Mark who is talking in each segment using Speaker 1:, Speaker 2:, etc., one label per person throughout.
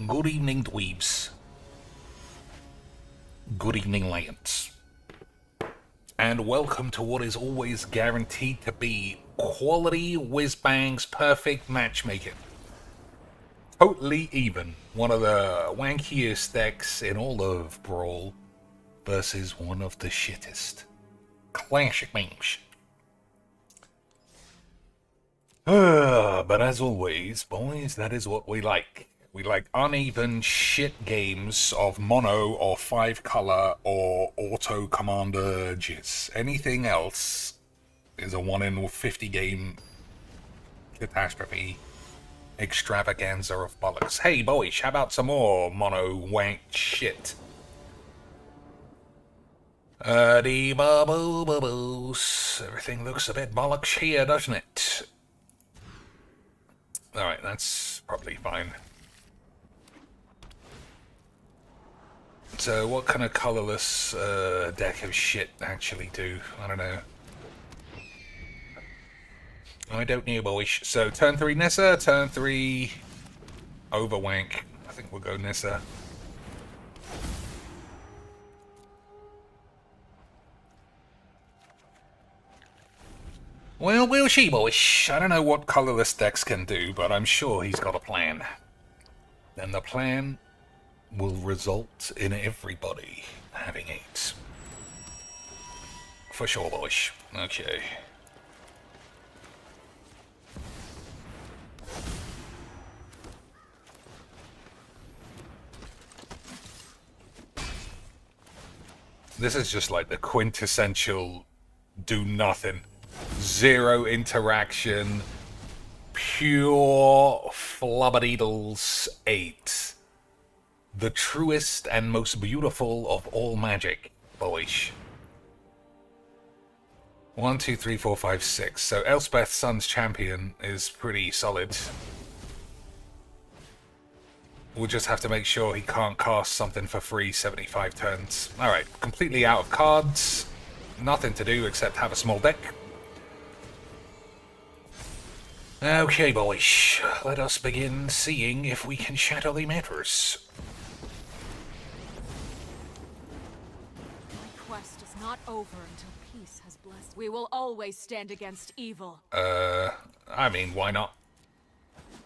Speaker 1: Good evening, dweebs. Good evening, lions. And welcome to what is always guaranteed to be quality whiz-bangs perfect matchmaking. Totally even. One of the wankiest decks in all of Brawl versus one of the shittest. Classic memes. But as always, boys, that is what we like. We like uneven shit games of mono or 5-color or auto commander jizz. Anything else is a 1 in 50 game catastrophe extravaganza of bollocks. Hey boys, how about some more mono wank shit? Everything looks a bit bollocks here, doesn't it? Alright, that's probably fine. So what kind of colorless deck of shit actually do? I don't know. I don't know, boys. So turn 3 Nissa, turn 3 Overwank. I think we'll go Nissa. Well, we'll see, boys. I don't know what colorless decks can do, but I'm sure he's got a plan. And the plan will result in everybody having 8. For sure, boys. Okay. This is just like the quintessential do nothing. Zero interaction. Pure flubberdeedles 8. The truest and most beautiful of all magic, boys. 1, 2, 3, 4, 5, 6. So Elspeth Sun's champion is pretty solid. We'll just have to make sure he can't cast something for free 75 turns. Alright, completely out of cards. Nothing to do except have a small deck. Okay, boys. Let us begin seeing if we can shatter the matters.
Speaker 2: Not over until peace has blessed. We will always stand against evil.
Speaker 1: I mean, why not?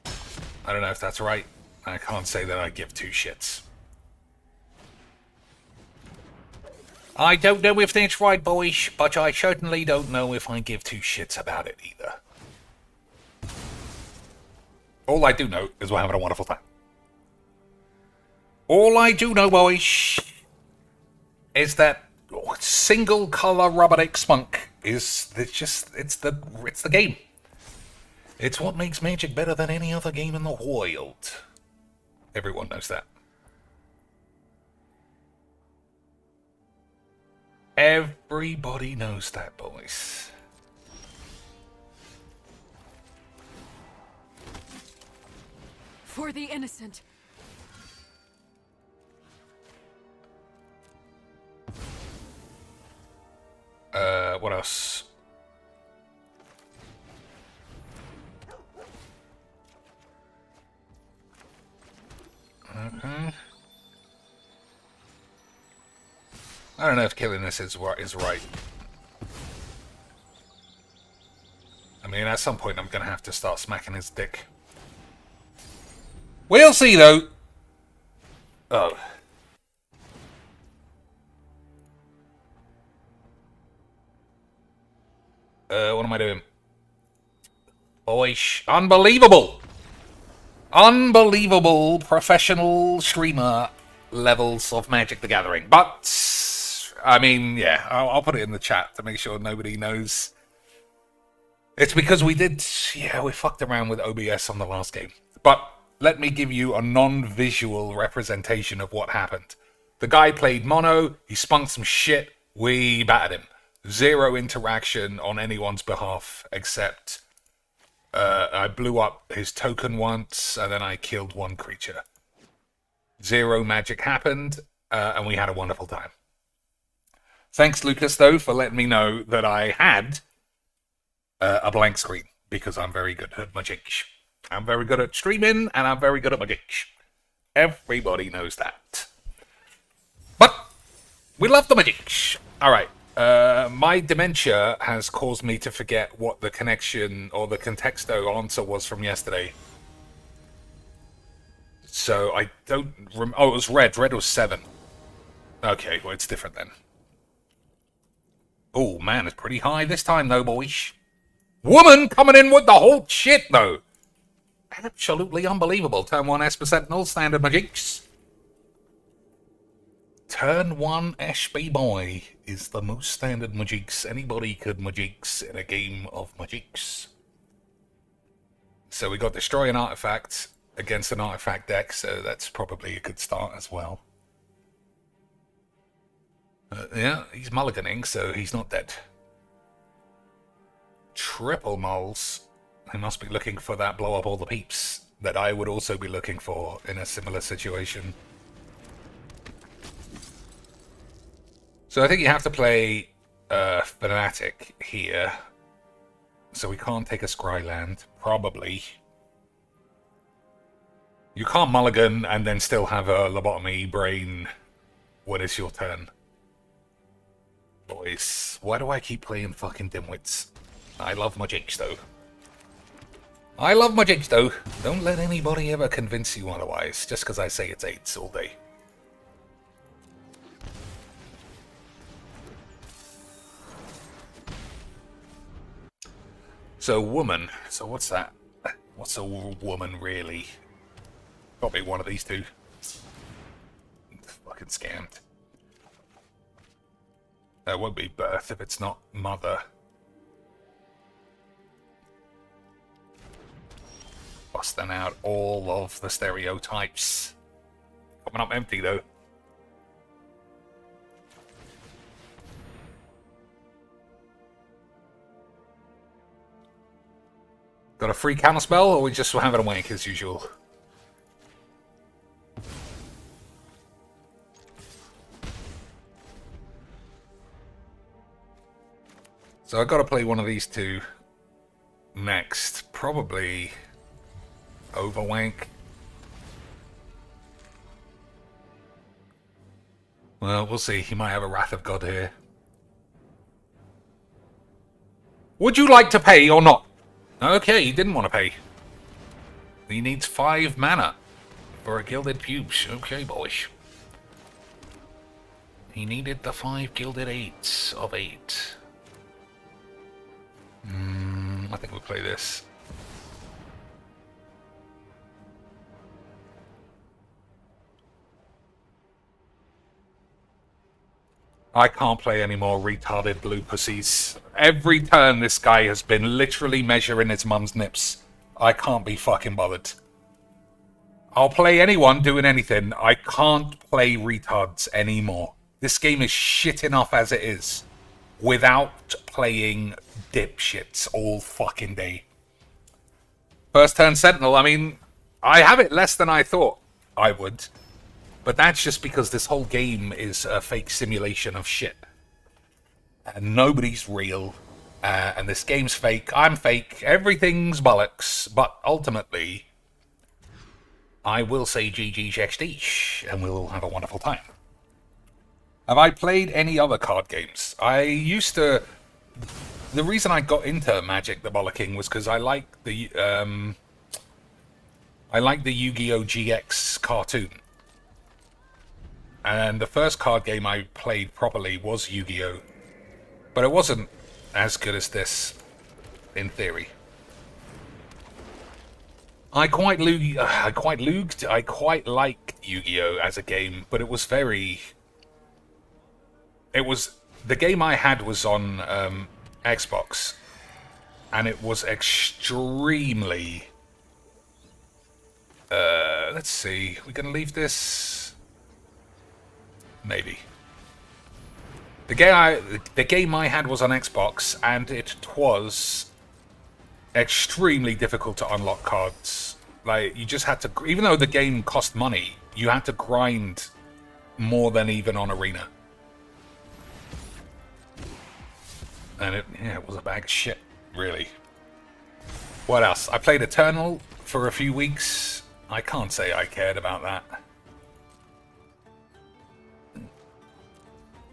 Speaker 1: I don't know if that's right. I can't say that I give 2 shits. I don't know if that's right, boys, but I certainly don't know if I give 2 shits about it either. All I do know is we're having a wonderful time. All I do know, boys, is that single color rubber spunk is it's the game. It's what makes Magic better than any other game in the world. Everyone knows that. Everybody knows that, boys.
Speaker 2: For the innocent.
Speaker 1: What else? Okay. I don't know if killing this is right. I mean, at some point I'm gonna have to start smacking his dick. We'll see, though. Oh. What am I doing? Boys, unbelievable! Unbelievable professional streamer levels of Magic the Gathering. But, I mean, yeah, I'll put it in the chat to make sure nobody knows. It's because we fucked around with OBS on the last game. But let me give you a non-visual representation of what happened. The guy played mono, he spunked some shit, we battered him. 0 interaction on anyone's behalf, except I blew up his token once, and then I killed 1 creature. 0 magic happened, and we had a wonderful time. Thanks, Lucas, though, for letting me know that I had a blank screen, because I'm very good at magic. I'm very good at streaming, and I'm very good at magic. Everybody knows that. But we love the magic. Alright. My dementia has caused me to forget what the connection or the contexto answer was from yesterday. So I don't oh, it was red. Red was 7. Okay, well, it's different then. Oh, man, it's pretty high this time, though, boys. Woman coming in with the whole shit, though. Absolutely unbelievable. Turn 1 Esper Sentinel, standard magics. Turn 1 SB Boy is the most standard magics anybody could magics in a game of magics. So we got Destroy an Artifact against an Artifact deck, so that's probably a good start as well. Yeah, he's mulliganing, so he's not dead. Triple moles. He must be looking for that blow up all the peeps that I would also be looking for in a similar situation. So I think you have to play Fanatic here. So we can't take a Scryland, probably. You can't mulligan and then still have a lobotomy brain when it's your turn. Boys, why do I keep playing fucking dimwits? I love magics though. I love magics though. Don't let anybody ever convince you otherwise, just because I say it's 8s all day. So woman, so what's that? What's a woman really? Probably one of these two. Fucking scammed. There won't be birth if it's not mother. Busting out all of the stereotypes. Coming up empty though. Got a free counterspell, or we just having a wank as usual? So I've got to play one of these two next. Probably Overwank. Well, we'll see. He might have a Wrath of God here. Would you like to pay or not? Okay, he didn't want to pay. He needs 5 mana for a Gilded Pubes. Okay, boys. He needed the 5 Gilded 8s of 8. I think we'll play this. I can't play any more retarded blue pussies. Every turn this guy has been literally measuring his mum's nips. I can't be fucking bothered. I'll play anyone doing anything. I can't play retards anymore. This game is shit enough as it is. Without playing dipshits all fucking day. First turn Sentinel, I mean, I have it less than I thought I would. But that's just because this whole game is a fake simulation of shit. And nobody's real. And this game's fake. I'm fake. Everything's bollocks. But ultimately, I will say GG XD, and we'll have a wonderful time. Have I played any other card games? I used to... The reason I got into Magic the Bollocking was because I like the Yu-Gi-Oh! GX cartoon. And the first card game I played properly was Yu-Gi-Oh! But it wasn't as good as this, in theory. I quite like Yu-Gi-Oh! As a game, but it was very... The game I had was on Xbox, and it was extremely... let's see, we're going to leave this... Maybe. The game I had was on Xbox, and it was extremely difficult to unlock cards. Like, you just had to... Even though the game cost money, you had to grind more than even on Arena. And it was a bag of shit, really. What else? I played Eternal for a few weeks. I can't say I cared about that.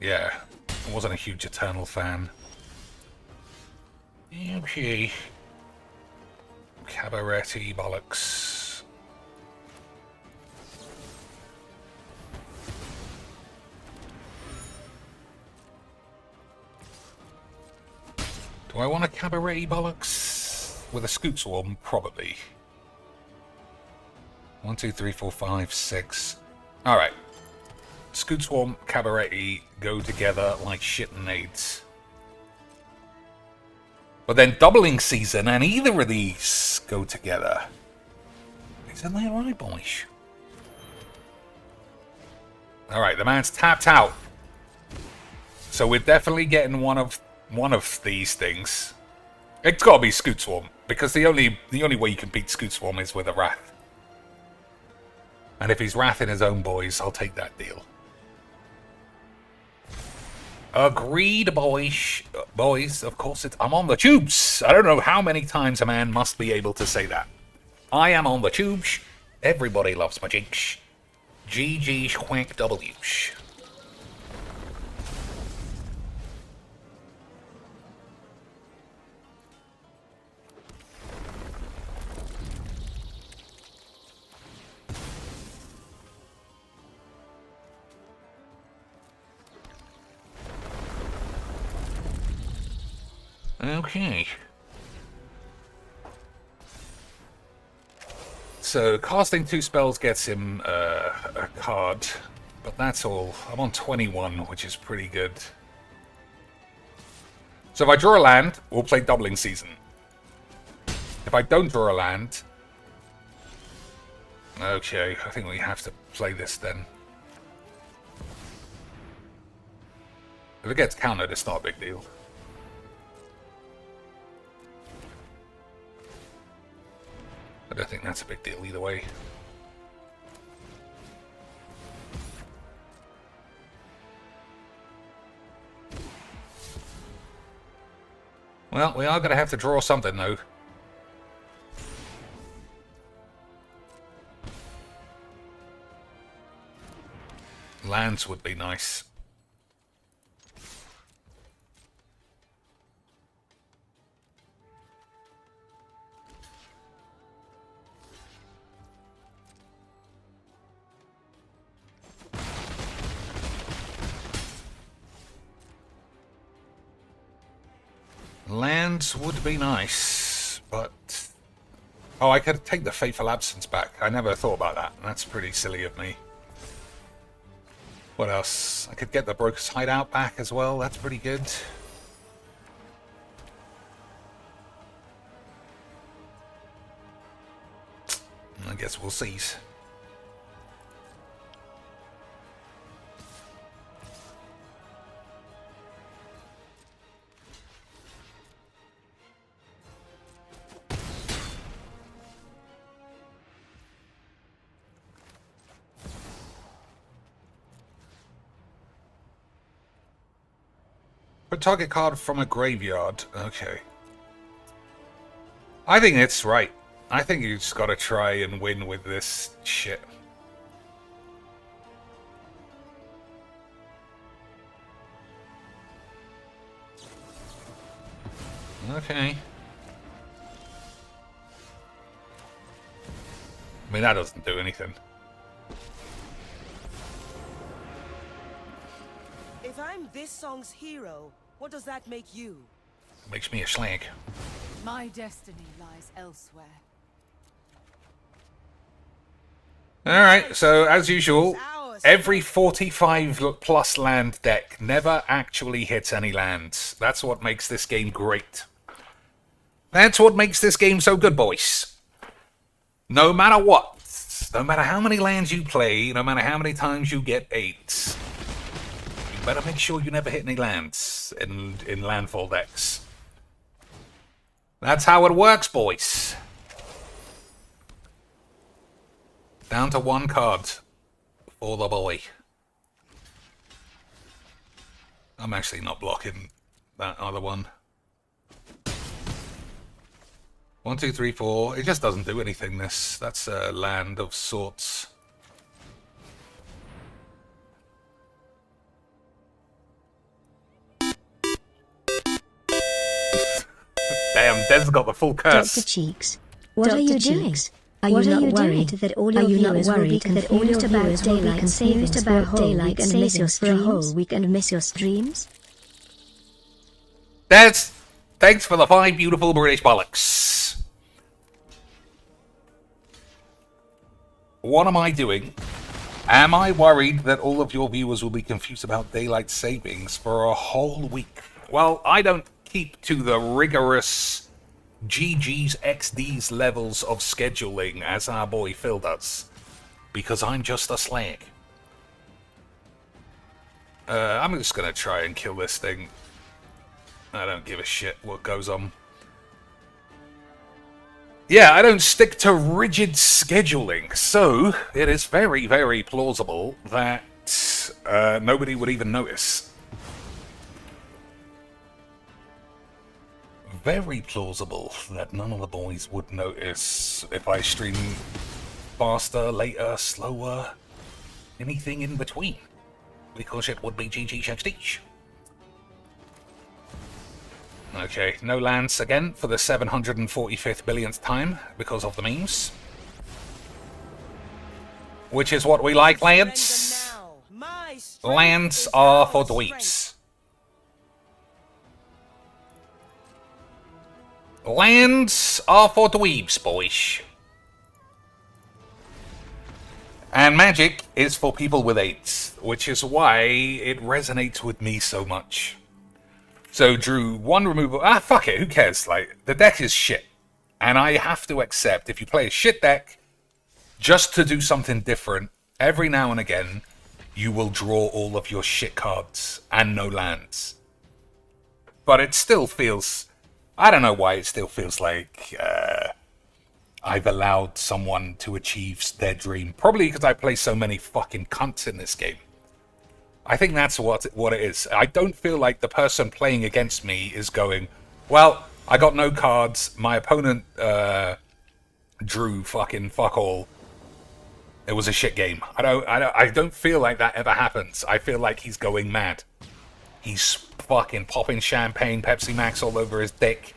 Speaker 1: Yeah, I wasn't a huge Eternal fan. Okay. Cabaret-y bollocks. Do I want a cabaret-y bollocks? With a scoot swarm? Probably. 1, 2, 3, 4, 5, 6. Alright. Scoot Swarm, Cabaret go together like shit and AIDS. But then Doubling Season and either of these go together. Isn't that right, boys? Alright, the man's tapped out. So we're definitely getting one of these things. It's gotta be Scoot Swarm, because the only way you can beat Scoot Swarm is with a Wrath. And if he's wrathing his own boys, I'll take that deal. Agreed, boys. Boys, of course I'm on the tubes. I don't know how many times a man must be able to say that. I am on the tubes. Everybody loves my jinx. GG Quack W's. Okay. So, casting 2 spells gets him a card, but that's all. I'm on 21, which is pretty good. So if I draw a land, we'll play Doubling Season. If I don't draw a land... Okay, I think we have to play this then. If it gets countered, it's not a big deal. I don't think that's a big deal either way. Well, we are going to have to draw something, though. Lands would be nice. Lands would be nice, but... Oh, I could take the Fateful Absence back. I never thought about that. That's pretty silly of me. What else? I could get the Broker's Hideout back as well. That's pretty good. I guess we'll see. Put target card from a graveyard. Okay. I think it's right. I think you just gotta try and win with this shit. Okay. I mean, that doesn't do anything.
Speaker 3: If I'm this song's hero, what does that make you?
Speaker 1: Makes me a slag.
Speaker 2: My destiny lies elsewhere.
Speaker 1: Alright, so as usual, every 45 plus land deck never actually hits any lands. That's what makes this game great. That's what makes this game so good, boys. No matter what, no matter how many lands you play, no matter how many times you get 8s, you better make sure you never hit any lands in landfall decks. That's how it works, boys. Down to 1 card for the boy. I'm actually not blocking that other one. 1, 2, 3, 4. It just doesn't do anything, this. That's a land of sorts. Damn, Den's got the full curse.
Speaker 4: Dr. Cheeks, what are you doing? Are you not worried that all your viewers will be confused about daylight savings for a whole week and miss your streams?
Speaker 1: Thanks for the 5 beautiful British bollocks. What am I doing? Am I worried that all of your viewers will be confused about daylight savings for a whole week? Well, I don't keep to the rigorous GG's XD's levels of scheduling as our boy Phil does, because I'm just a slag. I'm just gonna try and kill this thing. I don't give a shit what goes on. Yeah, I don't stick to rigid scheduling, so it is very, very plausible that nobody would even notice. Very plausible that none of the boys would notice if I stream faster, later, slower, anything in between, because it would be GG XD. Okay, no lands again for the 745th billionth time because of the memes. Which is what we like, lands. Lands are for dweebs. Lands are for dweebs, boys. And magic is for people with 8s, which is why it resonates with me so much. So Drew, 1 removal. Ah, fuck it, who cares? Like, the deck is shit. And I have to accept, if you play a shit deck, just to do something different, every now and again, you will draw all of your shit cards and no lands. But it still feels... I don't know why it still feels like I've allowed someone to achieve their dream. Probably because I play so many fucking cunts in this game. I think that's what it is. I don't feel like the person playing against me is going, well, I got no cards, my opponent drew fucking fuck all. It was a shit game. I don't feel like that ever happens. I feel like he's going mad. He's fucking popping champagne, Pepsi Max all over his dick,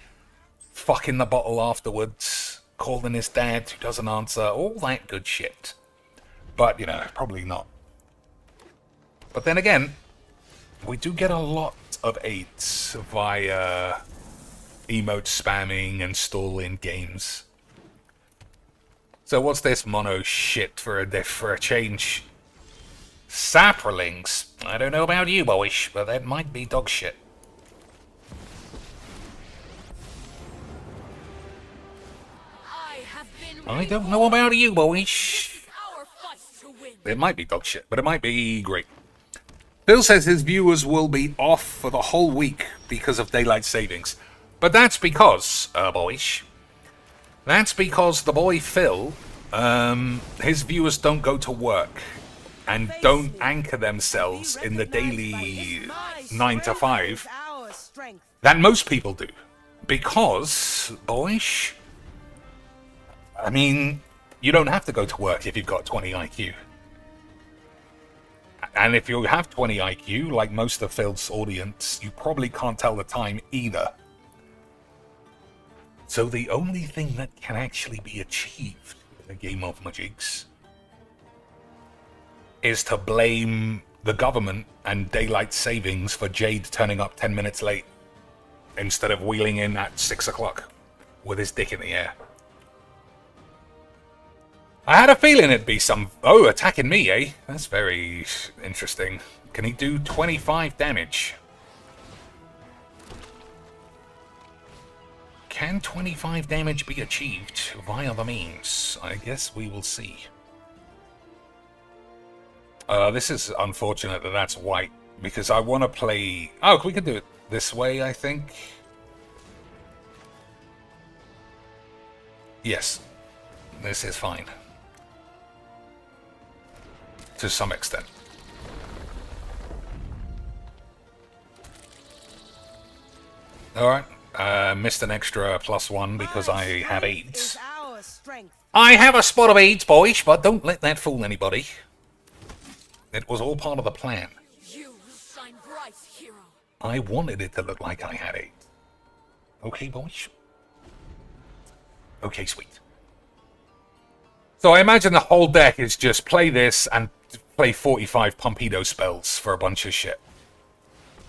Speaker 1: fucking the bottle afterwards, calling his dad who doesn't answer, all that good shit. But, you know, probably not. But then again, we do get a lot of 8s via emote spamming and stalling games. So what's this mono shit for a change? Saprolings. I don't know about you, boys, but that might be dog shit. I don't know about you, boys. It might be dog shit, but it might be great. Phil says his viewers will be off for the whole week because of daylight savings. But that's because, boys, that's because the boy Phil, his viewers don't go to work and don't anchor themselves in the daily 9 to 5 that most people do. Because, boys, I mean, you don't have to go to work if you've got 20 IQ. And if you have 20 IQ, like most of Phil's audience, you probably can't tell the time either. So the only thing that can actually be achieved in a game of Majigs is to blame the government and daylight savings for Jade turning up 10 minutes late instead of wheeling in at 6 o'clock with his dick in the air. I had a feeling it'd be some... Oh, attacking me, eh? That's very interesting. Can he do 25 damage? Can 25 damage be achieved via the means? I guess we will see. This is unfortunate that that's white, because I want to play... Oh, we can do it this way, I think. Yes. This is fine. To some extent. Alright, Missed an extra +1 because
Speaker 3: My
Speaker 1: I have
Speaker 3: strength
Speaker 1: AIDS.
Speaker 3: is our strength.
Speaker 1: I have a spot of AIDS, boys, but don't let that fool anybody. It was all part of the plan.
Speaker 2: You will shine bright, hero.
Speaker 1: I wanted it to look like I had AIDS. Okay, boys? Okay, sweet. So I imagine the whole deck is just play this and play 45 Pumpido spells for a bunch of shit.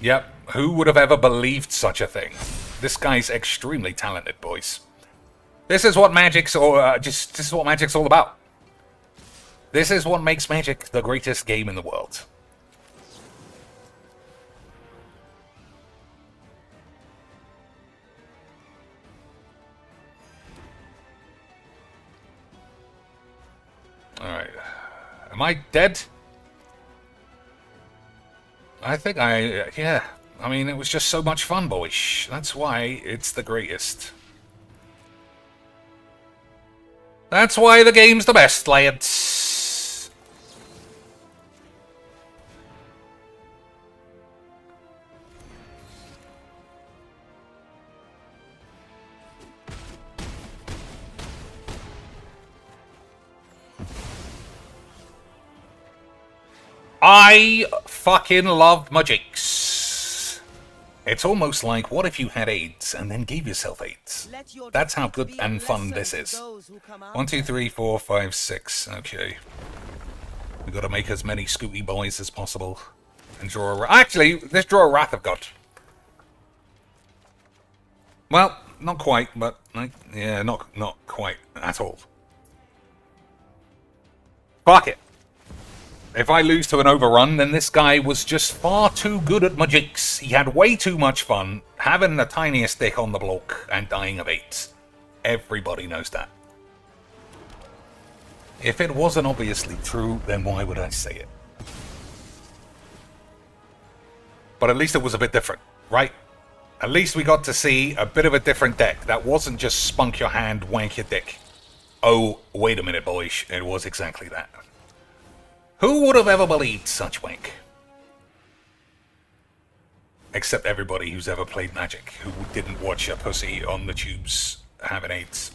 Speaker 1: Yep, who would have ever believed such a thing? This guy's extremely talented, boys. This is what Magic's this is what Magic's all about. This is what makes Magic the greatest game in the world. Alright. Am I dead? I think yeah. I mean, it was just so much fun, boys. That's why it's the greatest. That's why the game's the best, lads. I fucking love Magic's. It's almost like, what if you had AIDS and then gave yourself AIDS? That's how good and fun this is. 1, 2, 3, 4, 5, 6. Okay. We've got to make as many Scooty boys as possible. And draw a... Actually, let's draw a Wrath of God. Well, not quite, but... yeah, not quite at all. Fuck it. If I lose to an overrun, then this guy was just far too good at Magic's. He had way too much fun, having the tiniest dick on the block, and dying of AIDS. Everybody knows that. If it wasn't obviously true, then why would I say it? But at least it was a bit different, right? At least we got to see a bit of a different deck. That wasn't just spunk your hand, wank your dick. Oh, wait a minute, boys. It was exactly that. Who would have ever believed such wank? Except everybody who's ever played Magic, who didn't watch a pussy on the tubes having AIDS.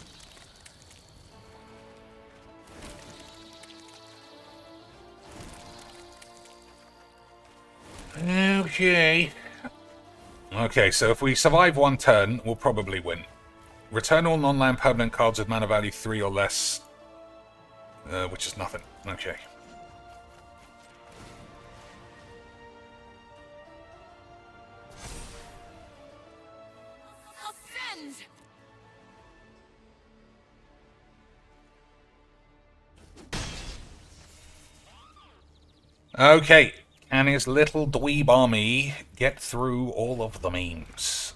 Speaker 1: Okay. Okay, so if we survive one turn, we'll probably win. Return all non-land permanent cards with mana value 3 or less. Which is nothing. Okay. Okay, can his little dweeb army get through all of the memes?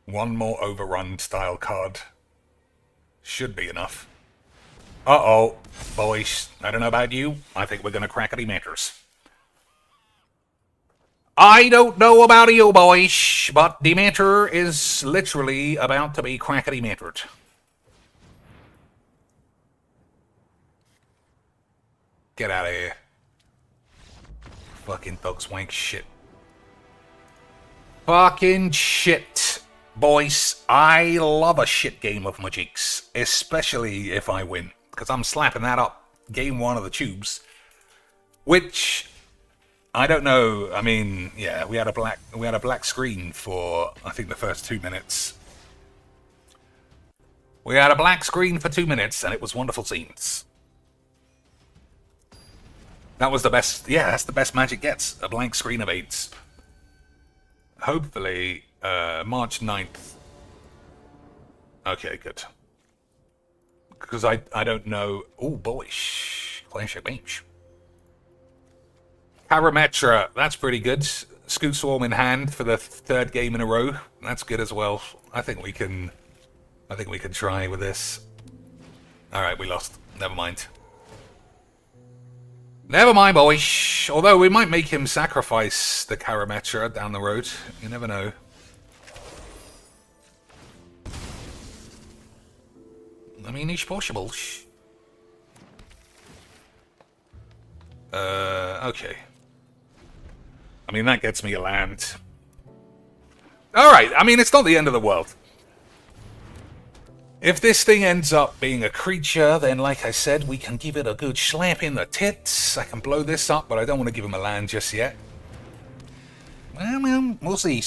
Speaker 1: One more overrun style card. Should be enough. Uh-oh, boys. I don't know about you. I think we're going to crackety matters. I don't know about you, boys, but the matter is literally about to be crackety mattered. Get out of here. Fucking dog swank shit. Fucking shit. Boys, I love a shit game of Magic's. Especially if I win. Because I'm slapping that up. Game 1 of the tubes. Which, I don't know. I mean, yeah, we had a black screen for, I think, the first 2 minutes. We had a black screen for 2 minutes, and it was wonderful scenes. That was the best, yeah, that's the best Magic gets. A blank screen of 8s. Hopefully, March 9th. Okay, good. Because I don't know... Oh, boy. Clash of Beach. Parametra, that's pretty good. Scoot Swarm in hand for the 3rd game in a row. That's good as well. I think we can try with this. Alright, we lost. Never mind. Never mind, boys. Although we might make him sacrifice the Karametra down the road. You never know. I mean, it's possible. Okay. I mean, that gets me a land. Alright, I mean, it's not the end of the world. If this thing ends up being a creature, then like I said, we can give it a good slap in the tits. I can blow this up, but I don't want to give him a land just yet. Well, we'll see.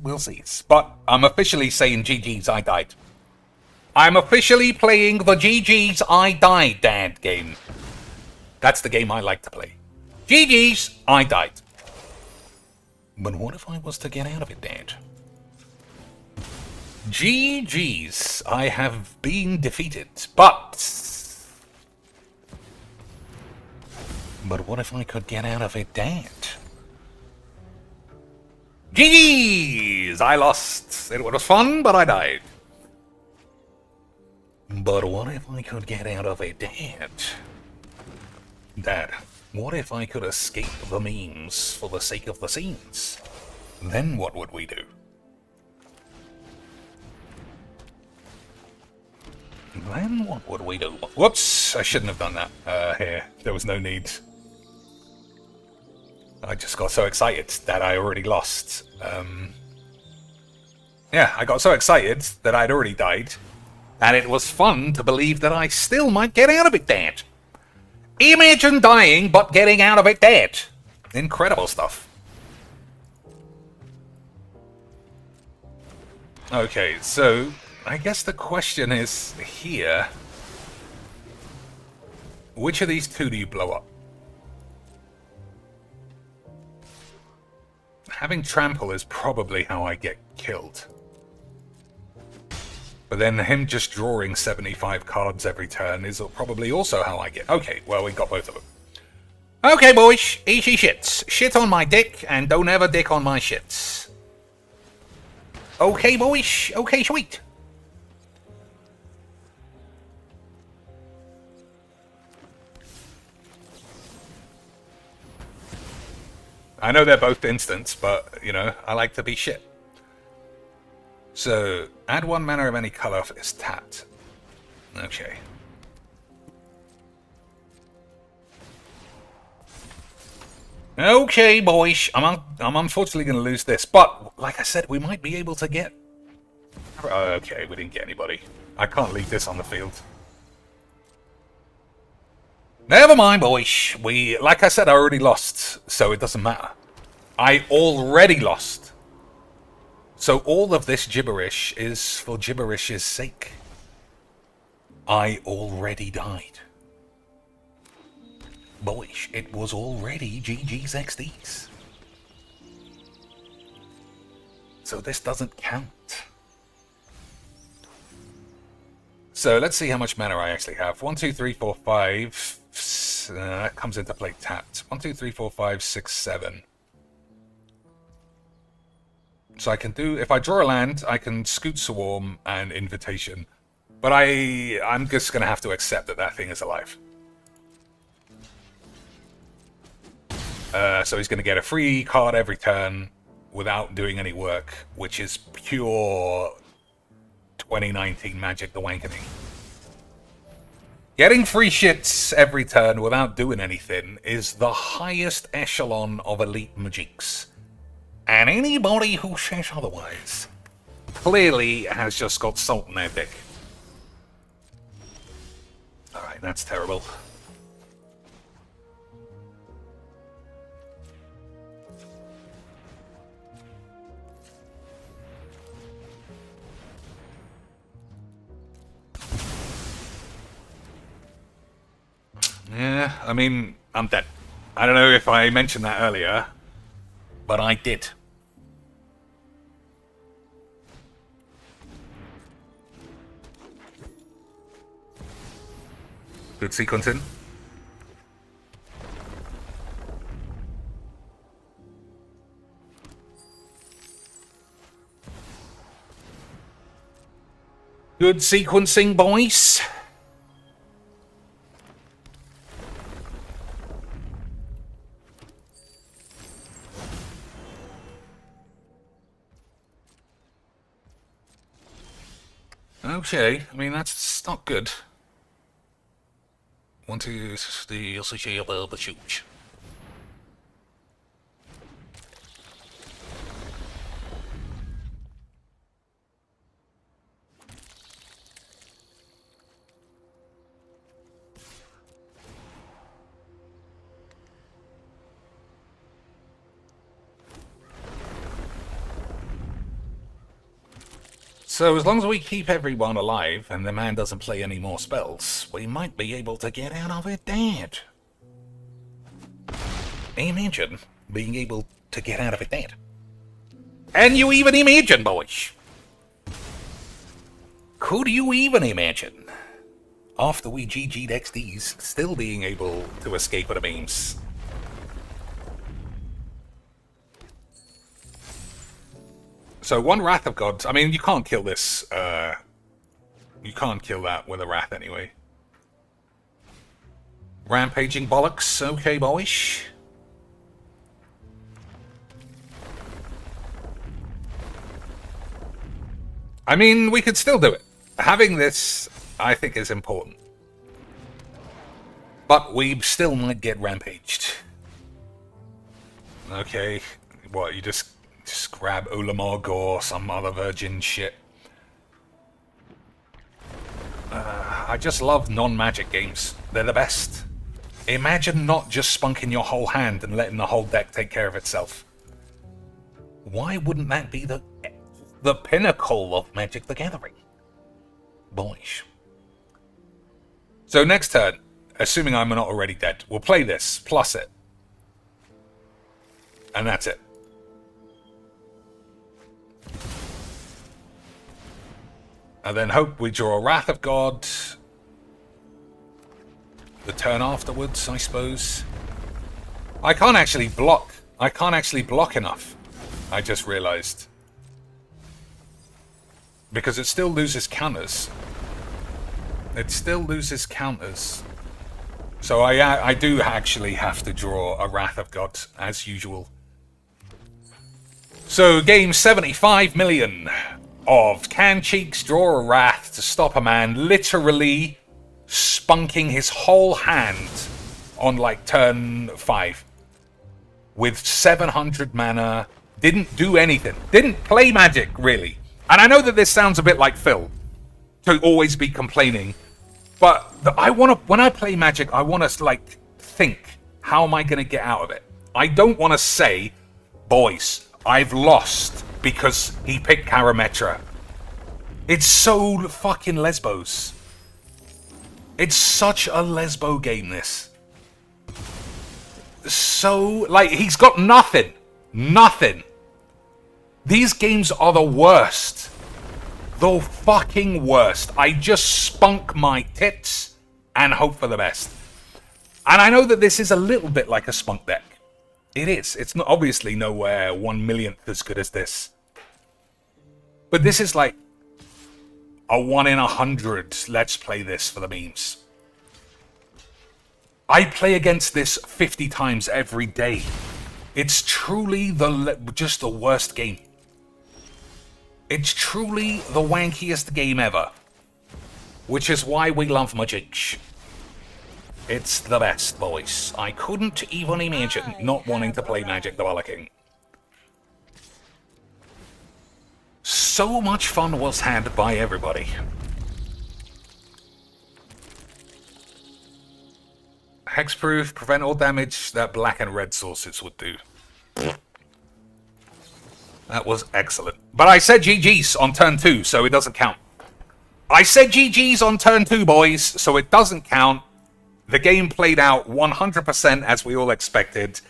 Speaker 1: We'll see. But I'm officially saying GG's, I died. I'm officially playing the GG's I died dad game. That's the game I like to play. GG's, I died. But what if I was to get out of it, Dad? GG's, I have been defeated, but what if I could get out of it, Dad? GG's, I lost. It was fun, but I died. But what if I could get out of it, Dad? Dad, what if I could escape the memes for the sake of the scenes? Then what would we do? Then what would we do? Whoops, I shouldn't have done that. Here, there was no need. I just got so excited that I already lost. Yeah, I got so excited that I'd already died. And it was fun to believe that I still might get out of it dead. Imagine dying, but getting out of it dead. Incredible stuff. Okay, so I guess the question is here. Which of these two do you blow up? Having trample is probably how I get killed. But then him just drawing 75 cards every turn is probably also how I get... Okay, well, we got both of them. Okay, boys, easy shits. Shit on my dick, and don't ever dick on my shits. Okay, boys. Okay, sweet. I know they're both instants, but, you know, I like to be shit. So, add 1 mana of any color if it's tapped. Okay. Okay, boys. I'm unfortunately going to lose this, but, like I said, we might be able to get... Okay, we didn't get anybody. I can't leave this on the field. Never mind, boys. Like I said, I already lost, so it doesn't matter. I already lost. So all of this gibberish is for gibberish's sake. I already died. Boys, it was already GG's XDs. So this doesn't count. So let's see how much mana I actually have. 1, 2, 3, 4, 5. That comes into play tapped. 1, 2, 3, 4, 5, 6, 7. So I can do, if I draw a land, I can Scoot Swarm and Invitation. But I'm just going to have to accept that that thing is alive. So he's going to get a free card every turn without doing any work, which is pure 2019 Magic the Wankening. Getting free shits every turn without doing anything is the highest echelon of elite magics. And anybody who says otherwise clearly has just got salt in their dick. Alright, that's terrible. Yeah, I mean, I'm dead. I don't know if I mentioned that earlier, but I did. Good sequencing. Good sequencing, boys. Okay, I mean, that's not good. 1, 2, 3, also shoot. So as long as we keep everyone alive and the man doesn't play any more spells, we might be able to get out of it dead. Imagine being able to get out of it dead. And you even imagine, boys. Could you even imagine, after we GG'd XDs, still being able to escape with the beams? So one Wrath of God. I mean, you can't kill this. You can't kill that with a Wrath anyway. Rampaging bollocks. Okay, boys. I mean, we could still do it. Having this, I think, is important. But we still might get rampaged. Okay. What, you just grab Ulamog or some other virgin shit. I just love non-magic games. They're the best. Imagine not just spunking your whole hand and letting the whole deck take care of itself. Why wouldn't that be the pinnacle of Magic the Gathering? Boys. So next turn, assuming I'm not already dead, we'll play this, plus it. And that's it. And then hope we draw a Wrath of God. The turn afterwards, I suppose. I can't actually block. I can't actually block enough. I just realized. Because it still loses counters. It still loses counters. So I do actually have to draw a Wrath of God, as usual. So game 75 million of Can Cheeks draw a Wrath to stop a man literally spunking his whole hand on like turn 5. With 700 mana, didn't do anything. Didn't play Magic, really. And I know that this sounds a bit like Phil, to always be complaining, but when I play Magic, I want to like think, how am I going to get out of it? I don't want to say, boys, I've lost because he picked Karametra. It's so fucking Lesbos. It's such a Lesbo game, this. So, like, he's got nothing. Nothing. These games are the worst. The fucking worst. I just spunk my tits and hope for the best. And I know that this is a little bit like a spunk deck. It is. It's not obviously nowhere 1/1,000,000th as good as this. But this is like a 1 in 100. Let's play this for the memes. I play against this 50 times every day. It's truly just the worst game. It's truly the wankiest game ever. Which is why we love Magic. It's the best, boys. I couldn't even imagine not wanting to play Magic the Bollocking. So much fun was had by everybody. Hexproof, prevent all damage that black and red sources would do. That was excellent. But I said GG's on turn 2, so it doesn't count. I said GG's on turn 2, boys, so it doesn't count. The game played out 100% as we all expected.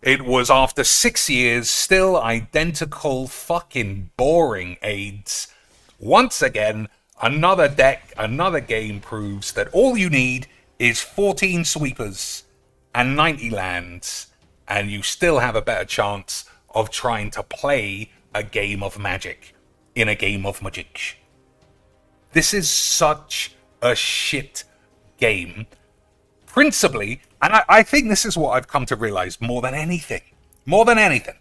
Speaker 1: It was after 6 years, still identical fucking boring aids. Once again, another deck, another game proves that all you need is 14 sweepers and 90 lands, and you still have a better chance of trying to play a game of Magic in a game of Magic. This is such a shit game. Principally, and I think this is what I've come to realize more than anything. More than anything.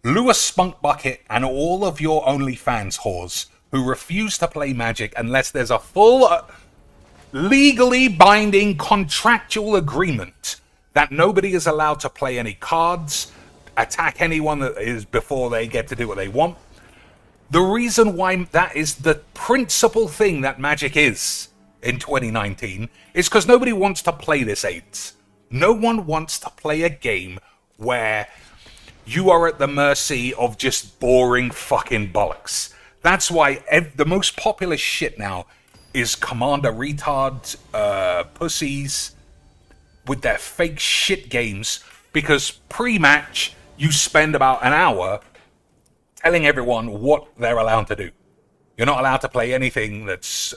Speaker 1: Lewis Spunk Bucket and all of your OnlyFans whores who refuse to play Magic unless there's a full, legally binding contractual agreement that nobody is allowed to play any cards, attack anyone that is before they get to do what they want. The reason why that is the principal thing that Magic is in 2019 is because nobody wants to play this AIDS. No one wants to play a game where you are at the mercy of just boring fucking bollocks. That's why the most popular shit now is Commander retard pussies with their fake shit games, because pre-match you spend about an hour telling everyone what they're allowed to do. You're not allowed to play anything that's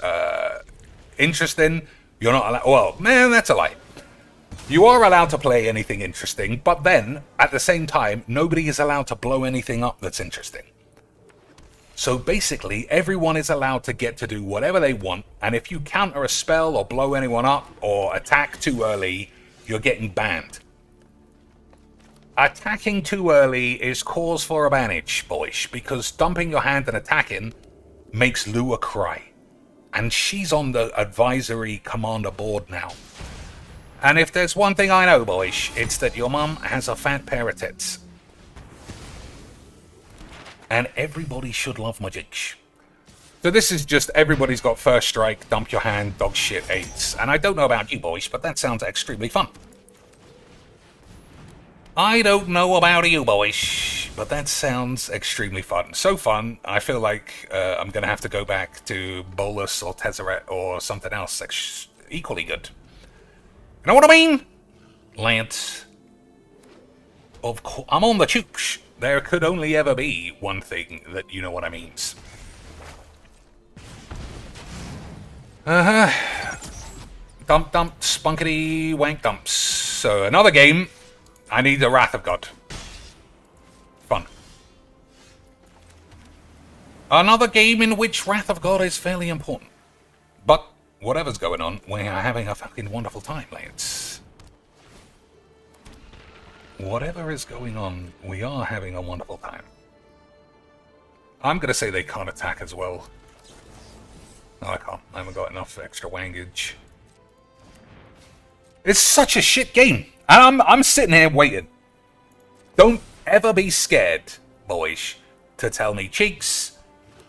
Speaker 1: interesting. You're not allowed... Well, man, that's a lie. You are allowed to play anything interesting, but then, at the same time, nobody is allowed to blow anything up that's interesting. So basically, everyone is allowed to get to do whatever they want, and if you counter a spell or blow anyone up or attack too early, you're getting banned. Attacking too early is cause for a bannage, boys, because dumping your hand and attacking makes Lua cry. And she's on the advisory commander board now. And if there's one thing I know, boys, it's that your mum has a fat pair of tits. And everybody should love magic. So this is just everybody's got first strike, dump your hand, dog shit, AIDS. And I don't know about you boys, but that sounds extremely fun. I don't know about you boys, but that sounds extremely fun. So fun, I feel like I'm going to have to go back to Bolus or Tezzeret or something else equally good. You know what I mean? Lance. Of course, I'm on the chooch. There could only ever be one thing that you know what I means. Dump, dump, spunkity, wank dumps. So another game. I need the Wrath of God. Fun. Another game in which Wrath of God is fairly important. But whatever's going on, we are having a fucking wonderful time, lads. Whatever is going on, we are having a wonderful time. I'm going to say they can't attack as well. No, I can't. I haven't got enough extra wangage. It's such a shit game. And I'm sitting here waiting. Don't ever be scared, boys, to tell me, Cheeks,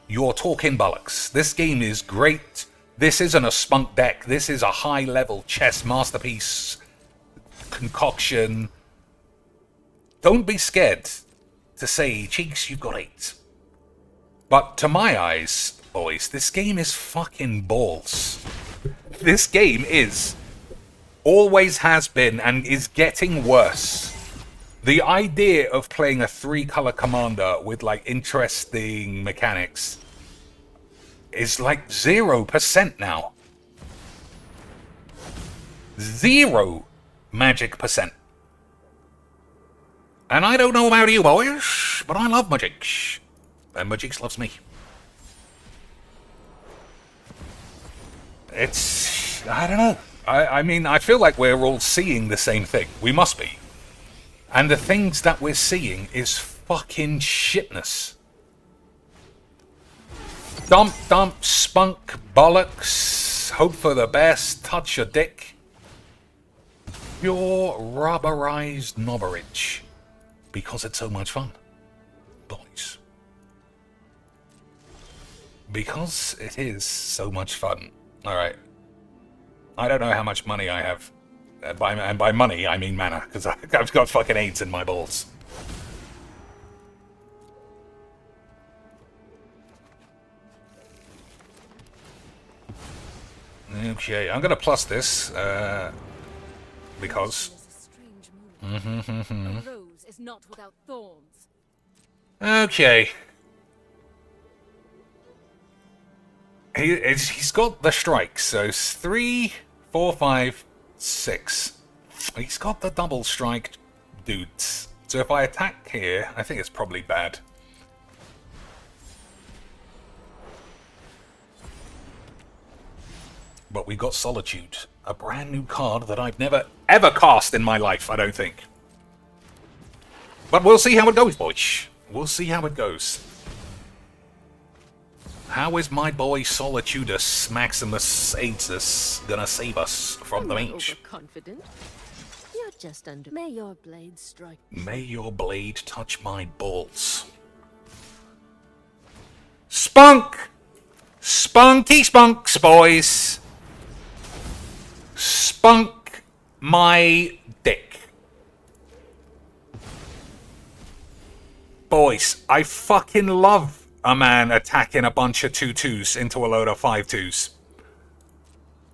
Speaker 1: you're talking bollocks. This game is great. This isn't a spunk deck. This is a high-level chess masterpiece concoction. Don't be scared to say, Cheeks, you've got 8. But to my eyes, boys, this game is fucking balls. This game is... always has been and is getting worse. The idea of playing a 3-color commander with like interesting mechanics is like 0% now. 0 magic percent. And I don't know about you boys, but I love magic. And magic loves me. It's... I don't know. I mean, I feel like we're all seeing the same thing. We must be. And the things that we're seeing is fucking shitness. Dump, dump, spunk, bollocks, hope for the best, touch your dick. Pure rubberized knobberage. Because it's so much fun. Boys. Because it is so much fun. Alright. I don't know how much money I have. And by money, I mean mana, because I've got fucking 8s in my balls. Okay, I'm going to plus this, because...
Speaker 2: A rose is not without thorns.
Speaker 1: Okay. He's got the strikes, so it's 3, 4, 5, 6. He's got the double strike dudes. So if I attack here, I think it's probably bad. But we got Solitude, a brand new card that I've never ever cast in my life, I don't think. But we'll see how it goes, boys. We'll see how it goes. How is my boy Solitudus Maximus Aedus gonna save us from the mage?
Speaker 5: Overconfident. You're just under. May your blade strike.
Speaker 1: May your blade touch my balls. Spunk! Spunky spunks, boys! Spunk my dick. Boys, I fucking love a man attacking a bunch of 2/2s into a load of 5/2s.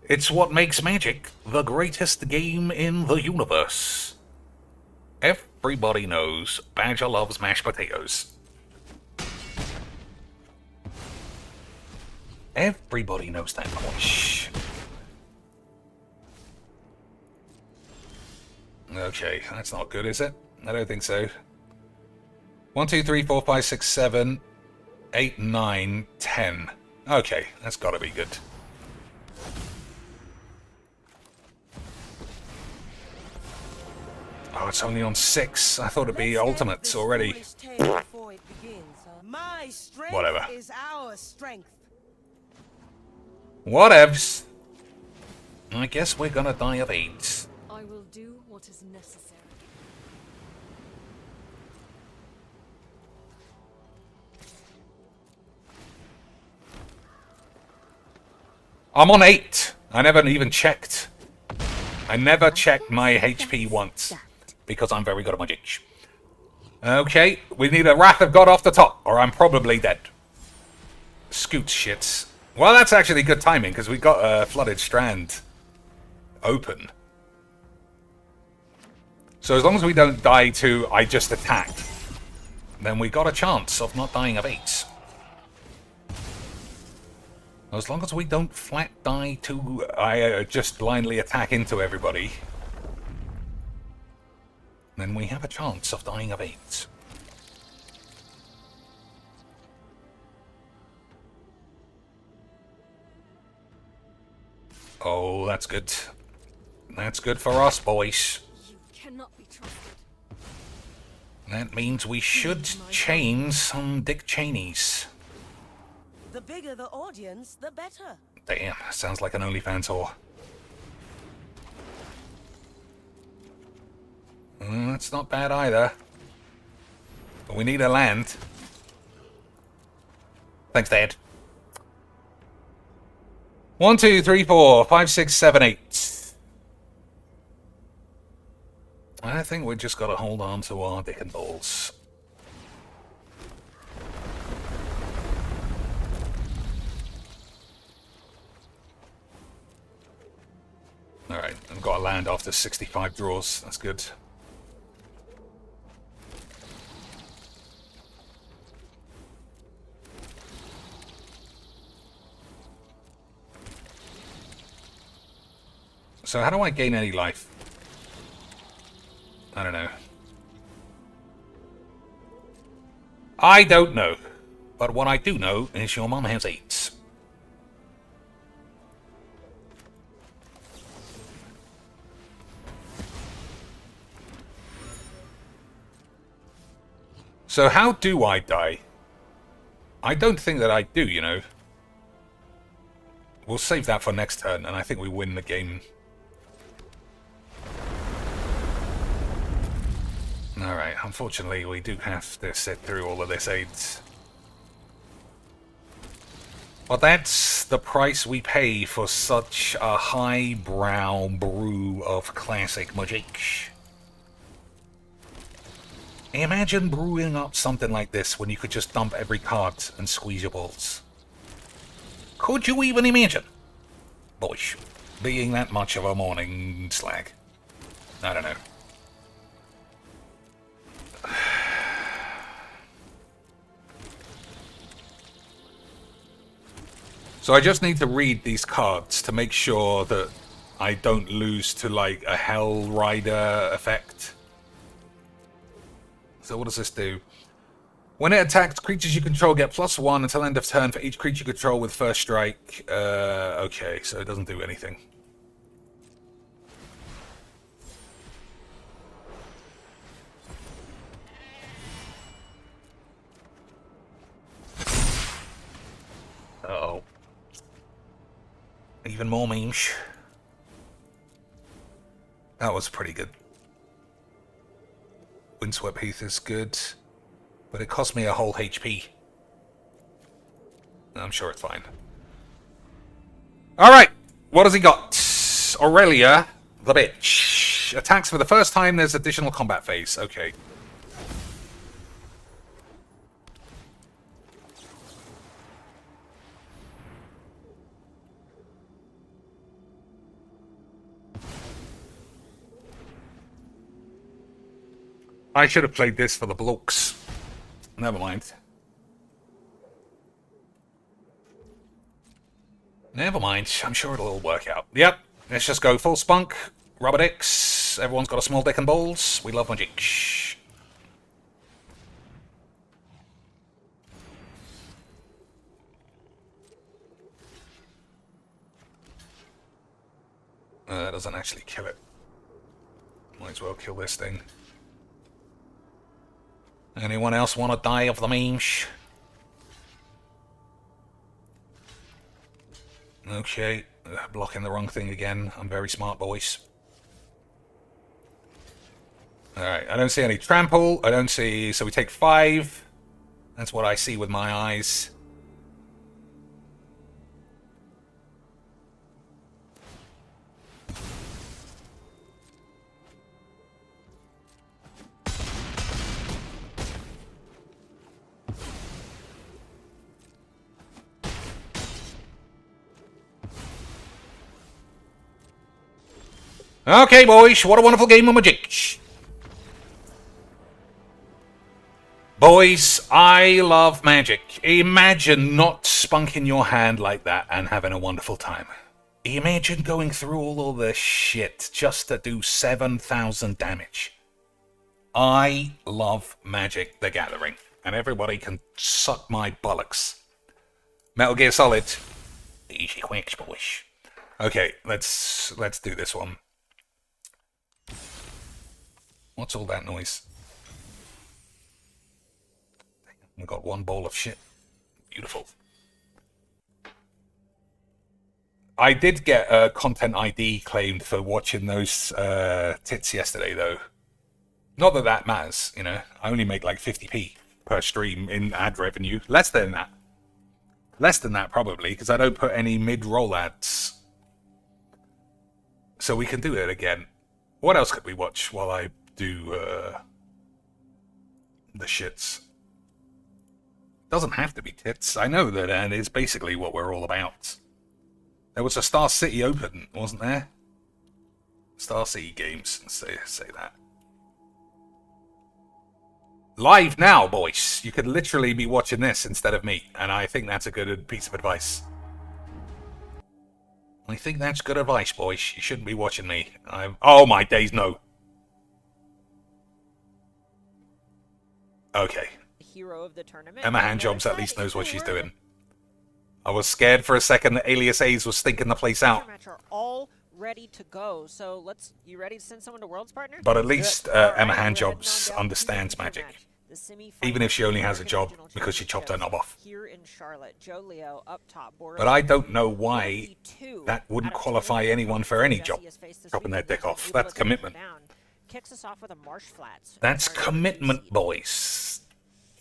Speaker 1: It's what makes Magic the greatest game in the universe. Everybody knows Badger loves mashed potatoes. Everybody knows that much. Okay, that's not good, is it? I don't think so. 1, 2, 3, 4, 5, 6, 7, 8, 9, 10. Okay, that's got to be good. Oh, it's only on 6. I thought it'd be ultimates already.
Speaker 3: My strength
Speaker 1: Whatever.
Speaker 3: is our strength.
Speaker 1: Whatevs. I guess we're gonna die of AIDS.
Speaker 2: I will do what is necessary.
Speaker 1: I'm on 8. I never even checked. I never checked my HP once. Because I'm very good at Magic. Okay, we need a Wrath of God off the top, or I'm probably dead. Scoot shits. Well, that's actually good timing, because we got a Flooded Strand open. So as long as we don't die to I just attacked, then we got a chance of not dying of 8. As long as we don't flat die to I just blindly attack into everybody, then we have a chance of dying of 8. Oh, that's good. That's good for us, boys.
Speaker 2: You cannot be trusted.
Speaker 1: That means we should chain some Dick Cheneys.
Speaker 3: The bigger the audience, the better.
Speaker 1: Damn, sounds like an OnlyFans whore. That's not bad either. But we need a land. Thanks, Dad. 1, 2, 3, 4, 5, 6, 7, 8. I think we just got to hold on to our dick and balls. Alright, I've got a land after 65 draws. That's good. So how do I gain any life? I don't know. I don't know. But what I do know is your mum has AIDS. So how do I die? I don't think that I do, you know. We'll save that for next turn, and I think we win the game. Alright, unfortunately we do have to sit through all of this AIDS. But that's the price we pay for such a highbrow brew of classic Magic. Imagine brewing up something like this when you could just dump every card and squeeze your balls. Could you even imagine? Boys, being that much of a morning slag. I don't know. So I just need to read these cards to make sure that I don't lose to like a Hell Rider effect. So what does this do? When it attacks, creatures you control get +1 until end of turn for each creature you control with first strike. Okay, so it doesn't do anything. Uh-oh. Even more memes. That was pretty good. Windswept Heath is good, but it cost me a whole HP. I'm sure it's fine. Alright, what has he got? Aurelia, the bitch. Attacks for the first time, there's additional combat phase. Okay. I should have played this for the blokes. Never mind. Never mind. I'm sure it'll all work out. Yep. Let's just go full spunk. Rubber dicks. Everyone's got a small dick and balls. We love magic. That doesn't actually kill it. Might as well kill this thing. Anyone else want to die of the memes? Okay, blocking the wrong thing again. I'm very smart, boys. Alright, I don't see any trample. I don't see... So we take 5. That's what I see with my eyes. Okay, boys, what a wonderful game of magic. Boys, I love magic. Imagine not spunking your hand like that and having a wonderful time. Imagine going through all of this shit just to do 7,000 damage. I love Magic the Gathering, and everybody can suck my bollocks. Metal Gear Solid. Easy Quacks, boys. Okay, let's do this one. What's all that noise? We got one ball of shit. Beautiful. I did get a content ID claimed for watching those tits yesterday, though. Not that that matters, you know. I only make like 50p per stream in ad revenue. Less than that. Less than that, probably, because I don't put any mid-roll ads. So we can do it again. What else could we watch while I do the shits? Doesn't have to be tits. I know that is basically what we're all about. There was a Star City Open, wasn't there? Star City Games, say that. Live now, boys. You could literally be watching this instead of me, and I think that's a good piece of advice. I think that's good advice, boys. You shouldn't be watching me. Oh my days, no. Okay.
Speaker 6: Hero of the tournament.
Speaker 1: Emma Handjobs at least knows what she's doing. I was scared for a second that Alias A's was stinking the place out.
Speaker 6: Are all ready to go. So you ready to send someone to Worlds, partner?
Speaker 1: But at least Emma Handjobs understands Magic. Even if she only has a job because she chopped her knob off.
Speaker 6: Here in Charlotte, Joe Leo up top.
Speaker 1: But I don't know why that wouldn't qualify anyone for any job. Chopping their dick off. That's commitment.
Speaker 6: Kicks us off with a marsh flats.
Speaker 1: That's commitment, boys.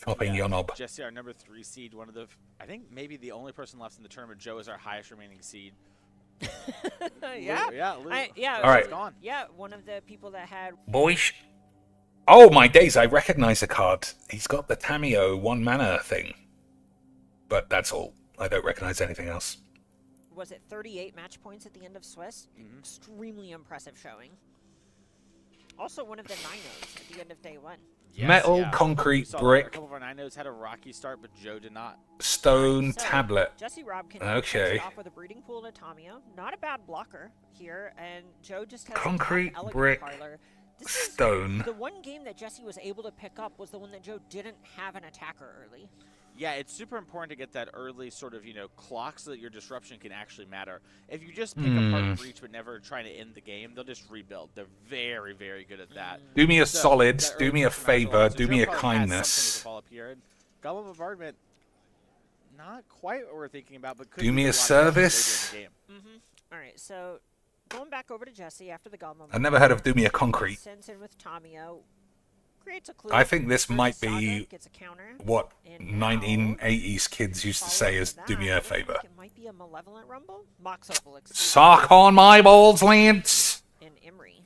Speaker 1: Chopping your knob.
Speaker 7: Jesse, our number 3 seed, one of the, I think maybe the only person left in the tournament. Joe is our highest remaining seed.
Speaker 6: Yeah.
Speaker 7: Yeah.
Speaker 1: All right.
Speaker 7: Gone.
Speaker 6: Yeah, one of the people that had.
Speaker 1: Boys. Oh my days! I recognize the card. He's got the Tamio 1 mana thing. But that's all. I don't recognize anything else.
Speaker 6: Was it 38 match points at the end of Swiss? Extremely impressive showing. Also, one of the 9-0s at the end of day 1.
Speaker 7: Yes,
Speaker 1: Metal, concrete,
Speaker 7: a
Speaker 1: brick.
Speaker 7: A couple of our 9-0s had a rocky start, but Joe did not.
Speaker 1: Stone,
Speaker 6: So,
Speaker 1: tablet.
Speaker 6: Jesse Robkin
Speaker 1: Okay.
Speaker 6: off with a breeding pool to Tamio. Not a bad blocker here, and Joe just has
Speaker 1: Concrete,
Speaker 6: a top elegant
Speaker 1: brick,
Speaker 6: parlor. This is
Speaker 1: stone.
Speaker 6: the one game that Jesse was able to pick up was the one that Joe didn't have an attacker early.
Speaker 7: Yeah, it's super important to get that early sort of, clock so that your disruption can actually matter. If you just pick apart Breach but never trying to end the game, they'll just rebuild. They're very, very good at that.
Speaker 1: Do me a
Speaker 7: So,
Speaker 1: solid,
Speaker 7: that
Speaker 1: do
Speaker 7: early
Speaker 1: me a
Speaker 7: disruption matters a
Speaker 1: favor,
Speaker 7: lot. So
Speaker 1: do
Speaker 7: Joe
Speaker 1: me a
Speaker 7: probably has
Speaker 1: kindness.
Speaker 7: something to follow up here. And Golem Bombardment, not quite what we're thinking about, but could
Speaker 1: Do
Speaker 7: be
Speaker 1: me a
Speaker 7: lot
Speaker 1: service.
Speaker 7: later in the game.
Speaker 6: All right, so going back over to Jesse after the Goblin.
Speaker 1: I never heard of Do Me a Concrete.
Speaker 6: Sends in with Tamio. Creates a clue.
Speaker 1: I think this
Speaker 6: First
Speaker 1: might
Speaker 6: Saga
Speaker 1: be
Speaker 6: gets a counter.
Speaker 1: what
Speaker 6: And now,
Speaker 1: 1980s kids used to say is do me a
Speaker 6: following
Speaker 1: favor.
Speaker 6: that, It might be a Malevolent Rumble. Mox up will exceed
Speaker 1: Sock on my balls, Lance.
Speaker 6: in Emery.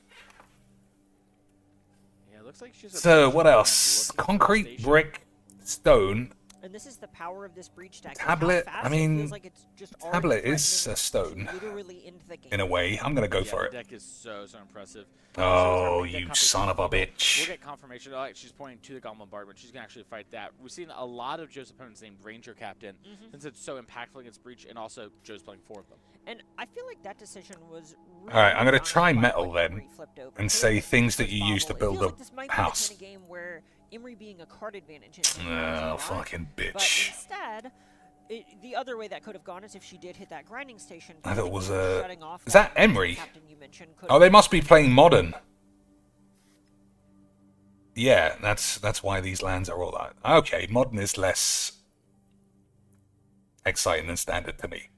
Speaker 7: Yeah, it looks like she's
Speaker 1: So what else? Concrete, brick, stone.
Speaker 6: And this is the power of this breach deck.
Speaker 1: Tablet,
Speaker 6: How fast
Speaker 1: I mean,
Speaker 6: it feels like it's just already
Speaker 1: Tablet is
Speaker 6: threatening
Speaker 1: a stone,
Speaker 6: literally into the game.
Speaker 1: in a way. I'm going to go
Speaker 7: Yeah,
Speaker 1: for
Speaker 7: the
Speaker 1: it.
Speaker 7: deck is so impressive.
Speaker 1: Oh,
Speaker 7: So it's our main deck
Speaker 1: you son of a
Speaker 7: competition.
Speaker 1: bitch.
Speaker 7: We'll get confirmation. Oh, she's pointing to the Goblin Bombardment. She's going to actually fight that. We've seen a lot of Joe's opponents named Ranger Captain, since it's so impactful against Breach, and also Joe's playing 4 of them.
Speaker 6: And I feel like that decision was really
Speaker 1: Alright, I'm going to
Speaker 6: done
Speaker 1: try
Speaker 6: by
Speaker 1: Metal
Speaker 6: what
Speaker 1: then,
Speaker 6: Emery flipped open.
Speaker 1: and
Speaker 6: So
Speaker 1: say
Speaker 6: with
Speaker 1: things that
Speaker 6: Mishra's
Speaker 1: you use to
Speaker 6: Bobble, it
Speaker 1: build
Speaker 6: feels
Speaker 1: a
Speaker 6: like this might
Speaker 1: house.
Speaker 6: be the kind of game where Emery being a card advantage in hand
Speaker 1: Oh,
Speaker 6: was a lot.
Speaker 1: fucking
Speaker 6: But
Speaker 1: bitch.
Speaker 6: instead, the other way that could have gone is if she did hit that grinding station.
Speaker 1: I thought it was,
Speaker 6: shutting off
Speaker 1: is that
Speaker 6: Ranger
Speaker 1: Emery?
Speaker 6: Captain you mentioned could
Speaker 1: Oh, they must be playing Modern. Yeah, that's why these lands are all that. Okay, Modern is less exciting than Standard to me.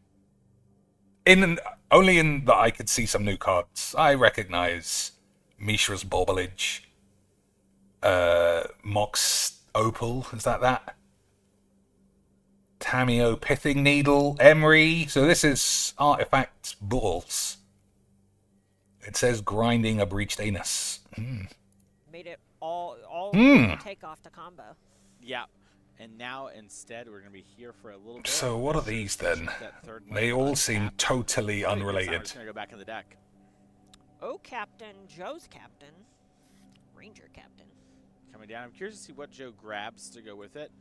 Speaker 1: Only in that I could see some new cards. I recognize Mishra's Baublage, Mox Opal, is that? Tameo Pithing Needle, Emery. So this is Artifact Balls. It says grinding a breached anus.
Speaker 6: made it all take off to combo.
Speaker 7: Yeah. And now, instead, we're going to be here for a little bit.
Speaker 1: So what are these then?
Speaker 7: That third
Speaker 1: They
Speaker 7: one
Speaker 1: all
Speaker 7: on
Speaker 1: seem
Speaker 7: tap.
Speaker 1: totally
Speaker 7: I think this time We're
Speaker 1: unrelated.
Speaker 7: just going to go back in the deck.
Speaker 6: Oh, Captain, Joe's Captain, Ranger Captain.
Speaker 7: Coming down. I'm curious to see what Joe grabs to go with it.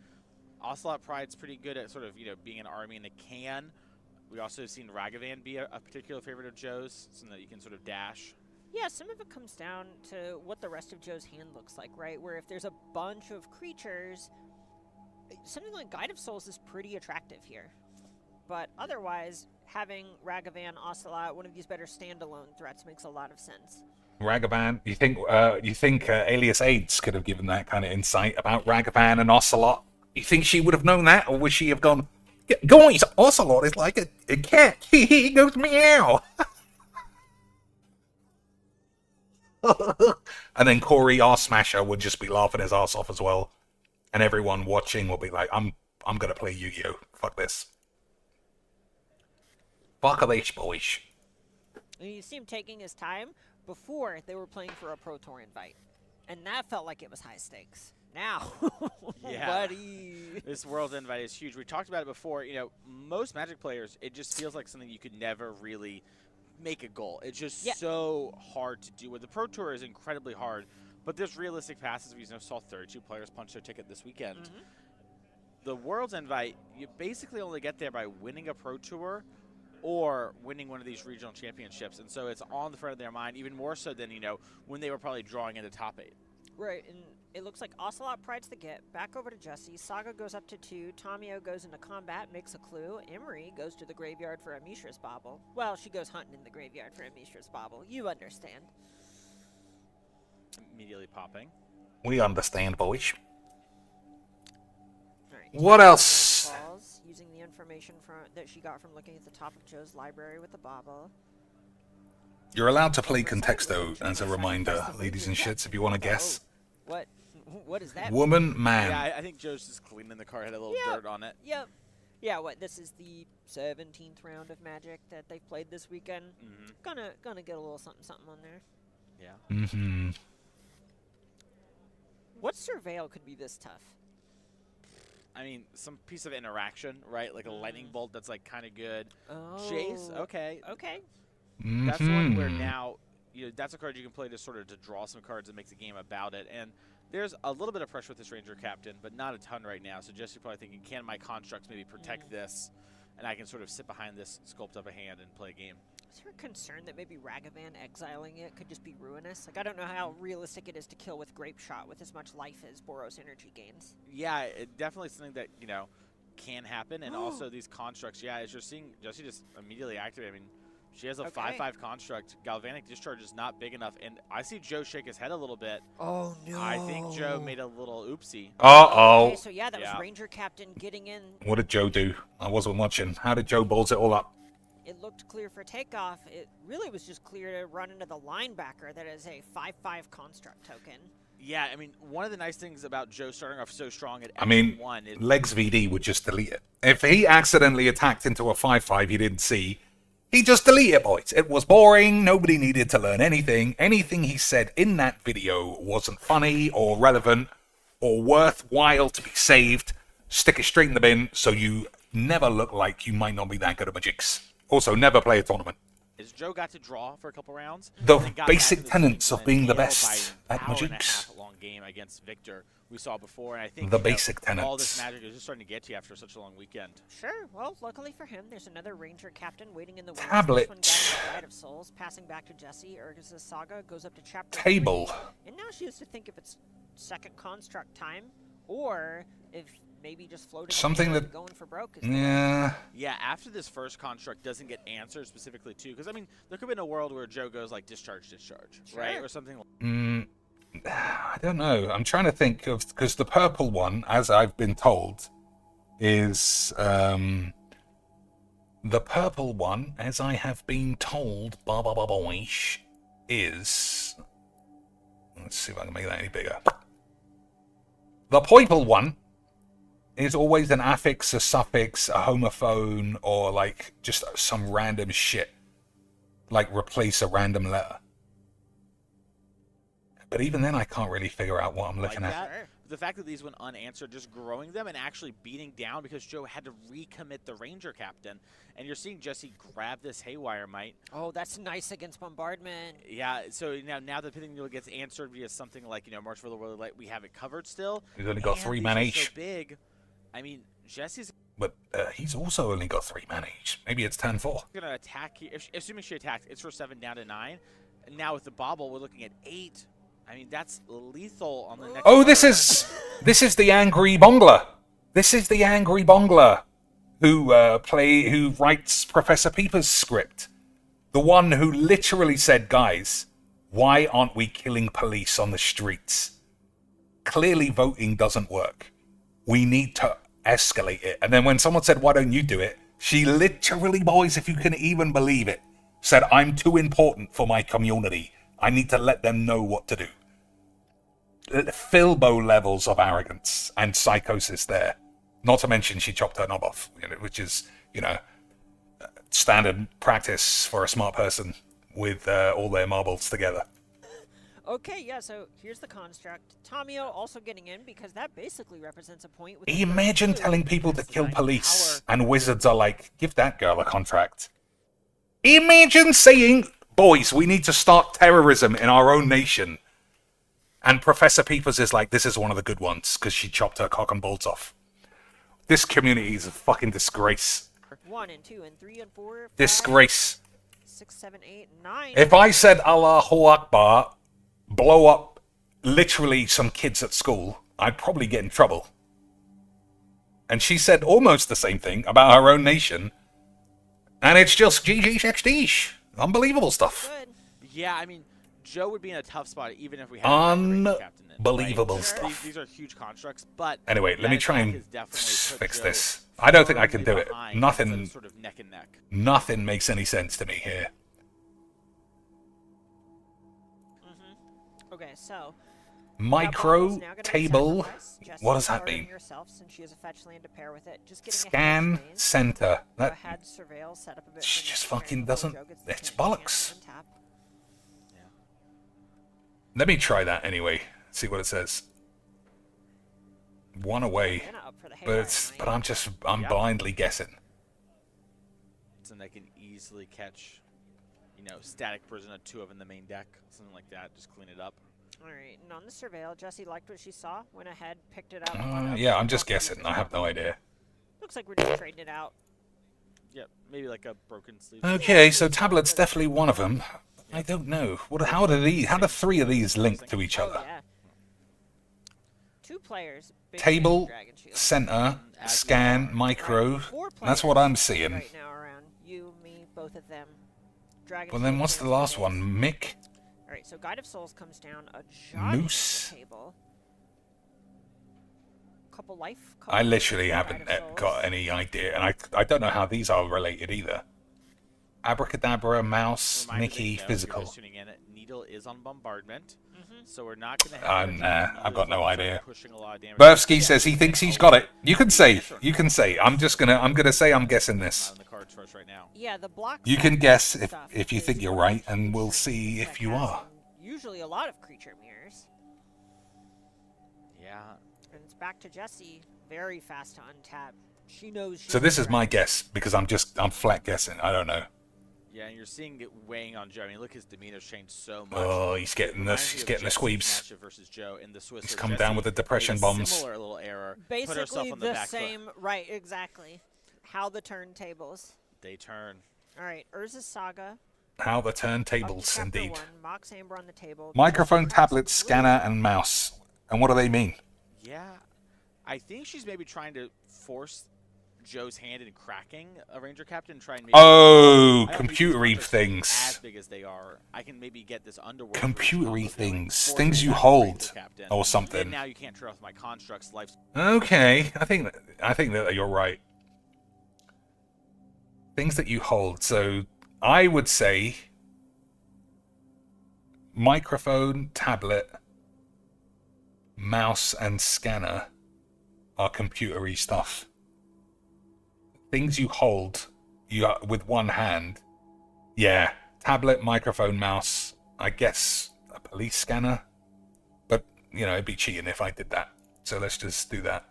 Speaker 7: Ocelot Pride's pretty good at sort of, being an army in a can. We also have seen Ragavan be a particular favorite of Joe's, so that you can sort of dash.
Speaker 6: Yeah, some of it comes down to what the rest of Joe's hand looks like, right? Where if there's a bunch of creatures, something like Guide of Souls is pretty attractive here. But otherwise, having Ragavan, Ocelot, one of these better standalone threats makes a lot of sense.
Speaker 1: Ragavan, you think Alias AIDS could have given that kind of insight about Ragavan and Ocelot? You think she would have known that, or would she have gone, guys, Ocelot is like a cat. He goes meow. And then Corey, our smasher, would just be laughing his ass off as well. And everyone watching will be like, I'm gonna play Yu-Gi-Oh! Fuck this. Fuck this, boys.
Speaker 6: And you see him taking his time. Before, they were playing for a Pro Tour invite. And that felt like it was high stakes. Now,
Speaker 7: Yeah.
Speaker 6: buddy.
Speaker 7: This World Invite is huge. We talked about it before. Most Magic players, it just feels like something you could never really make a goal. It's just so hard to do. With the Pro Tour is incredibly hard, but there's realistic passes. We saw 32 players punch their ticket this weekend. The World's Invite, you basically only get there by winning a Pro Tour or winning one of these regional championships, and so it's on the front of their mind, even more so than when they were probably drawing in the top 8.
Speaker 6: Right, and it looks like Ocelot Pride's the get. Back over to Jesse. Saga goes up to 2. Tamio goes into combat, makes a clue. Emery goes to the graveyard for a Mishra's Bobble. Well, she goes hunting in the graveyard for a Mishra's Bobble. You understand.
Speaker 7: Immediately popping.
Speaker 1: We understand, boys.
Speaker 6: All right,
Speaker 1: What
Speaker 6: Tamio
Speaker 1: else?
Speaker 6: calls, using the information that she got from looking at the top of Joe's library with the Bobble.
Speaker 1: You're allowed to play Contexto as a reminder, ladies and shits, if you want to guess.
Speaker 6: What? What is that?
Speaker 1: Woman, man.
Speaker 7: Yeah, I think Joe's just cleaning the card, had a little dirt on it.
Speaker 6: Yep. Yeah, what, this is the 17th round of Magic that they've played this weekend. Gonna get a little something on there.
Speaker 7: Yeah.
Speaker 6: What Surveil could be this tough?
Speaker 7: I mean, some piece of interaction, right? Like a lightning bolt that's like kind of good.
Speaker 6: Oh.
Speaker 7: Jace, okay.
Speaker 6: Okay.
Speaker 7: That's the one where now, that's a card you can play to sort of to draw some cards and make the game about it. And there's a little bit of pressure with this Ranger Captain, but not a ton right now. So Jesse's probably thinking, can my constructs maybe protect this? And I can sort of sit behind this, sculpt up a hand, and play a game.
Speaker 6: Is there a concern that maybe Ragavan exiling it could just be ruinous? Like, I don't know how realistic it is to kill with Grape Shot with as much life as Boros energy gains.
Speaker 7: Yeah, it definitely something that, can happen. And also these constructs, as you're seeing, Jesse just immediately activate. I mean, she has a 5/5 construct. Galvanic Discharge is not big enough. And I see Joe shake his head a little bit.
Speaker 6: Oh, no.
Speaker 7: I think Joe made a little oopsie.
Speaker 1: Uh-oh.
Speaker 6: Okay, so yeah, that was Ranger Captain getting in.
Speaker 1: What did Joe do? I wasn't watching. How did Joe balls it all up?
Speaker 6: It looked clear for takeoff. It really was just clear to run into the linebacker that is a 5/5 construct token.
Speaker 7: Yeah, I mean, one of the nice things about Joe starting off so strong at
Speaker 1: X1
Speaker 7: is
Speaker 1: Legs VD would just delete it. If he accidentally attacked into a 5/5 he didn't see, he just delete it, boys. It was boring. Nobody needed to learn anything. Anything he said in that video wasn't funny or relevant or worthwhile to be saved. Stick it straight in the bin so you never look like you might not be that good at magics. Also, never play a tournament.
Speaker 7: Is Joe got to draw for a couple rounds.
Speaker 1: The
Speaker 7: and got
Speaker 1: basic
Speaker 7: back to
Speaker 1: tenets
Speaker 7: swing
Speaker 1: of being the
Speaker 7: and nailed
Speaker 1: best
Speaker 7: by
Speaker 1: at
Speaker 7: an hour and a
Speaker 1: magics.
Speaker 7: half long game against Victor we saw before, and I think
Speaker 1: The
Speaker 7: you know,
Speaker 1: basic
Speaker 7: all this
Speaker 1: tenets.
Speaker 7: magic is just starting to get to you after such a long weekend.
Speaker 6: Sure. Well, luckily for him, there's another Ranger captain waiting in the wings.
Speaker 1: Tablet.
Speaker 6: This one got the Guide of Souls, passing back to Jessie. Urgis' saga goes up to chapter
Speaker 1: Table.
Speaker 6: 3, and now she has to think if it's second construct time, or if maybe just floating
Speaker 1: Something
Speaker 6: a hammer
Speaker 1: that-
Speaker 6: and going for broke is
Speaker 1: Yeah.
Speaker 7: Yeah, after this first construct doesn't get answered specifically too, because I mean, there could be a world where Joe goes like discharge, right,
Speaker 6: Sure.
Speaker 7: or something. Like
Speaker 1: I don't know. I'm trying to think of, because the purple one, as I've been told, is the purple one, as I have been told, boyish, is. Let's see if I can make that any bigger. The purple one is always an affix, a suffix, a homophone, or like just some random shit, like replace a random letter. But even then, I can't really figure out what I'm looking
Speaker 7: like
Speaker 1: at.
Speaker 7: that. The fact that these went unanswered, just growing them and actually beating down because Joe had to recommit the Ranger captain, and you're seeing Jesse grab this Haywire Mite.
Speaker 6: Oh, that's nice against bombardment.
Speaker 7: Yeah, so now the thing gets answered via something like March for the World Light. We have it covered still.
Speaker 1: He's only got
Speaker 7: and
Speaker 1: 3
Speaker 7: these
Speaker 1: mana
Speaker 7: are
Speaker 1: each.
Speaker 7: So big. I mean, Jesse's
Speaker 1: But he's also only got 3 mana each. Maybe it's turn 4.
Speaker 7: gonna attack here. Assuming she attacks, it's for 7 down to 9. And now with the bobble, we're looking at 8. I mean, that's lethal on the next.
Speaker 1: Oh,
Speaker 7: turn.
Speaker 1: this is the angry Bongler. This is the angry Bongler who writes Professor Peeper's script. The one who literally said, "Guys, why aren't we killing police on the streets? Clearly, voting doesn't work. We need to escalate it." And then when someone said, "Why don't you do it?" she literally, boys, if you can even believe it, said, "I'm too important for my community. I need to let them know what to do." Filbo levels of arrogance and psychosis there. Not to mention she chopped her knob off, which is, standard practice for a smart person with all their marbles together.
Speaker 6: Okay, yeah, so here's the construct. Tomio also getting in because that basically represents a point with
Speaker 1: Imagine telling people to kill police and wizards are like, "Give that girl a contract." Imagine saying, "Boys, we need to start terrorism in our own nation." And Professor Peepers is like, "This is one of the good ones because she chopped her cock and balls off." This community is a fucking disgrace.
Speaker 6: 1 and 2 and 3 and 4, 5,
Speaker 1: Disgrace.
Speaker 6: 6, 7, 8, 9.
Speaker 1: If I said Allahu Akbar, blow up literally some kids at school, I'd probably get in trouble. And she said almost the same thing about her own nation. And it's just GG. Unbelievable stuff.
Speaker 6: Good.
Speaker 7: Yeah, I mean, Joe would be in a tough spot even if we had a Ranger captain in,
Speaker 1: Unbelievable
Speaker 7: right?
Speaker 1: stuff.
Speaker 7: These are huge constructs, but
Speaker 1: Anyway, let
Speaker 7: that
Speaker 1: me try
Speaker 7: attack
Speaker 1: and
Speaker 7: has definitely put
Speaker 1: fix
Speaker 7: Joe
Speaker 1: this. I don't think I can
Speaker 7: firmly
Speaker 1: do it.
Speaker 7: behind
Speaker 1: Nothing-
Speaker 7: instead of sort of neck and neck.
Speaker 1: Nothing makes any sense to me here.
Speaker 6: Okay, so
Speaker 1: Micro table. What does that mean?
Speaker 6: Yourself, since she has a fetch land to pair with it. Just getting
Speaker 1: Scan
Speaker 6: ahead of phase.
Speaker 1: center.
Speaker 6: Go
Speaker 1: That
Speaker 6: ahead, surveil, set up a bit
Speaker 1: She
Speaker 6: for
Speaker 1: just
Speaker 6: next turn
Speaker 1: fucking
Speaker 6: before
Speaker 1: doesn't-
Speaker 6: Joe gets
Speaker 1: it's
Speaker 6: the
Speaker 1: bollocks.
Speaker 6: chance to untap.
Speaker 1: Let me try that anyway. See what it says. 1 away,
Speaker 6: Anna up for the haywire
Speaker 1: but
Speaker 6: night.
Speaker 1: I'm
Speaker 7: Yeah.
Speaker 1: blindly guessing.
Speaker 7: And they can easily catch, Static Prisoner 2 of in the main deck, something like that. Just clean it up.
Speaker 6: All right, and on the surveil, Jesse liked what she saw, went ahead, picked it up.
Speaker 1: Yeah, I'm just guessing. I have no idea.
Speaker 6: Looks like we're just trading it out.
Speaker 7: Yep, maybe like a broken sleeve.
Speaker 1: Okay, so tablet's definitely one of them. I don't know. How do 3 of these link to each
Speaker 6: Oh,
Speaker 1: other?
Speaker 6: yeah. 2 players. big
Speaker 1: Table,
Speaker 6: Dragon Shield.
Speaker 1: center, scan, micro.
Speaker 6: Alright, 4
Speaker 1: That's what I'm
Speaker 6: players
Speaker 1: seeing.
Speaker 6: right now around you, me, both of them. Dragon
Speaker 1: Well, then
Speaker 6: Shield
Speaker 1: what's the
Speaker 6: clears
Speaker 1: last
Speaker 6: base.
Speaker 1: one? Mick?
Speaker 6: All right, so Guide of Souls comes down a giant
Speaker 1: Moose.
Speaker 6: table. Couple life. Couple
Speaker 1: I literally
Speaker 6: Guide
Speaker 1: haven't
Speaker 6: of Souls.
Speaker 1: got any idea, and I don't know how these are related either. Abracadabra, mouse,
Speaker 7: Reminder
Speaker 1: Mickey,
Speaker 7: that, if you're
Speaker 1: physical.
Speaker 7: just tuning in, Needle is on bombardment,
Speaker 6: Mm-hmm.
Speaker 7: so we're not going to have.
Speaker 1: I've got no idea.
Speaker 7: Pushing a lot of damage.
Speaker 1: Bursky says he thinks he's got it. You can say. I'm gonna say I'm guessing this.
Speaker 7: Not on the cards for us right now.
Speaker 6: Yeah, the block.
Speaker 1: You can guess
Speaker 6: stuff
Speaker 1: if you
Speaker 6: is
Speaker 1: think you're
Speaker 6: one
Speaker 1: right, and we'll see
Speaker 6: that
Speaker 1: if you
Speaker 6: has
Speaker 1: are.
Speaker 6: Usually a lot of creature mirrors.
Speaker 7: Yeah.
Speaker 6: And it's back to Jessie. Very fast to untap. She knows.
Speaker 1: So this is my guess, because I'm flat guessing. I don't know.
Speaker 7: Yeah, and you're seeing it weighing on Joe. I mean, look, his demeanor's changed so much.
Speaker 1: Oh, he's getting this. He's getting the squeebs.
Speaker 7: Versus Joe in the Swiss.
Speaker 1: He's come down with the depression bombs.
Speaker 7: Similar little error.
Speaker 6: Basically the same. Right, exactly. How the turntables.
Speaker 7: They turn.
Speaker 6: All right, Urza's Saga.
Speaker 1: How the turntables, indeed.
Speaker 6: 1, Mox Amber on the table.
Speaker 1: Microphone, tablet, scanner, and mouse. And what do they mean?
Speaker 7: Yeah, I think she's maybe trying to force Joe's hand in cracking a Ranger Captain and try and make
Speaker 1: computery things.
Speaker 7: As big as they are, I can maybe get this underworld.
Speaker 1: Computery things. Things you hold or something.
Speaker 7: And now you can't turn off my constructs. Life's
Speaker 1: okay, I think that you're right. Things that you hold. So I would say microphone, tablet, mouse, and scanner are computery stuff. Things you hold with one hand. Yeah, tablet, microphone, mouse. I guess a police scanner. But, you know, it'd be cheating if I did that. So let's just do that.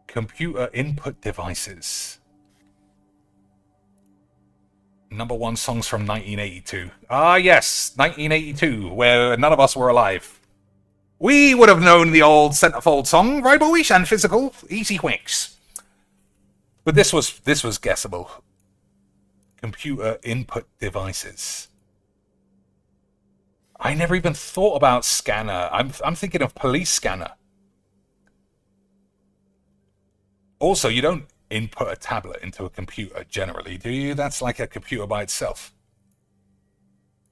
Speaker 1: Computer input devices. #1 songs from 1982. Ah, yes, 1982, where none of us were alive. We would have known the old centerfold song, right, boys? And physical, easy Quacks. But this was guessable. Computer input devices. I never even thought about scanner. I'm thinking of police scanner. Also, you don't input a tablet into a computer generally, do you? That's like a computer by itself.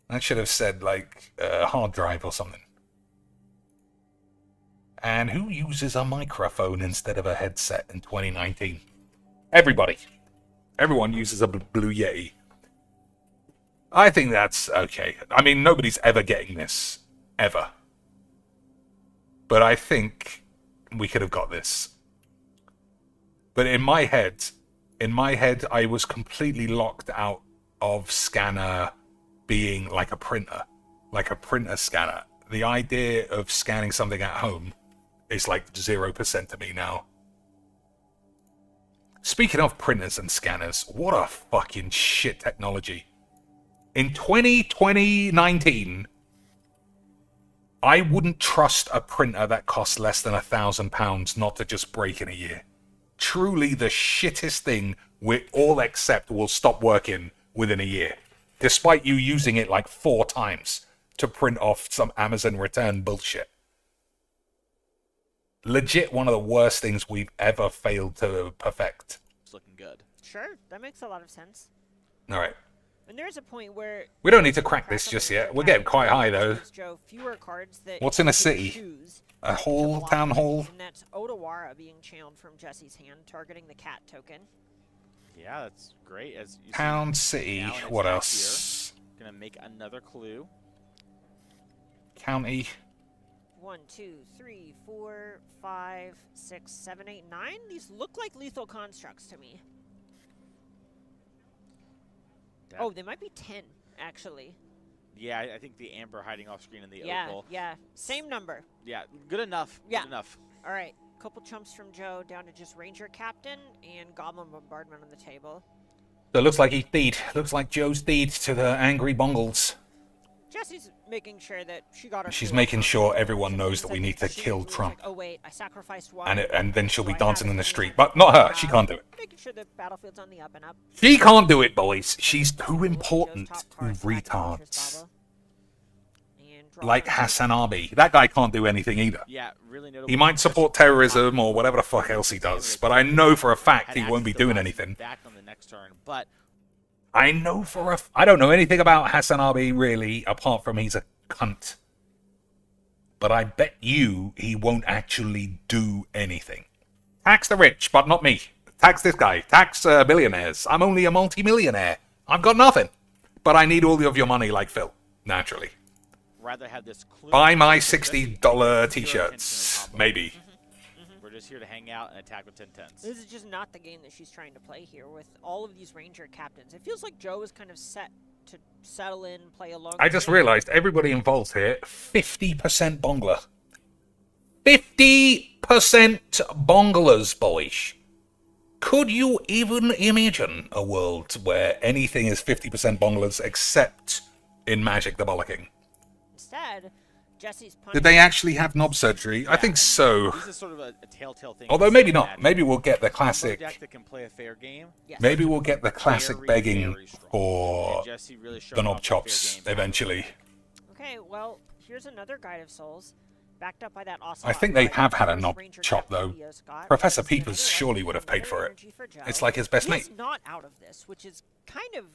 Speaker 1: I should have said like a hard drive or something. And who uses a microphone instead of a headset in 2019? Everybody. Everyone uses a Blue Yeti. I think that's okay. I mean, nobody's ever getting this. Ever. But I think we could have got this. But in my head, I was completely locked out of scanner being like a printer scanner. The idea of scanning something at home is like 0% to me now. Speaking of printers and scanners, what a fucking shit technology. In 2019, I wouldn't trust a printer that costs less than £1,000 not to just break in a year. Truly the shittest thing we all accept will stop working within a year, despite you using it like 4 times to print off some Amazon return bullshit. Legit one of the worst things we've ever failed to perfect.
Speaker 7: It's looking good.
Speaker 6: Sure, that makes a lot of sense.
Speaker 1: All right.
Speaker 6: And there's a point where
Speaker 1: we don't need to crack this just yet. We're getting quite high though.
Speaker 6: Fewer cards that
Speaker 1: what's in a city? A hall, town hall.
Speaker 6: And that's Odawara being channeled from Jesse's hand, targeting the cat token.
Speaker 7: Yeah, that's great. As you
Speaker 1: town,
Speaker 7: see,
Speaker 1: city. What else?
Speaker 7: Here. Gonna make another clue.
Speaker 1: County.
Speaker 6: 1, 2, 3, 4, 5, 6, 7, 8, 9. These look like lethal constructs to me. Oh, they might be 10, actually.
Speaker 7: Yeah, I think the amber hiding off screen in the opal.
Speaker 6: Yeah, same number.
Speaker 7: Yeah, good enough.
Speaker 6: Yeah.
Speaker 7: Good enough.
Speaker 6: All right, couple chumps from Joe down to just Ranger Captain and Goblin Bombardment on the table.
Speaker 1: So it looks like he deed. Looks like Joe's deed to the angry Bongles.
Speaker 6: Jesse's making sure that she got her.
Speaker 1: She's making sure everyone knows that we need to kill Trump.
Speaker 6: Like, oh wait, I sacrificed one.
Speaker 1: And then she'll be dancing in the street. But not her. She can't do it.
Speaker 6: Making sure the battlefield's on the up and up.
Speaker 1: She can't do it, boys. She's too important to retards. Like Hassanabi. That guy can't do anything either.
Speaker 7: Yeah, really notable.
Speaker 1: He might support terrorism or whatever the fuck else he does, but I know for a fact he won't be doing anything.
Speaker 7: Back on the next turn, but
Speaker 1: I know for I don't know anything about Hassanabi really, apart from he's a cunt. But I bet you he won't actually do anything. Tax the rich, but not me. Tax this guy. Tax billionaires. I'm only a multi-millionaire. I've got nothing. But I need all of your money like Phil, naturally.
Speaker 7: Rather have this clue.
Speaker 1: Buy my $60 t-shirts, maybe.
Speaker 7: We're just here to hang out and attack with 10-10s.
Speaker 6: This is just not the game that she's trying to play here with all of these Ranger Captains. It feels like Joe is kind of set to settle in, play along.
Speaker 1: I just realized everybody involved here, 50% Bongler. 50% bonglers, boys. Could you even imagine a world where anything is 50% bonglers except in Magic the Bollocking?
Speaker 6: Instead, Jesse's punch.
Speaker 1: Did they actually have knob surgery? I think so.
Speaker 7: This is sort of a telltale thing.
Speaker 1: Although maybe not. Maybe we'll get the classic.
Speaker 7: Deck that can play a fair game.
Speaker 6: Yes.
Speaker 1: Maybe we'll get the classic
Speaker 7: Very,
Speaker 1: begging
Speaker 7: very strong.
Speaker 1: for
Speaker 7: And Jesse really showed
Speaker 1: the knob
Speaker 7: off a fair
Speaker 1: chops
Speaker 7: game.
Speaker 1: eventually.
Speaker 6: Okay, well, here's another Guide of Souls, backed up by that awesome.
Speaker 1: I think they have had a knob chop though. Professor Peepers surely would have paid for it. It's like his best mate.
Speaker 6: He's not out of this, which is kind of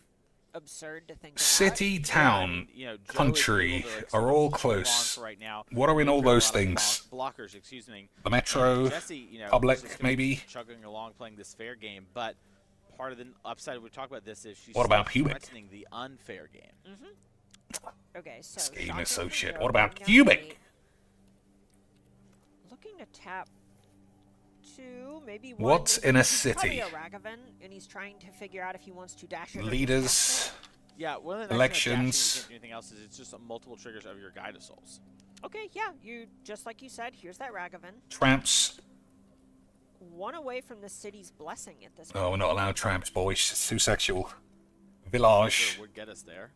Speaker 6: absurd to think about.
Speaker 1: City, town,
Speaker 7: You know, Joe is
Speaker 1: country
Speaker 7: able to, like,
Speaker 1: are all
Speaker 7: push along
Speaker 1: close.
Speaker 7: for right now.
Speaker 1: What are in all
Speaker 7: There are a
Speaker 1: those
Speaker 7: lot of
Speaker 1: things?
Speaker 7: blockers, excuse me.
Speaker 1: The Metro,
Speaker 7: Jesse, you know,
Speaker 1: public,
Speaker 7: is just gonna
Speaker 1: maybe?
Speaker 7: be chugging along playing this fair game, but part of the upside we talk about this is she's
Speaker 1: What about
Speaker 7: still
Speaker 1: Pubic?
Speaker 7: threatening the unfair game.
Speaker 6: Okay, so
Speaker 1: This game is so
Speaker 6: shotgun from
Speaker 1: shit.
Speaker 6: Joe,
Speaker 1: What about
Speaker 6: going down
Speaker 1: Pubic?
Speaker 6: 8. Looking to tap 2, maybe 1.
Speaker 1: What's in a
Speaker 6: He's probably
Speaker 1: city?
Speaker 6: a Ragavan, and he's trying to figure out if he wants to dash it or
Speaker 1: Leaders.
Speaker 6: contest
Speaker 7: Yeah, one of the
Speaker 1: Elections.
Speaker 7: anything else is it's just multiple triggers of your Guide of Souls.
Speaker 6: it. Okay, yeah, you just like you said. Here's that Ragavan.
Speaker 1: Tramps.
Speaker 6: 1 away from the city's blessing at this
Speaker 1: Oh,
Speaker 6: point.
Speaker 1: we're not allowed tramps, boys. It's too sexual. Village.
Speaker 7: Sure would get us there.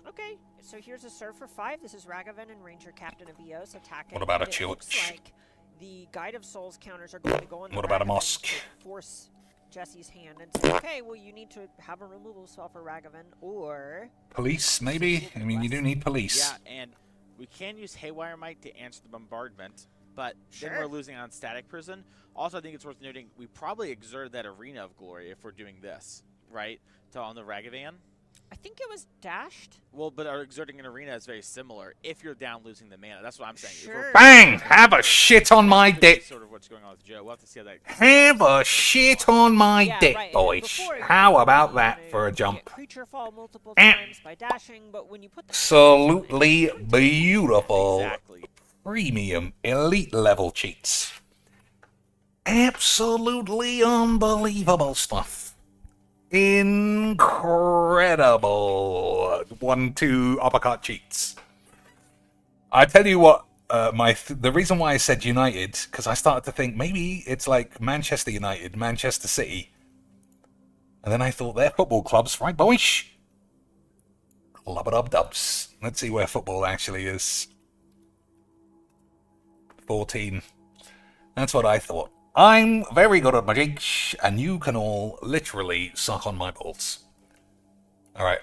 Speaker 6: Okay, so here's a serve for 5. This is Ragavan and Ranger Captain of Eos attacking.
Speaker 1: What about a
Speaker 6: and it looks
Speaker 1: church?
Speaker 6: like the Guide of Souls counters are going to go on the
Speaker 1: What about a
Speaker 6: Ragavan
Speaker 1: mosque?
Speaker 6: to force Jesse's hand and say, okay, well, you need to have a removal spell for Ragavan, or...
Speaker 1: Police, maybe? I mean, you do need police.
Speaker 7: Yeah, and we can use Haywire Might to answer the bombardment, but then
Speaker 6: Sure.
Speaker 7: we're losing on Static Prison. Also, I think it's worth noting we probably exerted that Arena of Glory if we're doing this, right? So on the Ragavan.
Speaker 6: I think it was dashed.
Speaker 7: Well, but our exerting an arena is very similar if you're down losing the mana. That's what I'm saying. If we're-
Speaker 6: Sure.
Speaker 1: Bang! Have a shit on my
Speaker 7: This is
Speaker 1: dick.
Speaker 7: sort of what's going on with Joe. We'll have to see how that.
Speaker 1: Have a shit on my
Speaker 6: Yeah,
Speaker 1: dick,
Speaker 6: right, and
Speaker 1: boys.
Speaker 6: before it
Speaker 1: How
Speaker 6: goes,
Speaker 1: about
Speaker 6: you
Speaker 1: that
Speaker 6: wanna
Speaker 1: for a
Speaker 6: get
Speaker 1: jump?
Speaker 6: creature fall multiple
Speaker 1: Eh.
Speaker 6: times by dashing, but when you put the
Speaker 1: Absolutely beautiful.
Speaker 7: Exactly.
Speaker 1: Premium elite level cheats. Absolutely unbelievable stuff. Incredible 1-2 uppercut cheats. I tell you what, the reason why I said United, because I started to think maybe it's like Manchester United, Manchester City, and then I thought they're football clubs, right, boys? Club-a-dub-dubs. Let's see where football actually is. 14. That's what I thought. I'm very good at magic, and you can all literally suck on my balls. All right,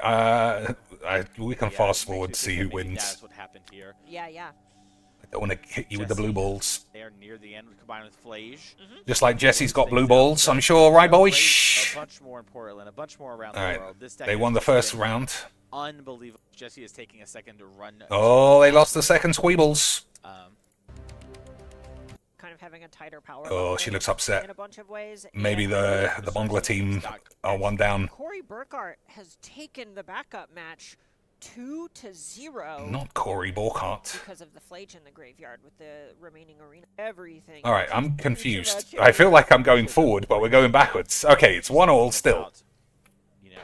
Speaker 1: we can
Speaker 7: Yeah,
Speaker 1: fast
Speaker 7: it makes
Speaker 1: forward
Speaker 7: me
Speaker 1: to see
Speaker 7: think
Speaker 1: who
Speaker 7: that maybe
Speaker 1: wins.
Speaker 7: That's what happened here.
Speaker 6: Yeah, yeah.
Speaker 1: I don't want to hit you with the blue balls.
Speaker 7: They are near the end, combined with Flage.
Speaker 1: Just like Jesse's got blue balls, I'm sure, right, boys?
Speaker 7: A bunch more in Portland, a bunch more around
Speaker 1: All
Speaker 7: the
Speaker 1: right,
Speaker 7: world. This deck
Speaker 1: they
Speaker 7: has
Speaker 1: won the
Speaker 7: just
Speaker 1: first
Speaker 7: been
Speaker 1: round.
Speaker 7: Unbelievable. Jesse is taking a second to run.
Speaker 1: Oh, they lost the second Squeebles.
Speaker 6: Kind of having a tighter power.
Speaker 1: Oh,
Speaker 6: level
Speaker 1: she looks upset.
Speaker 6: in a bunch of ways.
Speaker 1: Maybe
Speaker 6: and
Speaker 1: the Bongler team are one down.
Speaker 6: Corey Burkhart has taken the backup match 2-0
Speaker 1: Not Corey Borkart.
Speaker 6: because of the Flage in the graveyard with the remaining arena. Everything.
Speaker 1: All right,
Speaker 6: is
Speaker 1: I'm
Speaker 6: just
Speaker 1: confused.
Speaker 6: about
Speaker 1: I feel like I'm going forward, but we're going backwards. Okay, it's 1-1 still.
Speaker 7: About, you know,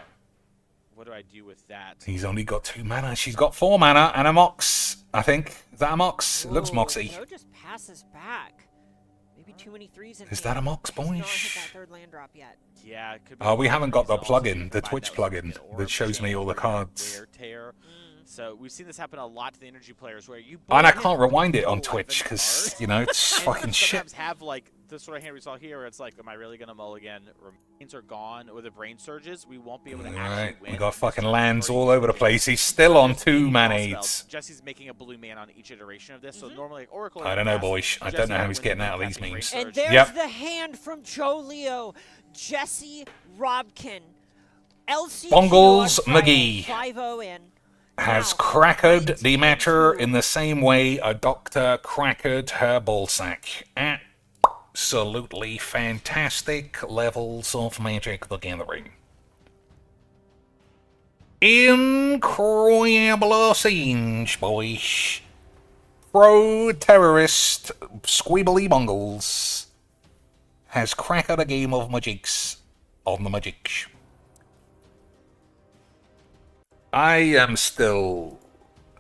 Speaker 7: what do I do with that?
Speaker 1: He's only got 2 mana. She's got 4 mana and a Mox, I think. Is that a Mox? It looks
Speaker 6: Whoa,
Speaker 1: Moxy.
Speaker 6: Joe just passes back. Maybe too many threes in
Speaker 1: Is
Speaker 6: hand.
Speaker 1: that a Mox,
Speaker 6: Has not hit
Speaker 1: boys?
Speaker 6: that third land drop yet.
Speaker 7: Yeah, it could be.
Speaker 1: Oh, we haven't got the
Speaker 7: Also, you
Speaker 1: plugin, the
Speaker 7: combine
Speaker 1: Twitch
Speaker 7: that with
Speaker 1: plugin
Speaker 7: an Orb
Speaker 1: that shows me all the
Speaker 7: Chamber,
Speaker 1: cards.
Speaker 7: Wear Tear. So we've seen this happen a lot to the energy players where you.
Speaker 1: And I
Speaker 7: both
Speaker 1: can't
Speaker 7: hit
Speaker 1: rewind it on
Speaker 7: 11
Speaker 1: Twitch because,
Speaker 7: cards,
Speaker 1: you know, it's
Speaker 7: and
Speaker 1: fucking shit.
Speaker 7: sometimes have like the sort of hand we saw here where it's like, am I really gonna mulligan? Remains are gone, or the brain surges. We won't be able to actually
Speaker 1: Alright,
Speaker 7: win.
Speaker 1: we got
Speaker 7: This
Speaker 1: fucking
Speaker 7: turn
Speaker 1: lands
Speaker 7: before
Speaker 1: all
Speaker 7: you
Speaker 1: over the
Speaker 7: get
Speaker 1: place.
Speaker 7: to
Speaker 1: He's still on
Speaker 7: spell
Speaker 1: 2 mana
Speaker 7: spells.
Speaker 1: 8s.
Speaker 7: Jesse's making a blue man on each iteration of this, so normally like, Oracle.
Speaker 1: I
Speaker 7: in
Speaker 1: don't
Speaker 7: the
Speaker 1: know,
Speaker 7: past,
Speaker 1: boys. I don't
Speaker 7: Jesse
Speaker 1: know how
Speaker 7: would
Speaker 1: he's
Speaker 7: win
Speaker 1: getting
Speaker 7: the
Speaker 1: out of these
Speaker 7: casting
Speaker 1: memes.
Speaker 7: brain
Speaker 6: And
Speaker 7: surge.
Speaker 6: there's
Speaker 1: Yep.
Speaker 6: the hand from Joe Leo, Jesse Robkin, LC
Speaker 1: Bongles McGee
Speaker 6: 5-0 in.
Speaker 1: Has
Speaker 6: Now,
Speaker 1: crackered the
Speaker 6: 19-2.
Speaker 1: matter in the same way a doctor crackered her ballsack. Absolutely fantastic levels of Magic the Gathering. Incredible scenes, boys. Pro-terrorist Squeeblebeaner has crackered a game of Magics on the Magic. I am still,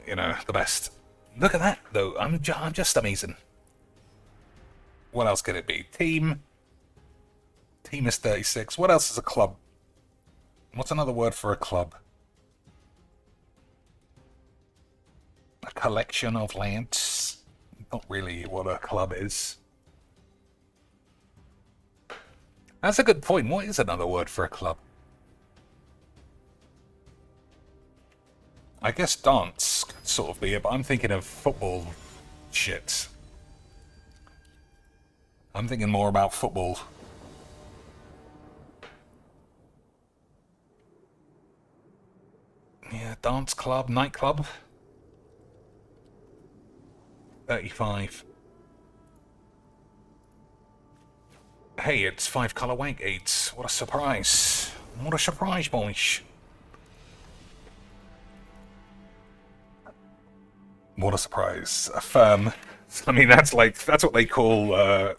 Speaker 1: you know, the best. Look at that, though. I'm just amazing. What else could it be? Team. Team is 36. What else is a club? What's another word for a club? A collection of lands. Not really what a club is. That's a good point. What is another word for a club? I guess dance could sort of be it, but I'm thinking of football shit. I'm thinking more about football. Yeah, dance club, nightclub. 35. Hey, it's 5 color wank aids. What a surprise. What a surprise, boys. What a surprise. A firm. I mean, that's what they call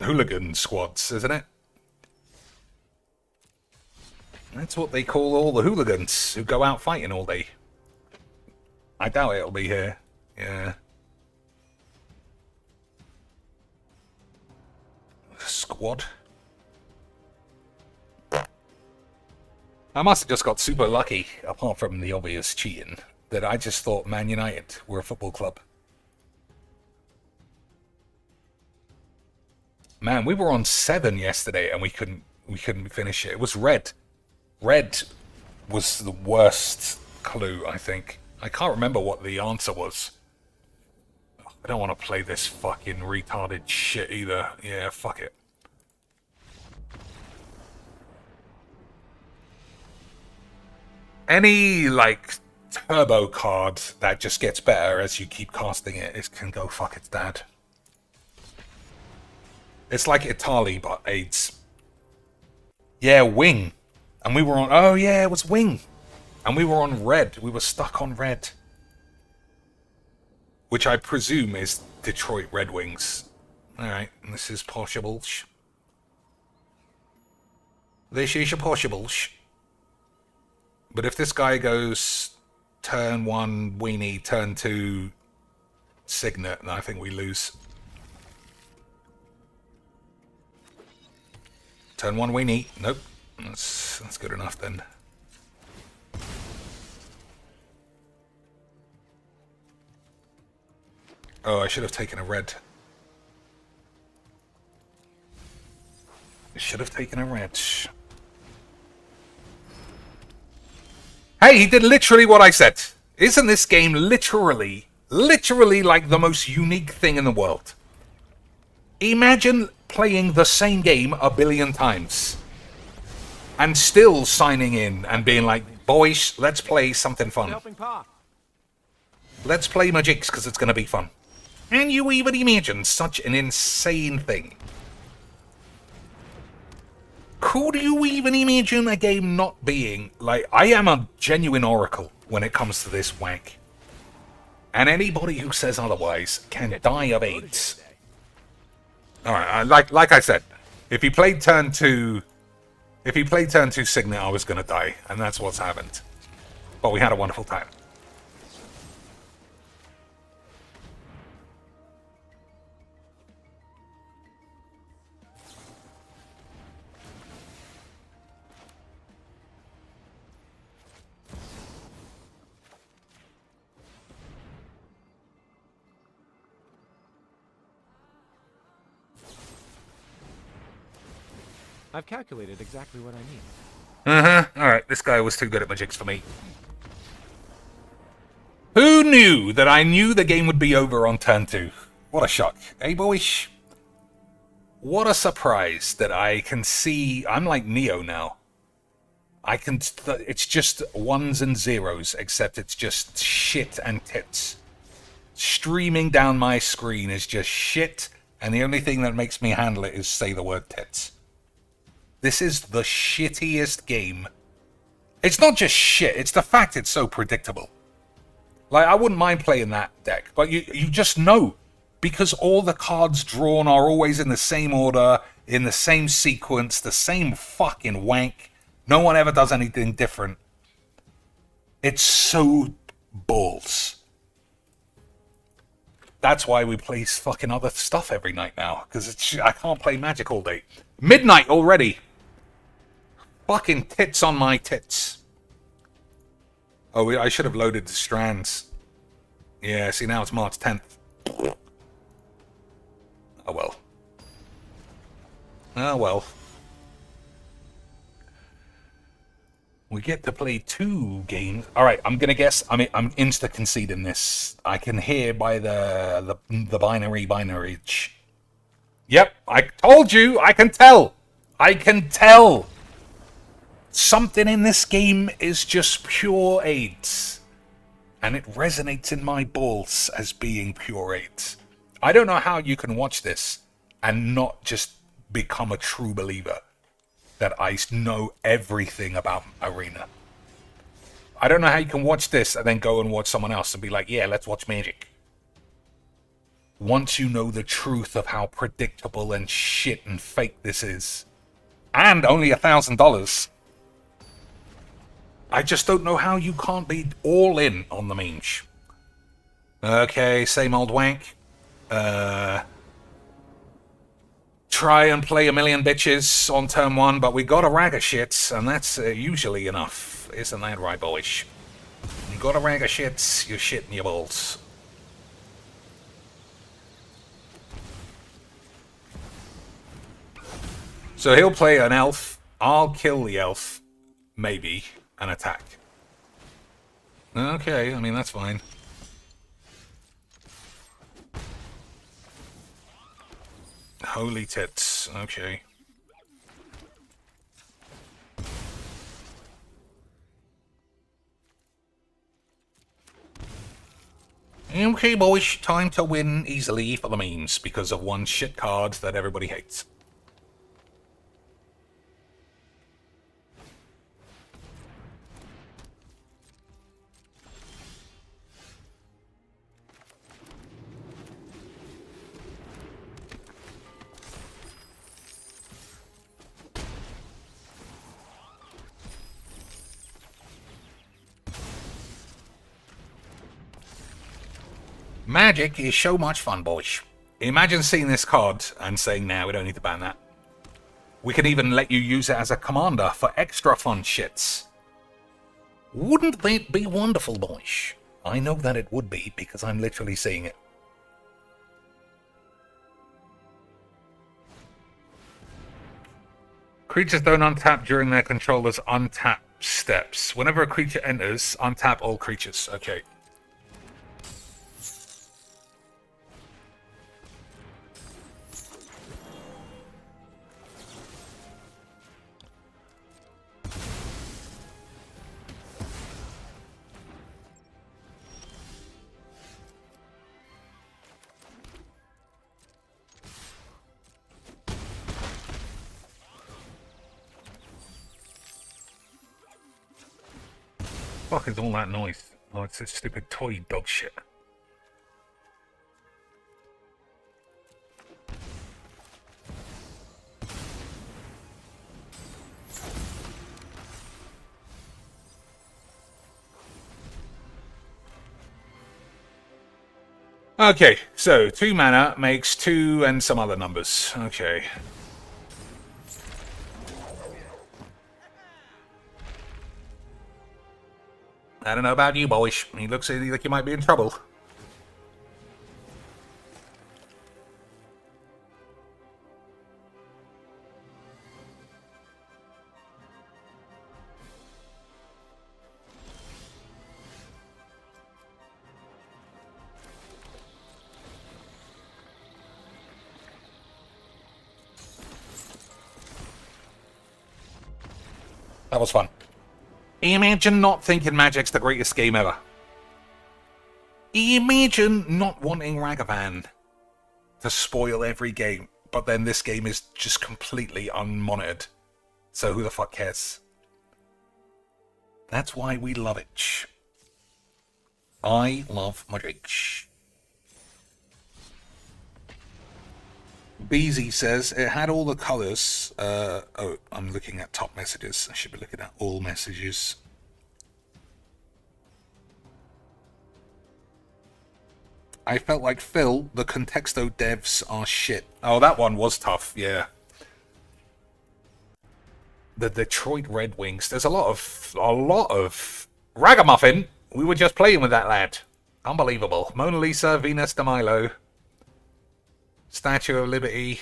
Speaker 1: hooligan squads, isn't it? That's what they call all the hooligans who go out fighting all day. I doubt it'll be here. Yeah. Squad. I must have just got super lucky, apart from the obvious cheating, that I just thought Man United were a football club. Man, we were on 7 yesterday and we couldn't finish it. It was red. Red was the worst clue, I think. I can't remember what the answer was. I don't want to play this fucking retarded shit either. Yeah, fuck it. Any, like, turbo card that just gets better as you keep casting it, it can go fuck its dad. It's like Italy, but AIDS. Yeah, wing. And we were on... Oh, yeah, it was wing. And we were on red. We were stuck on red. Which I presume is Detroit Red Wings. Alright, this is possible. This is possible. But if this guy goes turn 1 weenie, turn 2 signet, then I think we lose. Turn 1 weenie. Nope. That's good enough then. Oh, I should have taken a red. I should have taken a red. Hey, he did literally what I said. Isn't this game literally like the most unique thing in the world? Imagine playing the same game a billion times and still signing in and being like, boys, let's play something fun. Let's play Magics because it's going to be fun. Can you even imagine such an insane thing? Could you even imagine a game not being like... I am a genuine oracle when it comes to this wank. And anybody who says otherwise can die of AIDS. Alright, like I said, if he played turn 2... If he played turn 2 Signet, I was going to die. And that's what's happened. But we had a wonderful time.
Speaker 8: I've calculated exactly what I need.
Speaker 1: Alright, this guy was too good at Magics for me. Who knew that I knew the game would be over on turn 2? What a shock. Hey, boys? What a surprise that I can see... I'm like Neo now. I can... It's just 1s and 0s, except it's just shit and tits. Streaming down my screen is just shit, and the only thing that makes me handle it is say the word tits. This is the shittiest game. It's not just shit, it's the fact it's so predictable. Like, I wouldn't mind playing that deck, but you just know. Because all the cards drawn are always in the same order, in the same sequence, the same fucking wank. No one ever does anything different. It's so balls. That's why we play fucking other stuff every night now. Because I can't play Magic all day. Midnight already. Fucking tits on my tits. Oh, I should have loaded the strands. Yeah, see, now it's March 10th. Oh, well. Oh, well. We get to play 2 games. All right, I'm gonna guess. I'm insta conceding this. I can hear by the binary. Yep, I told you. I can tell. I can tell. Something in this game is just pure AIDS, and it resonates in my balls as being pure AIDS. I don't know how you can watch this and not just become a true believer that I know everything about Arena. I don't know how you can watch this and then go and watch someone else and be like, yeah, let's watch Magic. Once you know the truth of how predictable and shit and fake this is, and only $1,000, I just don't know how you can't be all in on the mange. Okay, same old wank. Try and play a million bitches on turn 1, but we got a rag of shits, and that's usually enough. Isn't that right, boys? You got a rag of shits, you're shitting your balls. So he'll play an elf. I'll kill the elf. Maybe. And attack. Okay, I mean, that's fine. Holy tits. Okay. Okay, boys. Time to win easily for the memes because of one shit card that everybody hates. Magic is so much fun, boys. Imagine seeing this card and saying, nah, we don't need to ban that. We can even let you use it as a commander for extra fun shits. Wouldn't that be wonderful, boys? I know that it would be, because I'm literally seeing it. Creatures don't untap during their controller's untap steps. Whenever a creature enters, untap all creatures. Okay. Fuck is all that noise? Oh, it's this stupid toy dog shit. Okay, so 2 mana makes 2 and some other numbers. Okay. I don't know about you, boys. He looks like you might be in trouble. That was fun. Imagine not thinking Magic's the greatest game ever. Imagine not wanting Ragavan to spoil every game, but then this game is just completely unmonitored. So who the fuck cares? That's why we love it. I love Magic. Beezy says it had all the colours. Oh, I'm looking at top messages. I should be looking at all messages. I felt like Phil, the Contexto devs are shit. Oh, that one was tough, yeah. The Detroit Red Wings. There's a lot of Ragamuffin. We were just playing with that lad. Unbelievable. Mona Lisa, Venus de Milo, Statue of Liberty.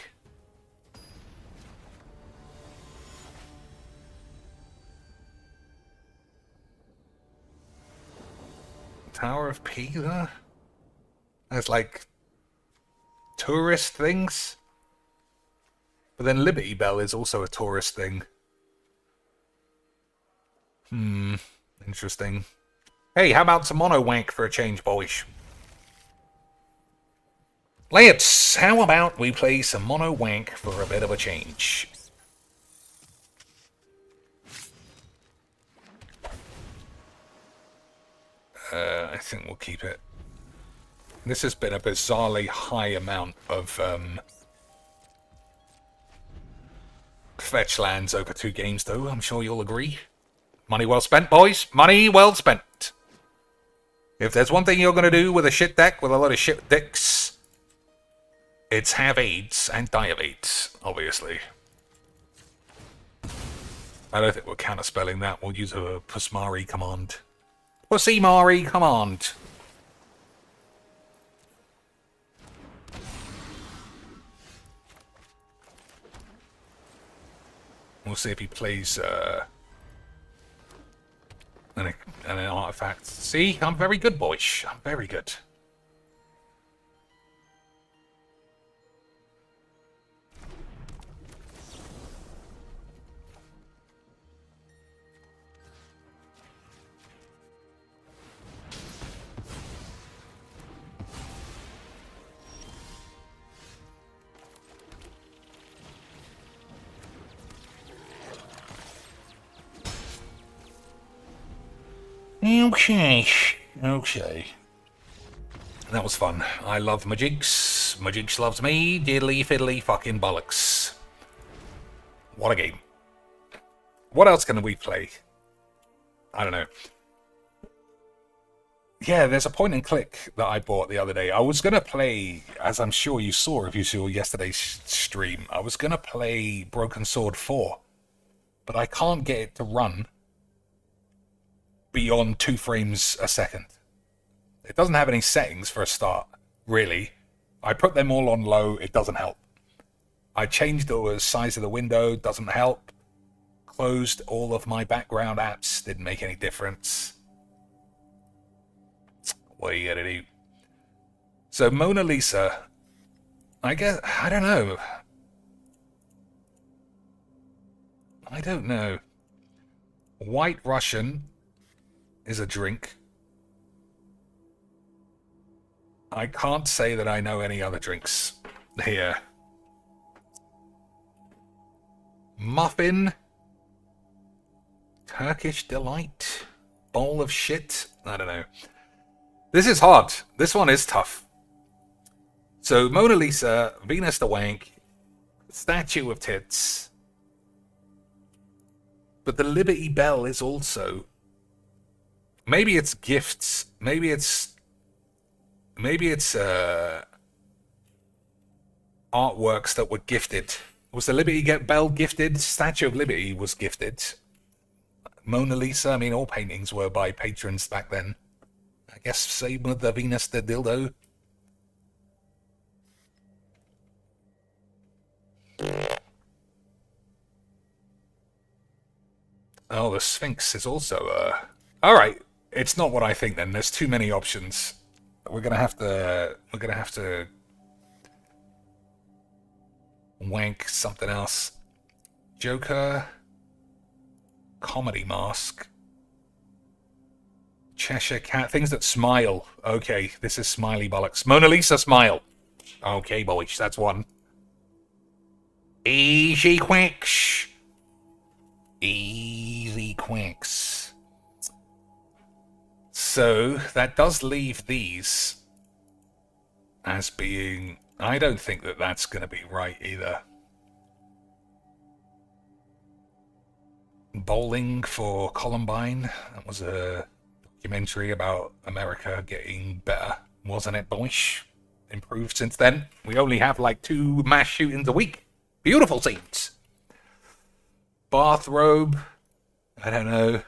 Speaker 1: Tower of Pisa? There's like tourist things. But then Liberty Bell is also a tourist thing. Interesting. Hey, how about some mono wank for a change, boys? Let's, how about we play some mono wank for a bit of a change? I think we'll keep it. This has been a bizarrely high amount of fetch lands over 2 games, though. I'm sure you'll agree. Money well spent, boys. Money well spent. If there's one thing you're going to do with a shit deck with a lot of shit dicks, it's have aids and die of aids, obviously. I don't think we're counterspelling that. We'll use a Pusmari command. Pusmari command. We'll see if he plays an artifact. See, I'm very good, boys. I'm very good. Okay. Okay. That was fun. I love Majinx. Majinx loves me. Diddly fiddly fucking bollocks. What a game. What else can we play? I don't know. Yeah, there's a point and click that I bought the other day. I was going to play, as I'm sure you saw if you saw yesterday's stream, I was going to play Broken Sword 4. But I can't get it to run beyond 2 frames a second. It doesn't have any settings for a start, really. I put them all on low, it doesn't help. I changed the size of the window, doesn't help. Closed all of my background apps, didn't make any difference. What are you gonna do? So Mona Lisa, I guess, I don't know. I don't know. White Russian is a drink. I can't say that I know any other drinks here. Muffin. Turkish Delight. Bowl of shit. I don't know. This is hard. This one is tough. So Mona Lisa, Venus the Wank, Statue of Tits. But the Liberty Bell is also... Maybe it's gifts. Maybe it's artworks that were gifted. Was the Liberty Bell gifted? Statue of Liberty was gifted. Mona Lisa, I mean, all paintings were by patrons back then. I guess same with the Venus the Dildo. Oh, the Sphinx is also alright. It's not what I think then. There's too many options. We're gonna have to wank something else. Joker, comedy mask, Cheshire Cat, things that smile. Okay, this is smiley bollocks. Mona Lisa smile. Okay, boys, that's one. Easy Quacks. Easy Quacks. So that does leave these as being... I don't think that that's going to be right either. Bowling for Columbine. That was a documentary about America getting better wasn't it, boys? Improved since then. We only have like 2 mass shootings a week. Beautiful scenes. Bathrobe. I don't know.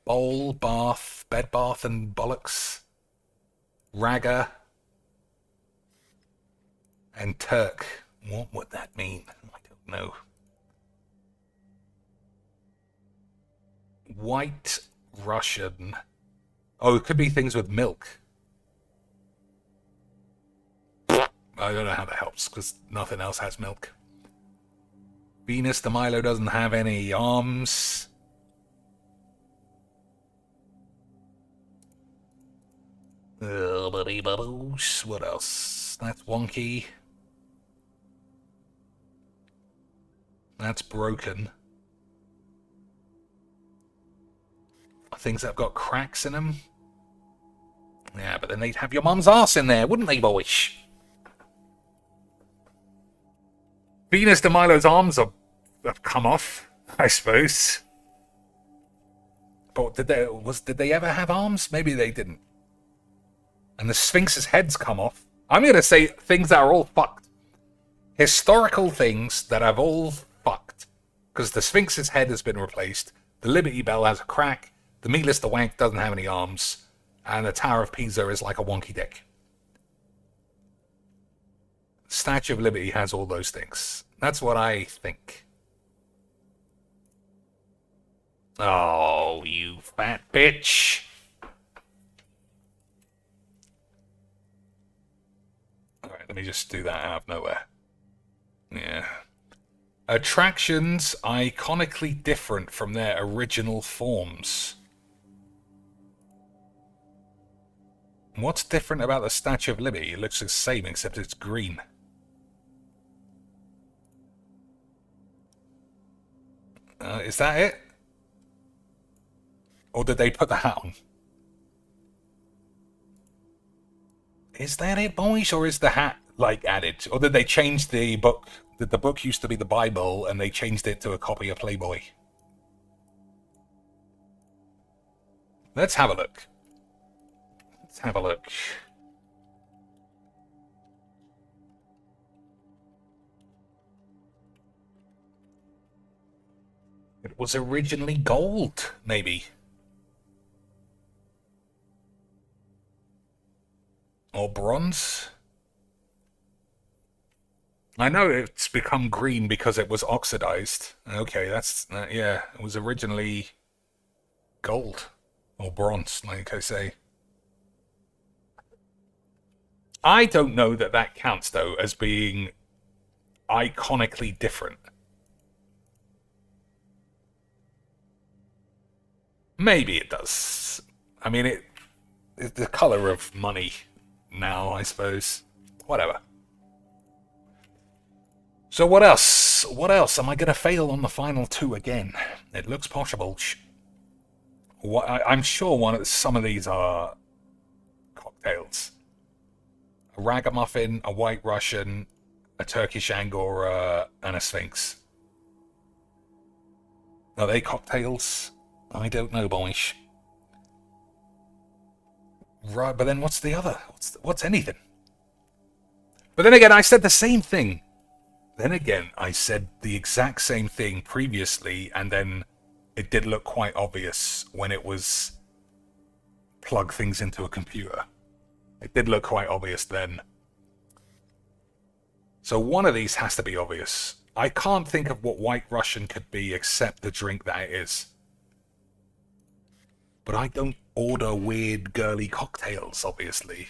Speaker 1: Bowl, bath, bed bath and bollocks. Ragger. And Turk. What would that mean? I don't know. White Russian. Oh, it could be things with milk. I don't know how that helps, because nothing else has milk. Venus de Milo doesn't have any arms. What else? That's wonky. That's broken. Things that have got cracks in them. Yeah, but then they'd have your mum's arse in there, wouldn't they, boys? Venus de Milo's arms have come off, I suppose. But did they ever have arms? Maybe they didn't. And the Sphinx's head's come off. I'm going to say things that are all fucked. Historical things that have all fucked. Because the Sphinx's head has been replaced. The Liberty Bell has a crack. The Meatless the Wank doesn't have any arms. And the Tower of Pisa is like a wonky dick. Statue of Liberty has all those things. That's what I think. Oh, you fat bitch. Alright, let me just do that out of nowhere. Yeah. Attractions iconically different from their original forms. What's different about the Statue of Liberty? It looks the same except it's green. Is that it? Or did they put the hat on? Is that it, boys? Or is the hat, like, added? Or did they change the book? Did the book used to be the Bible and they changed it to a copy of Playboy? Let's have a look. Let's have a look. It was originally gold, maybe. Or bronze. I know it's become green because it was oxidized. Okay, that's... yeah, it was originally gold. Or bronze, like I say. I don't know that that counts, though, as being iconically different. Maybe it does. I mean, it's the color of money now, I suppose. Whatever. So what else? What else? Am I going to fail on the final 2 again? It looks possible. I'm sure some of these are cocktails. A ragamuffin, a white Russian, a Turkish Angora, and a Sphinx. Are they cocktails? I don't know, boys. Right, but then what's the other? What's anything? But then again, I said the same thing. Then again, I said the exact same thing previously, and then it did look quite obvious when it was plug things into a computer. It did look quite obvious then. So one of these has to be obvious. I can't think of what White Russian could be except the drink that it is. But I don't order weird girly cocktails, obviously.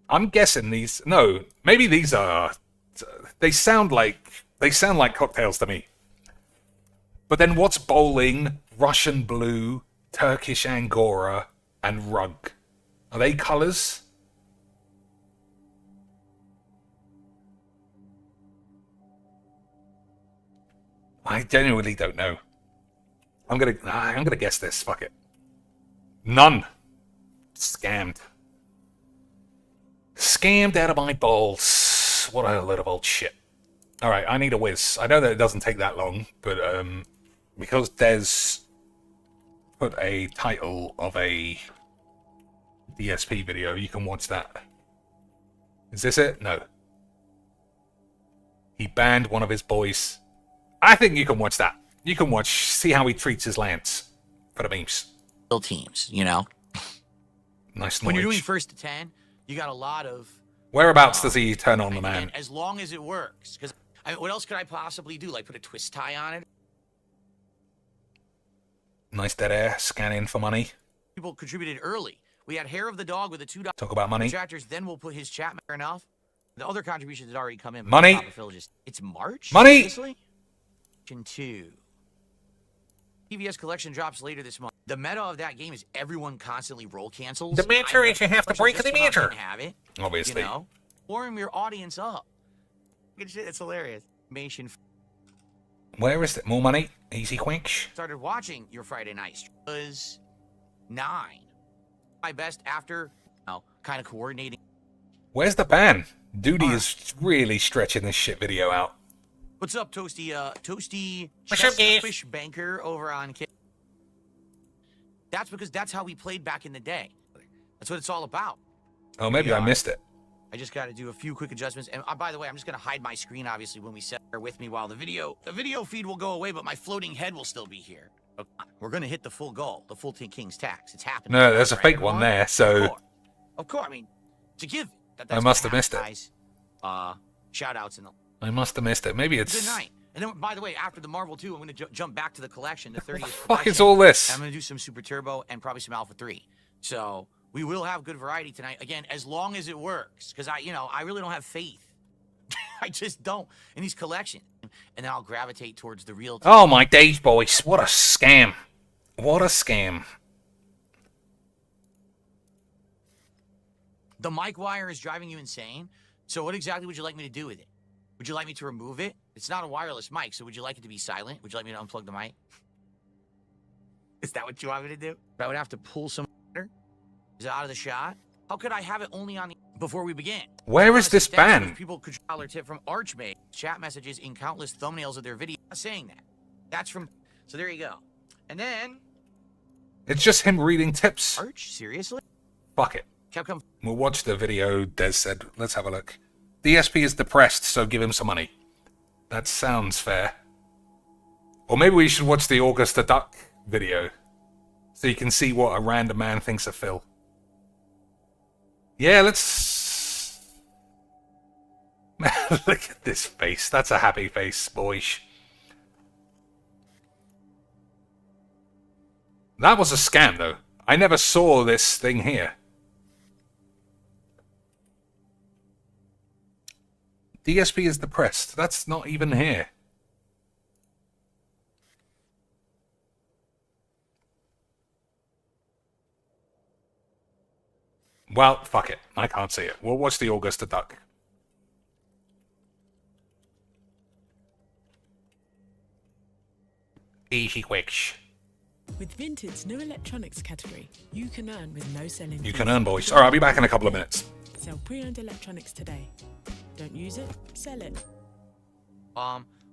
Speaker 1: I'm guessing these... No, maybe these are... They sound like cocktails to me. But then what's bowling, Russian blue, Turkish Angora, and rug? Are they colours? I genuinely don't know. I'm gonna guess this. Fuck it. None. Scammed. Scammed out of my balls. What a load of old shit. Alright, I need a whiz. I know that it doesn't take that long, but because Des put a title of a DSP video. You can watch that. Is this it? No. He banned one of his boys. I think you can watch that. You can watch, see how he treats his lands for the memes.
Speaker 9: Teams, you know.
Speaker 1: Nice knowledge.
Speaker 9: When you're doing first to 10, you got a lot of.
Speaker 1: Whereabouts does he turn on the man?
Speaker 9: As long as it works, because I mean, what else could I possibly do? Like put a twist tie on it?
Speaker 1: Nice dead air. Scan in for money.
Speaker 9: People contributed early. We had Hair of the Dog with a $2.
Speaker 1: Talk about money.
Speaker 9: Detractors, then we'll put his chat fair enough. The other contributions had already come in.
Speaker 1: Money.
Speaker 9: It's March.
Speaker 1: Money.
Speaker 9: Seriously? 2. PVS collection drops later this month. The meta of that game is everyone constantly roll cancels.
Speaker 1: The matter is you have to break the matter.
Speaker 9: Have it.
Speaker 1: Obviously.
Speaker 9: You know? Warm your audience up. Good shit. It's hilarious.
Speaker 1: Where is it? More money? Easy Quacks.
Speaker 9: Started watching your Friday night stream. Was 9. My best after, kind of coordinating.
Speaker 1: Where's the ban? Duty is really stretching this shit video out.
Speaker 9: What's up, Toasty? Toasty
Speaker 1: What's up, guys?
Speaker 9: Fish Banker over on K. That's because that's how we played back in the day. That's what it's all about.
Speaker 1: Oh, maybe I missed it.
Speaker 9: I just got to do a few quick adjustments. And by the way, I'm just going to hide my screen, obviously, when we set there with me while the video feed will go away, but my floating head will still be here. Okay. We're going to hit the full goal, the full 10 Kings tax. It's happening.
Speaker 1: No, there's a
Speaker 9: right,
Speaker 1: fake
Speaker 9: everyone?
Speaker 1: one there, so...
Speaker 9: Of course. I mean, to give.
Speaker 1: I must have missed it.
Speaker 9: Shout outs and
Speaker 1: I must have missed it. Maybe it's...
Speaker 9: Good night. And then, by the way, after the Marvel 2, I'm going to jump back to the collection, the 30th.
Speaker 1: What the fuck is all this?
Speaker 9: I'm going to do some Super Turbo and probably some Alpha 3. So we will have good variety tonight. Again, as long as it works. Because I really don't have faith. I just don't in these collections. And then I'll gravitate towards the real.
Speaker 1: Oh my days, boys. What a scam. What a scam.
Speaker 9: The mic wire is driving you insane. So what exactly would you like me to do with it? Would you like me to remove it? It's not a wireless mic, so would you like it to be silent? Would you like me to unplug the mic? Is that what you want me to do? I would have to pull some. Is it out of the shot? How could I have it only on the... Before we begin?
Speaker 1: Where is this ban?
Speaker 9: People could dollar tip from Archmage. Chat messages in countless thumbnails of their videos saying that. That's from... So there you go. And then...
Speaker 1: It's just him reading tips.
Speaker 9: Arch? Seriously?
Speaker 1: Fuck it.
Speaker 9: Capcom...
Speaker 1: We'll watch the video Des said. Let's have a look. DSP is depressed, so give him some money. That sounds fair. Or maybe we should watch the August the Duck video. So you can see what a random man thinks of Phil. Yeah, let's... Look at this face. That's a happy face, boys. That was a scam, though. I never saw this thing here. DSP is depressed. That's not even here. Well, fuck it. I can't see it. We'll watch the Augusta Duck. Easy Quacks.
Speaker 10: With Vinted's new electronics category, you can earn with no selling.
Speaker 1: You can earn, boys. Alright, I'll be back in a couple of minutes.
Speaker 10: Sell pre-owned electronics today. Don't use it, sell it.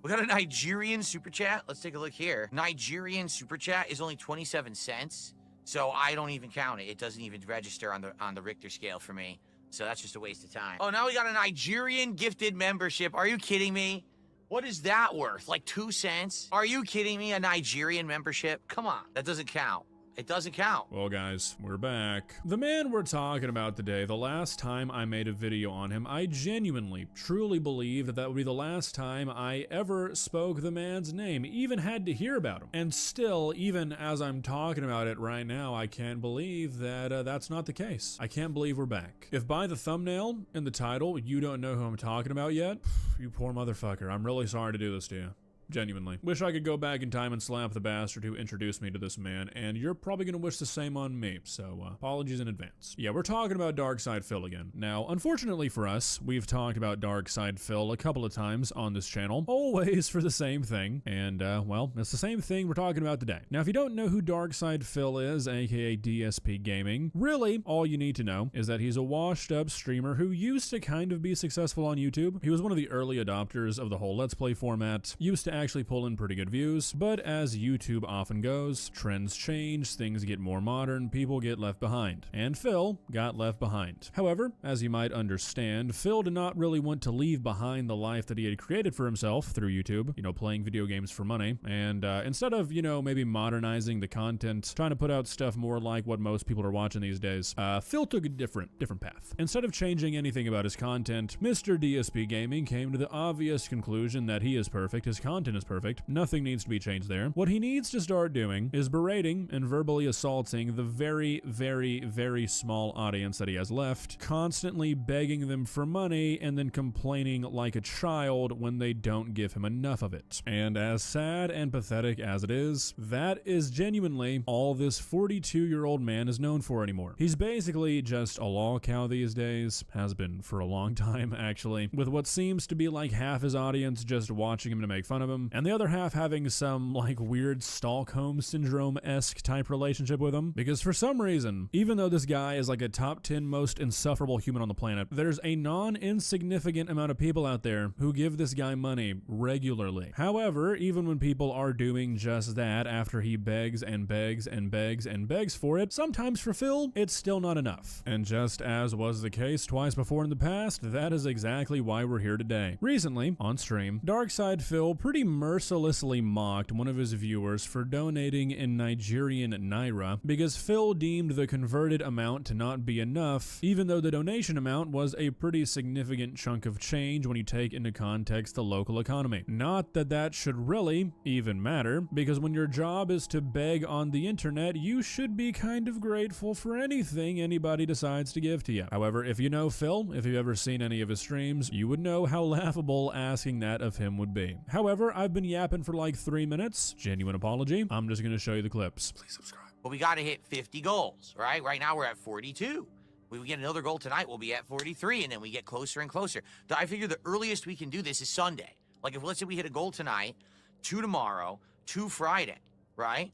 Speaker 9: We got a Nigerian super chat. Let's take a look here. Nigerian super chat is only 27 cents. So I don't even count it. It doesn't even register on the Richter scale for me. So that's just a waste of time. Oh, now we got a Nigerian gifted membership. Are you kidding me? What is that worth? Like 2 cents? Are you kidding me? A Nigerian membership? Come on. That doesn't count. It doesn't count.
Speaker 11: Well, guys, we're back. The man we're talking about today, the last time I made a video on him, I genuinely, truly believe that would be the last time I ever spoke the man's name, even had to hear about him. And still, even as I'm talking about it right now, I can't believe that that's not the case. I can't believe we're back. If by the thumbnail and the title, you don't know who I'm talking about yet, you poor motherfucker, I'm really sorry to do this to you. Genuinely. Wish I could go back in time and slap the bastard who introduced me to this man, and you're probably gonna wish the same on me, so apologies in advance. Yeah, we're talking about Darkside Phil again. Now, unfortunately for us, we've talked about Darkside Phil a couple of times on this channel, always for the same thing, and well, it's the same thing we're talking about today. Now, if you don't know who Darkside Phil is, aka DSP Gaming, really, all you need to know is that he's a washed-up streamer who used to kind of be successful on YouTube. He was one of the early adopters of the whole Let's Play format, used to actually pull in pretty good views, but as YouTube often goes, trends change, things get more modern, people get left behind. And Phil got left behind. However, as you might understand, Phil did not really want to leave behind the life that he had created for himself through YouTube, playing video games for money, and instead of, maybe modernizing the content, trying to put out stuff more like what most people are watching these days, Phil took a different path. Instead of changing anything about his content, Mr. DSP Gaming came to the obvious conclusion that he is perfect, his content is perfect, nothing needs to be changed there. What he needs to start doing is berating and verbally assaulting the very, very, very small audience that he has left, constantly begging them for money and then complaining like a child when they don't give him enough of it. And as sad and pathetic as it is, that is genuinely all this 42-year-old man is known for anymore. He's basically just a lol cow these days, has been for a long time actually, with what seems to be like half his audience just watching him to make fun of him, and the other half having some like weird Stockholm Syndrome-esque type relationship with him, because for some reason, even though this guy is like a top 10 most insufferable human on the planet, there's a non-insignificant amount of people out there who give this guy money regularly. However, even when people are doing just that after he begs and begs and begs and begs for it, sometimes for Phil, it's still not enough. And just as was the case twice before in the past, that is exactly why we're here today. Recently, on stream, Darkside Phil pretty mercilessly mocked one of his viewers for donating in Nigerian Naira because Phil deemed the converted amount to not be enough, even though the donation amount was a pretty significant chunk of change when you take into context the local economy. Not that that should really even matter, because when your job is to beg on the internet, you should be kind of grateful for anything anybody decides to give to you. However, if you know Phil, if you've ever seen any of his streams, you would know how laughable asking that of him would be. However, I've been yapping for like 3 minutes. Genuine apology. I'm just gonna show you the clips. Please subscribe.
Speaker 9: But we got to hit 50 goals, right? Right now we're at 42. We get another goal tonight, we'll be at 43, and then we get closer and closer. I figure the earliest we can do this is Sunday. Like if let's say we hit a goal tonight, 2 tomorrow, 2 Friday, right?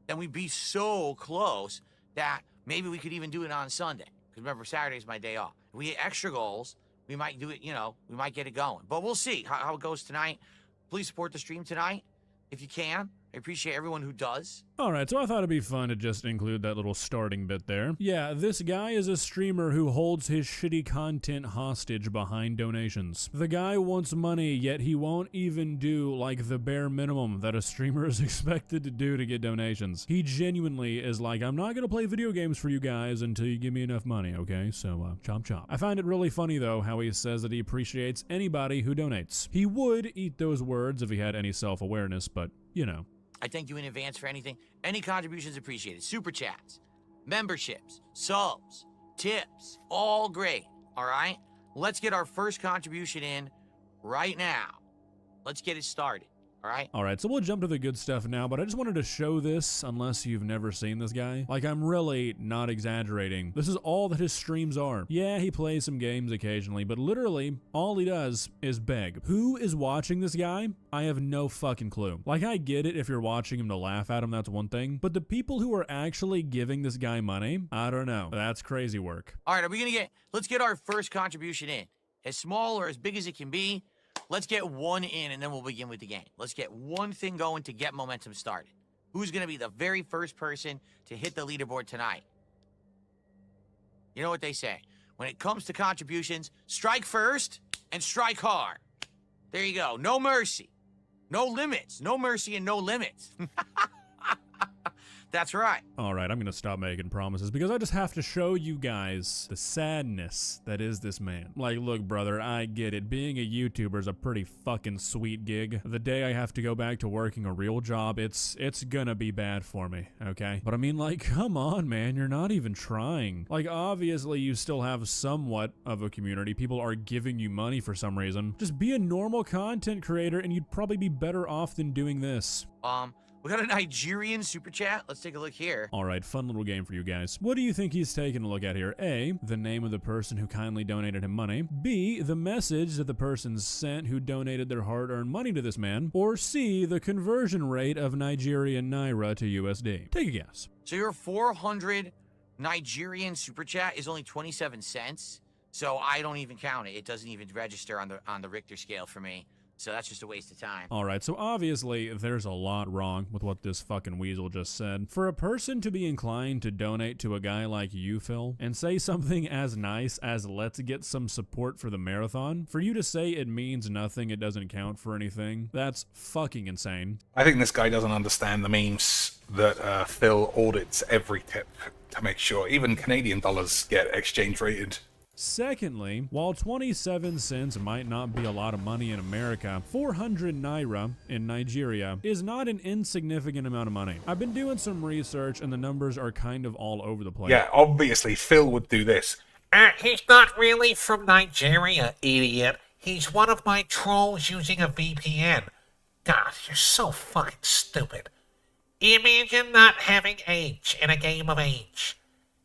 Speaker 9: Then we'd be so close that maybe we could even do it on Sunday. Because remember, Saturday's my day off. If we hit extra goals, we might do it, we might get it going. But we'll see how it goes tonight. Please support the stream tonight if you can. I appreciate everyone who does.
Speaker 11: Alright, so I thought it'd be fun to just include that little starting bit there. Yeah, this guy is a streamer who holds his shitty content hostage behind donations. The guy wants money, yet he won't even do like the bare minimum that a streamer is expected to do to get donations. He genuinely is like, I'm not gonna play video games for you guys until you give me enough money, okay? So, chomp chomp. I find it really funny though how he says that he appreciates anybody who donates. He would eat those words if he had any self-awareness, but,
Speaker 9: I thank you in advance for anything. Any contributions appreciated. Super chats, memberships, subs, tips, all great. All right? Let's get our first contribution in right now. Let's get it started. All right?
Speaker 11: Alright, so we'll jump to the good stuff now, but I just wanted to show this unless you've never seen this guy. Like, I'm really not exaggerating. This is all that his streams are. Yeah, he plays some games occasionally, but literally, all he does is beg. Who is watching this guy? I have no fucking clue. Like, I get it if you're watching him to laugh at him, that's one thing, but the people who are actually giving this guy money, I don't know. That's crazy work.
Speaker 9: All right, let's get our first contribution in. As small or as big as it can be. Let's get one in, and then we'll begin with the game. Let's get one thing going to get momentum started. Who's going to be the very first person to hit the leaderboard tonight? You know what they say. When it comes to contributions, strike first and strike hard. There you go. No mercy. No limits. No mercy and no limits. That's right.
Speaker 11: Alright, I'm gonna stop making promises because I just have to show you guys the sadness that is this man. Like, look, brother, I get it. Being a YouTuber is a pretty fucking sweet gig. The day I have to go back to working a real job, it's gonna be bad for me, okay? But I mean, like, come on, man, you're not even trying. Like, obviously, you still have somewhat of a community. People are giving you money for some reason. Just be a normal content creator and you'd probably be better off than doing this.
Speaker 9: We got a Nigerian super chat. Let's take a look here.
Speaker 11: All right, fun little game for you guys. What do you think he's taking a look at here? A, the name of the person who kindly donated him money. B, the message that the person sent who donated their hard-earned money to this man. Or C, the conversion rate of Nigerian Naira to USD. Take a guess.
Speaker 9: So your 400 Nigerian super chat is only 27 cents. So I don't even count it. It doesn't even register on the Richter scale for me. So that's just a waste of time.
Speaker 11: Alright, so obviously there's a lot wrong with what this fucking weasel just said. For a person to be inclined to donate to a guy like you, Phil, and say something as nice as let's get some support for the marathon, for you to say it means nothing, it doesn't count for anything, that's fucking insane.
Speaker 1: I think this guy doesn't understand the memes that Phil audits every tip to make sure even Canadian dollars get exchange rated.
Speaker 11: Secondly, while 27 cents might not be a lot of money in America, 400 naira in Nigeria is not an insignificant amount of money. I've been doing some research and the numbers are kind of all over the place.
Speaker 1: Yeah, obviously Phil would do this.
Speaker 12: He's not really from Nigeria, idiot. He's one of my trolls using a VPN. God, you're so fucking stupid. Imagine not having H in a game of H.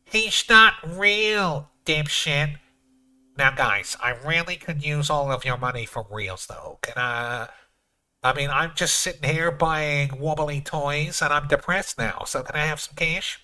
Speaker 12: He's not real, dipshit. Now, guys, I really could use all of your money for reals, though. I mean, I'm just sitting here buying wobbly toys, and I'm depressed now, so can I have some cash?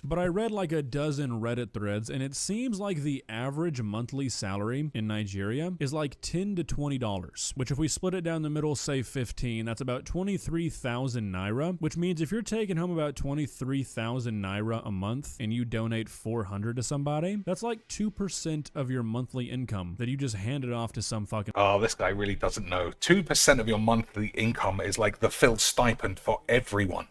Speaker 11: But I read like a dozen Reddit threads, and it seems like the average monthly salary in Nigeria is like $10 to $20, which if we split it down the middle, say 15, that's about 23,000 naira, which means if you're taking home about 23,000 naira a month and you donate 400 to somebody, that's like 2% of your monthly income that you just handed off to some fucking...
Speaker 1: Oh, this guy really doesn't know. 2% of your monthly income is like the Phil stipend for everyone.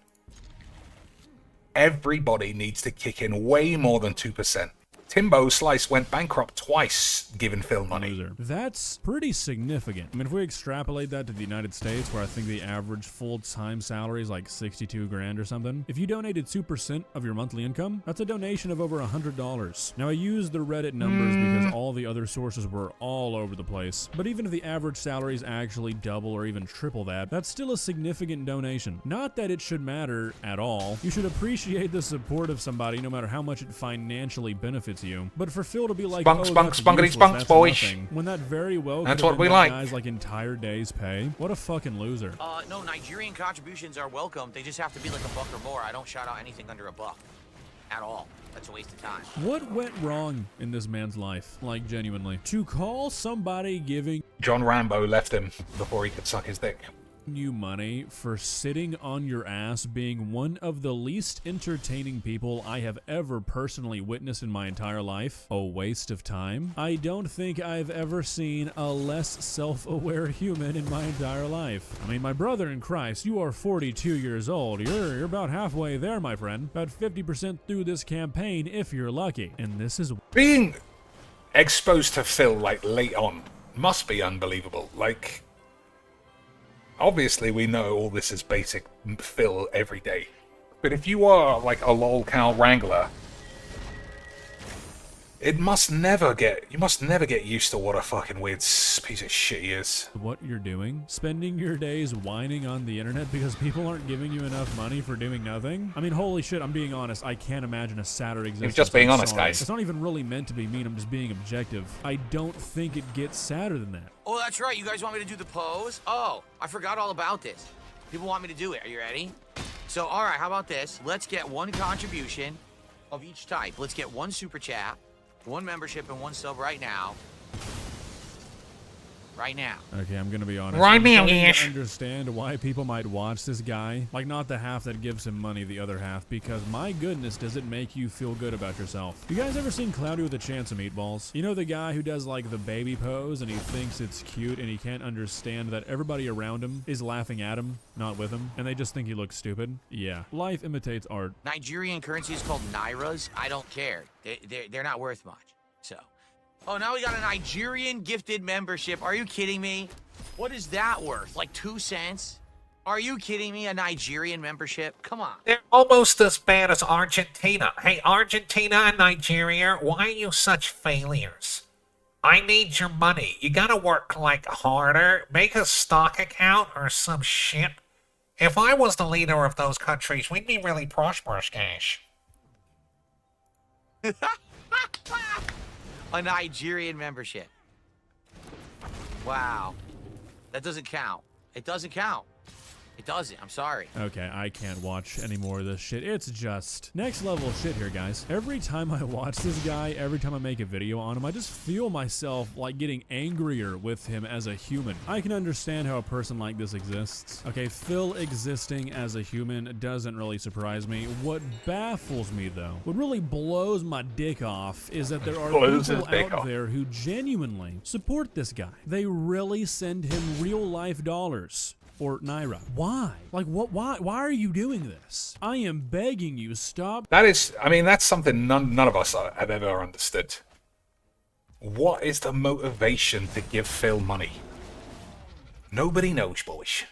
Speaker 1: Everybody needs to kick in way more than 2%. Timbo Slice went bankrupt twice giving Phil money.
Speaker 11: That's pretty significant. I mean, if we extrapolate that to the United States, where I think the average full-time salary is like 62 grand or something, if you donated 2% of your monthly income, that's a donation of over $100. Now, I used the Reddit numbers because all the other sources were all over the place. But even if the average salary is actually double or even triple that, that's still a significant donation. Not that it should matter at all. You should appreciate the support of somebody no matter how much it financially benefits you. But for Phil to be like,
Speaker 1: spunks,
Speaker 11: oh,
Speaker 1: spunks,
Speaker 11: that's
Speaker 1: spunkity
Speaker 11: useless,
Speaker 1: spunks,
Speaker 11: that's
Speaker 1: boys.
Speaker 11: nothing, when that very well
Speaker 1: That's
Speaker 11: could have
Speaker 1: what we
Speaker 11: been that
Speaker 1: like.
Speaker 11: guy's like entire day's pay. What a fucking loser.
Speaker 9: No, Nigerian contributions are welcome. They just have to be like $1 or more. I don't shout out anything under $1 at all. That's a waste of time.
Speaker 11: What went wrong in this man's life? Like, genuinely. To call somebody giving
Speaker 1: John Rambo left him before he could suck his dick.
Speaker 11: you money for sitting on your ass being one of the least entertaining people I have ever personally witnessed in my entire life, a waste of time. I don't think I've ever seen a less self-aware human in my entire life. I mean, my brother in Christ, you are 42 years old. You're about halfway there, my friend. About 50% through this campaign if you're lucky. And this is...
Speaker 1: Being exposed to Phil, like, late on must be unbelievable. Like... Obviously, we know all this is basic Phil every day. But if you are, like, a lolcow wrangler, you must never get used to what a fucking weird piece of shit he is.
Speaker 11: what you're doing, spending your days whining on the internet because people aren't giving you enough money for doing nothing. I mean, holy shit, I'm being honest. I can't imagine a sadder existence.
Speaker 1: You're just being
Speaker 11: I'm
Speaker 1: honest,
Speaker 11: sorry.
Speaker 1: guys.
Speaker 11: It's not even really meant to be mean. I'm just being objective. I don't think it gets sadder than that.
Speaker 9: Oh, that's right. You guys want me to do the pose? Oh, I forgot all about this. People want me to do it. Are you ready? So, all right, how about this? Let's get one contribution of each type. Let's get one super chat, one membership, and one sub right now. Right now.
Speaker 11: Okay, I'm gonna be honest.
Speaker 12: Right
Speaker 11: I'm
Speaker 12: now,
Speaker 11: starting
Speaker 12: yes.
Speaker 11: to understand why people might watch this guy. Like, not the half that gives him money, the other half, because my goodness, does it make you feel good about yourself. You guys ever seen Cloudy with a Chance of Meatballs? You know the guy who does like the baby pose and he thinks it's cute and he can't understand that everybody around him is laughing at him, not with him, and they just think he looks stupid? Yeah. Life imitates art.
Speaker 9: Nigerian currency is called Nairas. I don't care. They're not worth much. So. Oh, now we got a Nigerian gifted membership. Are you kidding me? What is that worth? Like 2 cents? Are you kidding me? A Nigerian membership? Come on.
Speaker 12: They're almost as bad as Argentina. Hey, Argentina and Nigeria, why are you such failures? I need your money. You gotta work, like, harder. Make a stock account or some shit. If I was the leader of those countries, we'd be really prosperous, guys.
Speaker 9: A Nigerian membership. Wow. That doesn't count. It doesn't count. It doesn't. I'm sorry.
Speaker 11: Okay, I can't watch any more of this shit. It's just next level shit here, guys. Every time I watch this guy, every time I make a video on him, I just feel myself like getting angrier with him as a human. I can understand how a person like this exists. Okay, Phil existing as a human doesn't really surprise me. What baffles me, though, what really blows my dick off is that there are people out there who genuinely support this guy. They really send him real-life dollars. Or Naira. Why? Like, what? Why are you doing this? I am begging you, stop.
Speaker 1: That is, I mean, that's something none of us have ever understood. What is the motivation to give Phil money? Nobody knows, boys.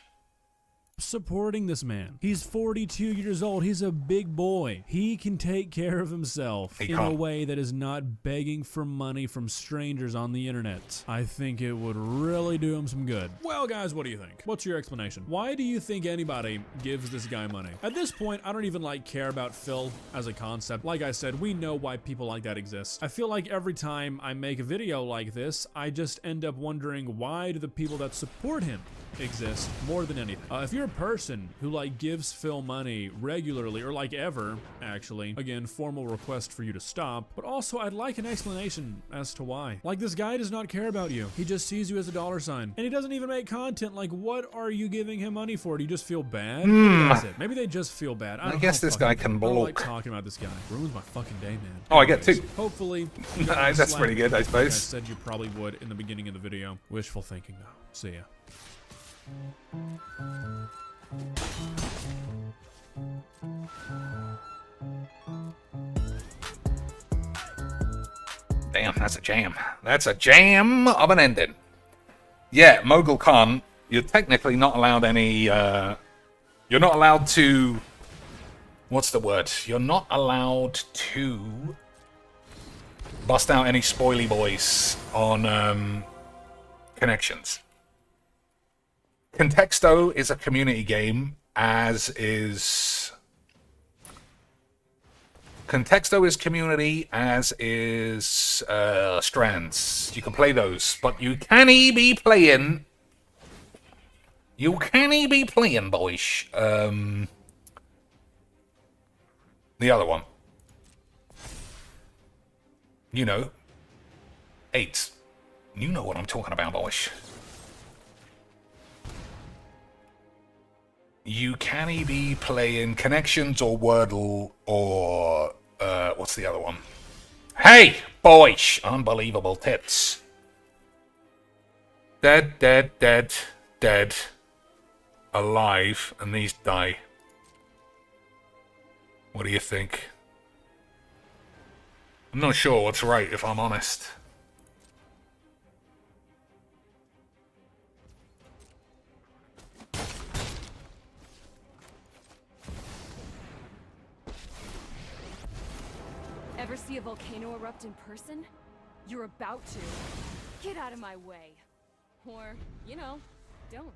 Speaker 11: Supporting this man. He's 42 years old. He's a big boy. He can take care of himself in a way that is not begging for money from strangers on the internet. I think it would really do him some good. Well, guys, what do you think? What's your explanation? Why do you think anybody gives this guy money? At this point, I don't even care about Phil as a concept. Like I said, we know why people like that exist. I feel like every time I make a video like this, I just end up wondering, why do the people that support him exist more than anything? If you're a person who gives Phil money regularly, or ever, actually, again, formal request for you to stop, but also I'd like an explanation as to why. This guy does not care about you. He just sees you as a dollar sign, and he doesn't even make content. What are you giving him money for? Do you just feel bad? Maybe that's it. Maybe they just feel bad. I
Speaker 1: guess this guy can blow.
Speaker 11: I don't like talking about this guy. Ruins my fucking day, man.
Speaker 1: Oh, I get two.
Speaker 11: Hopefully,
Speaker 1: that's pretty good, I suppose.
Speaker 11: Like I said you probably would in the beginning of the video. Wishful thinking, though. See ya.
Speaker 1: Damn, that's a jam. That's a jam of an ending. Yeah, Mogul Khan, you're technically not allowed any, you're not allowed to, what's the word? You're not allowed to bust out any spoily boys on connections. Contexto is a community game, as is... Contexto is community, as is Strands. You can play those, but you can't be playing... You can't be playing, boys. The other one. You know. 8. You know what I'm talking about, boys. You can't be playing Connections or Wordle or what's the other one? Hey, boys! Unbelievable tits. Dead, dead, dead, dead. Alive, and these die. What do you think? I'm not sure what's right, if I'm honest.
Speaker 2: Ever see a volcano erupt in person? You're about to. Get out of my way. Or, don't.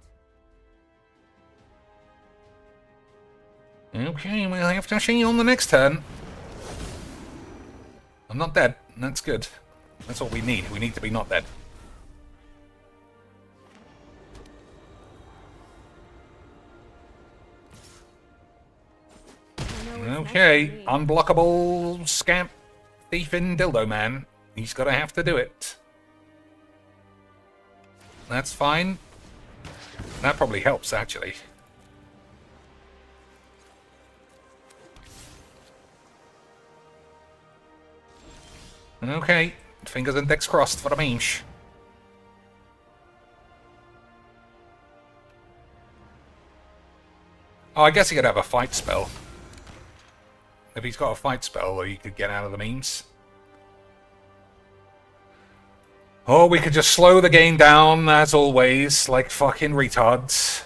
Speaker 1: Okay, we'll have to see you on the next turn. I'm not dead. That's good. That's what we need. We need to be not dead. Okay, unblockable scamp thiefing dildo man. He's gonna have to do it. That's fine. That probably helps, actually. Okay, fingers and dicks crossed for the memes. Oh, I guess he could have a fight spell. If he's got a fight spell, he could get out of the memes. Or we could just slow the game down, as always, like fucking retards.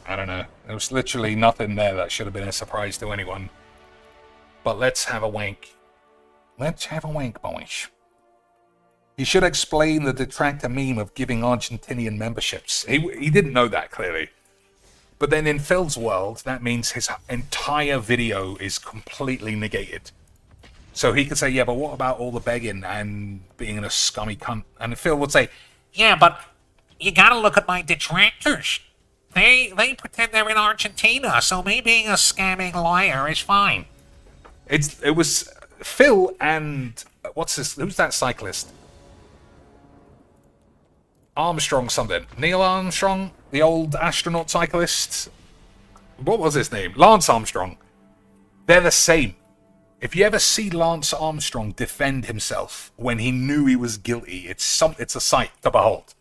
Speaker 1: I don't know. There was literally nothing there that should have been a surprise to anyone. But let's have a wank. Let's have a wank, boys. He should explain the detractor meme of giving Argentinian memberships. He didn't know that, clearly. But then in Phil's world, that means his entire video is completely negated. So he could say, yeah, but what about all the begging and being a scummy cunt? And Phil would say,
Speaker 12: yeah, but you gotta look at my detractors. They pretend they're in Argentina, so me being a scamming liar is fine.
Speaker 1: It was Phil and who's that cyclist? Armstrong something. Neil Armstrong, the old astronaut cyclist. What was his name? Lance Armstrong. They're the same. If you ever see Lance Armstrong defend himself when he knew he was guilty, it's a sight to behold.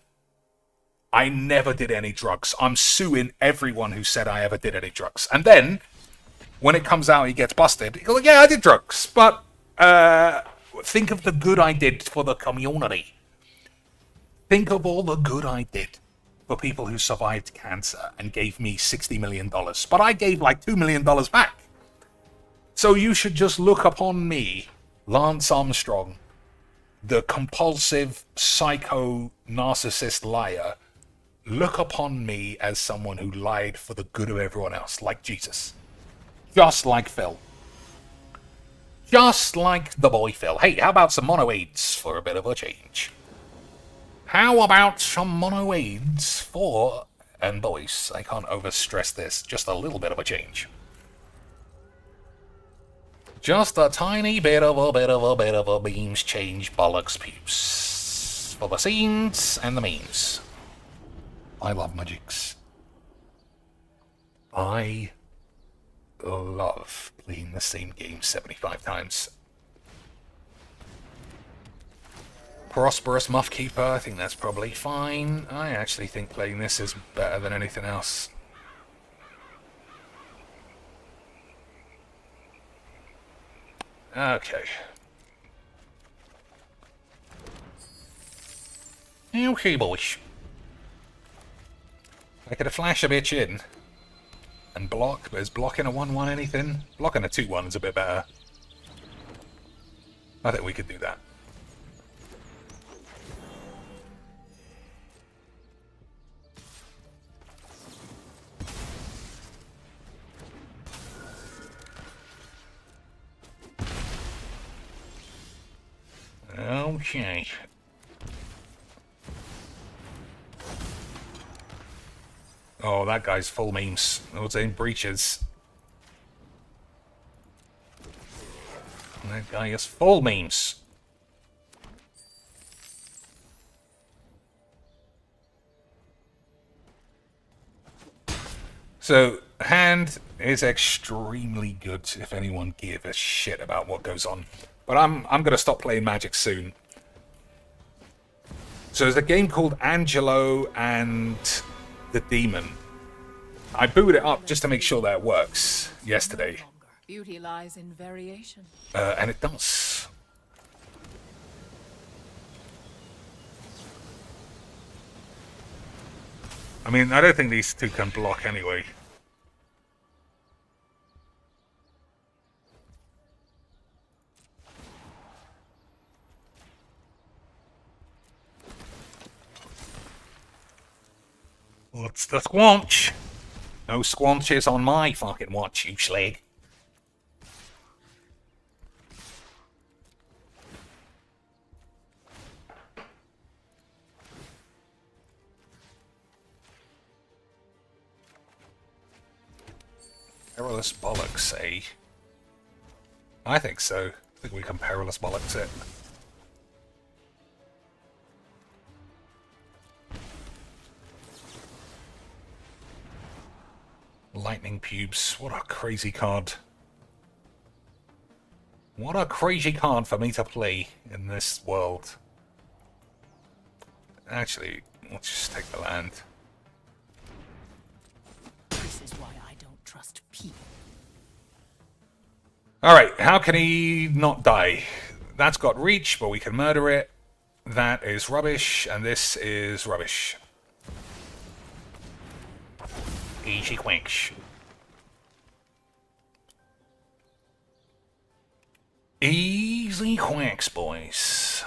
Speaker 1: I never did any drugs. I'm suing everyone who said I ever did any drugs. And then, when it comes out he gets busted, he goes, yeah, I did drugs, but think of the good I did for the community. Think of all the good I did for people who survived cancer and gave me $60 million. But I gave like $2 million back. So you should just look upon me, Lance Armstrong, the compulsive, psycho, narcissist liar. Look upon me as someone who lied for the good of everyone else, like Jesus. Just like Phil. Just like the boy Phil. Hey, how about some monoids for a bit of a change? How about some monoids for, and boys, I can't overstress this, just a little bit of a change. Just a tiny bit of a beams change bollocks peeps. For the scenes and the memes. I love magics. I love playing the same game 75 times. Prosperous Muffkeeper, I think that's probably fine. I actually think playing this is better than anything else. Okay. Okay, boys. I could have flashed a bitch in and block, but is blocking a 1-1 anything? Blocking a 2-1 is a bit better. I think we could do that. Okay. Oh, that guy's full memes. Those ain't breaches. That guy is full memes. So, hand is extremely good if anyone gives a shit about what goes on. But I'm gonna stop playing Magic soon. So there's a game called Angelo and the Demon. I booted it up just to make sure that it works yesterday.
Speaker 10: Beauty lies in variation.
Speaker 1: And it does. I mean, I don't think these two can block anyway. What's the squanch? No squanches on my fucking watch, you slag. Perilous bollocks, eh? I think so. I think we can perilous bollocks it. Lightning pubes. What a crazy card. What a crazy card for me to play in this world. Actually, let's just take the land.
Speaker 10: This is why I don't trust people.
Speaker 1: Alright, how can he not die? That's got reach, but we can murder it. That is rubbish, and this is rubbish. Easy quacks. Easy quacks, boys.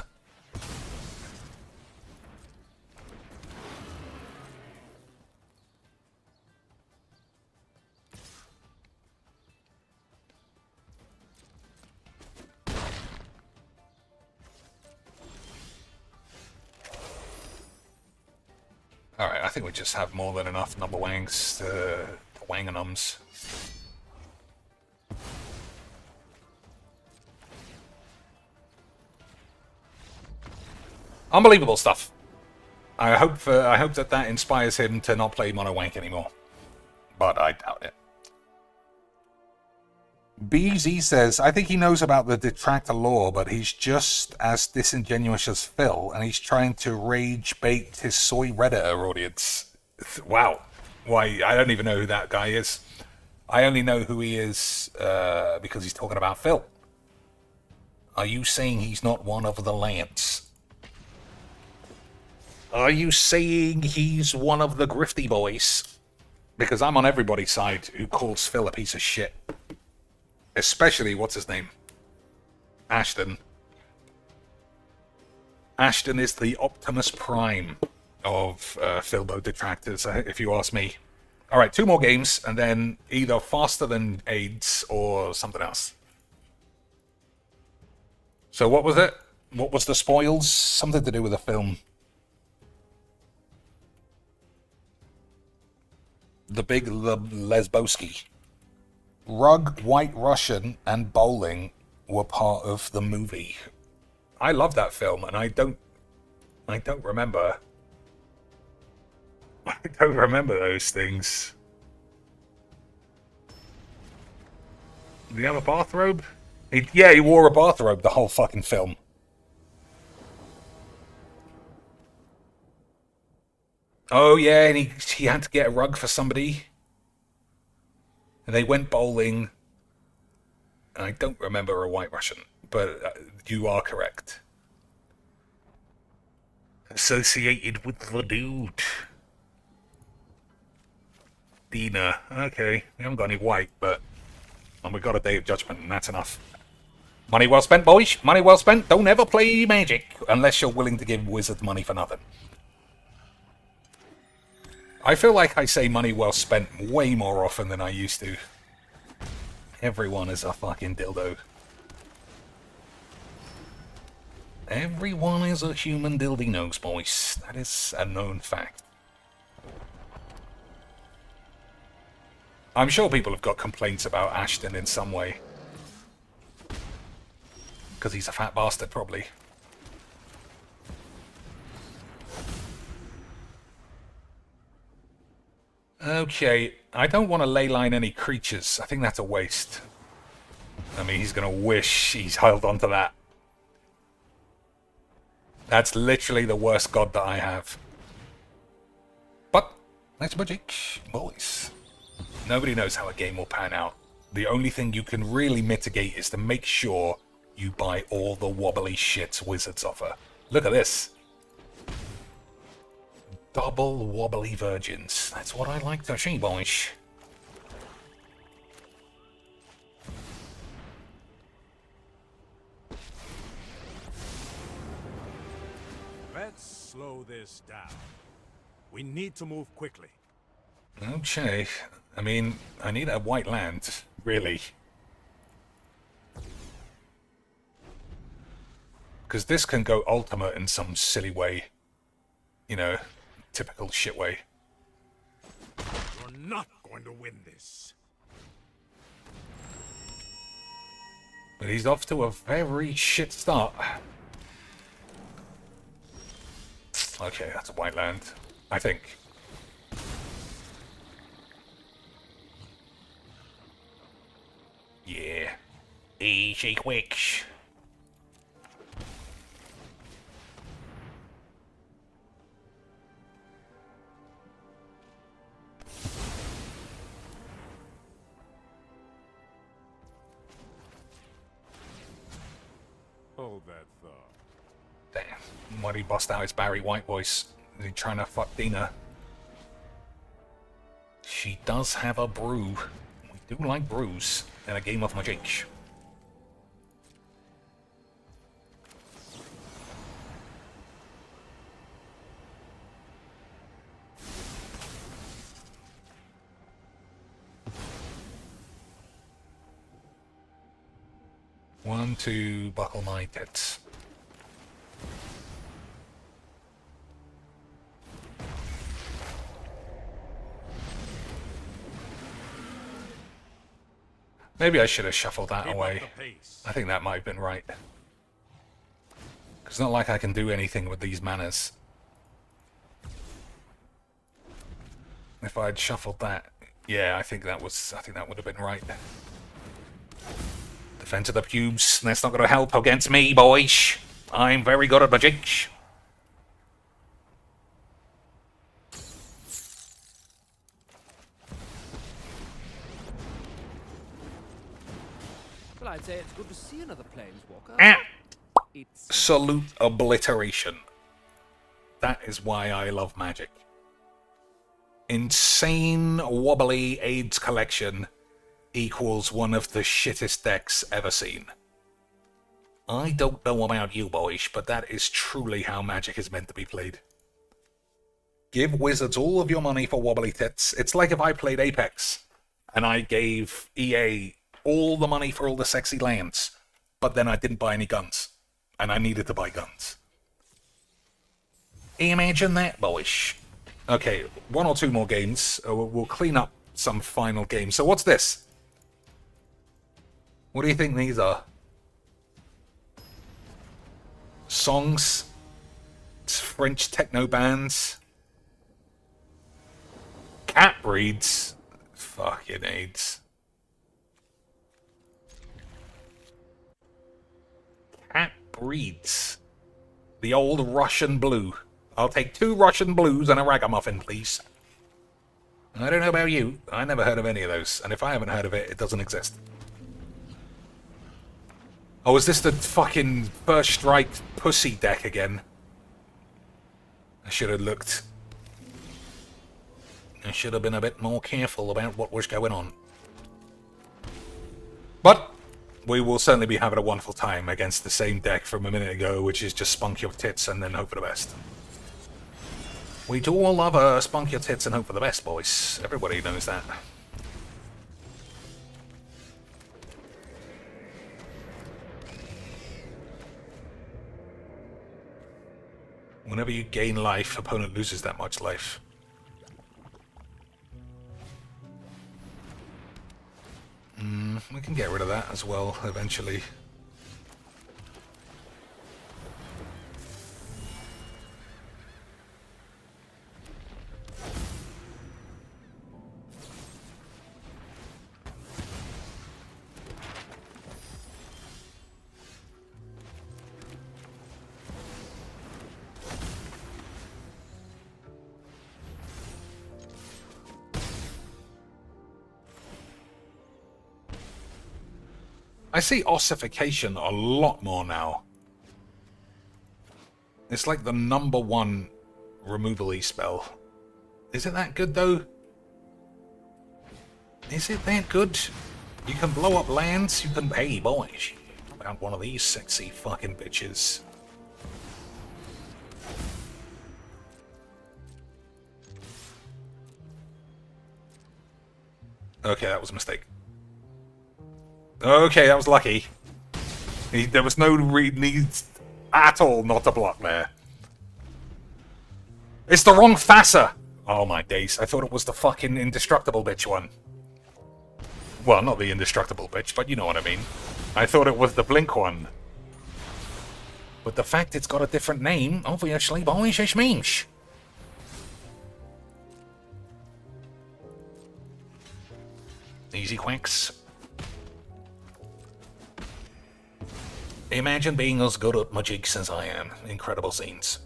Speaker 1: think we just have more than enough number wangs to wang and ums. Unbelievable stuff. I hope that inspires him to not play mono wank anymore, but I doubt it. BZ says, I think he knows about the detractor lore, but he's just as disingenuous as Phil, and he's trying to rage bait his soy Redditor audience. Wow. Why, I don't even know who that guy is. I only know who he is because he's talking about Phil. Are you saying he's not one of the Lance? Are you saying he's one of the grifty boys? Because I'm on everybody's side who calls Phil a piece of shit. Especially, what's his name? Ashton. Ashton is the Optimus Prime of Philbo detractors, if you ask me. Alright, 2 more games, and then either faster than AIDS or something else. So what was it? What was the spoils? Something to do with a film. The Big Lesbowski. Rug, White Russian, and Bowling were part of the movie. I love that film, and I don't remember. I don't remember those things. Did he have a bathrobe? Yeah, he wore a bathrobe the whole fucking film. Oh yeah, and he had to get a rug for somebody. And they went bowling. And I don't remember a White Russian, but you are correct. Associated with the dude. Dina. Okay, we haven't got any white, but we got a Day of Judgment, and that's enough. Money well spent, boys. Money well spent. Don't ever play Magic unless you're willing to give Wizard money for nothing. I feel like I say money well spent way more often than I used to. Everyone is a fucking dildo. Everyone is a human dildy nose, boys. That is a known fact. I'm sure people have got complaints about Ashton in some way. Because he's a fat bastard, probably. Okay, I don't want to leyline any creatures. I think that's a waste. I mean, he's going to wish he's held on to that. That's literally the worst god that I have. But, that's magic, boys. Nobody knows how a game will pan out. The only thing you can really mitigate is to make sure you buy all the wobbly shits Wizards offer. Look at this. Double wobbly virgins. That's what I like to see, boys.
Speaker 13: Let's slow this down. We need to move quickly.
Speaker 1: Okay. I mean, I need a white land, really. Because this can go ultimate in some silly way. You know, typical shit way.
Speaker 13: You're not going to win this.
Speaker 1: But he's off to a very shit start. Okay, that's a white land, I think. Yeah. Easy Quacks.
Speaker 13: Hold that thought.
Speaker 1: Damn. Why'd he bust out his Barry White voice? Is he trying to fuck Dina? She does have a brew. We do like brews in a game of Magic. One to buckle my tits. Maybe I should have shuffled that away. I think that might have been right. It's not like I can do anything with these manners. If I'd shuffled that, yeah, I think that would have been right. Defense of the pubes. That's not going to help against me, boys. I'm very good at magic.
Speaker 14: Well, I'd say it's good to see another planeswalker.
Speaker 1: Absolute obliteration. That is why I love Magic. Insane wobbly AIDS collection equals one of the shittest decks ever seen. I don't know about you boys, but that is truly how Magic is meant to be played. Give wizards all of your money for wobbly tits. It's like if I played Apex and I gave EA all the money for all the sexy lands, but then I didn't buy any guns, and I needed to buy guns. Imagine that, boys. Okay, one or two more games. We'll clean up some final games. So what's this? What do you think these are? Songs? It's French techno bands? Cat breeds? Fucking AIDS. Cat breeds. The old Russian blue. I'll take 2 Russian blues and a ragamuffin, please. I don't know about you. I never heard of any of those. And if I haven't heard of it, it doesn't exist. Oh, is this the fucking First Strike pussy deck again? I should have looked. I should have been a bit more careful about what was going on. But we will certainly be having a wonderful time against the same deck from a minute ago, which is just spunk your tits and then hope for the best. We do all love spunk your tits and hope for the best, boys. Everybody knows that. Whenever you gain life, opponent loses that much life. We can get rid of that as well, eventually. I see ossification a lot more now. It's like the #1 removal-y spell. Is it that good, though? Is it that good? You can blow up lands, you can... Hey, boys, how about one of these sexy fucking bitches? Okay, that was a mistake. Okay, that was lucky. There was no need at all not to block there. It's the wrong Thassa! Oh my days, I thought it was the fucking indestructible bitch one. Well, not the indestructible bitch, but you know what I mean. I thought it was the Blink one. But the fact it's got a different name, obviously, boys, it means. Easy, Quacks. Imagine being as good at magic as I am. Incredible scenes.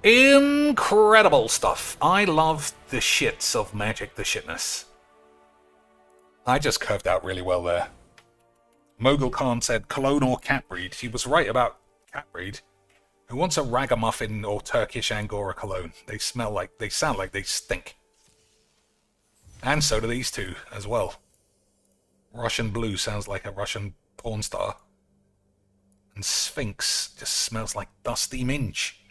Speaker 1: Incredible stuff. I love the shits of Magic the Shitness. I just curved out really well there. Mogul Khan said cologne or cat breed. He was right about cat breed. Who wants a ragamuffin or Turkish Angora cologne? They sound like they stink. And so do these two as well. Russian blue sounds like a Russian porn star. And Sphinx just smells like dusty minge.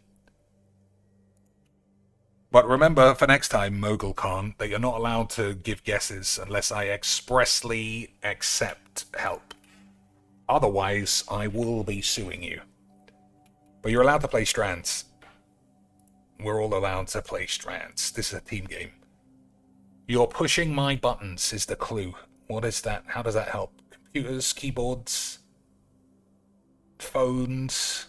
Speaker 1: But remember for next time, Mogul Khan, that you're not allowed to give guesses unless I expressly accept help. Otherwise, I will be suing you. But you're allowed to play strands. We're all allowed to play strands. This is a team game. You're pushing my buttons is the clue. What is that? How does that help? Computers, keyboards, phones.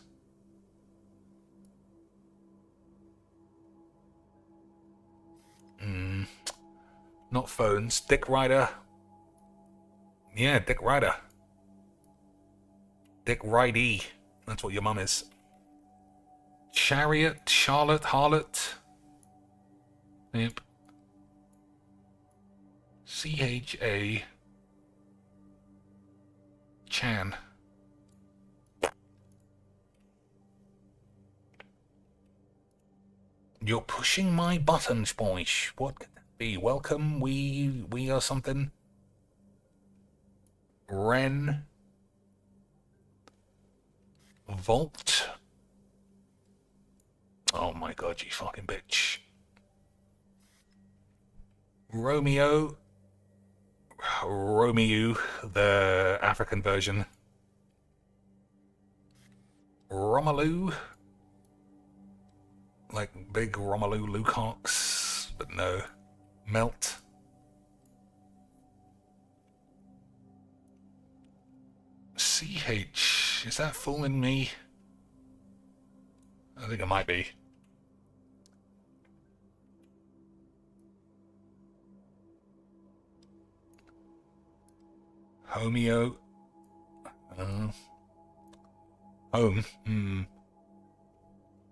Speaker 1: Not phones. Dick Rider. Yeah, Dick Rider. Dick Ridey. That's what your mum is. Chariot, Charlotte, Harlot. Yep. C-H-A. Chan. You're pushing my buttons, boys. What could that be? Welcome, we are something. Ren. Vault. Oh my god, you fucking bitch. Romeo. Romeo, the African version. Romelu. Like big Romelu Lukacs, but no. Melt. CH. Is that fooling me? I think it might be. Homeo. Home.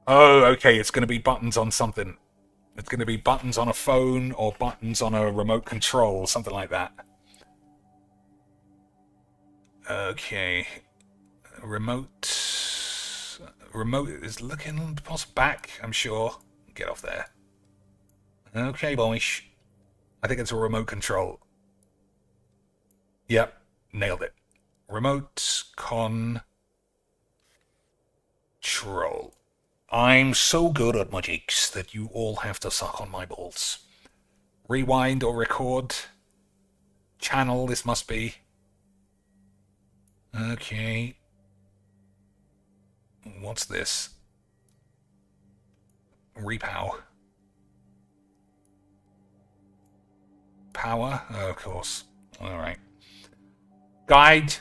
Speaker 1: Oh, okay, it's going to be buttons on something. It's going to be buttons on a phone or buttons on a remote control, something like that. Okay. Remote is looking back, I'm sure. Get off there. Okay, boys. I think it's a remote control. Yep, nailed it. Remote control. I'm so good at magics that you all have to suck on my balls. Rewind or record. Channel, this must be. Okay. What's this? Repow. Power? Oh, of course. Alright. Guide.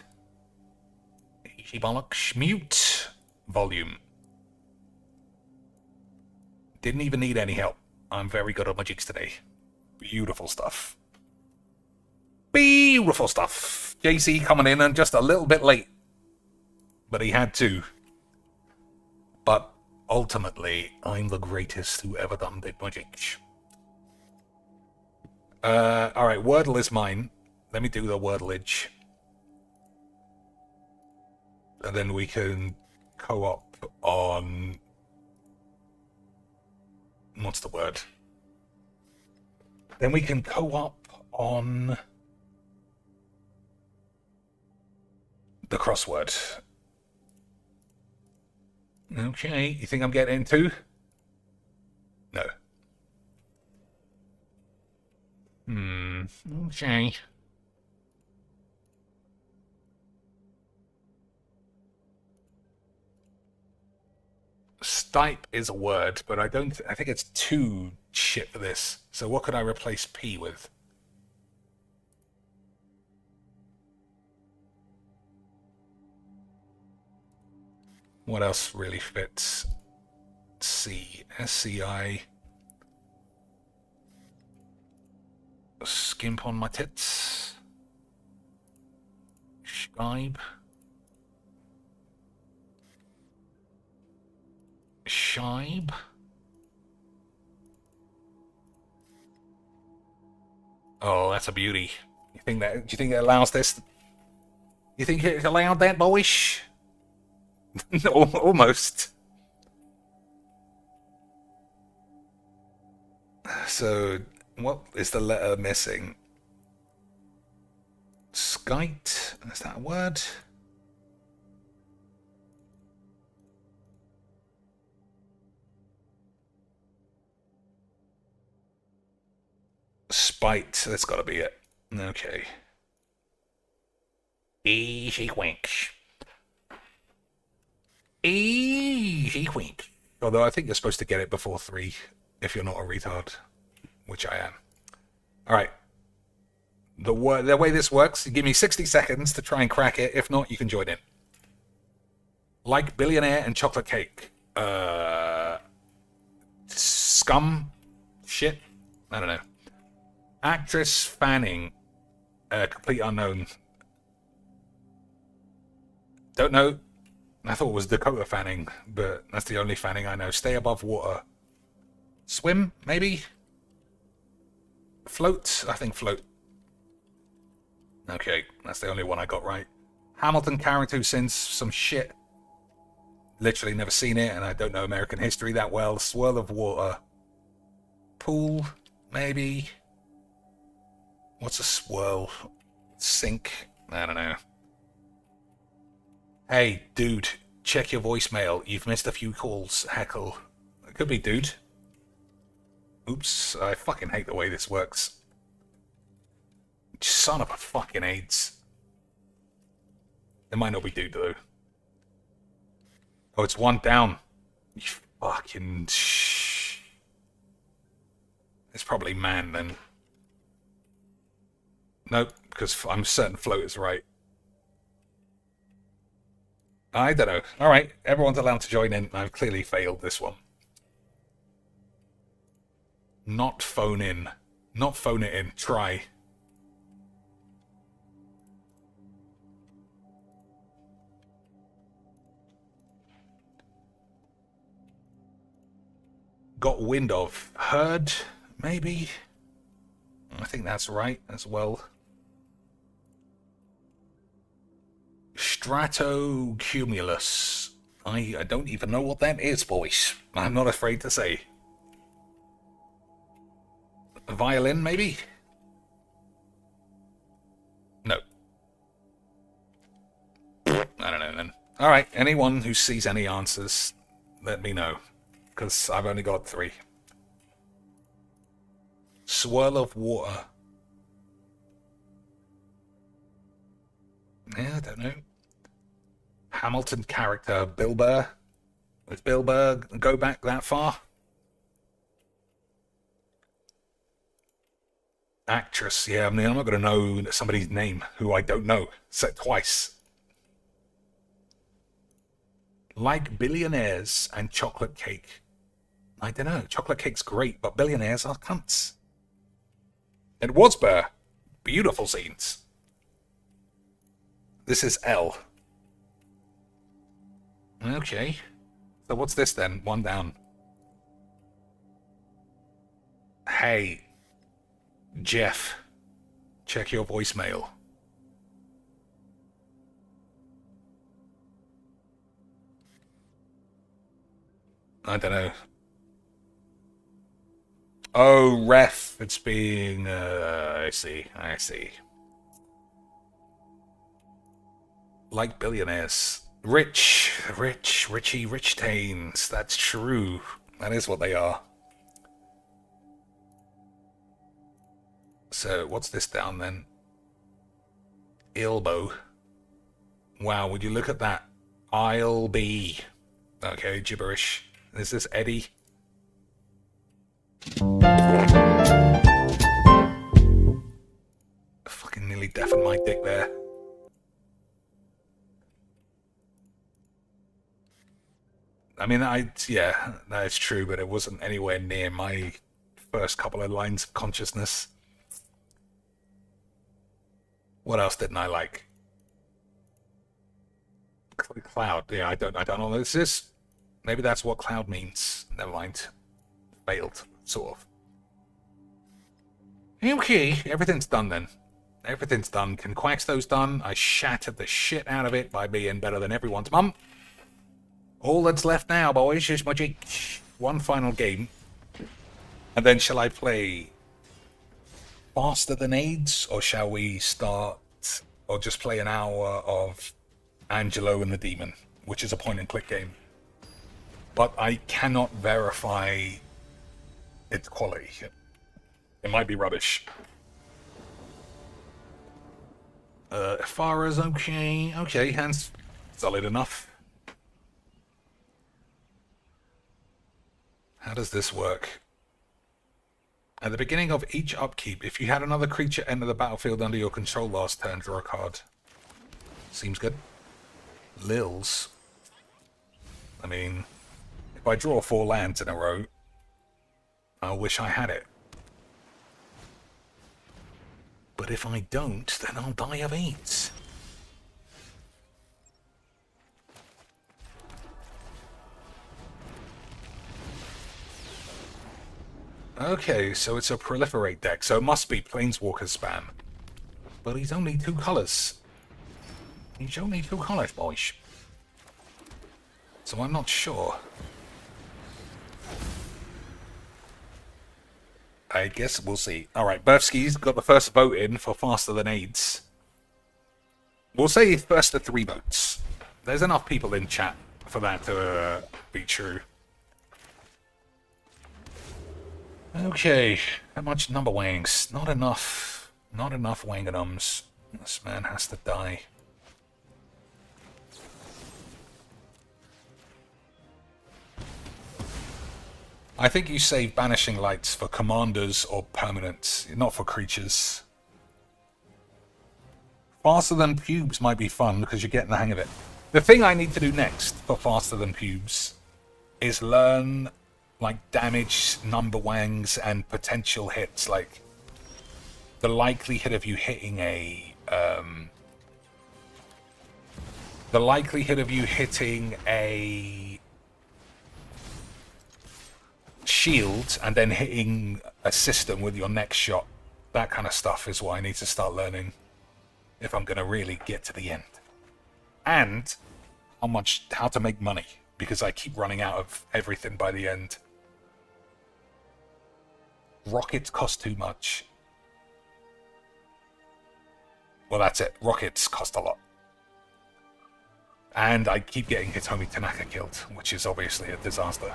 Speaker 1: Easy bollocks. Mute. Volume. Didn't even need any help. I'm very good at magics today. Beautiful stuff. Beautiful stuff. JC coming in and just a little bit late. But he had to. But ultimately, I'm the greatest who ever done did magic. Alright, Wordle is mine. Let me do the Wordleage. And then we can co-op on... What's the word? Then we can co-op on... the crossword. Okay, you think I'm getting into? No. Okay. Stipe is a word, but I think it's too shit for this. So what could I replace P with? What else really fits? C. SCI. Skimp on my tits. Skybe. Shibe. Oh, that's a beauty. You think that? Do you think it allows this? You think it allowed that, boyish? Almost. So, what is the letter missing? Skite? Is that a word? Spite. That's got to be it. Okay. Easy winks. Easy wink. Although I think you're supposed to get it before 3 if you're not a retard, which I am. All right. The way this works, you give me 60 seconds to try and crack it. If not, you can join in. Like billionaire and chocolate cake. Scum? Shit? I don't know. Actress Fanning. Complete unknown. Don't know. I thought it was Dakota Fanning, but that's the only Fanning I know. Stay above water. Swim, maybe? Float? I think float. Okay, that's the only one I got right. Hamilton character who sends some shit. Literally never seen it, and I don't know American history that well. Swirl of water. Pool, maybe. What's a swirl? Sink? I don't know. Hey, dude, check your voicemail. You've missed a few calls. Heckle. It could be dude. Oops, I fucking hate the way this works. Son of a fucking AIDS. It might not be dude, though. Oh, it's one down. You fucking... It's probably man, then. Nope, because I'm certain float is right. I don't know. Alright, everyone's allowed to join in. I've clearly failed this one. Not phone in. Not phone it in. Try. Got wind of. Heard, maybe? I think that's right as well. Stratocumulus. I don't even know what that is, boys. I'm not afraid to say. A violin, maybe? No. I don't know then. Alright, anyone who sees any answers, let me know. Because I've only got 3. Swirl of water. Yeah, I don't know. Hamilton character, Bill Burr. Does Bill Burr go back that far? Actress, yeah, I mean, I'm not going to know somebody's name who I don't know. Said twice. Like billionaires and chocolate cake. I don't know. Chocolate cake's great, but billionaires are cunts. It was Burr. Beautiful scenes. This is L. Okay. So what's this then? One down. Hey, Jeff. Check your voicemail. I don't know. Oh, ref. It's being... I see. Like billionaires. Rich tains. That's true. That is what they are. So, what's this down then? Elbow. Wow, would you look at that? I'll be. Okay, gibberish. Is this Eddie? Fucking nearly deafened my dick there. I mean, yeah, that is true, but it wasn't anywhere near my first couple of lines of consciousness. What else didn't I like? Cloud. Yeah, I don't know what this is. Maybe that's what cloud means. Never mind. Failed, sort of. Okay, everything's done then. Everything's done. Can Quacks those done? I shattered the shit out of it by being better than everyone's mum. All that's left now, boys, is magic. One final game. And then shall I play faster than AIDS? Or shall we start, or just play an hour of Angelo and the Demon, which is a point-and-click game. But I cannot verify its quality. It might be rubbish. Farah's okay. Okay, hands solid enough. How does this work? At the beginning of each upkeep, if you had another creature enter the battlefield under your control last turn, draw a card. Seems good. Lils. I mean, if I draw 4 lands in a row, I wish I had it. But if I don't, then I'll die of AIDS. Okay, so it's a proliferate deck, so it must be Planeswalker spam. But he's only 2 colors. He's only 2 colors, boys. So I'm not sure. I guess we'll see. Alright, Burfski's got the first vote in for Faster Than AIDS. We'll say first to 3 votes. There's enough people in chat for that to be true. Okay, how much number wangs? Not enough. Not enough wanganums. This man has to die. I think you save Banishing Lights for commanders or permanents, not for creatures. Faster Than Pubes might be fun because you're getting the hang of it. The thing I need to do next for Faster Than Pubes is learn like damage, number wangs, and potential hits, like the likelihood of you hitting a shield and then hitting a system with your next shot. That kind of stuff is what I need to start learning if I'm going to really get to the end. And how to make money, because I keep running out of everything by the end. Rockets cost too much. Well, that's it. Rockets cost a lot. And I keep getting Hitomi Tanaka killed, which is obviously a disaster.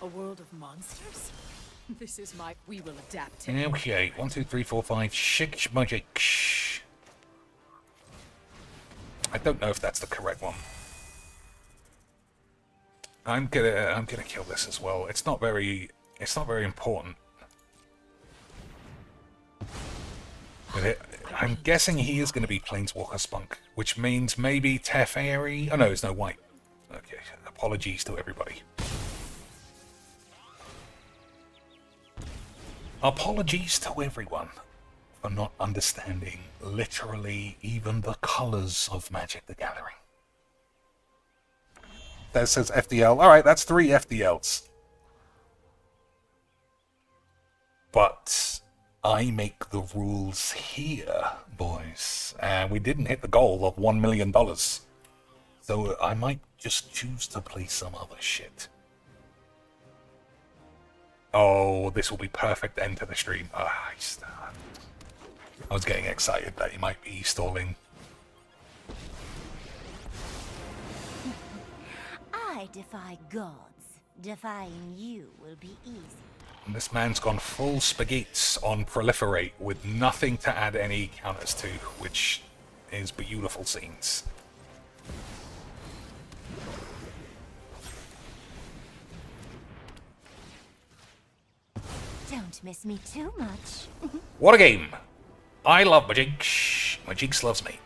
Speaker 10: A world of monsters? This is my... We will adapt.
Speaker 1: Okay, 1, 2, 3, 4, 5, 6 magic. I don't know if that's the correct one. I'm gonna kill this as well. It's not very important. But I'm guessing he is going to be Planeswalker Spunk, which means maybe Teferi. Oh no, there's no white. Okay, apologies to everybody. Apologies to everyone for not understanding literally even the colors of Magic the Gathering. That says FDL. Alright, that's 3 FDLs. But I make the rules here, boys. And we didn't hit the goal of $1 million. So I might just choose to play some other shit. Oh, this will be perfect end to the stream. I was getting excited that he might be stalling.
Speaker 15: I defy gods. Defying you will be easy.
Speaker 1: And this man's gone full spaghettis on Proliferate with nothing to add any counters to, which is beautiful scenes.
Speaker 15: Don't miss me too much.
Speaker 1: What a game! I love Majik. Majik loves me.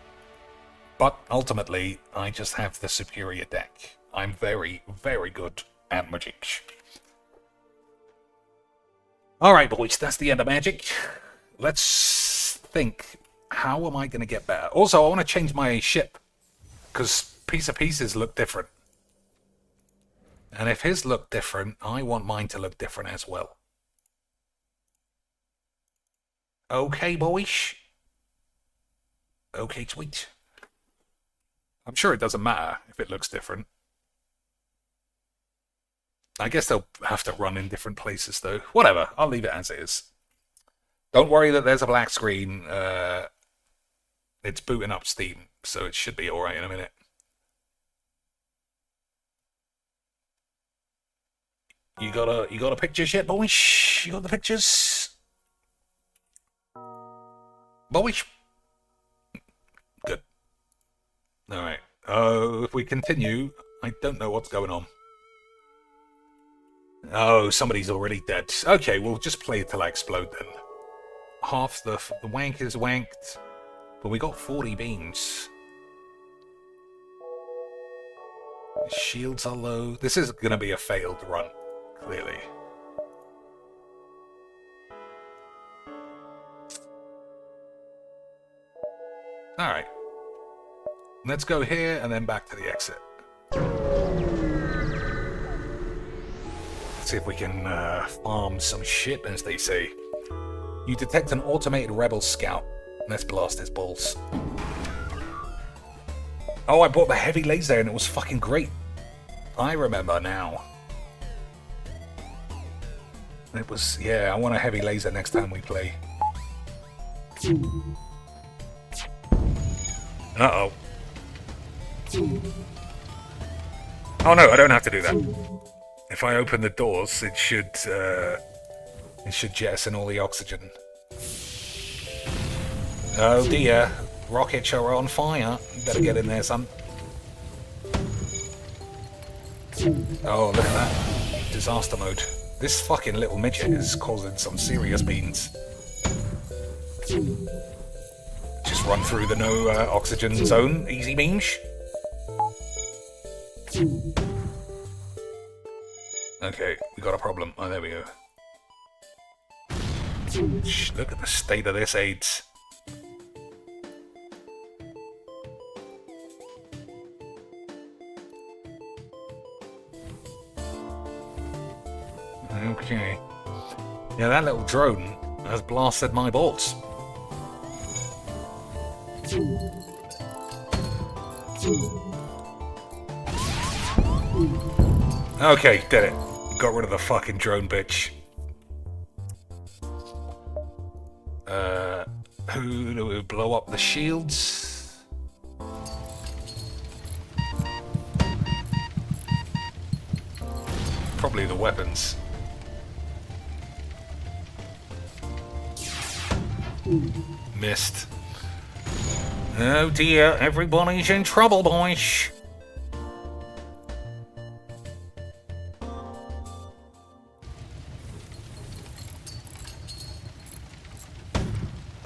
Speaker 1: But ultimately, I just have the superior deck. I'm very, very good at Majik. Alright, boys, that's the end of Magic. Let's think, how am I going to get better? Also, I want to change my ship, because Piece of Pieces look different. And if his look different, I want mine to look different as well. Okay, boys. Okay, sweet. I'm sure it doesn't matter if it looks different. I guess they'll have to run in different places, though. Whatever, I'll leave it as it is. Don't worry that there's a black screen. It's booting up Steam, so it should be alright in a minute. You got a pictures yet, boys? You got the pictures? Boys? Good. Alright. If we continue, I don't know what's going on. Oh, somebody's already dead. Okay, we'll just play it till I explode then. Half the wank is wanked, but we got 40 beams. Shields are low. This is going to be a failed run, clearly. Alright. Let's go here and then back to the exit. Let's see if we can farm some shit, as they say. You detect an automated rebel scout. Let's blast his balls. Oh, I bought the heavy laser and it was fucking great. I remember now. It was, yeah, I want a heavy laser next time we play. Uh-oh. Oh no, I don't have to do that. If I open the doors, it should jettison all the oxygen. Oh dear, rockets are on fire. You better get in there, son. Oh, look at that. Disaster mode. This fucking little midget is causing some serious beans. Just run through the no oxygen zone. Easy beans. Okay, we got a problem. Oh, there we go. Shh, look at the state of this AIDS. Okay. Yeah, that little drone has blasted my bolts. Okay, did it. Got rid of the fucking drone bitch. Who do we blow up the shields? Probably the weapons. Missed. Oh dear, everybody's in trouble, boys.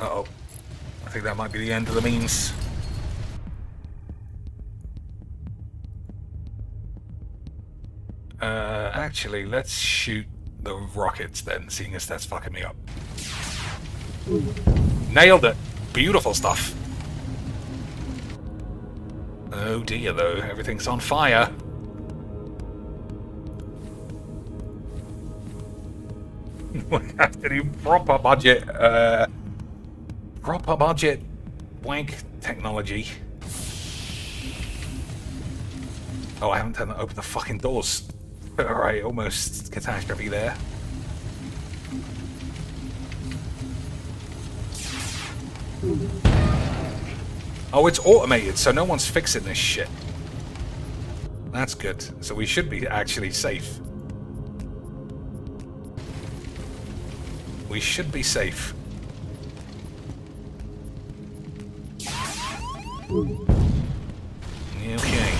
Speaker 1: Uh-oh. I think that might be the end of the means. Actually, let's shoot the rockets then, seeing as that's fucking me up. Nailed it. Beautiful stuff. Oh dear, though. Everything's on fire. We have to do proper budget wank technology. Oh, I haven't opened the fucking doors. Alright, almost catastrophe there. Oh, it's automated, so no one's fixing this shit. That's good. So we should be actually safe. We should be safe. Okay.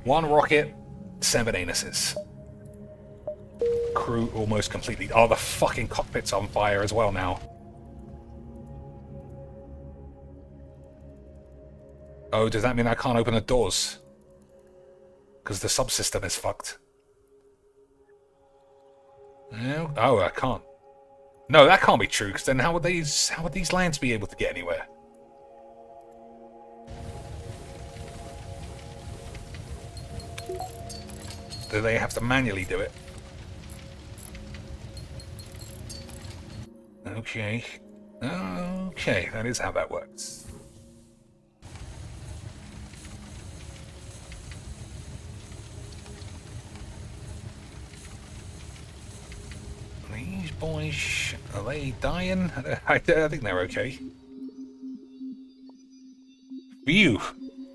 Speaker 1: 1 rocket, 7 anuses. Crew almost completely... Oh, the fucking cockpit's on fire as well now. Oh, does that mean I can't open the doors? Because the subsystem is fucked. No? Oh, I can't. No, that can't be true, because then how would these lands be able to get anywhere? Do they have to manually do it? Okay. Okay, that is how that works. These boys, are they dying? I think they're okay. Phew!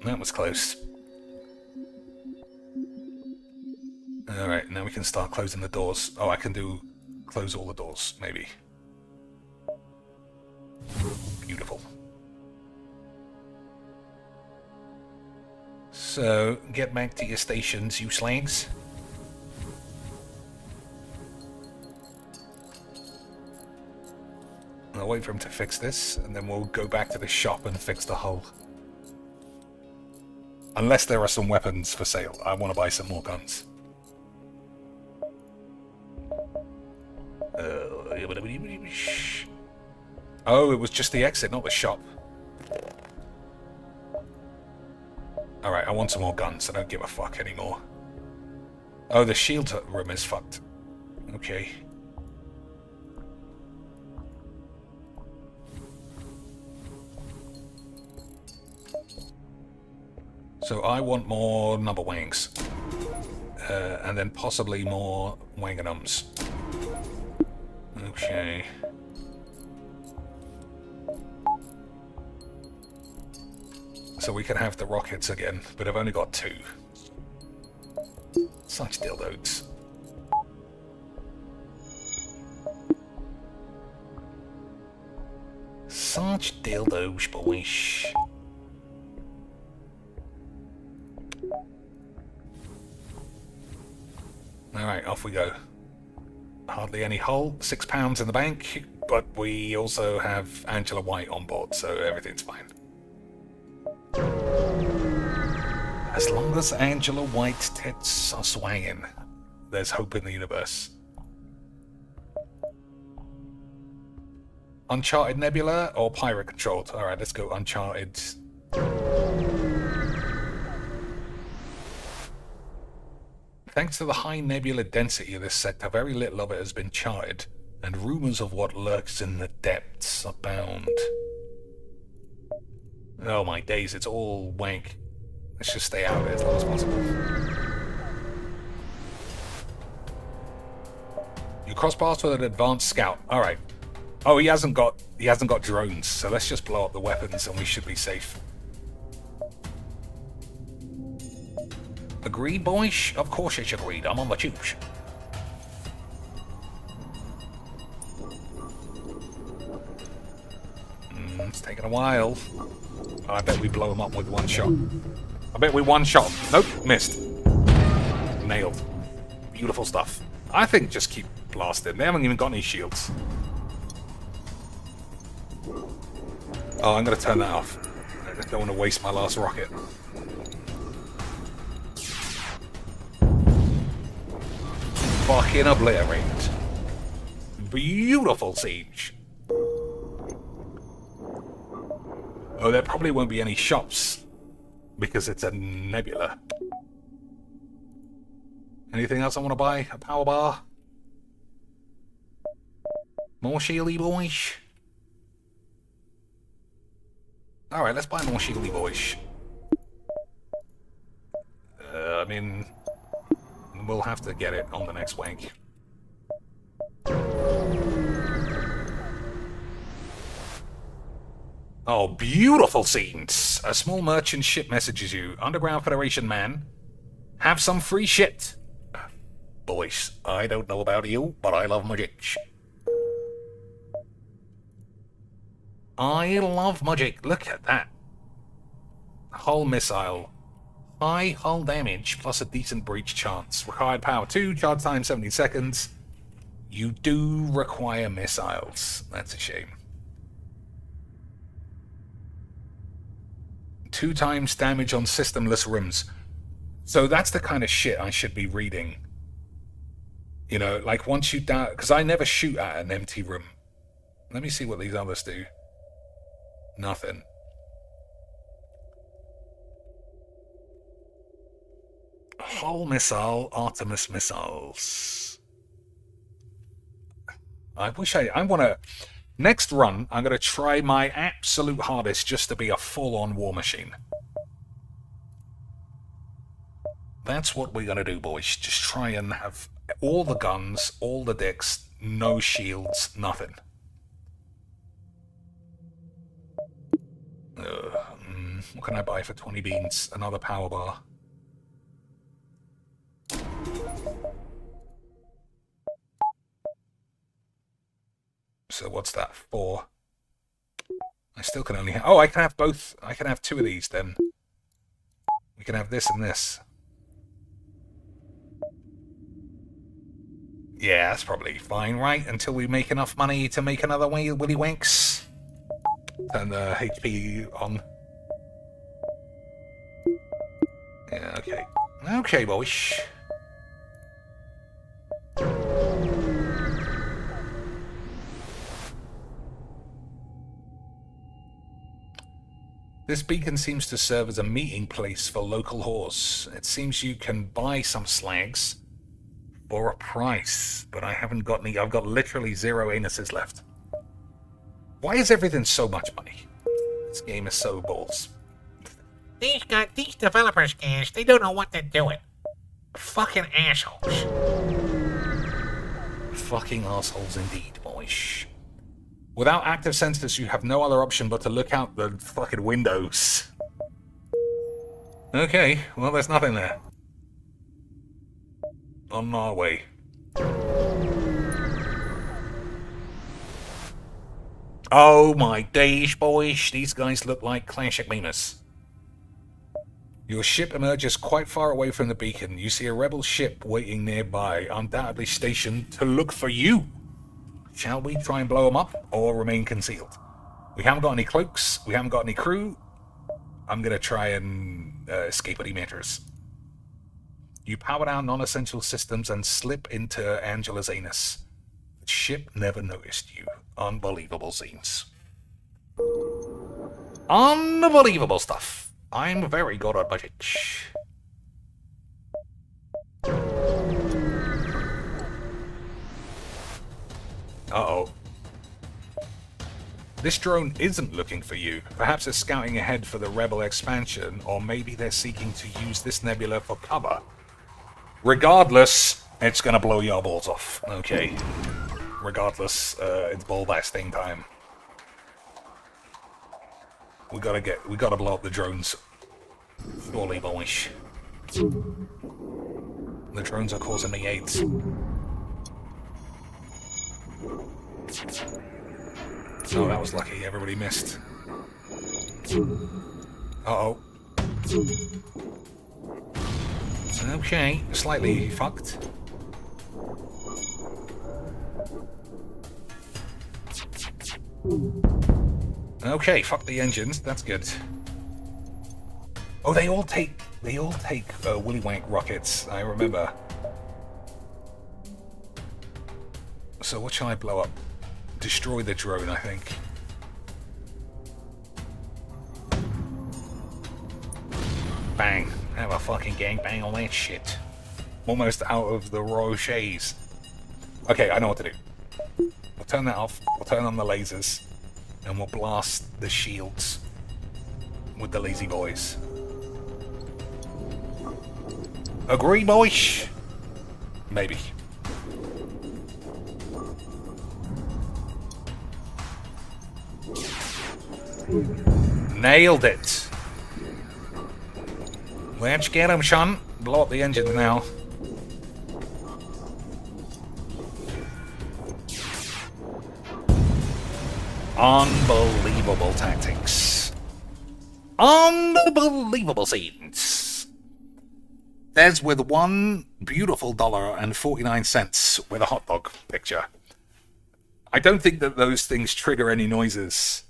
Speaker 1: That was close. Alright, now we can start closing the doors. Oh, I can close all the doors, maybe. Beautiful. So, get back to your stations, you slags. I'll wait for him to fix this, and then we'll go back to the shop and fix the hull. Unless there are some weapons for sale. I want to buy some more guns. Oh, it was just the exit, not the shop. Alright, I want some more guns. I don't give a fuck anymore. Oh, the shield room is fucked. Okay. So I want more number wangs. And then possibly more wanganums. Okay. So we can have the rockets again, but I've only got 2. Such dildos. Such dildos, boys. Alright, off we go. Hardly any hull, £6 in the bank, but we also have Angela White on board, so everything's fine. As long as Angela White's tits are swanging, there's hope in the universe. Uncharted Nebula or Pirate Controlled? Alright, let's go Uncharted. Thanks to the high nebula density of this sector, very little of it has been charted, and rumours of what lurks in the depths abound. Oh my days, it's all wank. Let's just stay out of it as long as possible. You cross paths with an advanced scout. Alright. Oh, he hasn't got drones, so let's just blow up the weapons and we should be safe. Agreed, boys? Of course it's agreed. I'm on the tubes. It's taking a while. I bet we blow him up with one shot. I bet we one shot. Nope, missed. Nailed. Beautiful stuff. I think just keep blasting. They haven't even got any shields. Oh, I'm going to turn that off. I just don't want to waste my last rocket. Fucking obliterated. Beautiful siege. Oh, there probably won't be any shops because it's a nebula. Anything else I want to buy? A power bar? More shieldy boys? Alright, let's buy more shieldy boys. I mean, we'll have to get it on the next wank. Oh, beautiful scenes! A small merchant ship messages you. Underground Federation man. Have some free shit. Boys, I don't know about you, but I love magic. I love magic. Look at that. Hull missile. High hull damage plus a decent breach chance. Required power 2, charge time 17 seconds. You do require missiles. That's a shame. 2 times damage on systemless rooms. So that's the kind of shit I should be reading. You know, like once you down... Because I never shoot at an empty room. Let me see what these others do. Nothing. Hull missile, Artemis missiles. I want to... Next run, I'm going to try my absolute hardest just to be a full-on war machine. That's what we're going to do, boys. Just try and have all the guns, all the dicks, no shields, nothing. What can I buy for 20 beans? Another power bar. So what's that for? I still can only have... Oh, I can have both. I can have 2 of these then. We can have this and this. Yeah, that's probably fine, right? Until we make enough money to make another Willy Wanks. Turn the HP on. Yeah, okay. Okay, boys. This beacon seems to serve as a meeting place for local whores. It seems you can buy some slags for a price, but I haven't got any. I've got literally 0 anuses left. Why is everything so much money? This game is so balls.
Speaker 12: These developers, guys, they don't know what they're doing. Fucking assholes.
Speaker 1: Fucking assholes indeed, boys. Without active sensors, you have no other option but to look out the fucking windows. Okay, well, there's nothing there. On our way. Oh my days, boys. These guys look like classic memers. Your ship emerges quite far away from the beacon. You see a rebel ship waiting nearby, undoubtedly stationed to look for you. Shall we try and blow them up, or remain concealed? We haven't got any cloaks, we haven't got any crew. I'm going to try and escape any matters. You power down non-essential systems and slip into Angela's anus. The ship never noticed you. Unbelievable scenes. Unbelievable stuff. I'm very good at magic. Uh-oh. This drone isn't looking for you. Perhaps it's scouting ahead for the Rebel expansion, or maybe they're seeking to use this nebula for cover. Regardless, it's gonna blow your balls off. Okay. Regardless, it's ball basting time. We gotta blow up the drones. Surely, boys. The drones are causing me AIDS. Oh, that was lucky. Everybody missed. Uh-oh. Okay, slightly fucked. Okay, fuck the engines. That's good. Oh, they all take Willy Wank rockets. I remember. So what shall I blow up? Destroy the drone, I think. Bang. Have a fucking gangbang on that shit. Almost out of the rochers. Okay, I know what to do. We'll turn that off. We'll turn on the lasers. And we'll blast the shields with the lazy boys. Agree, boys? Maybe. Nailed it. Let's get him, Sean. Blow up the engine now. Unbelievable tactics. Unbelievable scenes. There's with one beautiful $1.49 with a hot dog picture. I don't think that those things trigger any noises.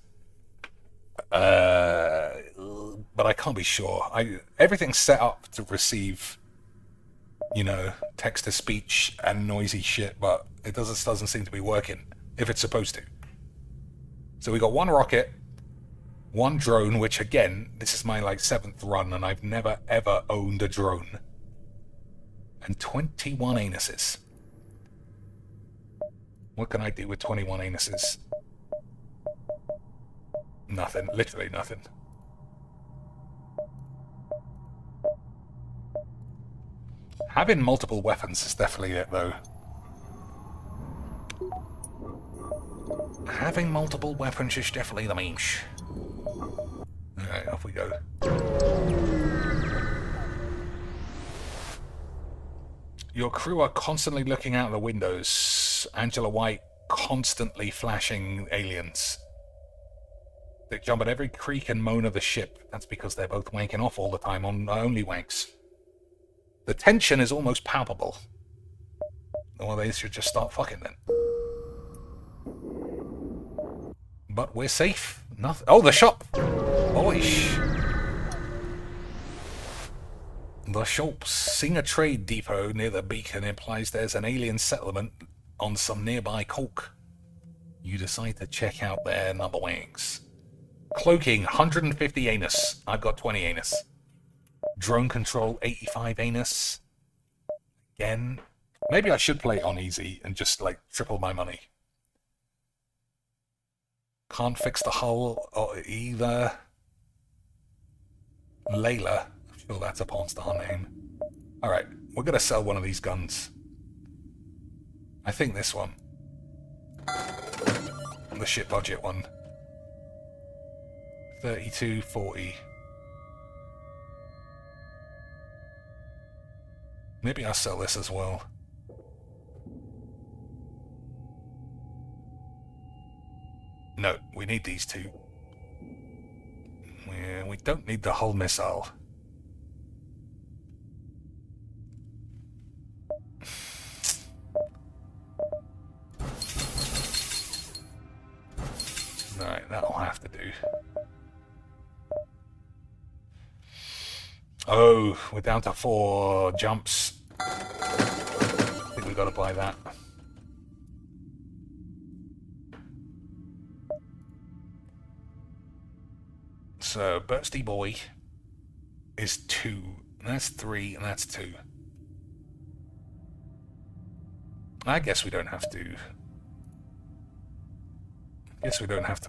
Speaker 1: But I can't be sure. Everything's set up to receive, you know, text-to-speech and noisy shit, but it doesn't seem to be working if it's supposed to. So we got one rocket, one drone, which again, this is my 7th run, and I've never ever owned a drone, and 21 anuses. What can I do with 21 anuses? Nothing. Literally nothing. Having multiple weapons is definitely it, though. Having multiple weapons is definitely the means. Alright, off we go. Your crew are constantly looking out the windows. Angela White constantly flashing aliens. They jump at every creak and moan of the ship. That's because they're both wanking off all the time on only wanks. The tension is almost palpable. Well, they should just start fucking then. But we're safe. Nothing. Oh, the shop. Oish. The shops. Seeing a trade depot near the beacon implies there's an alien settlement on some nearby coke. You decide to check out their number wings. Cloaking, 150 anus. I've got 20 anus. Drone control, 85 anus. Again, maybe I should play it on easy and just, like, triple my money. Can't fix the hull or either. Layla. I'm sure that's a porn star name. Alright, we're going to sell one of these guns. I think this one. The shit budget one. 32.40. Maybe I'll sell this as well. No, we need these two. We don't need the hull missile. Alright, that'll have to do. Oh, we're down to 4 jumps. I think we've got to buy that. So, Bursty Boy is 2. And that's 3, and that's 2. I guess we don't have to...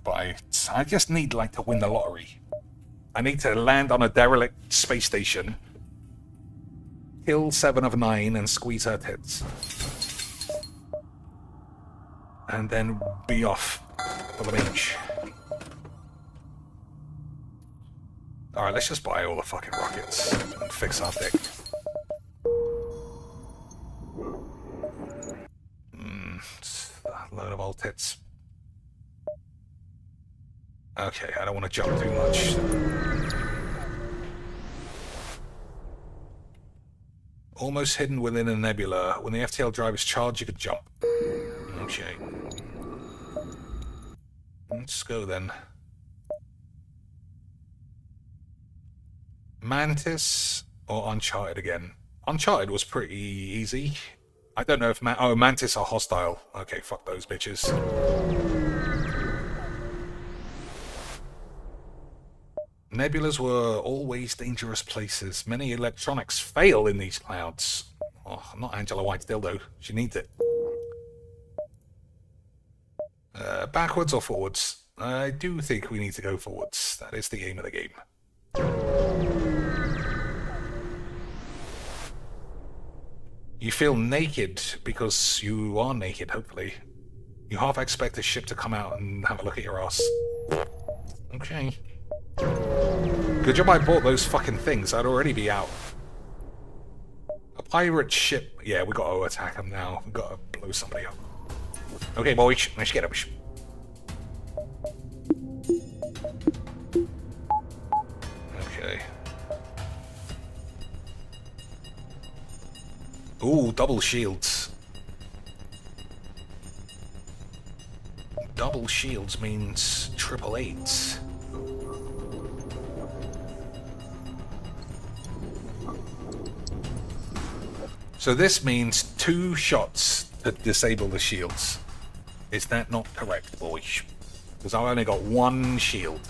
Speaker 1: buy... I just need, like, to win the lottery. I need to land on a derelict space station, kill 7 of 9 and squeeze her tits. And then be off for the beach. Alright, let's just buy all the fucking rockets and fix our dick. A load of old tits. Okay, I don't want to jump too much. Almost hidden within a nebula. When the FTL drive is charged, you could jump. Okay. Let's go then. Mantis or Uncharted again? Uncharted was pretty easy. I don't know if Mantis are hostile. Okay, fuck those bitches. Nebulas were always dangerous places. Many electronics fail in these clouds. Oh, not Angela White's dildo. She needs it. Backwards or forwards? I do think we need to go forwards. That is the aim of the game. You feel naked because you are naked, hopefully. You half expect a ship to come out and have a look at your ass. Okay. Good job I bought those fucking things. I'd already be out. A pirate ship. Yeah, we got to attack them now. We got to blow somebody up. Okay, boys. Let's get up. Okay. Ooh, double shields. Double shields means triple eights. So this means 2 shots to disable the shields. Is that not correct, boys? Because I've only got 1 shield.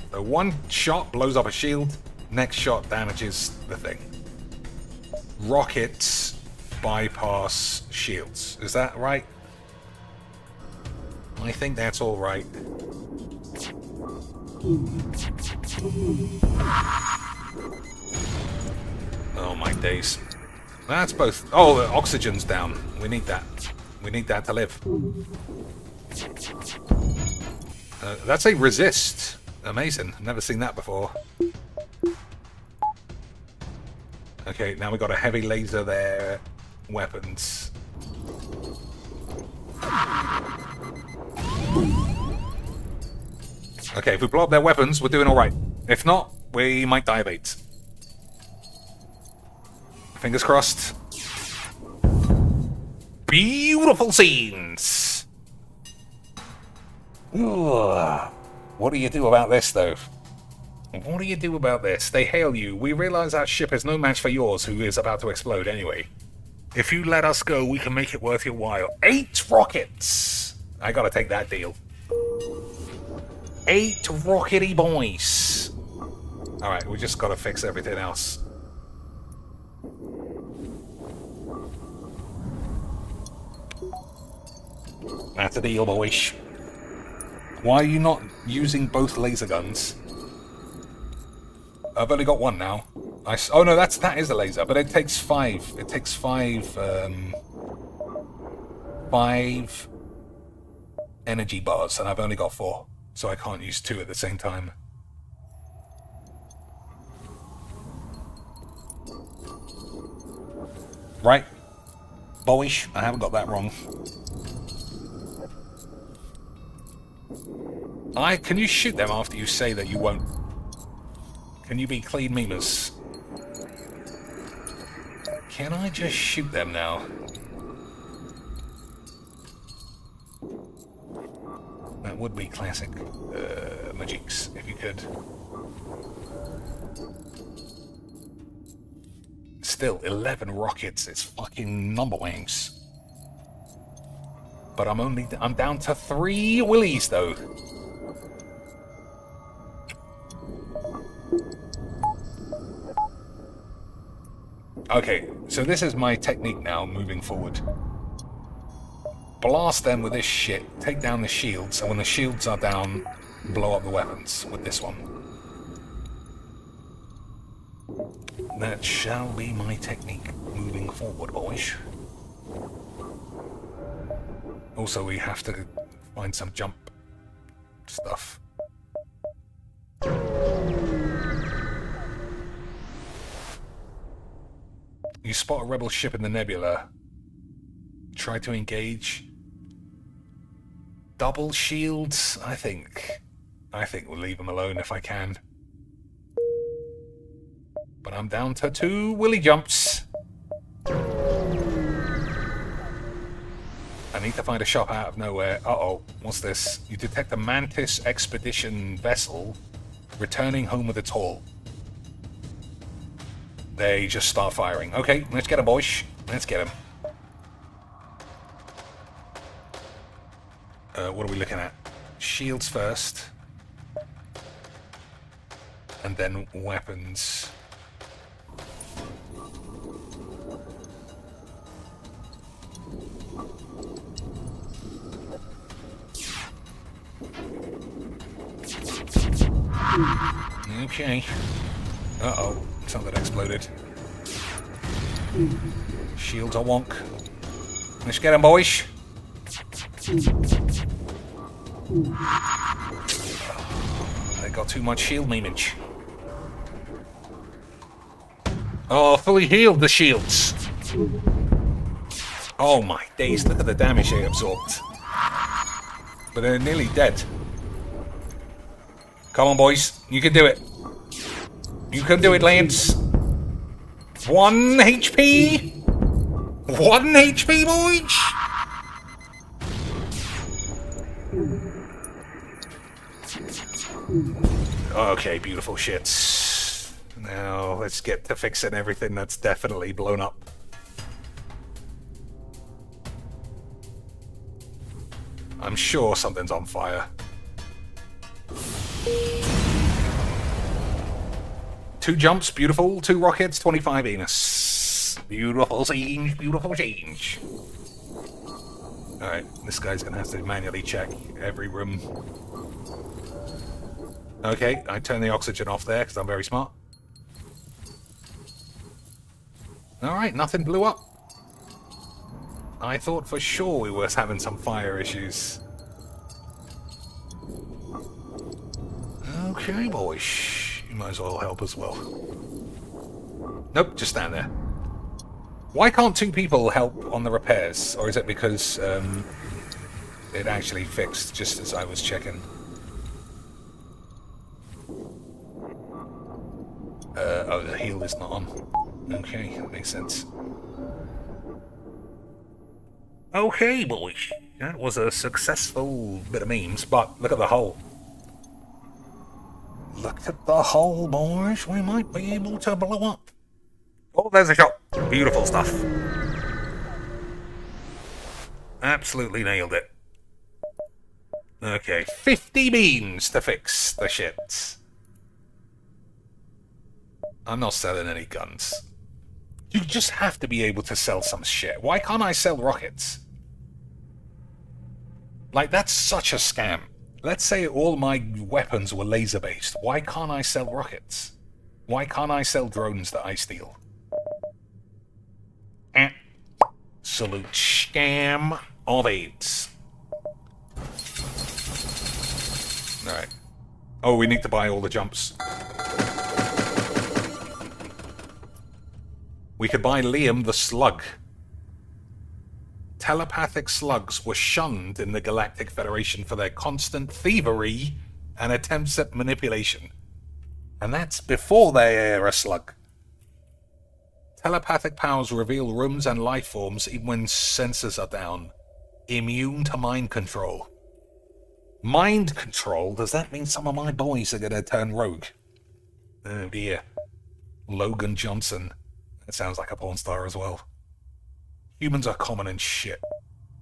Speaker 1: So 1 shot blows up a shield, next shot damages the thing. Rockets bypass shields. Is that right? I think that's all right. Oh my days. That's both. Oh, the oxygen's down. We need that. We need that to live. That's a resist. Amazing. Never seen that before. Okay, now we got a heavy laser there. Weapons. Okay, if we blow up their weapons, we're doing alright. If not, we might die of AIDS. Fingers crossed. Beautiful scenes! Ooh. What do you do about this, though? What do you do about this? They hail you. We realize our ship is no match for yours, who is about to explode anyway. If you let us go, we can make it worth your while. 8 rockets! I gotta take that deal. 8 rockety boys. Alright, we just gotta fix everything else. That's a deal, boys. Why are you not using both laser guns? I've only got one now. Oh no, that is a laser, but it takes 5. It takes 5 energy bars, and I've only got 4, so I can't use 2 at the same time. Right, boyish. I haven't got that wrong. Can you shoot them after you say that you won't? Can you be clean memers? Can I just shoot them now? That would be classic magics, if you could. Still, 11 rockets. It's fucking number wings. But I'm down to 3 willies though. Okay, so this is my technique now moving forward. Blast them with this shit, take down the shields, and when the shields are down, blow up the weapons with this one. That shall be my technique moving forward, boys. Also, we have to find some jump stuff. You spot a rebel ship in the nebula. Try to engage. Double shields, I think. I think we'll leave them alone if I can. But I'm down to 2 willy jumps. I need to find a shop out of nowhere. Uh-oh, what's this? You detect a Mantis expedition vessel returning home with its haul. They just start firing. Okay, let's get him, boys. Let's get him. What are we looking at? Shields first. And then weapons. Okay. Uh-oh. Something exploded. Shields are wonk. Let's get him, boys. They got too much shield memeage. Oh, fully healed the shields. Oh my days, look at the damage they absorbed. But they're nearly dead. Come on, boys. You can do it. You can do it, Lance. 1 HP. 1 HP, boys. Okay, beautiful shits. Now let's get to fixing everything that's definitely blown up. I'm sure something's on fire. 2 jumps, beautiful. 2 rockets, 25 Venus. Beautiful change, beautiful change. Alright, this guy's gonna have to manually check every room. Okay, I turned the oxygen off there because I'm very smart. Alright, nothing blew up. I thought for sure we were having some fire issues. Okay, boys. You might as well help as well. Nope, just stand there. Why can't 2 people help on the repairs? Or is it because it actually fixed just as I was checking? Oh, the heal is not on. Okay, that makes sense. Okay, boys. That was a successful bit of memes, but look at the hole. Look at the hole, boys. We might be able to blow up. Oh, there's a shot. Beautiful stuff. Absolutely nailed it. Okay, 50 beans to fix the shit. I'm not selling any guns. You just have to be able to sell some shit. Why can't I sell rockets? Like, that's such a scam. Let's say all my weapons were laser-based. Why can't I sell rockets? Why can't I sell drones that I steal? Absolute scam of AIDS. Alright. Oh, we need to buy all the jumps. We could buy Liam the Slug. Telepathic slugs were shunned in the Galactic Federation for their constant thievery and attempts at manipulation. And that's before they are a slug. Telepathic powers reveal rooms and life forms even when sensors are down. Immune to mind control. Mind control? Does that mean some of my boys are going to turn rogue? Oh dear. Logan Johnson. That sounds like a porn star as well. Humans are common and shit.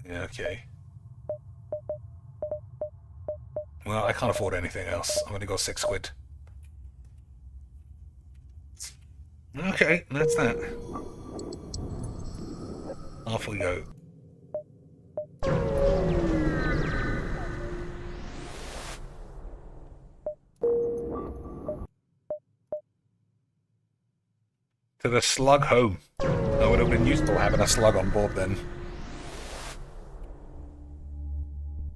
Speaker 1: Yeah, okay. Well, I can't afford anything else. I'm gonna go 6 quid. Okay, that's that. Off we go. To the slug home. That would have been useful having a slug on board then.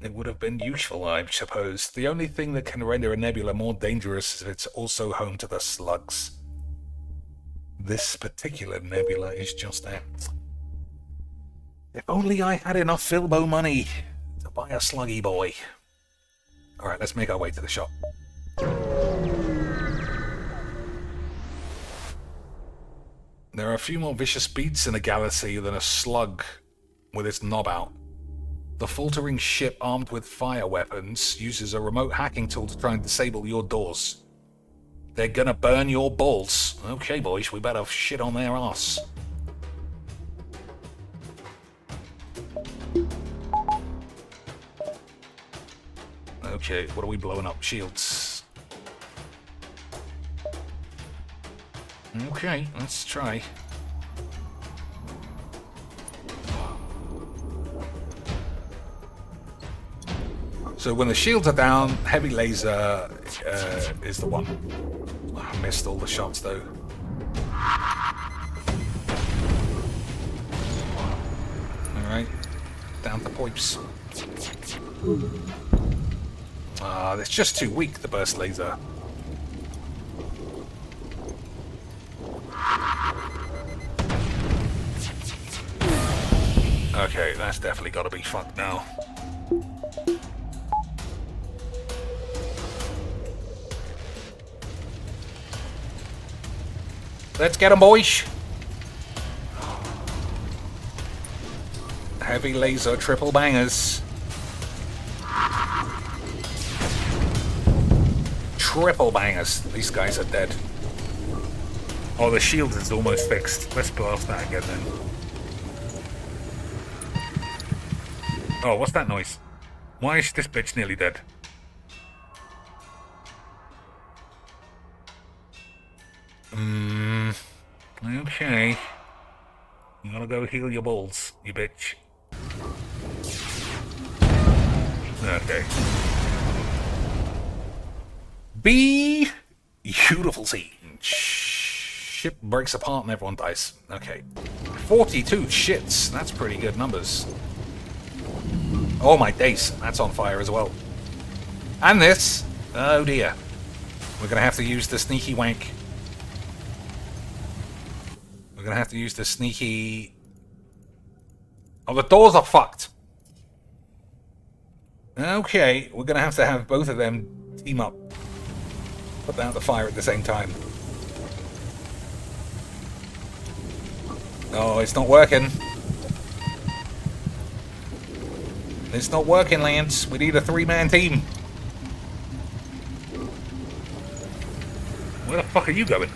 Speaker 1: It would have been useful, I suppose. The only thing that can render a nebula more dangerous is if it's also home to the slugs. This particular nebula is just that. If only I had enough Filbo money to buy a sluggy boy. Alright, let's make our way to the shop. There are a few more vicious beasts in the galaxy than a slug with its knob out. The faltering ship armed with fire weapons uses a remote hacking tool to try and disable your doors. They're gonna burn your balls. Okay, boys, we better shit on their ass. Okay, what are we blowing up? Shields. Okay, let's try. So when the shields are down, heavy laser is the one. Oh, I missed all the shots though. Alright, down to pipes. It's just too weak, the burst laser. Okay, that's definitely got to be fucked now. Let's get 'em, boys. Heavy laser triple bangers. Triple bangers. These guys are dead. Oh, the shield is almost fixed. Let's blast that again then. Oh, what's that noise? Why is this bitch nearly dead? Okay. You gotta go heal your balls, you bitch. Okay. Beautiful scene. Ship breaks apart and everyone dies. Okay. 42 shits. That's pretty good numbers. Oh my days. That's on fire as well. And this. Oh dear. We're gonna have to use the sneaky wank. We're gonna have to use the sneaky... Oh, the doors are fucked. Okay. We're gonna have to have both of them team up. Put out the fire at the same time. Oh, it's not working. It's not working, Lance. We need a 3-man team. Where the fuck are you going?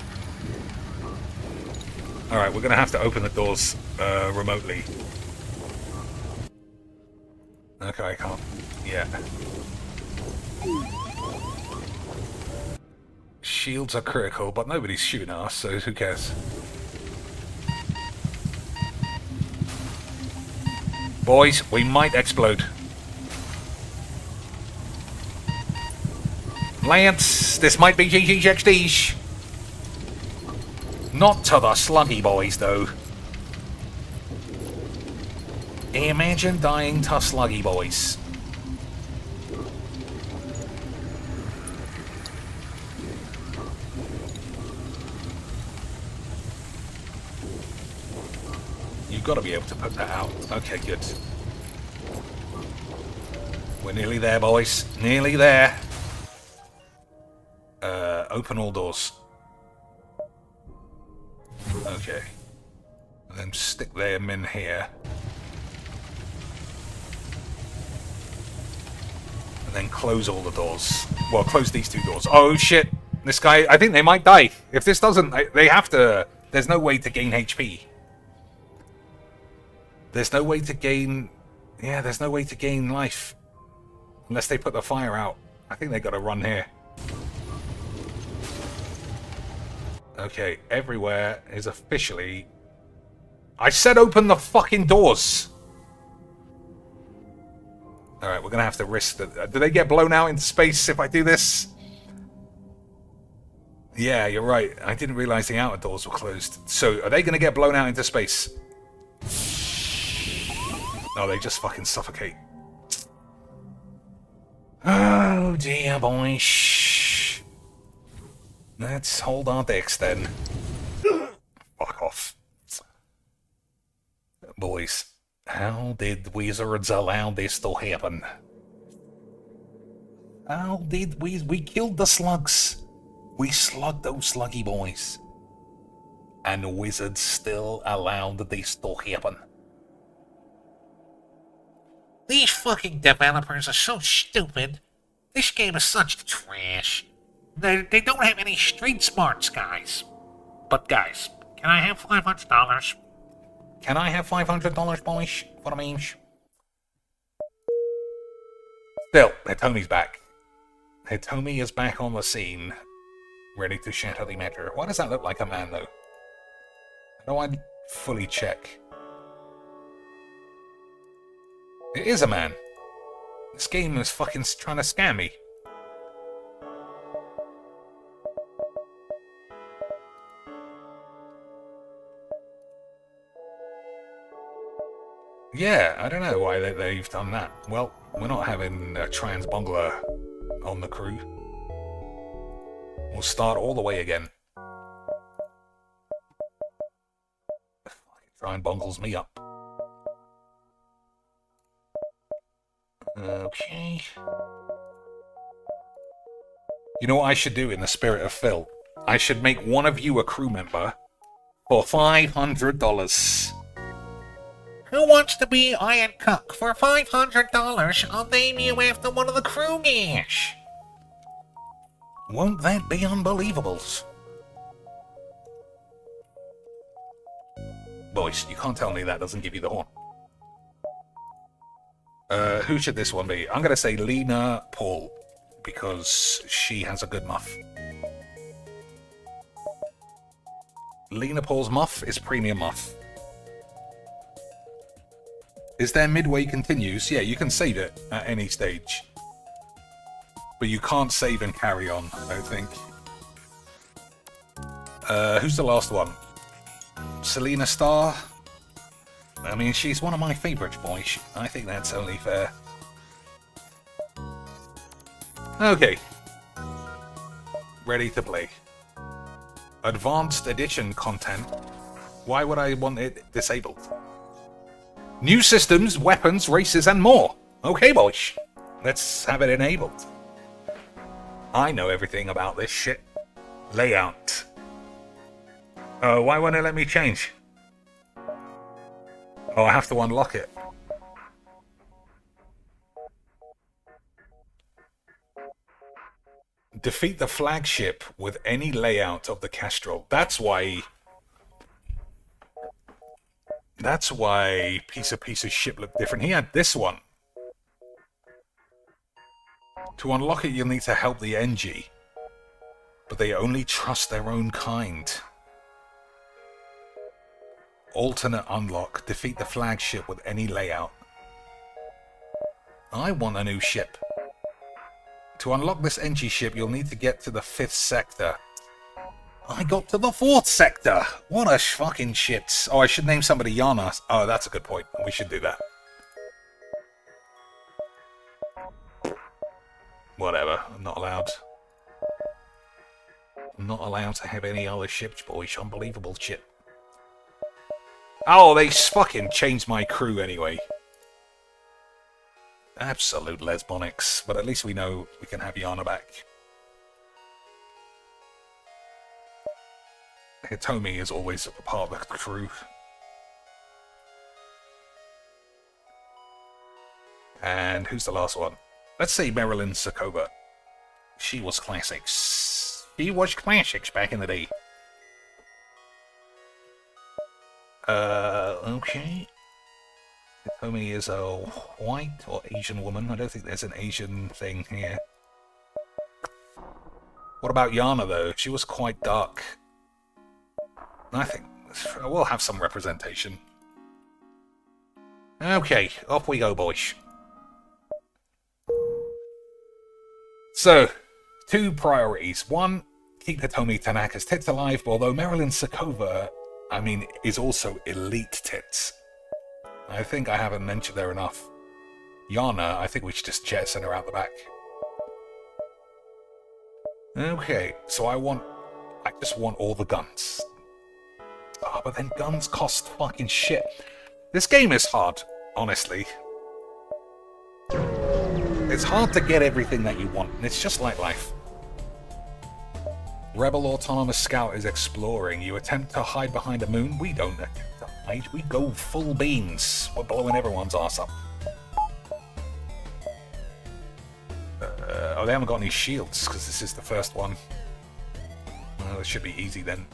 Speaker 1: Alright, we're going to have to open the doors remotely. Okay, I can't. Yeah. Shields are critical, but nobody's shooting us, so who cares? Boys, we might explode. Lance, this might be GGXD's. Not to the sluggy boys, though. Imagine dying to sluggy boys. You've got to be able to put that out. Okay, good. We're nearly there, boys. Nearly there. Open all doors. Okay. And then stick them in here. And then close all the doors. Well, close these 2 doors. Oh, shit. This guy, I think they might die. If this doesn't, they have to... There's no way to gain HP. There's no way to gain... Yeah, there's no way to gain life. Unless they put the fire out. I think they got to run here. Okay, everywhere is officially... I said open the fucking doors! Alright, we're gonna have to risk that. Do they get blown out into space if I do this? Yeah, you're right. I didn't realize the outer doors were closed. So, are they gonna get blown out into space? No, they just fucking suffocate. Oh dear, boys. Let's hold our dicks then. Fuck off. Boys, how did wizards allow this to happen? How did we killed the slugs? We slugged those sluggy boys. And wizards still allowed this to happen.
Speaker 12: These fucking developers are so stupid. This game is such trash. They don't have any street smarts, guys. But guys, can I have $500?
Speaker 1: Can I have $500, boys? For the memes? Still, Hitomi's back. Hitomi is back on the scene, ready to shatter the matter. Why does that look like a man, though? How do I fully check? It is a man. This game is fucking trying to scam me. Yeah, I don't know why they've done that. Well, we're not having a trans Bongler on the crew. We'll start all the way again. Trying bongles me up. Okay. You know what I should do in the spirit of Phil? I should make one of you a crew member for $500.
Speaker 12: Who wants to be Iron Cook? For $500, I'll name you after one of the crew guys.
Speaker 1: Won't that be unbelievable? Boys, you can't tell me that doesn't give you the horn. Who should this one be? I'm going to say Lena Paul, because she has a good muff. Lena Paul's muff is premium muff. Is there midway continues? Yeah, you can save it at any stage. But you can't save and carry on, I don't think. Who's the last one? Selena Starr? I mean, she's one of my favourites, boys. I think that's only fair. Okay. Ready to play. Advanced Edition content. Why would I want it disabled? New systems, weapons, races, and more. Okay, boys. Let's have it enabled. I know everything about this shit. Layout. Why won't it let me change? Oh, I have to unlock it. Defeat the flagship with any layout of the Castrol. That's why piece of ship looked different. He had this one. To unlock it, you'll need to help the NG, but they only trust their own kind. Alternate unlock. Defeat the flagship with any layout. I want a new ship. To unlock this NG ship, you'll need to get to the 5th sector. I got to the 4th sector! What a fucking shit. Oh, I should name somebody Yana. Oh, that's a good point. We should do that. Whatever. I'm not allowed. I'm not allowed to have any other ships, boys. Unbelievable shit. Oh, they fucking changed my crew anyway. Absolute lesbonics. But at least we know we can have Yana back. Hitomi is always a part of the crew. And who's the last one? Let's say Marilyn Sakova. She was classics. She was classics back in the day. Okay. Hitomi is a white or Asian woman. I don't think there's an Asian thing here. What about Yana, though? She was quite dark. I think we'll have some representation. Okay, off we go, boys. So, 2 priorities. 1, keep Hitomi Tanaka's tits alive, although Marilyn Sakova, I mean, is also elite tits. I think I haven't mentioned her enough. Yana, I think we should just jettison her out the back. Okay, so I just want all the guns. Oh, but then guns cost fucking shit. This game is hard, honestly. It's hard to get everything that you want, and it's just like life. Rebel Autonomous Scout is exploring. You attempt to hide behind a moon. We don't attempt to hide. We go full beans. We're blowing everyone's arse up. Oh, they haven't got any shields, because this is the first one. Well, it should be easy then.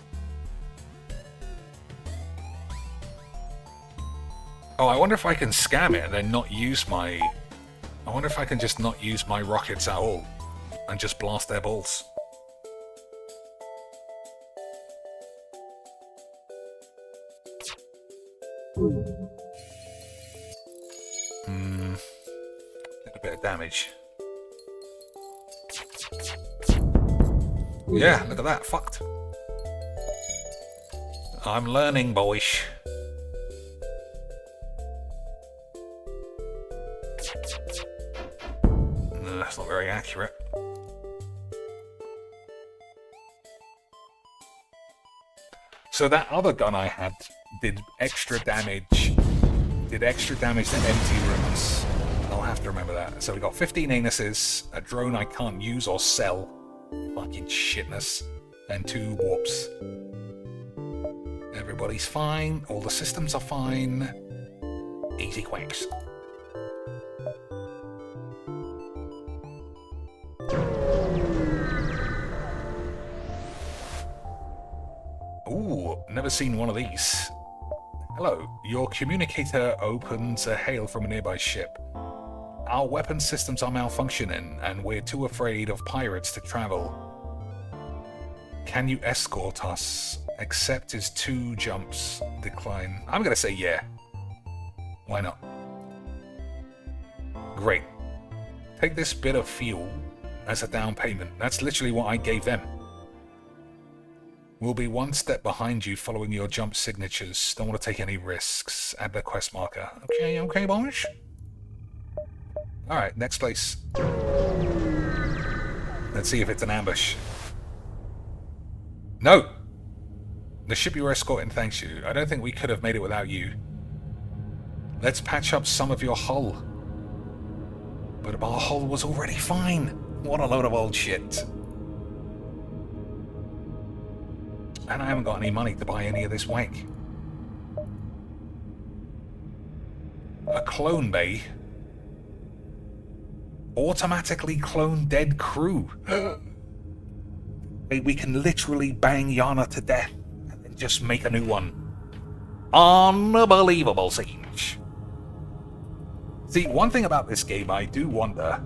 Speaker 1: Oh, I wonder if I can scam it and then not use my... I wonder if I can just not use my rockets at all and just blast their balls. Did a bit of damage. Yeah, look at that. Fucked. I'm learning, boys. That's not very accurate. So that other gun I had did extra damage. Did extra damage to empty rooms. I'll have to remember that. So we got 15 anuses, a drone I can't use or sell. Fucking shitness. And 2 warps. Everybody's fine. All the systems are fine. Easy quacks. Ooh, never seen one of these. Hello, your communicator opens a hail from a nearby ship. Our weapon systems are malfunctioning, and we're too afraid of pirates to travel. Can you escort us? Accept is 2 jumps. Decline. I'm gonna say yeah. Why not? Great. Take this bit of fuel as a down payment. That's literally what I gave them. We'll be 1 step behind you following your jump signatures. Don't want to take any risks. Add the quest marker. Okay, boys. Alright, next place. Let's see if it's an ambush. No! The ship you were escorting thanks you. I don't think we could have made it without you. Let's patch up some of your hull. But our hull was already fine. What a load of old shit. And I haven't got any money to buy any of this wank. A clone bay. Automatically clone dead crew. We can literally bang Yana to death and then just make a new one. Unbelievable scenes. See, one thing about this game I do wonder,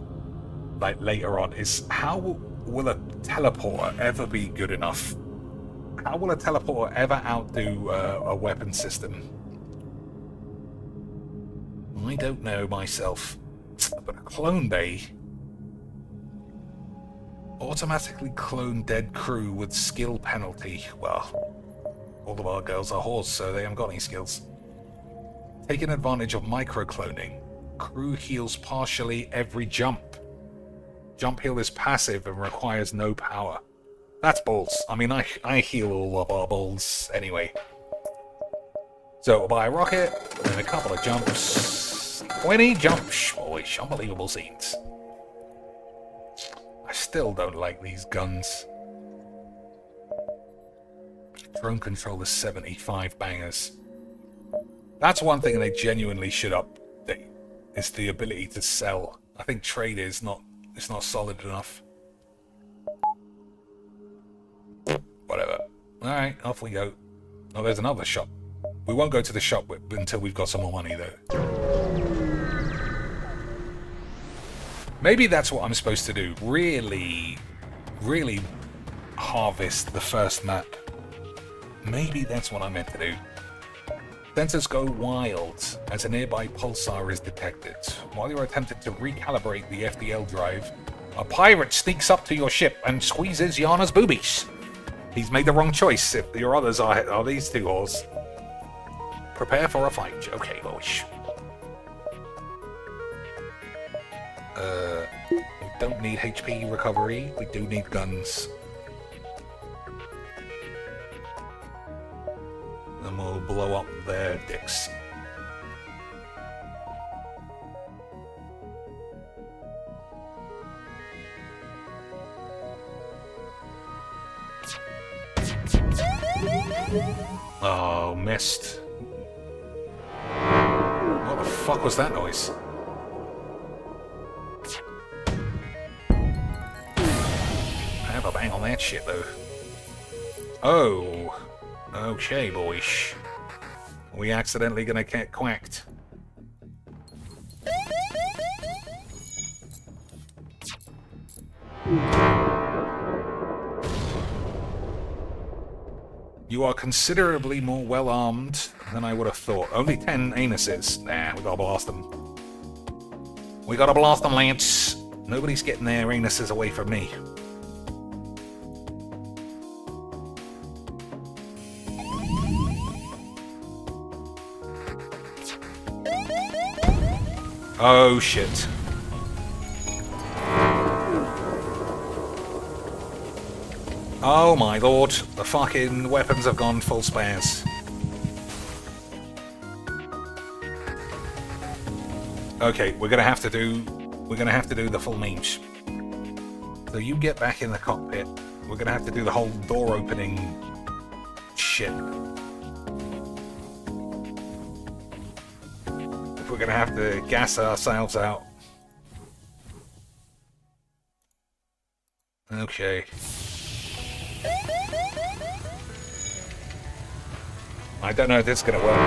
Speaker 1: like later on, is how will a teleporter ever be good enough? How will a teleporter ever outdo a weapon system? I don't know myself. But a clone bay... Automatically clone dead crew with skill penalty. Well, all of our girls are whores, so they haven't got any skills. Taking advantage of micro-cloning. Crew heals partially every jump. Jump heal is passive and requires no power. That's balls. I mean, I heal all of our balls anyway. So we'll buy a rocket, and a couple of jumps. 20 jumps. Boy, unbelievable scenes. I still don't like these guns. Drone control is 75 bangers. That's one thing they genuinely should update. Is the ability to sell. I think trade is not. It's not solid enough. Whatever. Alright, off we go. Oh, there's another shop. We won't go to the shop until we've got some more money, though. Maybe that's what I'm supposed to do. Really harvest the first map. Maybe that's what I meant to do. Sensors go wild as a nearby pulsar is detected. While you're attempting to recalibrate the FDL drive, a pirate sneaks up to your ship and squeezes Yana's boobies. He's made the wrong choice if your others are these two whores. Prepare for a fight. Okay, boys. We don't need HP recovery. We do need guns. And we'll blow up their dicks. Oh, missed. What the fuck was that noise? I have a bang on that shit, though. Oh. Okay, boys. Are we accidentally gonna get quacked? You are considerably more well-armed than I would have thought. Only 10 anuses. Nah, we gotta blast them. We gotta blast them, Lance. Nobody's getting their anuses away from me. Oh, shit. Oh my lord, the fucking weapons have gone full spares. Okay, we're gonna have to do the full memes. So you get back in the cockpit. We're gonna have to do the whole door opening shit. If we're gonna have to gas ourselves out. Okay. I don't know if this is gonna work.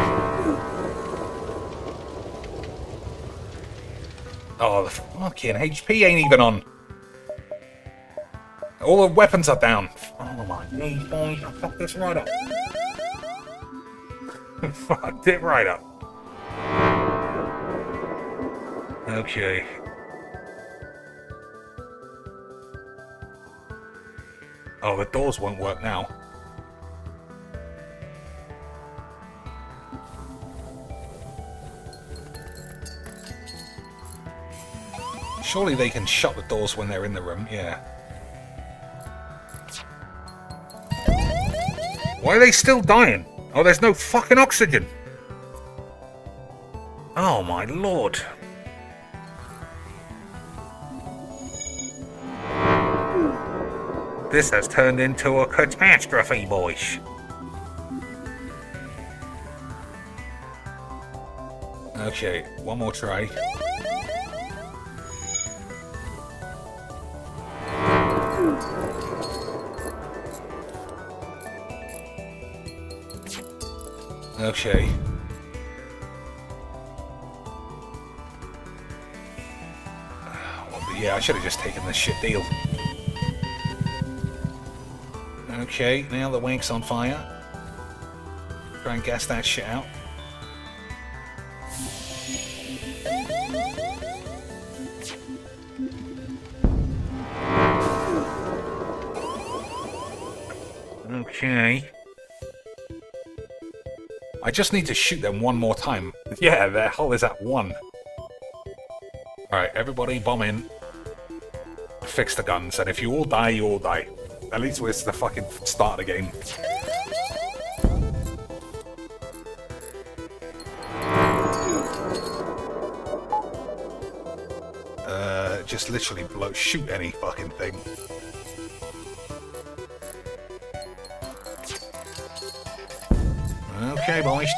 Speaker 1: Oh, the fucking HP ain't even on. All the weapons are down. Oh my knees, boys. I fucked this right up. Fucked it right up. Okay. Oh, the doors won't work now. Surely they can shut the doors when they're in the room, yeah. Why are they still dying? Oh, there's no fucking oxygen. Oh my lord. This has turned into a catastrophe, boys. Okay, one more try. Okay. Well, yeah, I should have just taken this shit deal. Okay, now the wank's on fire. Try and gas that shit out. Okay. I just need to shoot them one more time. Yeah, their hull is at 1. Alright, everybody bomb in. Fix the guns, and if you all die, you all die. At least it's the fucking start of the game. Just literally shoot any fucking thing. Okay, boys.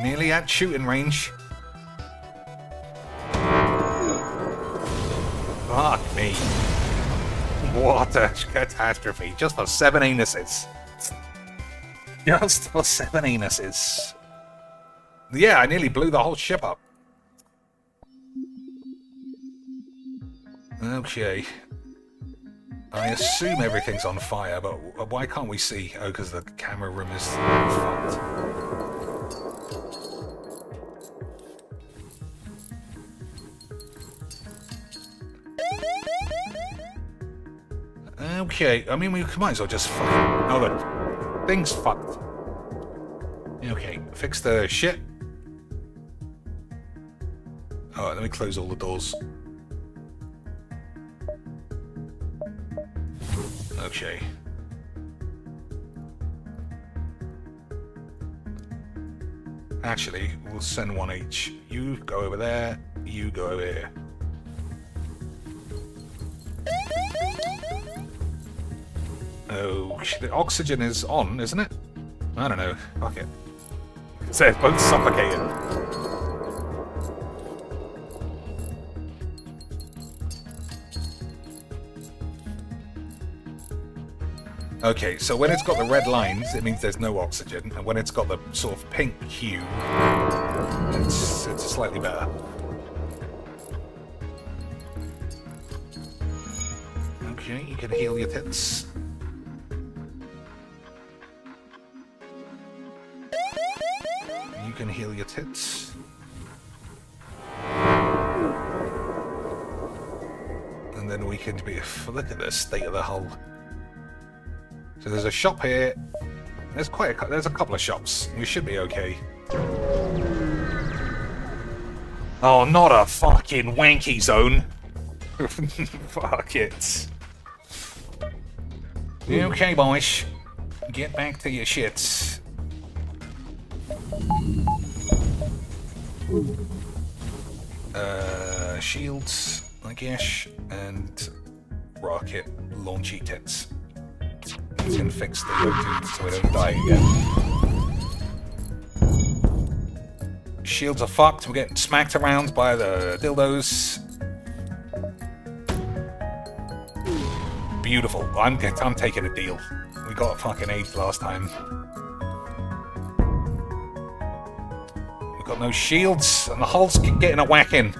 Speaker 1: Nearly at shooting range. Fuck me. What a catastrophe. Just for 7 anuses. Just for 7 anuses. Yeah, I nearly blew the whole ship up. Okay. I assume everything's on fire, but why can't we see? Oh, because the camera room is fucked. Okay, I mean, we might as well just fucking... Oh, look. Thing's fucked. Okay, fix the shit. Alright, let me close all the doors. Okay. Actually, we'll send one each. You go over there, you go over here. Oh, the oxygen is on, isn't it? I don't know. Fuck it. So it's both suffocating. Okay, so when it's got the red lines, it means there's no oxygen, and when it's got the sort of pink hue, it's slightly better. Okay, you can heal your tits. You can heal your tits. And then we can be... Look at the state of the hull. So there's a shop here. There's there's a couple of shops. We should be okay. Oh, not a fucking wanky zone. Fuck it. Okay, boys. Get back to your shits. Shields, I guess, and rocket launchy tits. We can fix the O2 so we don't die again. Shields are fucked. We're getting smacked around by the dildos. Beautiful. I'm taking a deal. We got fucking 8 last time. We've got no shields, and the hull's getting a whacking.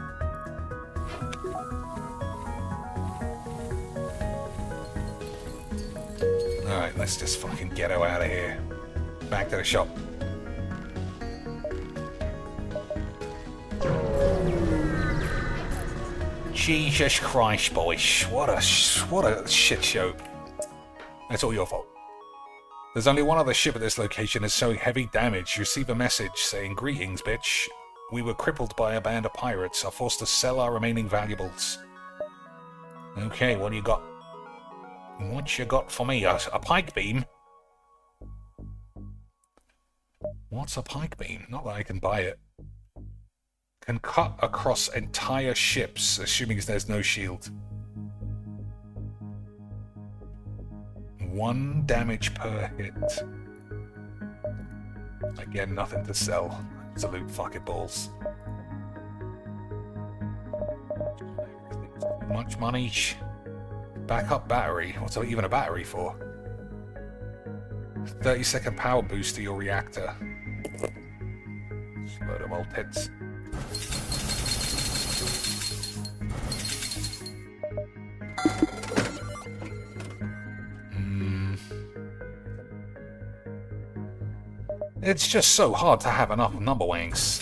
Speaker 1: Alright, let's just fucking ghetto out of here. Back to the shop. Jesus Christ, boys. What a shit show. That's all your fault. There's only one other ship at this location is showing heavy damage. You receive a message saying, "Greetings, bitch. We were crippled by a band of pirates. Are forced to sell our remaining valuables." Okay, what do you got? What you got for me? A pike beam? What's a pike beam? Not that I can buy it. Can cut across entire ships, assuming there's no shield. 1 damage per hit. Again, nothing to sell. Absolute fucking balls. Much money. Backup battery. What's even a battery for? 30-second power boost to your reactor. Load of old tits. It's just so hard to have enough number wanks.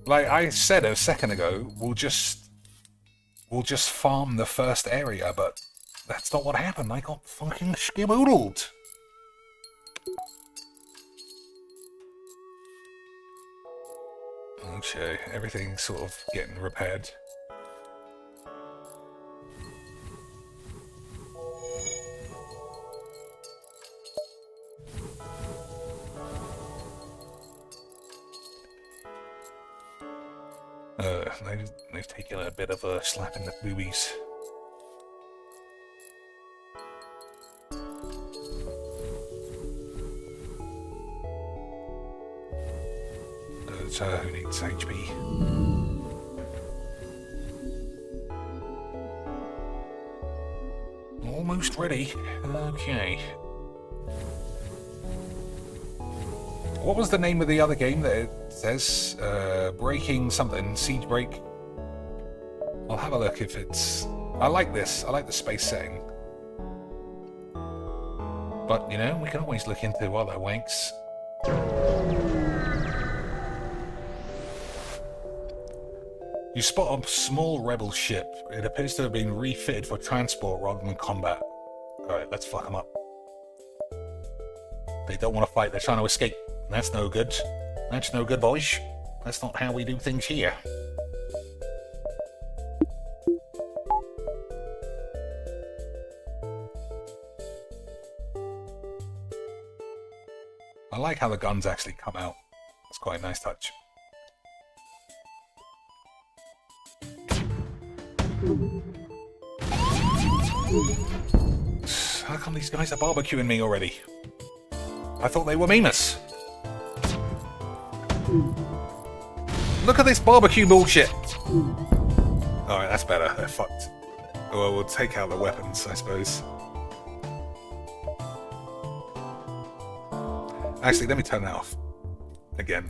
Speaker 1: Like I said a second ago, we'll just farm the first area, but that's not what happened. I got fucking skiboodled. Okay, everything's sort of getting repaired. They've taken a bit of a slap in the boobies. Who needs HP? Almost ready. Okay. What was the name of the other game that it says? Breaking something. Siege Break. I'll have a look if it's... I like this. I like the space setting. But, you know, we can always look into other wanks. You spot a small rebel ship. It appears to have been refitted for transport rather than combat. Alright, let's fuck them up. They don't want to fight, they're trying to escape. That's no good. That's no good, boys. That's not how we do things here. I like how the guns actually come out. It's quite a nice touch. How come these guys are barbecuing me already? I thought they were memus. Look at this barbecue bullshit. Alright, that's better. They're fucked. Well, we'll take out the weapons, I suppose. Actually, let me turn that off. Again.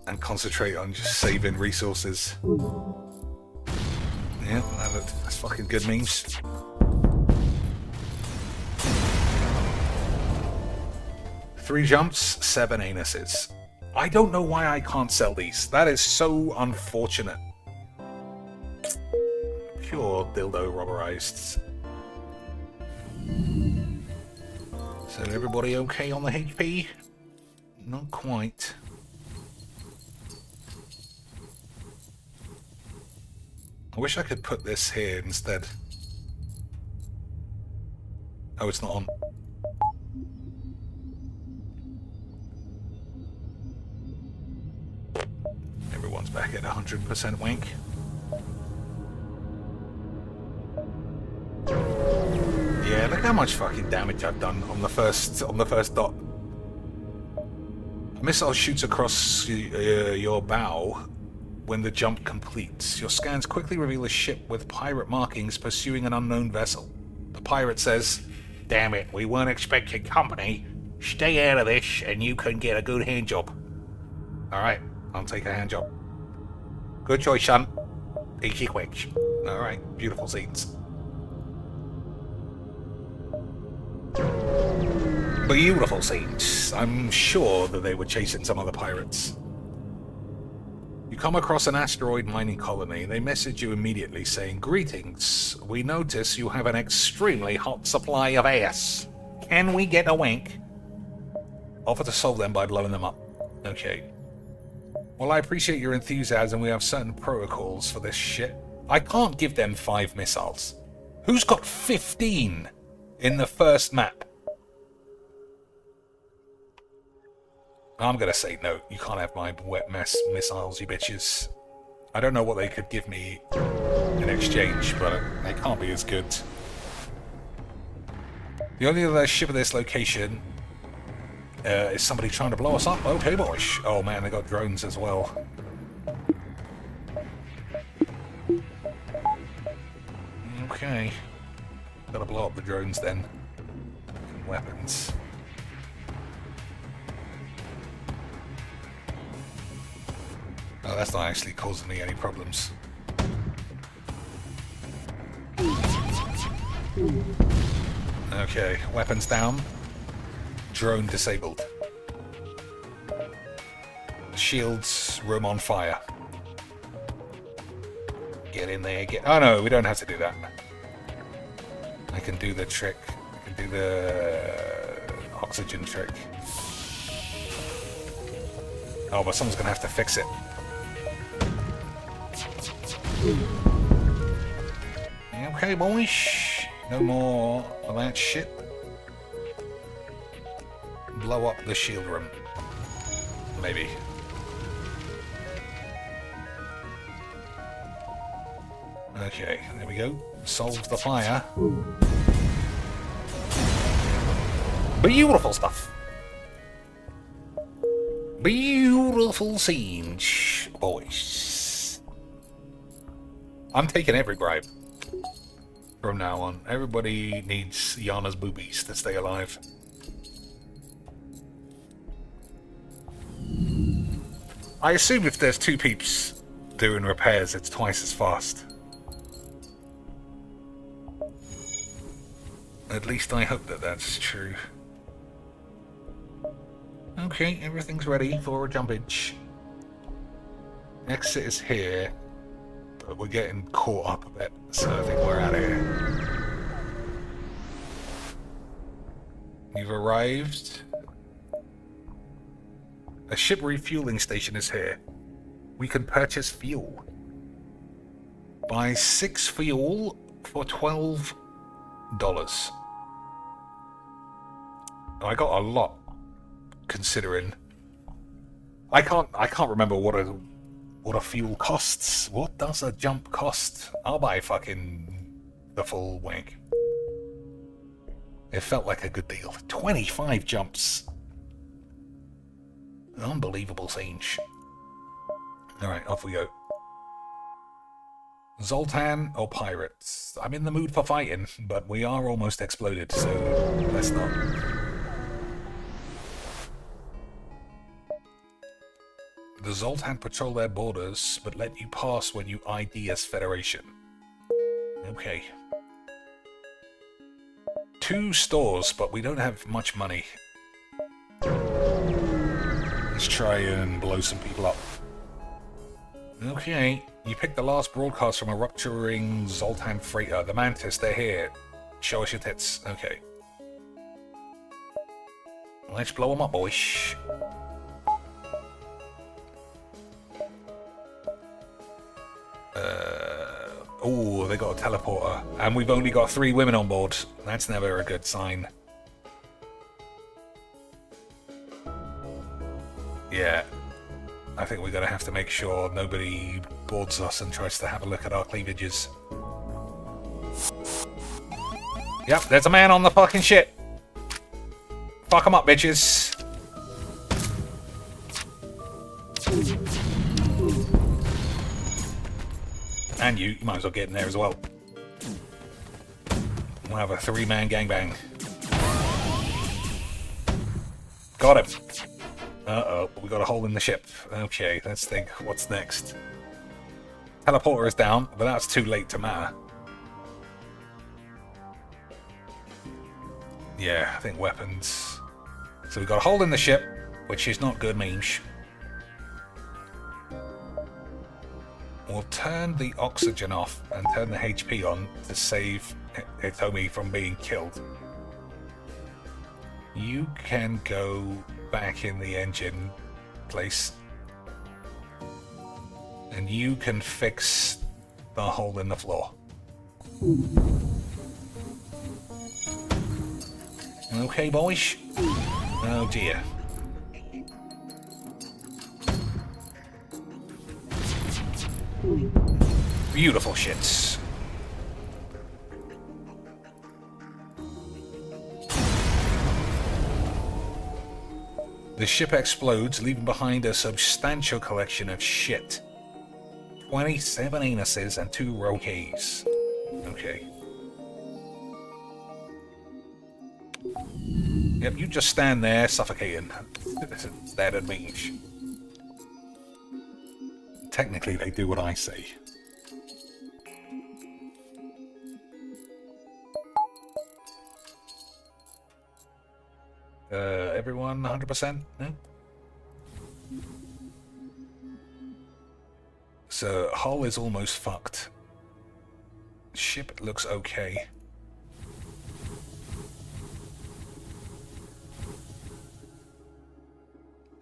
Speaker 1: And concentrate on just saving resources. Yeah, that's fucking good memes. Three jumps, 7 anuses. I don't know why I can't sell these. That is so unfortunate. Pure dildo robberized. So everybody okay on the HP? Not quite. I wish I could put this here instead. Oh, it's not on. Everyone's back at 100% wank. Yeah, look how much fucking damage I've done on the first dot. A missile shoots across your bow when the jump completes. Your scans quickly reveal a ship with pirate markings pursuing an unknown vessel. The pirate says, "Damn it, we weren't expecting company. Stay out of this and you can get a good hand job." Alright, I'll take a hand job. Good choice, son. Easy quick. Alright, beautiful scenes. Beautiful scenes. I'm sure that they were chasing some other pirates. You come across an asteroid mining colony. They message you immediately saying, "Greetings. We notice you have an extremely hot supply of ass. Can we get a wank?" Offer to solve them by blowing them up. Okay. Well, I appreciate your enthusiasm. We have certain protocols for this shit. I can't give them 5 missiles. Who's got 15 in the first map? I'm gonna say no. You can't have my wet mess missiles, you bitches. I don't know what they could give me in exchange, but they can't be as good. The only other ship at this location is somebody trying to blow us up. Okay, boys. Oh man, they got drones as well. Okay. Gotta blow up the drones then. And weapons. Oh, that's not actually causing me any problems. Okay, weapons down. Drone disabled. Shields, room on fire. Get in there, get... Oh no, we don't have to do that. I can do the trick. I can do the oxygen trick. Oh, but someone's gonna have to fix it. Okay, boys. No more of that shit. Blow up the shield room. Maybe. Okay, there we go. Solve the fire. Beautiful stuff. Beautiful scenes, boys. I'm taking every bribe from now on. Everybody needs Yana's boobies to stay alive. I assume if there's two peeps doing repairs, it's twice as fast. At least I hope that that's true. Okay, everything's ready for a jumpage. Exit is here, but we're getting caught up a bit, so I think we're out of here. You've arrived. A ship refueling station is here. We can purchase fuel. Buy 6 fuel for $12. I got a lot, considering I can't remember what a fuel costs. What does a jump cost? I'll buy fucking the full wank. It felt like a good deal. 25 jumps. Unbelievable scenes. Alright, off we go. Zoltan or pirates? I'm in the mood for fighting, but we are almost exploded, so let's not. The Zoltan patrol their borders, but let you pass when you ID as Federation. Okay. 2 stores, but we don't have much money. Let's try and blow some people up. Okay, you picked the last broadcast from a rupturing Zoltan freighter. The Mantis, they're here. Show us your tits. Okay. Let's blow them up, boys. Oh, they got a teleporter. And we've only got 3 women on board. That's never a good sign. Yeah. I think we're going to have to make sure nobody boards us and tries to have a look at our cleavages. Yep, there's a man on the fucking ship. Fuck them up, bitches. And you might as well get in there as well. We'll have a 3-man gangbang. Got him. Uh-oh, we got a hole in the ship. Okay, let's think what's next. Teleporter is down, but that's too late to matter. Yeah, I think weapons. So we got a hole in the ship, which is not good means. We'll turn the oxygen off and turn the HP on to save Hitomi from being killed. You can go back in the engine place. And you can fix the hole in the floor. Okay, boys? Oh dear. Beautiful shits. The ship explodes, leaving behind a substantial collection of shit. 27 anuses and 2 roquets. Okay. Yep, you just stand there suffocating. That advantage. technically they do what I say. Everyone 100%? No? So, hull is almost fucked. Ship looks okay.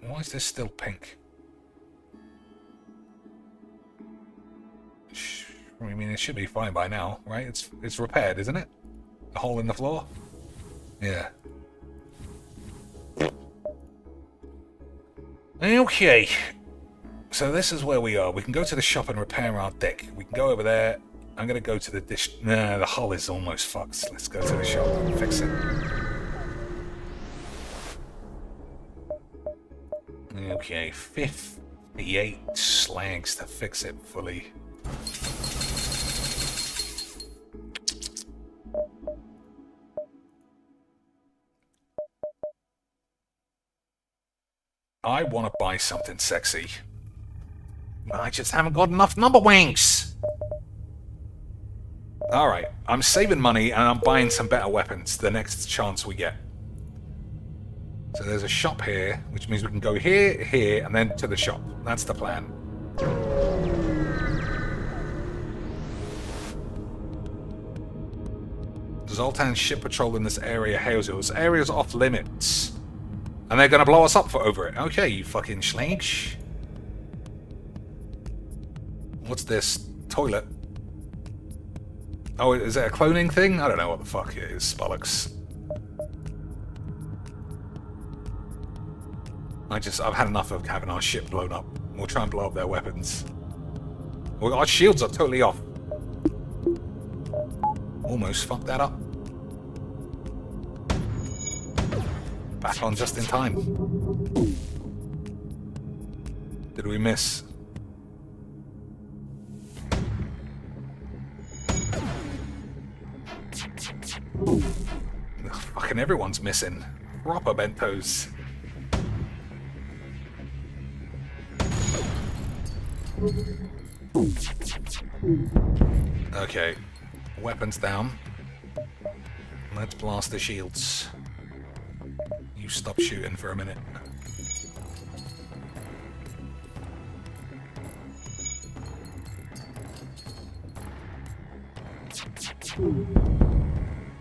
Speaker 1: Why is this still pink? I mean, it should be fine by now, right? It's repaired, isn't it? A hole in the floor? Yeah. Okay. So this is where we are. We can go to the shop and repair our deck. We can go over there. I'm going to go to the dish. Nah, the hull is almost fucked. Let's go to the shop and fix it. Okay, 58 slags to fix it fully. I want to buy something sexy. I just haven't got enough number wings. Alright, I'm saving money and I'm buying some better weapons the next chance we get. So there's a shop here, which means we can go here, here, and then to the shop. That's the plan. Zoltan's ship patrol in this area hails you. This area's off limits. And they're gonna blow us up for over it. Okay, you fucking schlange. What's this? Toilet. Oh, is that a cloning thing? I don't know what the fuck it is, bollocks. I've had enough of having our ship blown up. We'll try and blow up their weapons. Well, our shields are totally off. Almost fucked that up. Back on just in time. Did we miss? Ugh, fucking everyone's missing. Proper bentos. Okay, weapons down. Let's blast the shields. You stop shooting for a minute.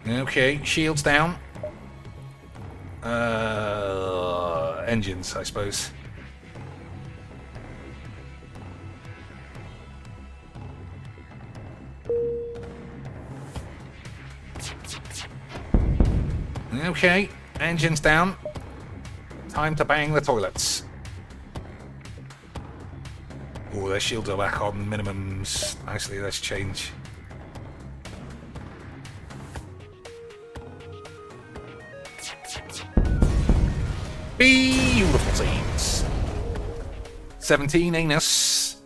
Speaker 1: Okay, shields down. Engines, I suppose. Okay, engines down. Time to bang the toilets. Oh, their shields are back on minimums. Actually, let's change. Beautiful scenes. 17 anus.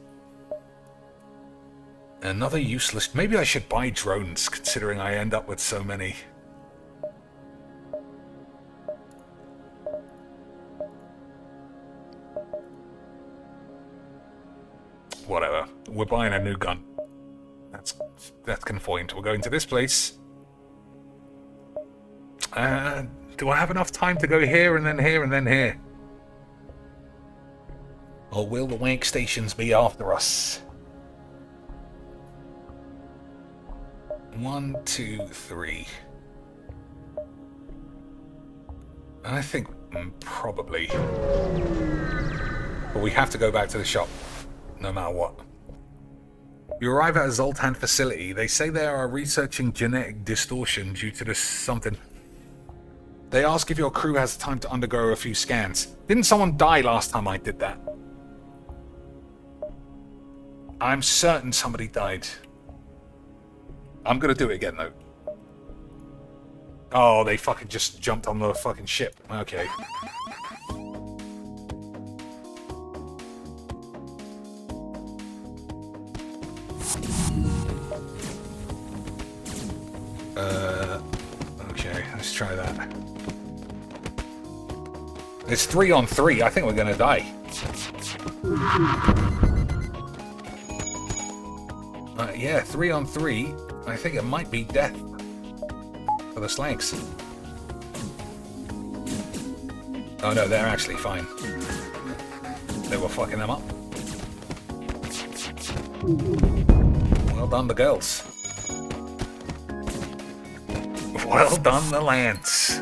Speaker 1: Another useless. Maybe I should buy drones, considering I end up with so many. Whatever. We're buying a new gun. That's confined. We're going to this place. Do I have enough time to go here and then here and then here? Or will the wank stations be after us? 1, 2, 3. I think probably. But we have to go back to the shop, no matter what. You arrive at a Zoltan facility. They say they are researching genetic distortion due to this something. They ask if your crew has time to undergo a few scans. Didn't someone die last time I did that? I'm certain somebody died. I'm gonna do it again, though. Oh, they fucking just jumped on the fucking ship. Okay. Okay, let's try that. It's 3 on 3. I think we're gonna die. Yeah, 3-on-3. I think it might be death for the Slanks. Oh no, they're actually fine. They were fucking them up. Well done, the girls. Well done, the lads.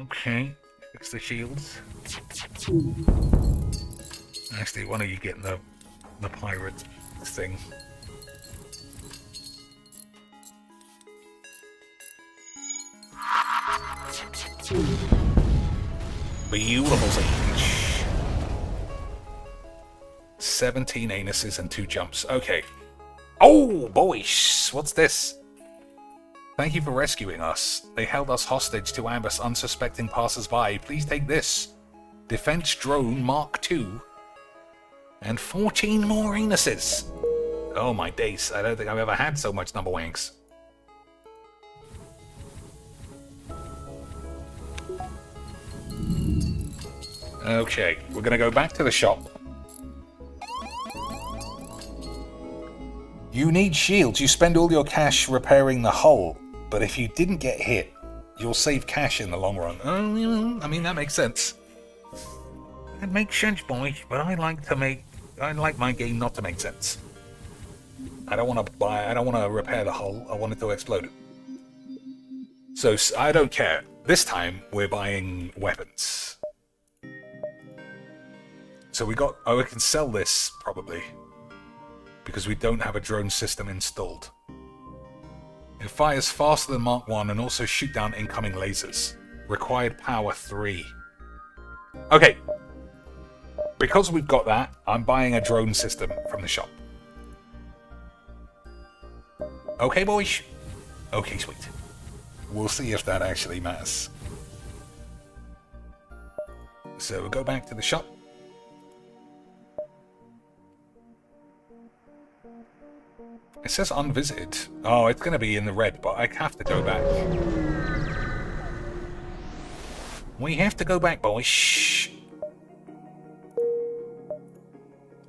Speaker 1: Okay, fix the shields. Actually, one of you getting the pirate thing. Beautiful siege. 17 anuses and 2 jumps. Okay. Oh, boys, what's this? Thank you for rescuing us. They held us hostage to ambush unsuspecting passers-by. Please take this. Defense drone Mark II. And 14 more anuses. Oh my days, I don't think I've ever had so much number wanks. Okay, we're gonna go back to the shop. You need shields. You spend all your cash repairing the hull, but if you didn't get hit, you'll save cash in the long run. I mean, that makes sense. That makes sense, boys, but I like my game not to make sense. I don't want to repair the hull. I want it to explode it. So I don't care. This time we're buying weapons. So we can sell this probably because we don't have a drone system installed. It fires faster than Mark 1 and also shoot down incoming lasers. Required power 3. Okay. Because we've got that, I'm buying a drone system from the shop. Okay, boys? Okay, sweet. We'll see if that actually matters. So we'll go back to the shop. It says unvisited. Oh, it's going to be in the red, but I have to go back. We have to go back, boys. Shh.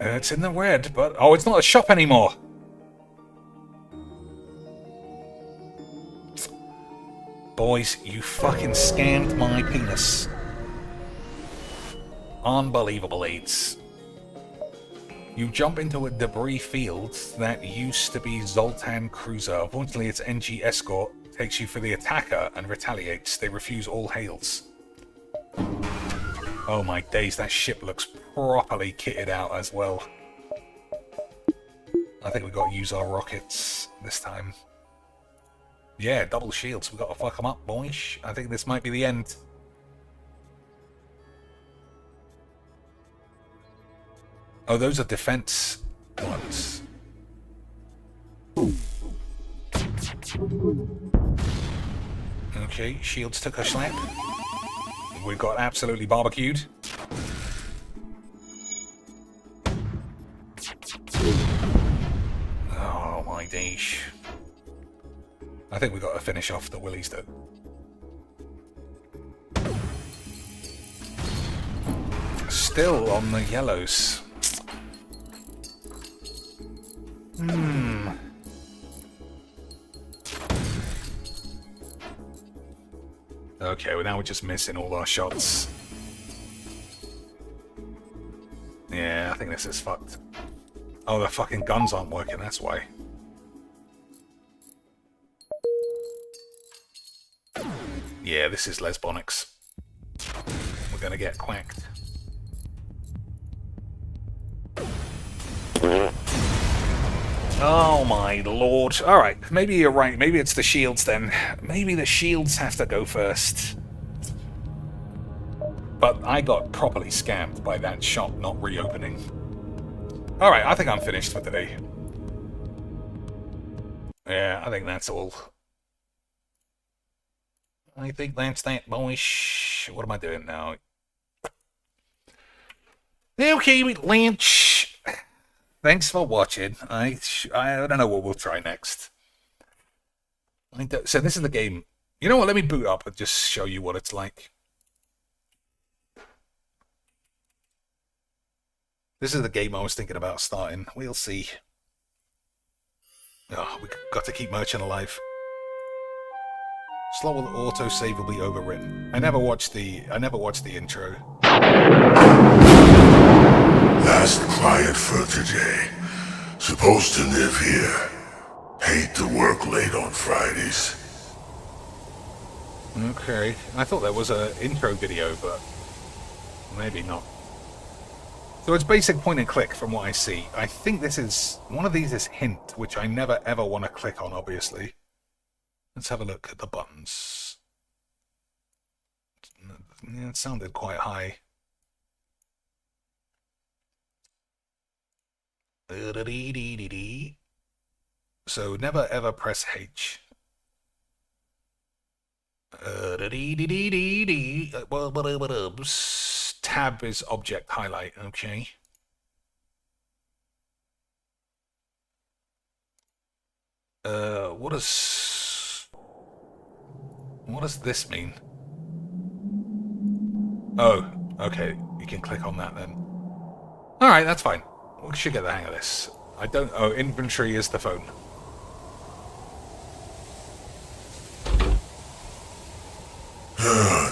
Speaker 1: It's in the red, but... Oh, it's not a shop anymore. Boys, you fucking scammed my penis. Unbelievable, AIDS. You jump into a debris field that used to be Zoltan Cruiser. Unfortunately, its NG escort takes you for the attacker and retaliates. They refuse all hails. Oh my days, that ship looks properly kitted out as well. I think we've got to use our rockets this time. Yeah, double shields. We've got to fuck them up, boys. I think this might be the end. Oh, those are defense ones. Okay, shields took a slap. We got absolutely barbecued. Oh my days. I think we got to finish off the willies though. Still on the yellows. Okay, well now we're just missing all our shots. Yeah, I think this is fucked. Oh, the fucking guns aren't working, that's why. Yeah, this is Lesbonics. We're gonna get quacked. Oh my lord. Alright, maybe you're right. Maybe it's the shields then. Maybe the shields have to go first. But I got properly scammed by that shop not reopening. Alright, I think I'm finished for today. Yeah, I think that's all. I think that's that, boys. What am I doing now? Okay, Lynch. Thanks for watching. I don't know what we'll try next. So this is the game. You know what? Let me boot up and just show you what it's like. This is the game I was thinking about starting. We'll see. Oh, we got to keep Merchant alive. Slot will autosave will be overwritten. I never watched the intro.
Speaker 16: Last client for today. Supposed to live here. Hate to work late on Fridays.
Speaker 1: Okay, I thought that was an intro video, but maybe not. So it's basic point and click from what I see. I think this is, one of these is hint, which I never ever want to click on, obviously. Let's have a look at the buttons. Yeah, it sounded quite high. So never ever press H. Tab is object highlight, okay. What does this mean? Oh, okay, you can click on that then. Alright, that's fine. We should get the hang of this. Oh, inventory is the phone.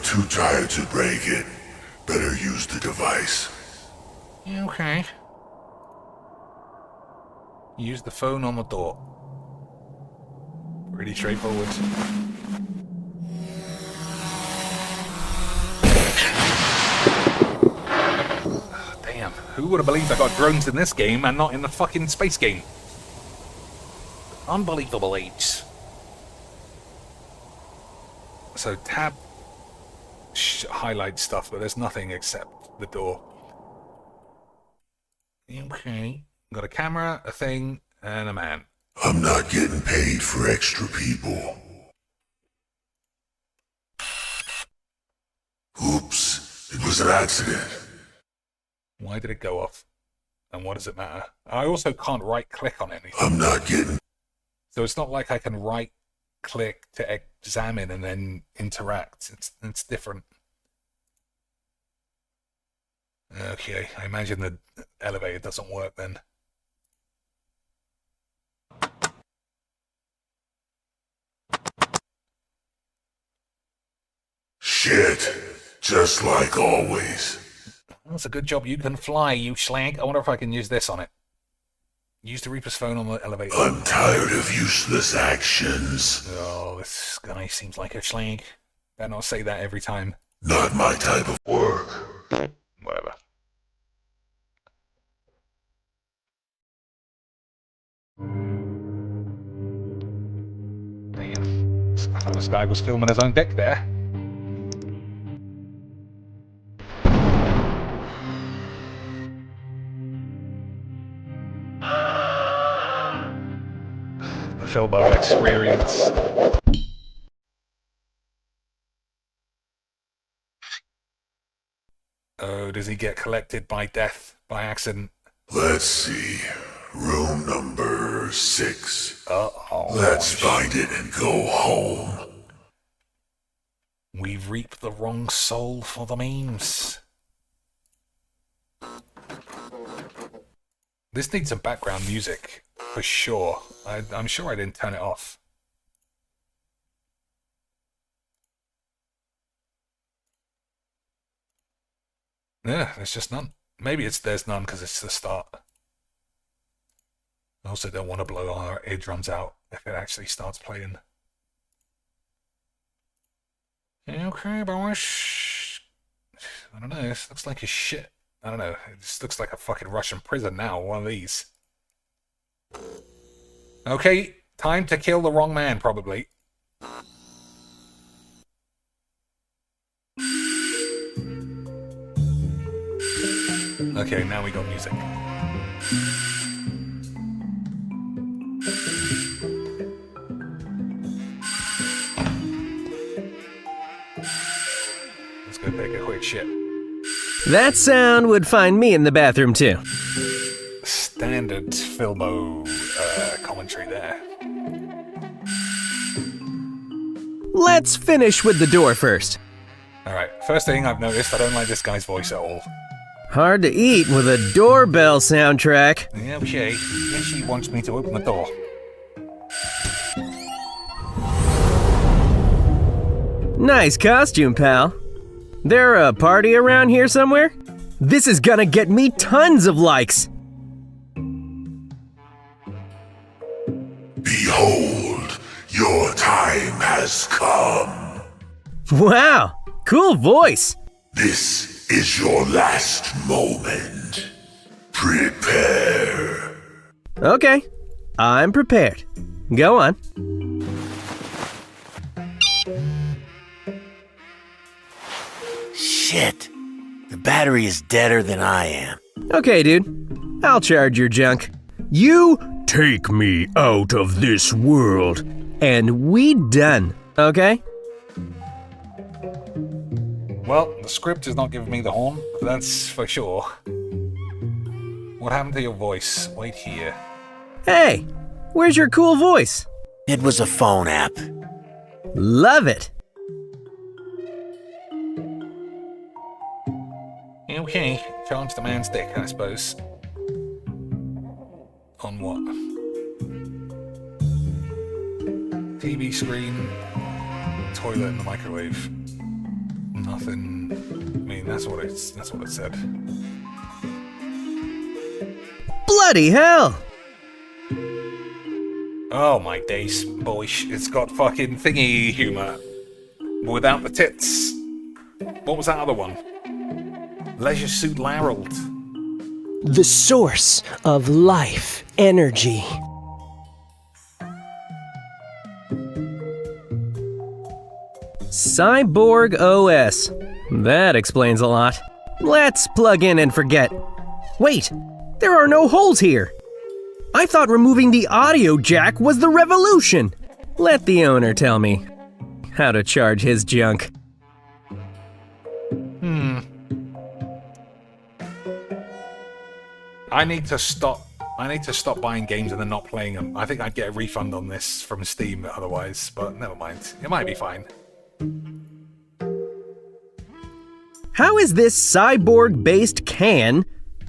Speaker 16: Too tired to break it. Better use the device.
Speaker 1: Okay. Use the phone on the door. Pretty straightforward. Damn, who would have believed I got drones in this game and not in the fucking space game? Unbelievable age. So tab highlight stuff, but there's nothing except the door. Okay. Got a camera, a thing, and a man.
Speaker 16: I'm not getting paid for extra people. Oops, it was an accident.
Speaker 1: Why did it go off? And what does it matter? I also can't right click on anything.
Speaker 16: I'm not getting...
Speaker 1: So it's not like I can right click to examine and then interact. It's different. Okay, I imagine the elevator doesn't work then.
Speaker 16: Shit, just like always.
Speaker 1: That's a good job you can fly, you schlag. I wonder if I can use this on it. Use the Reaper's phone on the elevator.
Speaker 16: I'm tired of useless actions.
Speaker 1: Oh, this guy seems like a schlag. Better not say that every time.
Speaker 16: Not my type of work.
Speaker 1: Whatever. Damn. I thought this guy was filming his own dick there. The Filbo experience. Oh, does he get collected by death, by accident?
Speaker 16: Let's see. Room number 6.
Speaker 1: Uh-oh.
Speaker 16: Let's find it and go home.
Speaker 1: We've reaped the wrong soul for the memes. This needs some background music, for sure. I'm sure I didn't turn it off. Yeah, there's just none. Maybe there's none because it's the start. I also don't want to blow our eardrums out if it actually starts playing. Okay, boys. I don't know, this looks like a shit. I don't know, it just looks like a fucking Russian prison now, one of these. Okay, time to kill the wrong man, probably. Okay, now we got music. Let's go take a quick shit.
Speaker 17: That sound would find me in the bathroom too.
Speaker 1: Standard Filmo commentary there.
Speaker 17: Let's finish with the door first.
Speaker 1: Alright, first thing I've noticed, I don't like this guy's voice at all.
Speaker 17: Hard to eat with a doorbell soundtrack.
Speaker 1: Okay, guess she wants me to open the door.
Speaker 17: Nice costume, pal. There a party around here somewhere? This is gonna get me tons of likes.
Speaker 16: Behold, your time has come.
Speaker 17: Wow, cool voice.
Speaker 16: This is your last moment. Prepare.
Speaker 17: Okay, I'm prepared. Go on.
Speaker 18: Shit. The battery is deader than I am.
Speaker 17: Okay, dude. I'll charge your junk. You take me out of this world, and we done, okay?
Speaker 1: Well, the script is not giving me the horn, that's for sure. What happened to your voice? Wait here.
Speaker 17: Hey, where's your cool voice?
Speaker 18: It was a phone app.
Speaker 17: Love it.
Speaker 1: Okay, charge the man's dick, I suppose. On what? TV screen, toilet, and the microwave. Nothing. I mean, that's what it said.
Speaker 17: Bloody hell!
Speaker 1: Oh my days, boys! It's got fucking thingy humor without the tits. What was that other one? Leisure Suit Larald.
Speaker 19: The source of life energy.
Speaker 17: Cyborg OS. That explains a lot. Let's plug in and forget. Wait, there are no holes here. I thought removing the audio jack was the revolution. Let the owner tell me how to charge his junk.
Speaker 1: I need to stop buying games and then not playing them. I think I'd get a refund on this from Steam otherwise, but never mind. It might be fine.
Speaker 17: How is this cyborg-based can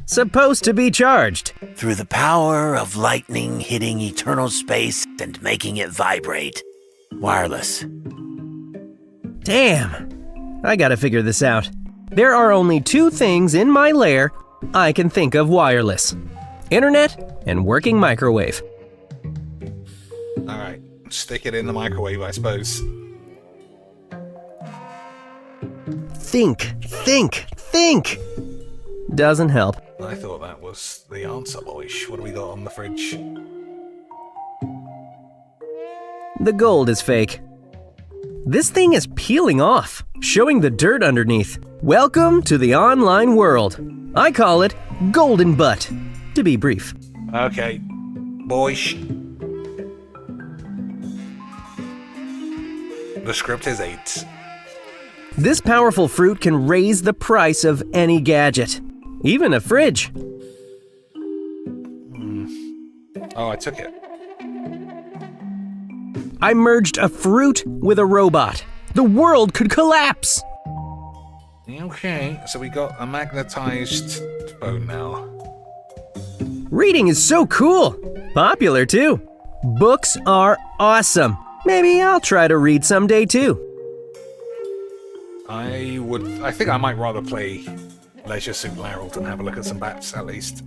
Speaker 17: supposed to be charged?
Speaker 18: Through the power of lightning hitting eternal space and making it vibrate. Wireless.
Speaker 17: Damn. I gotta figure this out. There are only two things in my lair I can think of wireless. Internet and working microwave.
Speaker 1: Alright, stick it in the microwave, I suppose.
Speaker 17: Think. Doesn't help.
Speaker 1: I thought that was the answer, boys. What do we got on the fridge?
Speaker 17: The gold is fake. This thing is peeling off, showing the dirt underneath. Welcome to the online world. I call it Golden Butt, to be brief.
Speaker 1: Okay, boys. The script is 8.
Speaker 17: This powerful fruit can raise the price of any gadget, even a fridge.
Speaker 1: Oh, I took it.
Speaker 17: I merged a fruit with a robot. The world could collapse.
Speaker 1: Okay, so we got a magnetized phone now.
Speaker 17: Reading is so cool. Popular too. Books are awesome. Maybe I'll try to read someday too.
Speaker 1: I think I might rather play Leisure Suit Larald and have a look at some bats at least.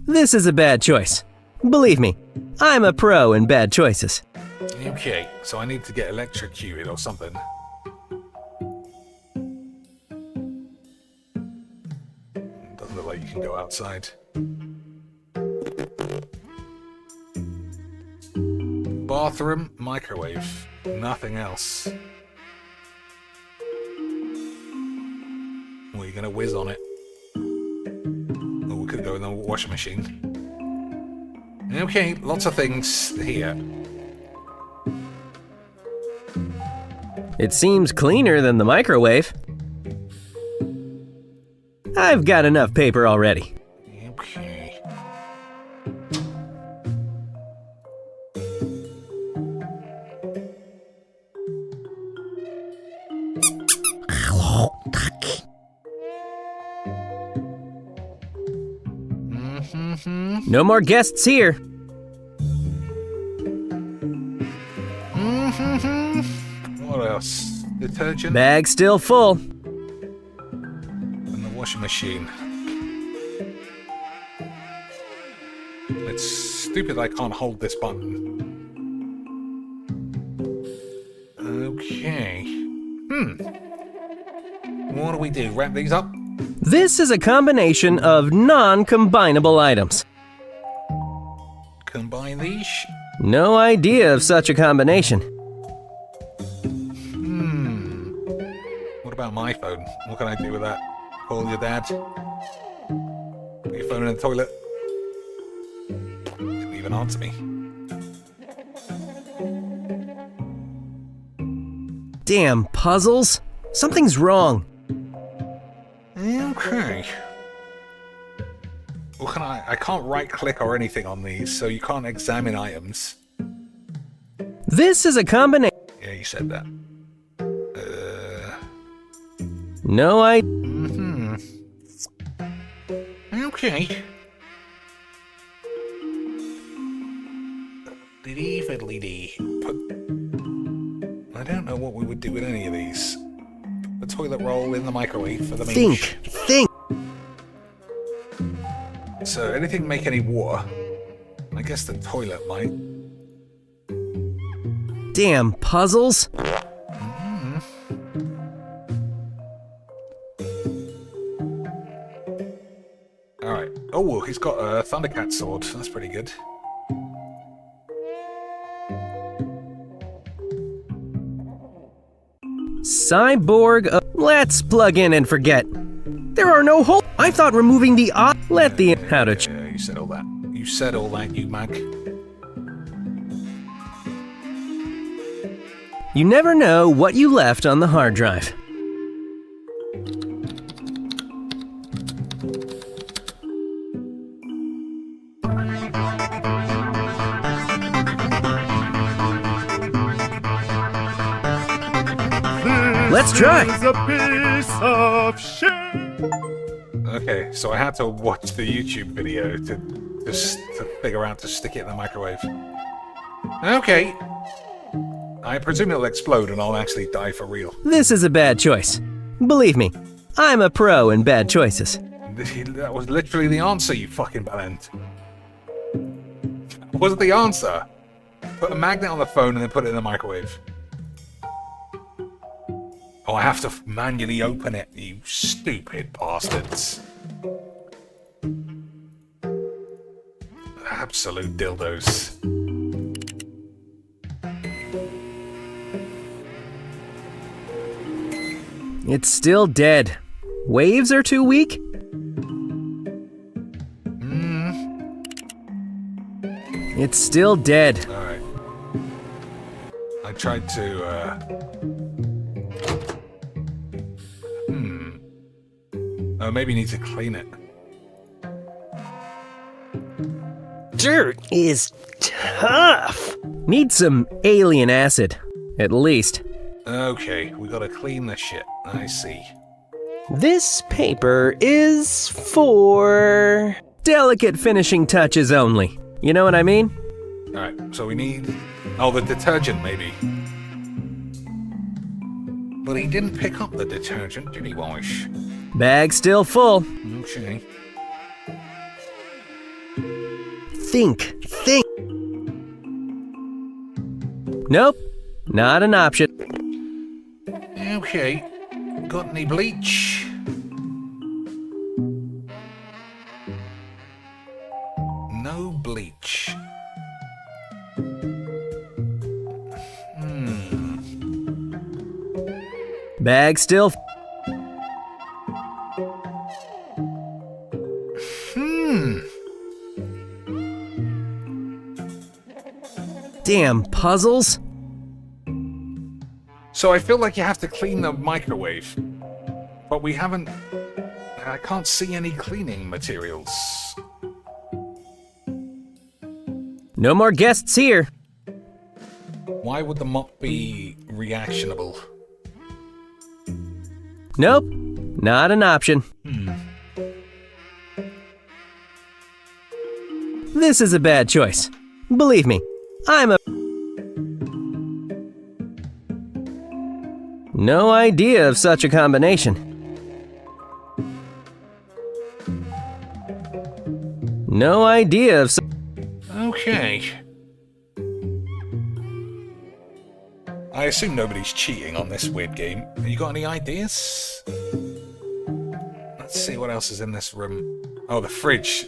Speaker 17: This is a bad choice. Believe me, I'm a pro in bad choices.
Speaker 1: Okay, so I need to get electrocuted or something. Doesn't look like you can go outside. Bathroom, microwave, nothing else. Well, you're gonna whiz on it. Or we could go in the washing machine. Okay, lots of things here.
Speaker 17: It seems cleaner than the microwave. I've got enough paper already.
Speaker 1: Okay.
Speaker 17: No more guests here.
Speaker 1: What else? Detergent?
Speaker 17: Bag still full.
Speaker 1: And the washing machine. It's stupid I can't hold this button. Okay. What do we do? Wrap these up?
Speaker 17: This is a combination of non-combinable items.
Speaker 1: Combine these?
Speaker 17: No idea of such a combination.
Speaker 1: What about my phone? What can I do with that? Call your dad? Put your phone in the toilet? Didn't even answer me.
Speaker 17: Damn puzzles. Something's wrong.
Speaker 1: Okay. Well, I can't right-click or anything on these, so you can't examine items.
Speaker 17: This is a combination.
Speaker 1: Yeah, you said that.
Speaker 17: No, I.
Speaker 1: Okay. Diddy fiddly dee. I don't know what we would do with any of these. The toilet roll in the microwave for the
Speaker 17: Think.
Speaker 1: So anything make any water? I guess the toilet might.
Speaker 17: Damn puzzles.
Speaker 1: Alright. Oh, well, he's got a Thundercat sword. That's pretty good.
Speaker 17: Cyborg. Let's plug in and forget. There are no holes. I thought removing the let the how to.
Speaker 1: Yeah, you said all that. You said all that, you mag.
Speaker 17: You never know what you left on the hard drive. Let's try.
Speaker 13: A piece of shit.
Speaker 1: Okay, so I had to watch the YouTube video to figure out to stick it in the microwave. Okay. I presume it'll explode and I'll actually die for real.
Speaker 17: This is a bad choice. Believe me, I'm a pro in bad choices.
Speaker 1: That was literally the answer, you fucking bellend. What was the answer? Put a magnet on the phone and then put it in the microwave. Oh, I have to manually open it, you stupid bastards. Absolute dildos.
Speaker 17: It's still dead. Waves are too weak? It's still dead.
Speaker 1: Alright. I tried to, Oh, maybe you need to clean it.
Speaker 19: Dirt is tough.
Speaker 17: Need some alien acid, at least.
Speaker 1: Okay, we gotta clean the shit. I see.
Speaker 19: This paper is for
Speaker 17: delicate finishing touches only. You know what I mean?
Speaker 1: Alright, so we need... Oh, the detergent, maybe. But he didn't pick up the detergent, did he, Wash?
Speaker 17: Bag still full.
Speaker 1: Okay.
Speaker 17: Think. Nope, not an option.
Speaker 1: Okay. Got any bleach? No bleach.
Speaker 17: Bag still. Damn puzzles.
Speaker 1: So I feel like you have to clean the microwave. But we haven't... I can't see any cleaning materials.
Speaker 17: No more guests here.
Speaker 1: Why would the mop be reactionable?
Speaker 17: Nope, not an option. This is a bad choice. Believe me, I'm a... No idea of such a combination. No idea of...
Speaker 1: Okay. I assume nobody's cheating on this weird game. Have you got any ideas? Let's see what else is in this room. Oh, the fridge.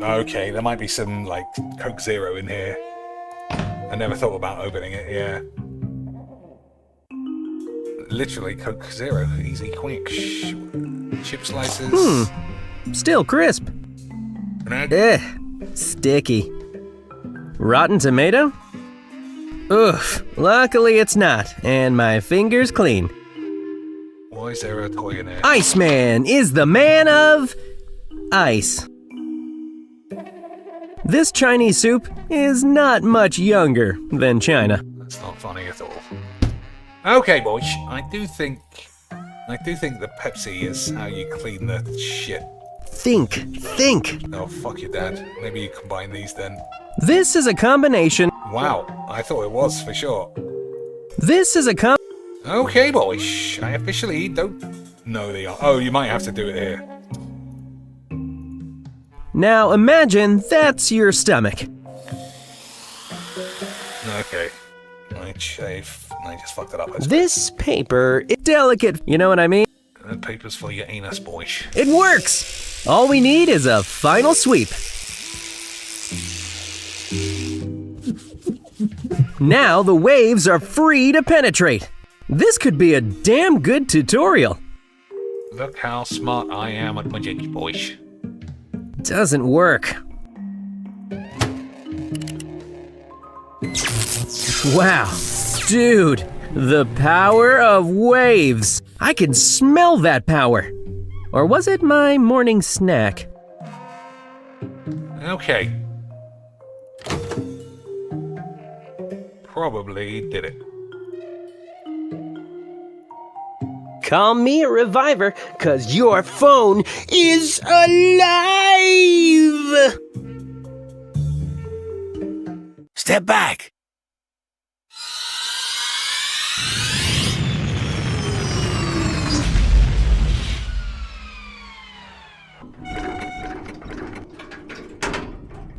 Speaker 1: Okay, there might be some, like, Coke Zero in here. I never thought about opening it, yeah. Literally, Coke Zero. Easy, quick. Chip slices.
Speaker 17: Still crisp. Sticky. Rotten tomato? Oof, luckily it's not, and my finger's clean.
Speaker 1: Why is there a toy in here?
Speaker 17: Iceman is the man of... ice. This Chinese soup is not much younger than China.
Speaker 1: That's not funny at all. Okay, boys, I do think the Pepsi is how you clean the shit.
Speaker 17: Think.
Speaker 1: Oh, fuck your dad. Maybe you combine these then.
Speaker 17: This is a combination...
Speaker 1: Wow, I thought it was for sure.
Speaker 17: This is a
Speaker 1: Okay, boys, I officially don't know the... Oh, you might have to do it here.
Speaker 17: Now imagine that's your stomach.
Speaker 1: Okay. I just fucked it up.
Speaker 17: This paper is delicate, you know what I mean?
Speaker 1: That paper's for your anus, boys.
Speaker 17: It works! All we need is a final sweep. Now the waves are free to penetrate. This could be a damn good tutorial.
Speaker 1: Look how smart I am at magic, boys.
Speaker 17: Doesn't work. Wow, dude, the power of waves. I can smell that power. Or was it my morning snack?
Speaker 1: Okay. Probably did it.
Speaker 19: Call me a reviver, 'cause your phone is alive!
Speaker 18: Step back.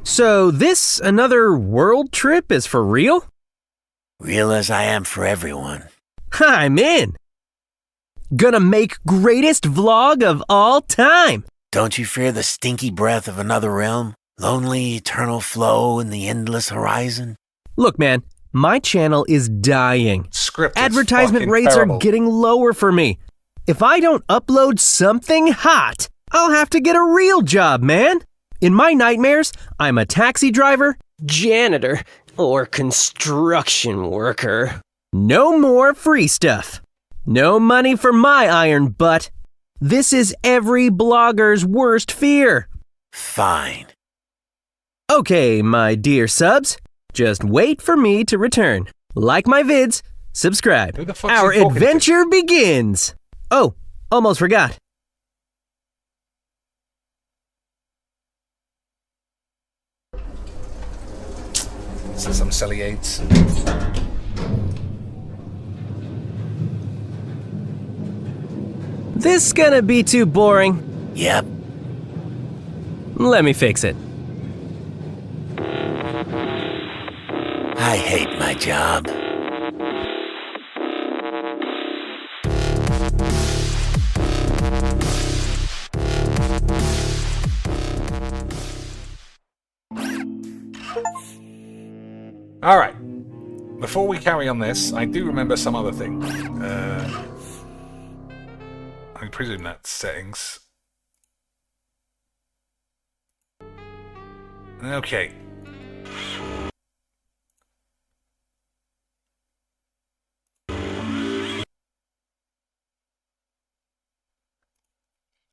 Speaker 17: So this another world trip is for real?
Speaker 18: Real as I am for everyone.
Speaker 17: I'm in. Gonna make greatest vlog of all time.
Speaker 18: Don't you fear the stinky breath of another realm? Lonely eternal flow in the endless horizon?
Speaker 17: Look, man, my channel is dying.
Speaker 1: Script
Speaker 17: Advertisement rates are getting lower for me. If I don't upload something hot, I'll have to get a real job, man. In my nightmares, I'm a taxi driver,
Speaker 19: Janitor, or construction worker.
Speaker 17: No more free stuff. No money for my iron butt. This is every blogger's worst fear.
Speaker 18: Fine.
Speaker 17: Okay, my dear subs, just wait for me to return. Like my vids, subscribe.
Speaker 1: Who the fuck's
Speaker 17: Our
Speaker 1: he talking to?
Speaker 17: adventure begins. Oh, almost forgot.
Speaker 1: This is some silly aids.
Speaker 17: This gonna be too boring.
Speaker 18: Yep.
Speaker 17: Let me fix it.
Speaker 18: I hate my job.
Speaker 1: All right. Before we carry on this, I do remember some other thing. I presume that's settings. Okay.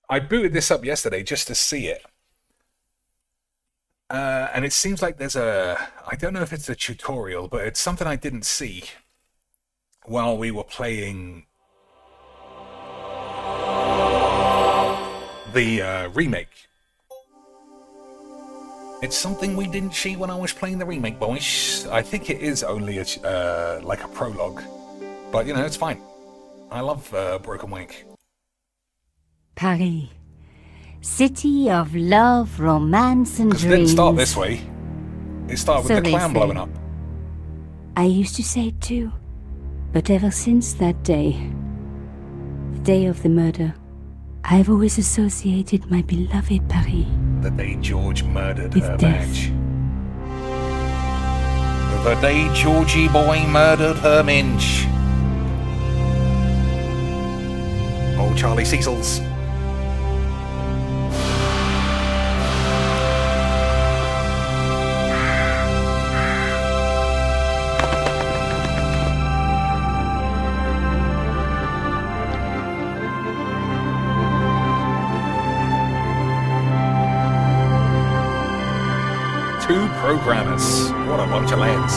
Speaker 1: I booted this up yesterday just to see it. And it seems like there's I don't know if it's a tutorial, but it's something I didn't see while we were playing the remake. It's something we didn't see when I was playing the remake, boys. I think it is only like a prologue. But, you know, it's fine. I love Broken Wake.
Speaker 15: Paris. City of love, romance, and dreams.
Speaker 1: Because it didn't start this way. It started with the clown blowing up.
Speaker 15: I used to say it too. But ever since that day, the day of the murder, I've always associated my beloved Paris.
Speaker 1: The day George murdered
Speaker 15: with
Speaker 1: her
Speaker 15: death.
Speaker 1: badge. The day Georgie boy murdered her minge. Oh, Charlie Cecil's. Two programmers. What a bunch of lads.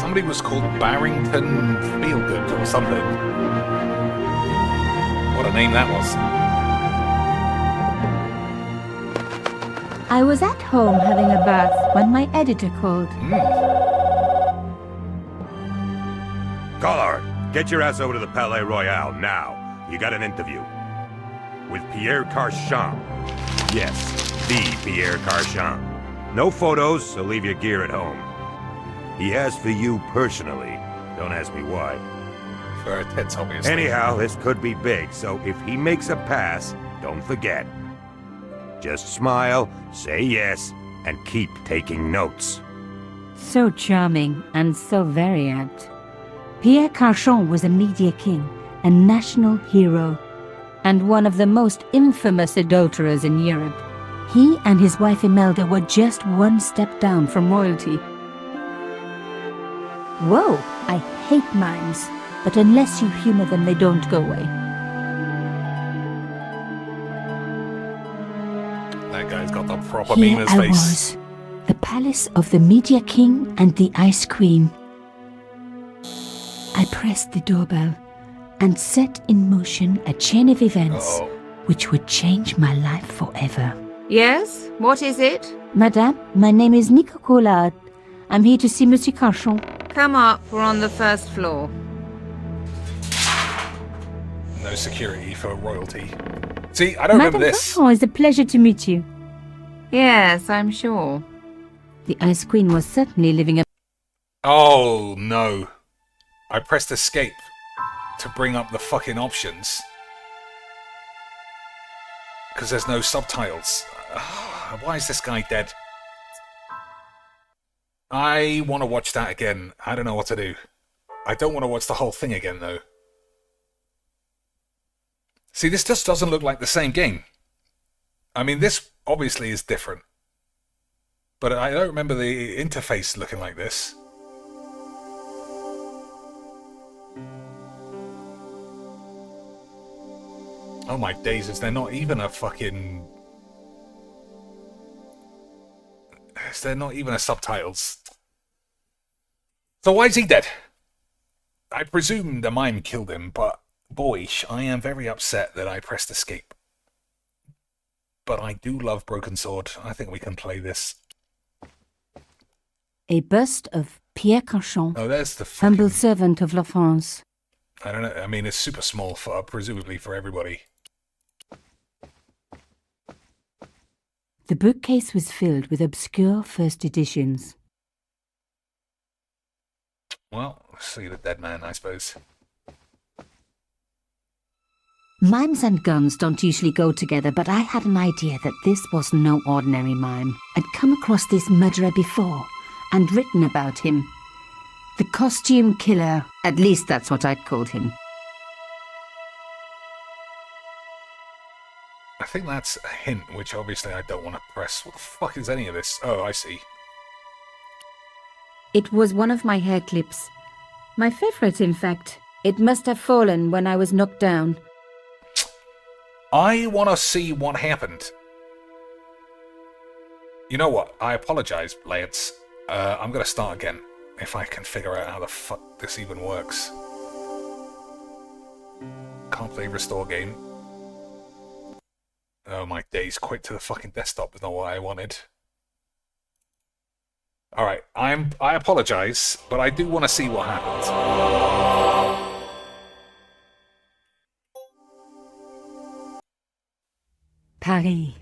Speaker 1: Somebody was called Barrington Feelgood or something. What a name that was.
Speaker 15: I was at home having a bath when my editor called.
Speaker 13: Collard, get your ass over to the Palais Royal now. You got an interview. With Pierre Carchon. Yes, the Pierre Carchon. No photos, so leave your gear at home. He asked for you personally. Don't ask me why.
Speaker 1: For our tits, obviously.
Speaker 13: Anyhow, this could be big, so if he makes a pass, don't forget. Just smile, say yes, and keep taking notes.
Speaker 15: So charming and so very apt. Pierre Carchon was a media king, a national hero, and one of the most infamous adulterers in Europe. He and his wife Imelda were just one step down from royalty. Whoa, I hate mimes, but unless you humor them, they don't go away.
Speaker 1: That guy's got the proper meme in his face.
Speaker 15: Was, the palace of the Media King and the Ice Queen. I pressed the doorbell and set in motion a chain of events which would change my life forever.
Speaker 20: Yes? What is it?
Speaker 15: Madame, my name is Nico Collard. I'm here to see Monsieur Carchon.
Speaker 20: Come up, we're on the first floor.
Speaker 1: No security for royalty. See, I don't remember this.
Speaker 15: Oh, it's a pleasure to meet you.
Speaker 20: Yes, I'm sure.
Speaker 15: The Ice Queen was certainly living a...
Speaker 1: Oh, no. I pressed escape to bring up the fucking options. Because there's no subtitles. Why is this guy dead? I want to watch that again. I don't know what to do. I don't want to watch the whole thing again, though. See, this just doesn't look like the same game. I mean, this obviously is different. But I don't remember the interface looking like this. Oh my days, is there not even a fucking... Is there not even a subtitles? So why is he dead? I presume the mime killed him, but... Boyish, I am very upset that I pressed escape. But I do love Broken Sword. I think we can play this.
Speaker 15: A bust of Pierre Carchon,
Speaker 1: Oh, there's the
Speaker 15: humble servant of La France.
Speaker 1: I don't know. I mean, it's super small for presumably for everybody.
Speaker 15: The bookcase was filled with obscure first editions.
Speaker 1: Well, see the dead man, I suppose.
Speaker 15: Mimes and guns don't usually go together, but I had an idea that this was no ordinary mime. I'd come across this murderer before and written about him. The costume killer, at least that's what I'd called him.
Speaker 1: I think that's a hint, which obviously I don't want to press. What the fuck is any of this? Oh, I see.
Speaker 15: It was one of my hair clips. My favorite, in fact. It must have fallen when I was knocked down.
Speaker 1: I want to see what happened. You know what? I apologize, Lance. I'm gonna start again. If I can figure out how the fuck this even works. Can't play restore game. Oh my days, quick to the fucking desktop is not what I wanted. Alright, I apologize, but I do want to see what happens.
Speaker 15: Paris.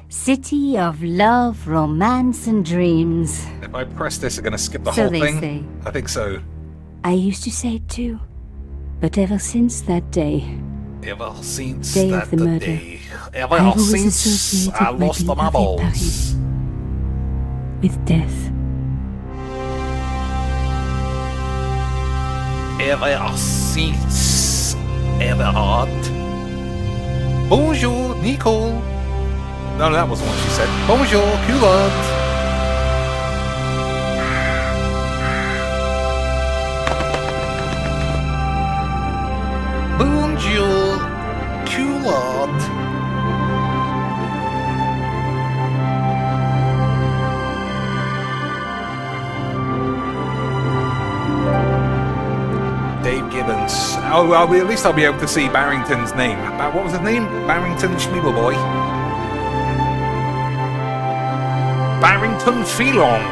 Speaker 15: City of love, romance, and dreams.
Speaker 1: If I press this, I'm gonna skip the
Speaker 15: So
Speaker 1: whole
Speaker 15: they
Speaker 1: thing.
Speaker 15: say.
Speaker 1: I think so.
Speaker 15: I used to say it too. But ever since that day,
Speaker 1: Ever since
Speaker 15: day
Speaker 1: that
Speaker 15: of the murder,
Speaker 1: day,
Speaker 15: I've
Speaker 1: ever
Speaker 15: always
Speaker 1: since
Speaker 15: associated
Speaker 1: I
Speaker 15: my
Speaker 1: lost the
Speaker 15: beloved
Speaker 1: marbles.
Speaker 15: Paris with death.
Speaker 1: Ever since ever odd. Bonjour, Nicole. No, that wasn't what she said. Bonjour, culotte. Bonjour, culotte. Dave Gibbons. Oh, well, at least I'll be able to see Barrington's name. What was his name? Barrington Schmeebleboy. Barrington Phelong.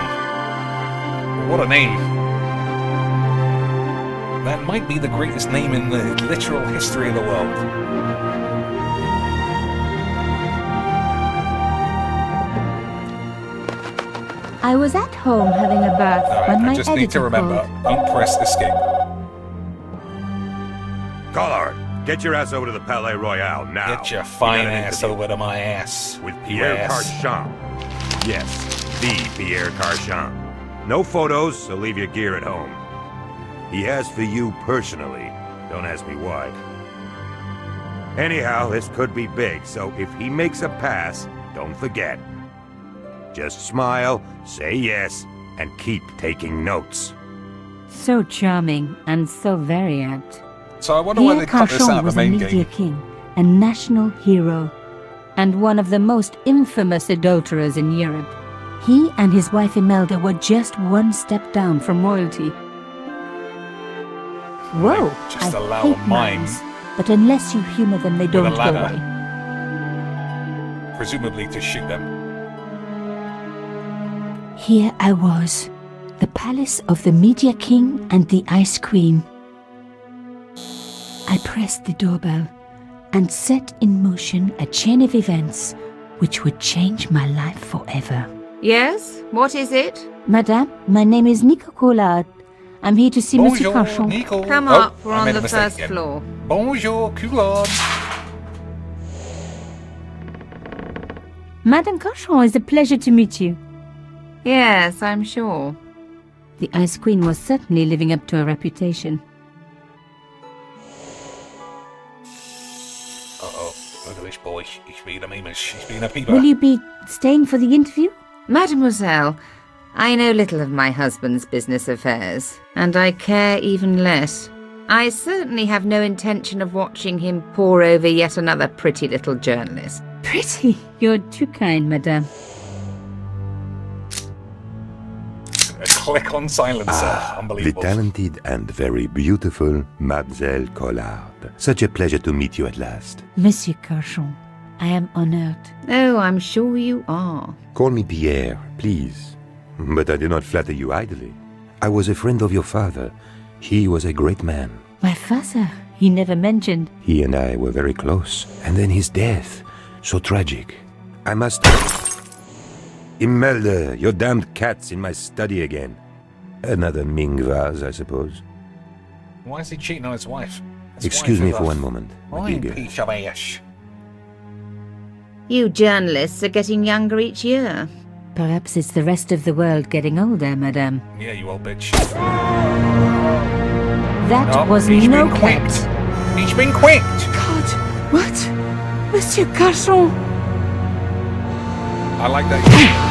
Speaker 1: What a name. That might be the greatest name in the literal history of the world.
Speaker 15: I was at home having a bath when my
Speaker 1: I just need to
Speaker 15: editor
Speaker 1: remember,
Speaker 15: called.
Speaker 1: don't press escape.
Speaker 13: Collard, get your ass over to the Palais Royal now.
Speaker 1: Get your
Speaker 13: We
Speaker 1: fine
Speaker 13: got an
Speaker 1: ass
Speaker 13: interview
Speaker 1: over to my ass.
Speaker 13: with Pierre
Speaker 1: Yes.
Speaker 13: Carchon. Yes, the Pierre Carchon. No photos, so leave your gear at home. He asked for you personally. Don't ask me why. Anyhow, this could be big, so if he makes a pass, don't forget. Just smile, say yes, and keep taking notes.
Speaker 15: So charming and so very apt.
Speaker 1: So I wonder why
Speaker 15: Pierre
Speaker 1: they cut this
Speaker 15: Carchon
Speaker 1: out of
Speaker 15: was
Speaker 1: the
Speaker 15: a
Speaker 1: main
Speaker 15: media
Speaker 1: game.
Speaker 15: king, a national hero, and one of the most infamous adulterers in Europe. He and his wife Imelda were just one step down from royalty. Whoa!
Speaker 1: Just
Speaker 15: I
Speaker 1: allow
Speaker 15: hate
Speaker 1: a mime
Speaker 15: mimes, but unless you humor them, they
Speaker 1: with
Speaker 15: don't
Speaker 1: a
Speaker 15: go
Speaker 1: ladder.
Speaker 15: away.
Speaker 1: Presumably to shoot them.
Speaker 15: Here I was, the palace of the Media King and the Ice Queen. I pressed the doorbell and set in motion a chain of events which would change my life forever.
Speaker 20: Yes? What is it?
Speaker 15: Madame, my name is Nico Collard. I'm here to see Monsieur
Speaker 1: Bonjour,
Speaker 15: Carchon.
Speaker 1: Nico.
Speaker 20: Come
Speaker 1: Oh,
Speaker 20: up, we're
Speaker 1: I
Speaker 20: on
Speaker 1: made a
Speaker 20: the
Speaker 1: mistake
Speaker 20: first
Speaker 1: again.
Speaker 20: floor.
Speaker 1: Bonjour, culotte.
Speaker 15: Madame Carchon, it's a pleasure to meet you.
Speaker 20: Yes, I'm sure.
Speaker 15: The Ice Queen was certainly living up to her reputation.
Speaker 1: Uh-oh, look at this boy. He's being a memus. He's being a peeper.
Speaker 15: Will you be staying for the interview?
Speaker 20: Mademoiselle, I know little of my husband's business affairs, and I care even less. I certainly have no intention of watching him pore over yet another pretty little journalist.
Speaker 15: Pretty? You're too kind, madame.
Speaker 1: Click on silencer.
Speaker 13: The
Speaker 1: Unbelievable.
Speaker 13: talented and very beautiful Mademoiselle Collard. Such a pleasure to meet you at last.
Speaker 15: Monsieur Carchon, I am honored.
Speaker 20: Oh, I'm sure you are.
Speaker 13: Call me Pierre, please. But I do not flatter you idly. I was a friend of your father. He was a great man.
Speaker 15: My father, he never mentioned.
Speaker 13: He and I were very close. And then his death. So tragic. I must... Imelda, your damned cat's in my study again. Another Ming vase, I suppose.
Speaker 1: Why is he cheating on his wife? His
Speaker 13: Excuse
Speaker 1: wife
Speaker 13: me
Speaker 1: is
Speaker 13: for
Speaker 1: a
Speaker 13: one moment, my dear
Speaker 1: fine
Speaker 13: girl.
Speaker 1: piece of ass.
Speaker 20: You journalists are getting younger each year.
Speaker 15: Perhaps it's the rest of the world getting older, madame.
Speaker 1: Yeah, you old bitch.
Speaker 15: That
Speaker 1: Oh,
Speaker 15: was
Speaker 1: he's
Speaker 15: no
Speaker 1: been quicked.
Speaker 15: cat.
Speaker 1: He's been quicked.
Speaker 10: God, what? Monsieur Carchon!
Speaker 1: I like that.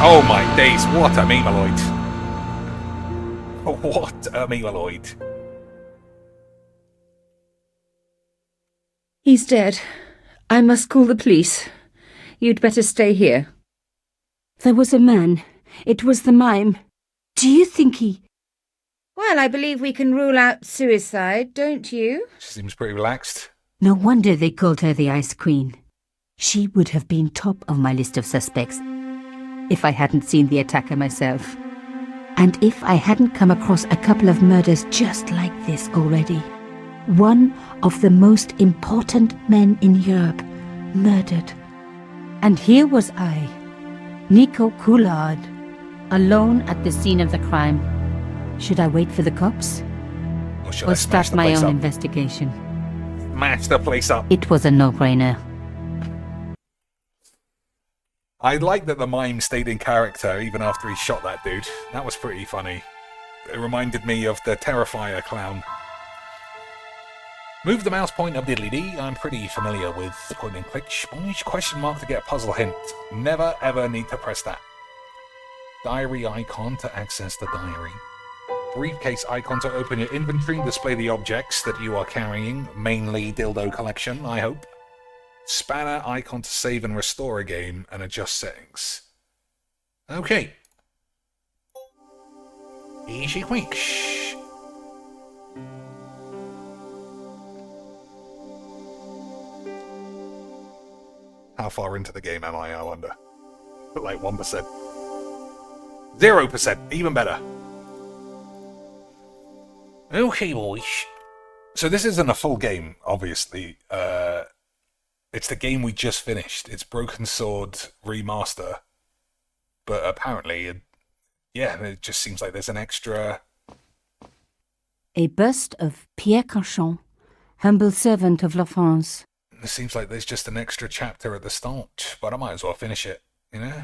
Speaker 1: Oh my days, what a memeloid. What a memeloid.
Speaker 20: He's dead. I must call the police. You'd better stay here.
Speaker 15: There was a man. It was the mime. Do you think he...
Speaker 20: Well, I believe we can rule out suicide, don't you?
Speaker 1: She seems pretty relaxed.
Speaker 15: No wonder they called her the Ice Queen. She would have been top of my list of suspects if I hadn't seen the attacker myself. And if I hadn't come across a couple of murders just like this already. One of the most important men in Europe murdered. And here was I, Nico Coulard, alone at the scene of the crime. Should I wait for the cops? Or start my own investigation?
Speaker 1: Smash the place up.
Speaker 15: It was a no-brainer.
Speaker 1: I like that the mime stayed in character even after he shot that dude. That was pretty funny. It reminded me of the Terrifier clown. Move the mouse point up diddly-dee. I'm pretty familiar with point and click. Sponge question mark to get a puzzle hint. Never ever need to press that. Diary icon to access the diary. Briefcase icon to open your inventory and display the objects that you are carrying. Mainly dildo collection, I hope. Spanner icon to save and restore a game and adjust settings. Okay. Easy quick. How far into the game am I wonder? Like 1%. 0%, even better. Okay, boys. So this isn't a full game, obviously. It's the game we just finished. It's Broken Sword Remaster. But apparently, it just seems like there's an extra...
Speaker 15: A bust of Pierre Cauchon, humble servant of La France.
Speaker 1: It seems like there's just an extra chapter at the start, but I might as well finish it, you know?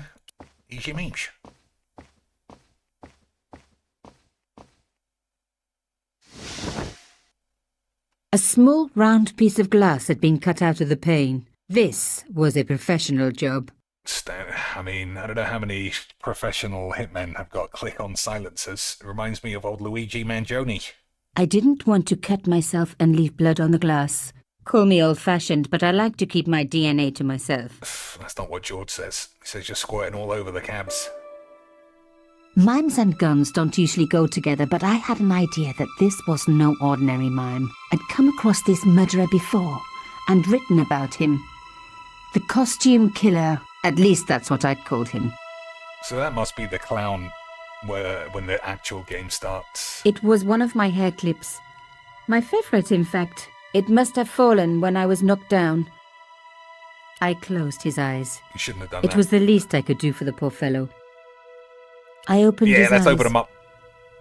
Speaker 1: Easy memes.
Speaker 15: A small round piece of glass had been cut out of the pane. This was a professional job.
Speaker 1: I mean, I don't know how many professional hitmen have got click-on silencers. It reminds me of old Luigi Mangione.
Speaker 15: I didn't want to cut myself and leave blood on the glass. Call me old-fashioned, but I like to keep my DNA to myself.
Speaker 1: That's not what George says. He says you're squirting all over the cabs.
Speaker 15: Mimes and guns don't usually go together, but I had an idea that this was no ordinary mime. I'd come across this murderer before, and written about him. The costume killer, at least that's what I'd called him.
Speaker 1: So that must be the clown when the actual game starts.
Speaker 15: It was one of my hair clips. My favorite, in fact. It must have fallen when I was knocked down. I closed his eyes.
Speaker 1: You shouldn't have done that.
Speaker 15: It was the least I could do for the poor fellow. I opened his eyes.
Speaker 1: Yeah, let's open them up.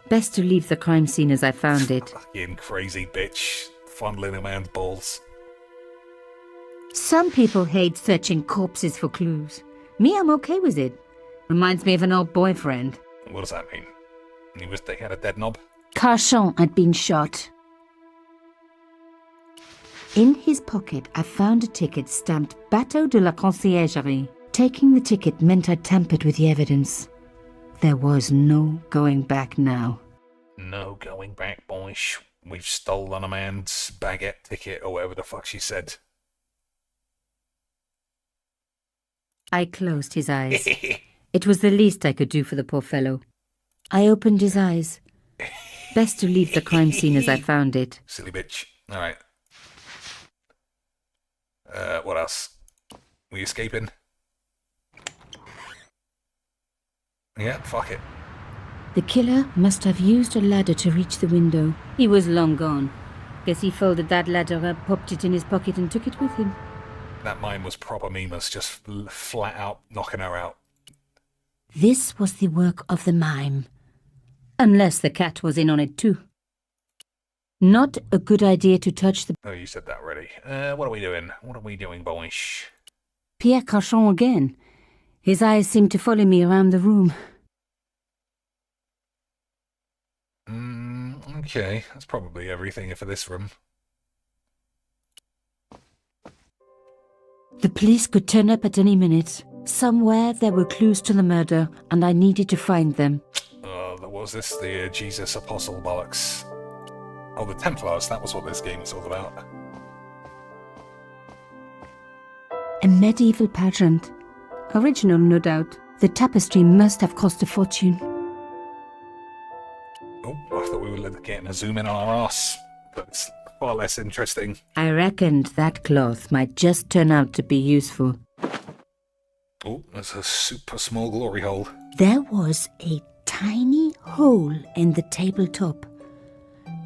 Speaker 15: Best to leave the crime scene as I found it.
Speaker 1: Fucking crazy bitch. Fondling a man's balls.
Speaker 15: Some people hate searching corpses for clues. Me, I'm okay with it. Reminds me of an old boyfriend.
Speaker 1: What does that mean? They had a dead knob?
Speaker 15: Cauchon had been shot. In his pocket, I found a ticket stamped Bateau de la Conciergerie. Taking the ticket meant I tampered with the evidence. There was no going back now.
Speaker 1: No going back, boys. We've stolen a man's baguette ticket, or whatever the fuck she said.
Speaker 15: I closed his eyes. It was the least I could do for the poor fellow. I opened his eyes. Best to leave the crime scene as I found it.
Speaker 1: Silly bitch. Alright. What else? We escaping? Yeah, fuck it.
Speaker 15: The killer must have used a ladder to reach the window. He was long gone. Guess he folded that ladder up, popped it in his pocket and took it with him.
Speaker 1: That mine was proper memus, just flat out knocking her out.
Speaker 15: This was the work of the mime. Unless the cat was in on it too. Not a good idea to touch the...
Speaker 1: Oh, you said that already. What are we doing? What are we doing, boys?
Speaker 15: Pierre Cauchon again. His eyes seemed to follow me around the room.
Speaker 1: Okay, that's probably everything for this room.
Speaker 15: The police could turn up at any minute. Somewhere there were clues to the murder, and I needed to find them.
Speaker 1: What was this? The Jesus Apostle bollocks. Oh, the Templars, that was what this game was all about.
Speaker 15: A medieval pageant. Original, no doubt. The tapestry must have cost a fortune.
Speaker 1: Oh, I thought we were getting a zoom in on our ass. But it's far less interesting.
Speaker 15: I reckoned that cloth might just turn out to be useful.
Speaker 1: Oh, there's a super small glory hole.
Speaker 15: There was a tiny hole in the tabletop.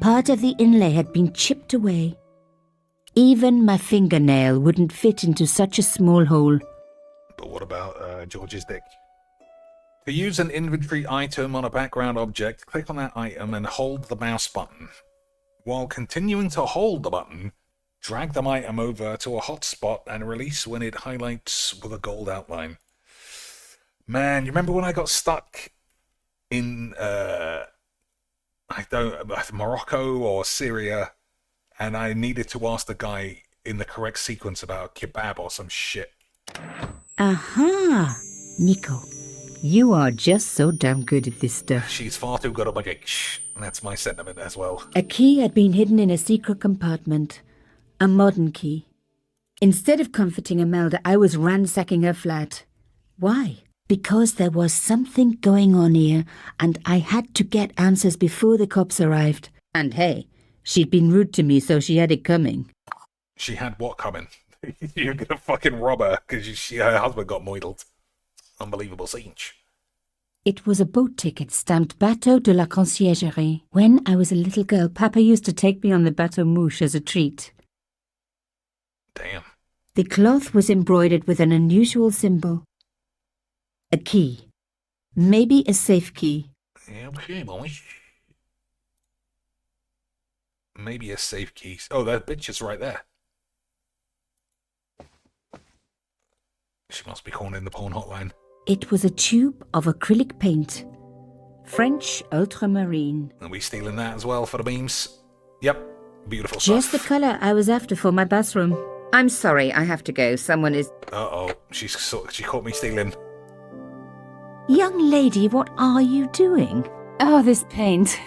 Speaker 15: Part of the inlay had been chipped away. Even my fingernail wouldn't fit into such a small hole.
Speaker 1: But what about George's dick? To use an inventory item on a background object, click on that item and hold the mouse button. While continuing to hold the button, drag the item over to a hot spot and release when it highlights with a gold outline. Man, you remember when I got stuck in Morocco or Syria, and I needed to ask the guy in the correct sequence about kebab or some shit?
Speaker 15: Aha! Nico, you are just so damn good at this stuff.
Speaker 1: She's far too good at my dick. That's my sentiment as well.
Speaker 15: A key had been hidden in a secret compartment. A modern key. Instead of comforting Imelda, I was ransacking her flat. Why? Because there was something going on here, and I had to get answers before the cops arrived. And hey, she'd been rude to me, so she had it coming.
Speaker 1: She had what coming? You're gonna fucking rob her because her husband got moidled. Unbelievable scene.
Speaker 15: It was a boat ticket stamped Bateau de la Conciergerie. When I was a little girl, Papa used to take me on the Bateau Mouche as a treat.
Speaker 1: Damn.
Speaker 15: The cloth was embroidered with an unusual symbol. A key. Maybe a safe key.
Speaker 1: Yeah, okay, boy. Maybe a safe key. Oh, that bitch is right there. She must be calling in the porn hotline.
Speaker 15: It was a tube of acrylic paint. French ultramarine.
Speaker 1: Are we stealing that as well for the beams? Yep. Beautiful stuff.
Speaker 15: Just the colour I was after for my bathroom. I'm sorry, I have to go. Someone is...
Speaker 1: Uh-oh. She caught me stealing.
Speaker 15: Young lady, what are you doing? Oh, this paint.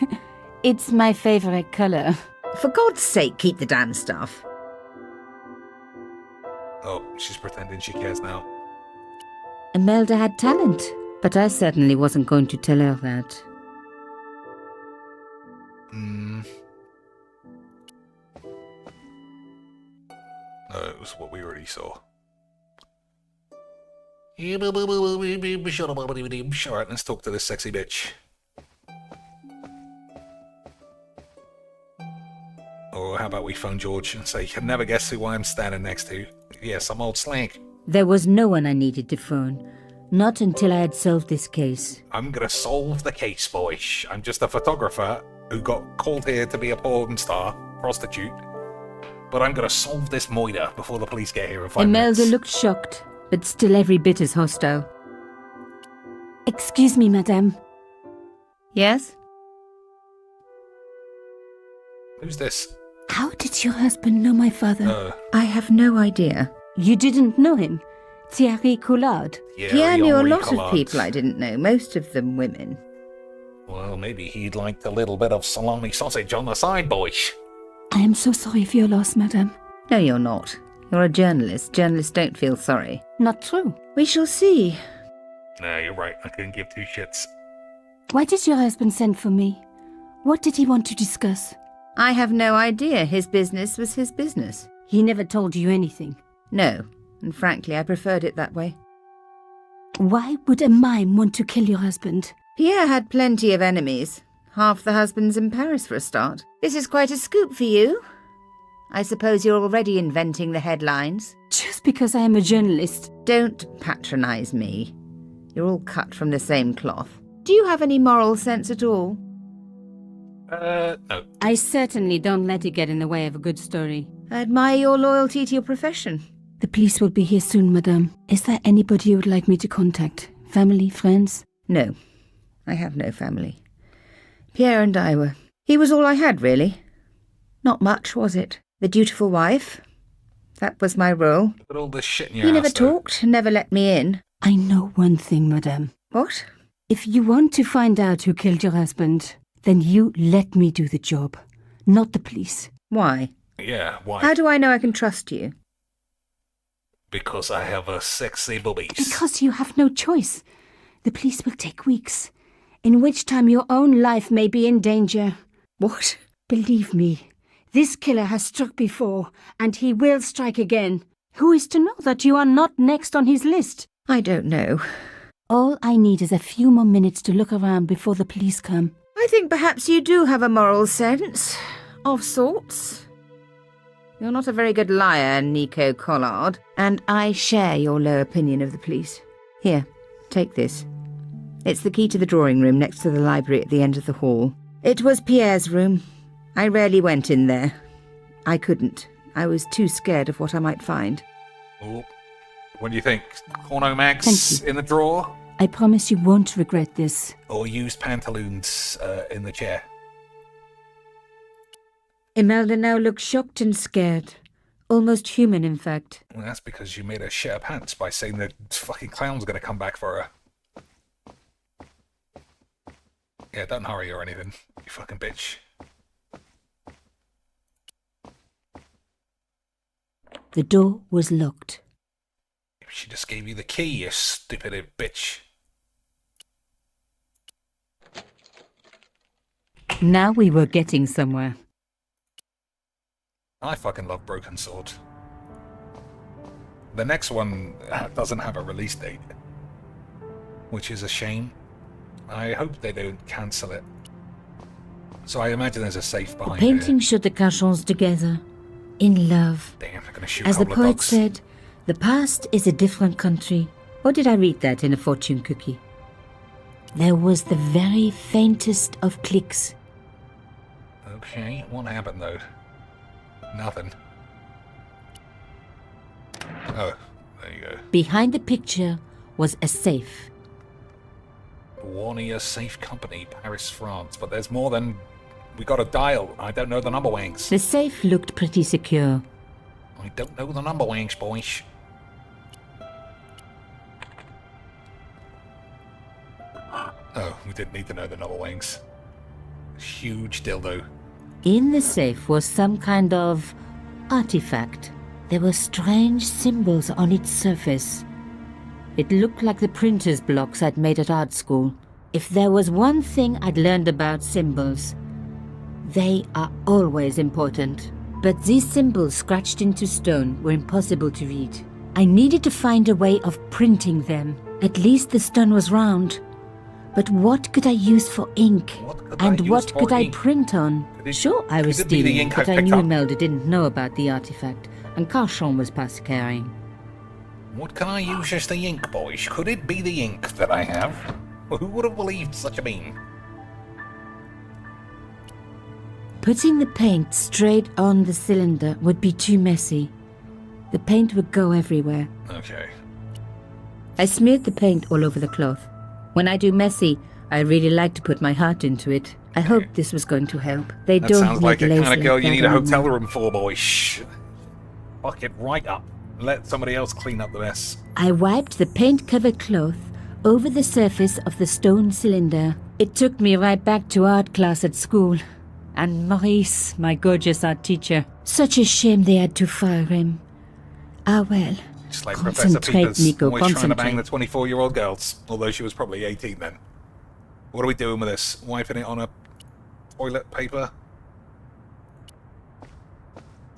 Speaker 15: It's my favourite colour. For God's sake, keep the damn stuff.
Speaker 1: Oh, she's pretending she cares now.
Speaker 15: Imelda had talent, but I certainly wasn't going to tell her that.
Speaker 1: No, it was what we already saw. Alright, let's talk to this sexy bitch. Or how about we phone George and say, you can never guess who I'm standing next to. Yeah, some old slank.
Speaker 15: There was no one I needed to phone. Not until I had solved this case.
Speaker 1: I'm gonna solve the case, boy. I'm just a photographer who got called here to be a porn star, prostitute. But I'm gonna solve this moider before the police get here in 5 minutes.
Speaker 15: Imelda looked shocked, but still every bit as hostile. Excuse me, madame. Yes?
Speaker 1: Who's this?
Speaker 15: How did your husband know my father? I have no idea. You didn't know him? Thierry Collard? Pierre knew a lot of people I didn't know, most of them women.
Speaker 1: Well, maybe he'd like a little bit of salami sausage on the side, boy.
Speaker 15: I am so sorry for your loss, madame. No, you're not. You're a journalist. Journalists don't feel sorry. Not true. We shall see.
Speaker 1: No, you're right. I couldn't give two shits.
Speaker 15: Why did your husband send for me? What did he want to discuss? I have no idea. His business was his business. He never told you anything? No, and frankly, I preferred it that way. Why would a mime want to kill your husband? Pierre had plenty of enemies. Half the husbands in Paris for a start. This is quite a scoop for you. I suppose you're already inventing the headlines. Just because I am a journalist. Don't patronize me. You're all cut from the same cloth. Do you have any moral sense at all?
Speaker 1: No.
Speaker 15: I certainly don't let it get in the way of a good story. I admire your loyalty to your profession. The police will be here soon, madame. Is there anybody you would like me to contact? Family, friends? No. I have no family. Pierre and I were... He was all I had, really. Not much, was it? The dutiful wife. That was my role.
Speaker 1: Look at all this shit in your
Speaker 15: He never
Speaker 1: ass, though.
Speaker 15: talked, never let me in. I know one thing, madame. What? If you want to find out who killed your husband, then you let me do the job, not the police. Why?
Speaker 1: Yeah, why?
Speaker 15: How do I know I can trust you?
Speaker 1: Because I have a sexy boobies.
Speaker 15: Because you have no choice. The police will take weeks, in which time your own life may be in danger. What? Believe me, this killer has struck before, and he will strike again. Who is to know that you are not next on his list? I don't know. All I need is a few more minutes to look around before the police come. I think perhaps you do have a moral sense, of sorts. You're not a very good liar, Nico Collard, and I share your low opinion of the police. Here, take this. It's the key to the drawing room next to the library at the end of the hall. It was Pierre's room. I rarely went in there. I couldn't. I was too scared of what I might find.
Speaker 1: Oh, what do you think? Corno mags in the drawer?
Speaker 15: I promise you won't regret this.
Speaker 1: Or used pantaloons in the chair?
Speaker 15: Imelda now looks shocked and scared. Almost human, in fact.
Speaker 1: Well, that's because you made her shit her pants by saying the fucking clown's gonna come back for her. Yeah, don't hurry or anything, you fucking bitch.
Speaker 15: The door was locked.
Speaker 1: She just gave you the key, you stupid bitch.
Speaker 15: Now we were getting somewhere.
Speaker 1: I fucking love Broken Sword. The next one doesn't have a release date, which is a shame. I hope they don't cancel it. So I imagine there's a safe behind
Speaker 15: The painting
Speaker 1: it.
Speaker 15: showed the Cachons together, in love.
Speaker 1: Damn, they're gonna shoot
Speaker 15: As
Speaker 1: a
Speaker 15: the
Speaker 1: couple of
Speaker 15: poet
Speaker 1: dogs.
Speaker 15: said, the past is a different country. Or did I read that in a fortune cookie? There was the very faintest of clicks.
Speaker 1: Okay, what happened though? Nothing. Oh, there you go.
Speaker 15: Behind the picture was a safe.
Speaker 1: Warnier Safe Company, Paris, France. But there's more than... We got a dial. I don't know the number, Wangs.
Speaker 15: The safe looked pretty secure.
Speaker 1: I don't know the number, Wangs, boys. Oh, we didn't need to know the number, Wangs. Huge dildo.
Speaker 15: In the safe was some kind of artifact. There were strange symbols on its surface. It looked like the printer's blocks I'd made at art school. If there was one thing I'd learned about symbols, they are always important. But these symbols scratched into stone were impossible to read. I needed to find a way of printing them. At least the stone was round. But what could I use for ink? And what could I print on? Sure, I was stealing, but I knew Imelda didn't know about the artifact, and Cachon was past carrying.
Speaker 1: What can I use as the ink, boys? Could it be the ink that I have? Well, who would have believed such a bean?
Speaker 15: Putting the paint straight on the cylinder would be too messy. The paint would go everywhere.
Speaker 1: Okay.
Speaker 15: I smeared the paint all over the cloth. When I do messy, I really like to put my heart into it. I hoped this was going to help. They
Speaker 1: That
Speaker 15: don't
Speaker 1: sounds like
Speaker 15: make
Speaker 1: a
Speaker 15: lace
Speaker 1: kind of girl you
Speaker 15: that
Speaker 1: need a
Speaker 15: anymore.
Speaker 1: hotel room for, boy. Shh. Fuck it right up. Let somebody else clean up the mess.
Speaker 15: I wiped the paint-covered cloth over the surface of the stone cylinder. It took me right back to art class at school. And Maurice, my gorgeous art teacher. Such a shame they had to fire him. Ah well.
Speaker 1: Just like Professor
Speaker 15: Concentrate,
Speaker 1: Peters,
Speaker 15: Nico,
Speaker 1: always trying to bang
Speaker 15: concentrate.
Speaker 1: the 24-year-old girls, although she was probably 18 then. What are we doing with this? Wiping it on a toilet paper?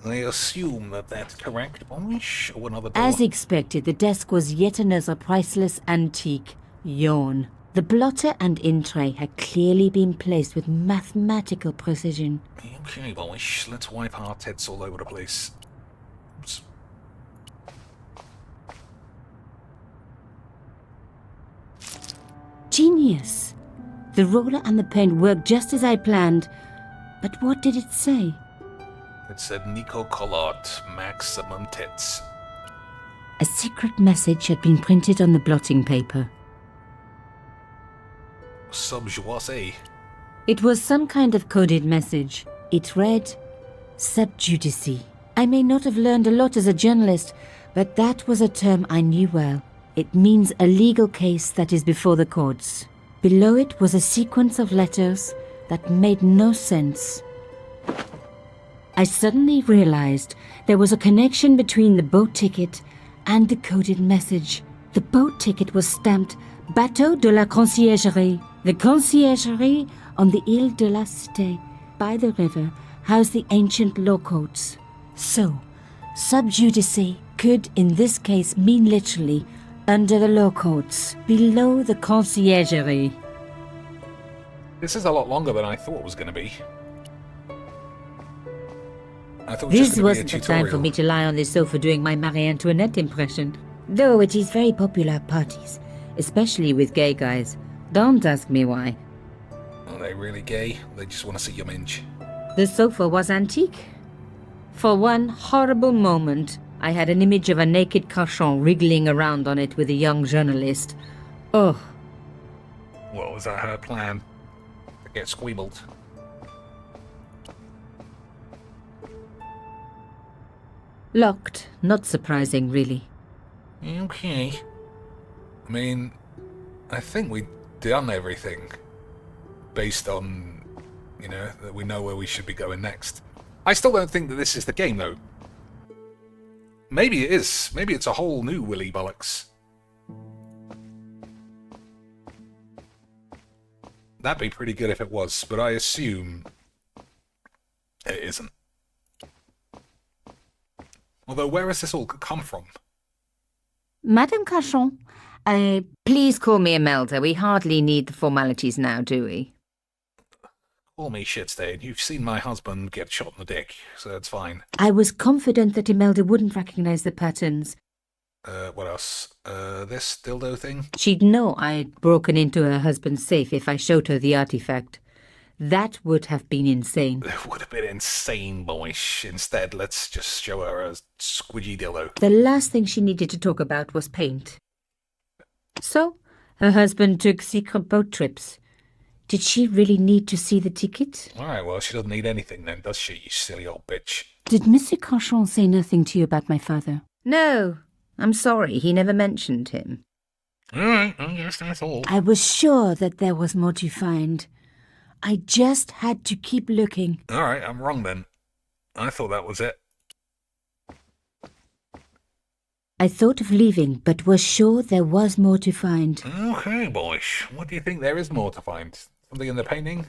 Speaker 1: I assume that that's correct, boys. Or another door.
Speaker 15: As expected, the desk was yet another priceless antique. Yawn. The blotter and in tray had clearly been placed with mathematical precision.
Speaker 1: Okay, boys, let's wipe our tits all over the place. Oops.
Speaker 15: Genius! The roller and the paint worked just as I planned. But what did it say?
Speaker 1: It said Nico Collard, maximum tits.
Speaker 15: A secret message had been printed on the blotting paper.
Speaker 1: Subjuase.
Speaker 15: It was some kind of coded message. It read, Sub judice. I may not have learned a lot as a journalist, but that was a term I knew well. It means a legal case that is before the courts. Below it was a sequence of letters that made no sense. I suddenly realized there was a connection between the boat ticket and the coded message. The boat ticket was stamped Bateau de la Conciergerie. The Conciergerie on the Ile de la Cité, by the river, housed the ancient law courts. So, sub judice could in this case mean literally under the law courts, below the Conciergerie.
Speaker 1: This is a lot longer than I thought it was going to be. I thought it was just
Speaker 15: This
Speaker 1: going to be a
Speaker 15: wasn't the time for
Speaker 1: tutorial.
Speaker 15: me to lie on the sofa doing my Marie Antoinette impression. Though it is very popular at parties, especially with gay guys. Don't ask me why.
Speaker 1: Are they really gay? They just want to see your minge.
Speaker 15: The sofa was antique. For one horrible moment, I had an image of a naked cochon wriggling around on it with a young journalist. Oh.
Speaker 1: What was that her plan? To get squeebled.
Speaker 15: Locked. Not surprising, really.
Speaker 1: Okay. I mean, I think we've done everything based on, you know, that we know where we should be going next. I still don't think that this is the game, though. Maybe it is. Maybe it's a whole new Willy Bollocks. That'd be pretty good if it was, but I assume it isn't. Although, where has this all come from?
Speaker 15: Madame Cochon, please call me Imelda. We hardly need the formalities now, do we?
Speaker 1: Call me shit-stain. You've seen my husband get shot in the dick, so that's fine.
Speaker 15: I was confident that Imelda wouldn't recognize the patterns.
Speaker 1: What else? This dildo thing?
Speaker 15: She'd know I'd broken into her husband's safe if I showed her the artifact. That would have been insane.
Speaker 1: It would have been insane, boyish. Instead, let's just show her a squidgy dildo.
Speaker 15: The last thing she needed to talk about was paint. So, her husband took secret boat trips. Did she really need to see the ticket?
Speaker 1: Alright, well, she doesn't need anything then, does she, you silly old bitch?
Speaker 15: Did Monsieur Cochon say nothing to you about my father? No. I'm sorry, he never mentioned him.
Speaker 1: Alright, I guess that's all.
Speaker 15: I was sure that there was more to find. I just had to keep looking.
Speaker 1: Alright, I'm wrong then. I thought that was it.
Speaker 15: I thought of leaving, but was sure there was more to find.
Speaker 1: Okay, boyish. What do you think there is more to find? Something in the painting?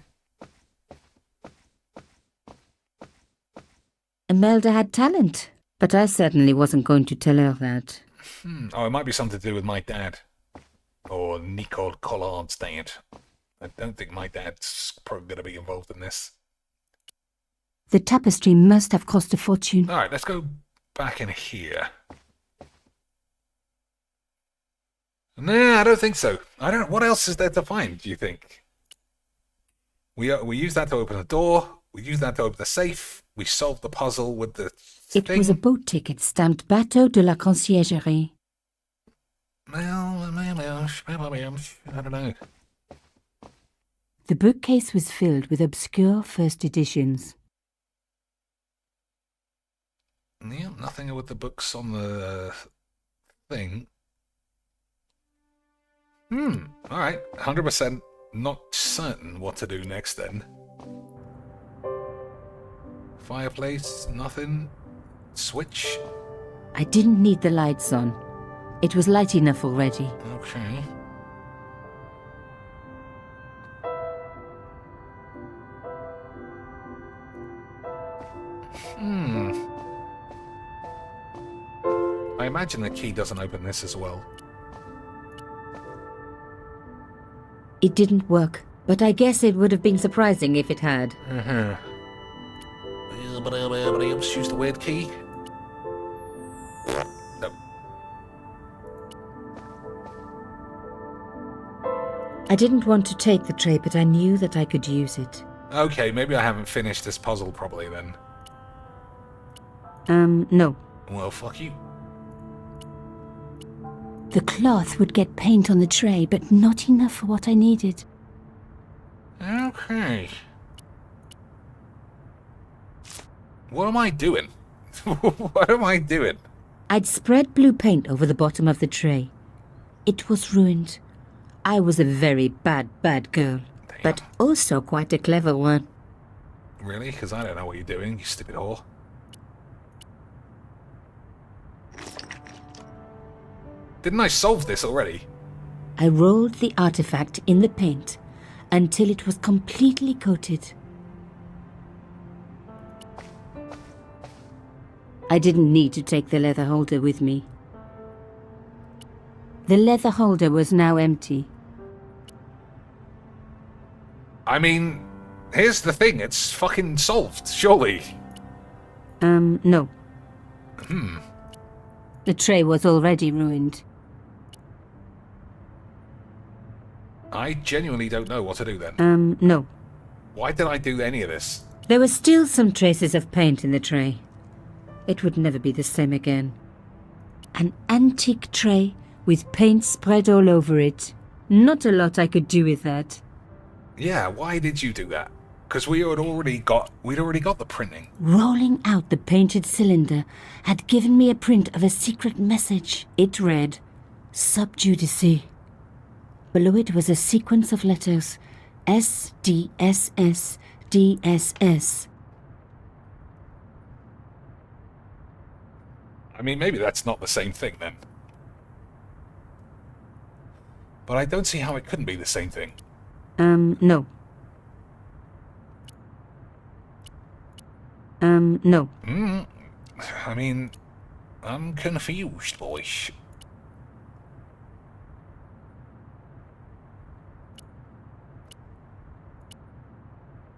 Speaker 15: Imelda had talent, but I certainly wasn't going to tell her that.
Speaker 1: Oh, it might be something to do with my dad. Or Nicole Collard's dad. I don't think my dad's probably going to be involved in this.
Speaker 15: The tapestry must have cost a fortune.
Speaker 1: Alright, let's go back in here. Nah, I don't think so. I don't. What else is there to find, do you think? We use that to open the door. We use that to open the safe. We solved the puzzle with the
Speaker 15: It
Speaker 1: thing.
Speaker 15: was a boat ticket stamped Bateau de la Conciergerie.
Speaker 1: Well, I don't know.
Speaker 15: The bookcase was filled with obscure first editions.
Speaker 1: Yeah, nothing with the books on the thing. Alright. 100% not certain what to do next then. Fireplace, nothing. Switch.
Speaker 15: I didn't need the lights on. It was light enough already.
Speaker 1: Okay. I imagine the key doesn't open this as well.
Speaker 15: It didn't work, but I guess it would have been surprising if it had.
Speaker 1: Let's use the weird key. No.
Speaker 15: I didn't want to take the tray, but I knew that I could use it.
Speaker 1: Okay, maybe I haven't finished this puzzle properly then.
Speaker 15: No.
Speaker 1: Well, fuck you.
Speaker 15: The cloth would get paint on the tray, but not enough for what I needed.
Speaker 1: Okay. What am I doing? What am I doing?
Speaker 15: I'd spread blue paint over the bottom of the tray. It was ruined. I was a very bad girl, but also quite a clever one.
Speaker 1: Really? Because I don't know what you're doing, you stupid whore. Didn't I solve this already?
Speaker 15: I rolled the artifact in the paint until it was completely coated. I didn't need to take the leather holder with me. The leather holder was now empty.
Speaker 1: I mean, here's the thing, it's fucking solved, surely.
Speaker 15: No.
Speaker 1: Hmm.
Speaker 15: The tray was already ruined.
Speaker 1: I genuinely don't know what to do then.
Speaker 15: No.
Speaker 1: Why did I do any of this?
Speaker 15: There were still some traces of paint in the tray. It would never be the same again. An antique tray with paint spread all over it. Not a lot I could do with that.
Speaker 1: Yeah, why did you do that? Because we'd already got the printing.
Speaker 15: Rolling out the painted cylinder had given me a print of a secret message. It read, Sub Judice. Below it was a sequence of letters, S, D, S, S, D, S, S.
Speaker 1: I mean, maybe that's not the same thing then. But I don't see how it couldn't be the same thing.
Speaker 15: No. No.
Speaker 1: I mean, I'm confused, boys.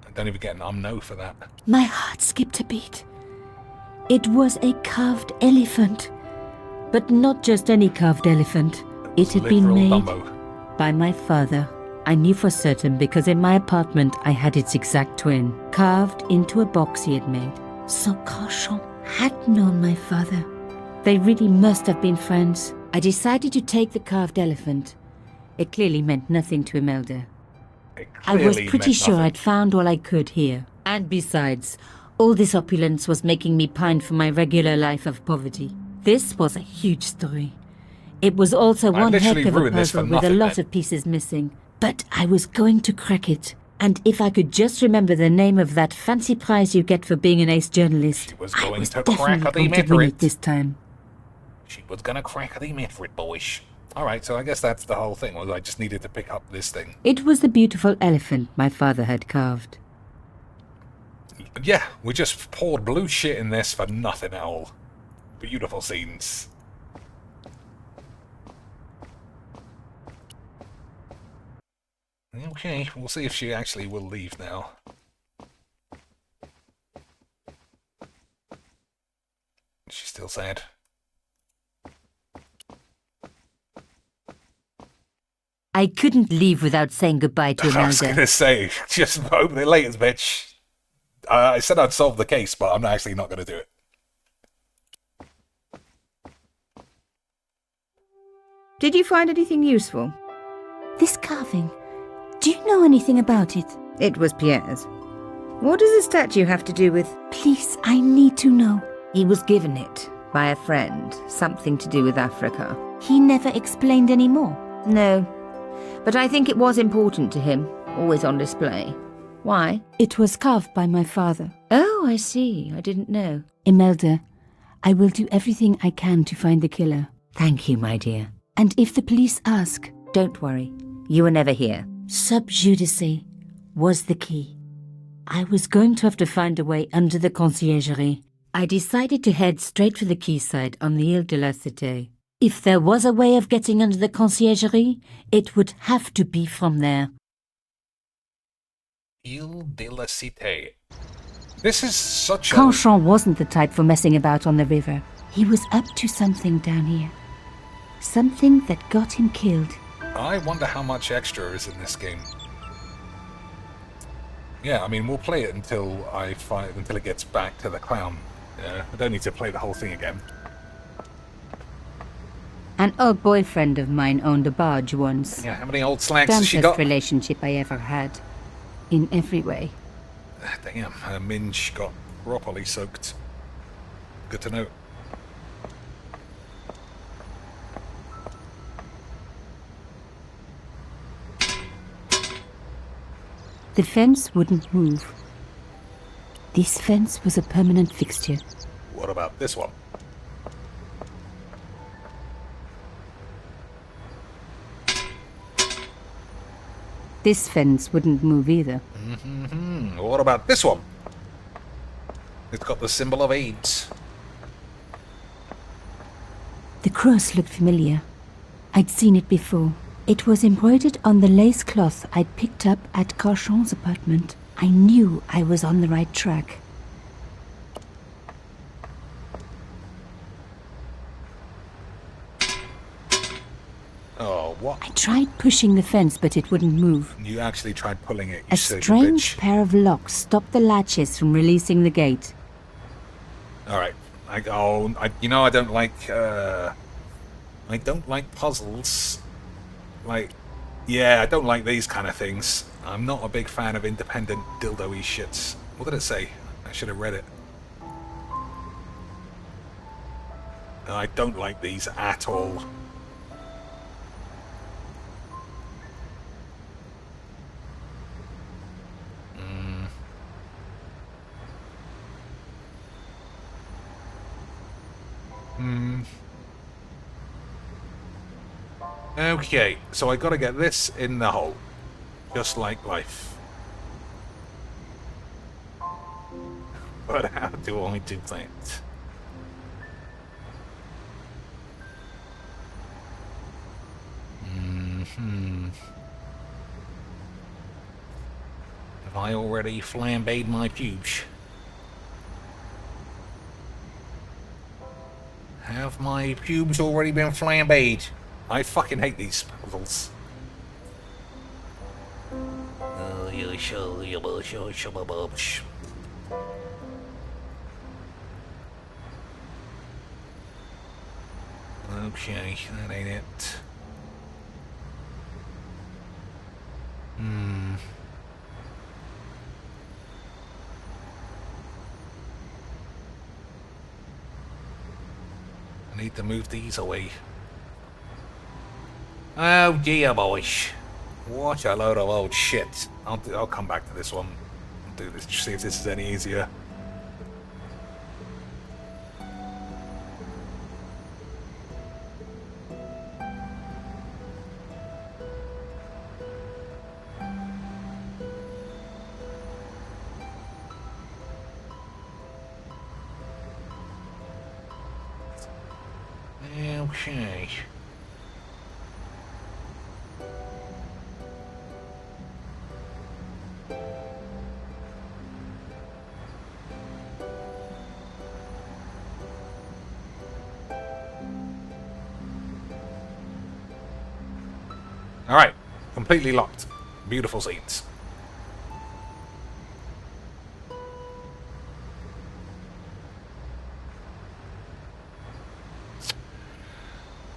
Speaker 1: I don't even get an no for that.
Speaker 15: My heart skipped a beat. It was a carved elephant. But not just any carved elephant. It had been made by my father. I knew for certain because in my apartment I had its exact twin, carved into a box he had made. So Carchon had known my father. They really must have been friends. I decided to take the carved elephant. It clearly meant nothing to Imelda. I was pretty sure I'd found all I could here. And besides, all this opulence was making me pine for my regular life of poverty. This was a huge story. It was also one heck of a puzzle with a lot of pieces missing. But I was going to crack it. And if I could just remember the name of that fancy prize you get for being an ace journalist, I was definitely going to win it this time.
Speaker 1: She was gonna crack the Mithrid, boys. Alright, so I guess that's the whole thing, was I just needed to pick up this thing.
Speaker 15: It was the beautiful elephant my father had carved.
Speaker 1: Yeah, we just poured blue shit in this for nothing at all. Beautiful scenes. Okay, we'll see if she actually will leave now. She's still sad.
Speaker 15: I couldn't leave without saying goodbye to Imelda.
Speaker 1: I was gonna say, just open it later, bitch. I said I'd solve the case, but I'm actually not gonna do it.
Speaker 15: Did you find anything useful? This carving. Do you know anything about it? It was Pierre's. What does the statue have to do with... Please, I need to know. He was given it by a friend. Something to do with Africa. He never explained any more? No. But I think it was important to him. Always on display. Why? It was carved by my father. Oh, I see. I didn't know. Imelda, I will do everything I can to find the killer. Thank you, my dear. And if the police ask, don't worry. You were never here. Sub Judice was the key. I was going to have to find a way under the conciergerie. I decided to head straight for the quayside on the Ile de la Cité. If there was a way of getting under the conciergerie, it would have to be from there.
Speaker 1: Ile de la Cité. This is such
Speaker 15: Carchon wasn't the type for messing about on the river. He was up to something down here. Something that got him killed.
Speaker 1: I wonder how much extra is in this game. Yeah, I mean, we'll play it until it gets back to the clown. I don't need to play the whole thing again.
Speaker 15: An old boyfriend of mine owned a barge once.
Speaker 1: Yeah, how many old slags has she got?
Speaker 15: Best relationship I ever had. In every way.
Speaker 1: Damn, her minge got properly soaked. Good to know.
Speaker 15: The fence wouldn't move. This fence was a permanent fixture.
Speaker 1: What about this one?
Speaker 15: This fence wouldn't move either.
Speaker 1: What about this one? It's got the symbol of AIDS.
Speaker 15: The cross looked familiar. I'd seen it before. It was embroidered on the lace cloth I'd picked up at Carchon's apartment. I knew I was on the right track.
Speaker 1: Oh, what?
Speaker 15: I tried pushing the fence, but it wouldn't move.
Speaker 1: You actually tried pulling it, you
Speaker 15: A
Speaker 1: silly
Speaker 15: strange
Speaker 1: bitch.
Speaker 15: pair of locks stopped the latches from releasing the gate.
Speaker 1: Alright. I don't like puzzles. Like, yeah, I don't like these kind of things. I'm not a big fan of independent dildo-y shits. What did it say? I should have read it. I don't like these at all. Okay, so I gotta get this in the hole. Just like life. But how do I do that? Have I already flambéed my pubes? Have my pubes already been flambéed? I fucking hate these puzzles. Okay, that ain't it. I need to move these away. Oh dear, boys. What a load of old shit. I'll come back to this one. I'll do this, see if this is any easier. Okay. Alright, completely locked. Beautiful scenes.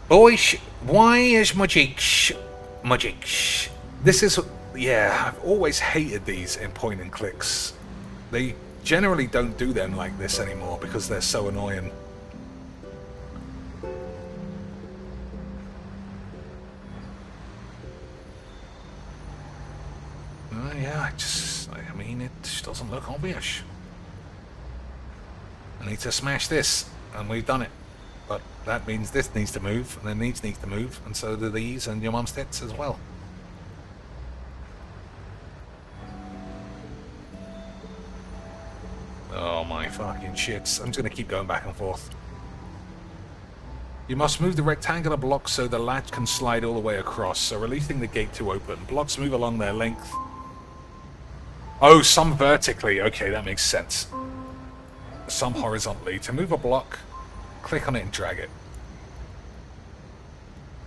Speaker 1: Boys, why is my cheeks? This is, yeah, I've always hated these in point and clicks. They generally don't do them like this anymore because they're so annoying. Yeah, I mean, it just doesn't look obvious. I need to smash this, and we've done it. But that means this needs to move, and then these need to move, and so do these and your mum's tits as well. Oh my fucking shits. I'm just gonna keep going back and forth. You must move the rectangular blocks so the latch can slide all the way across, so releasing the gate to open. Blocks move along their length. Oh, some vertically. Okay, that makes sense. Some horizontally. To move a block, click on it and drag it.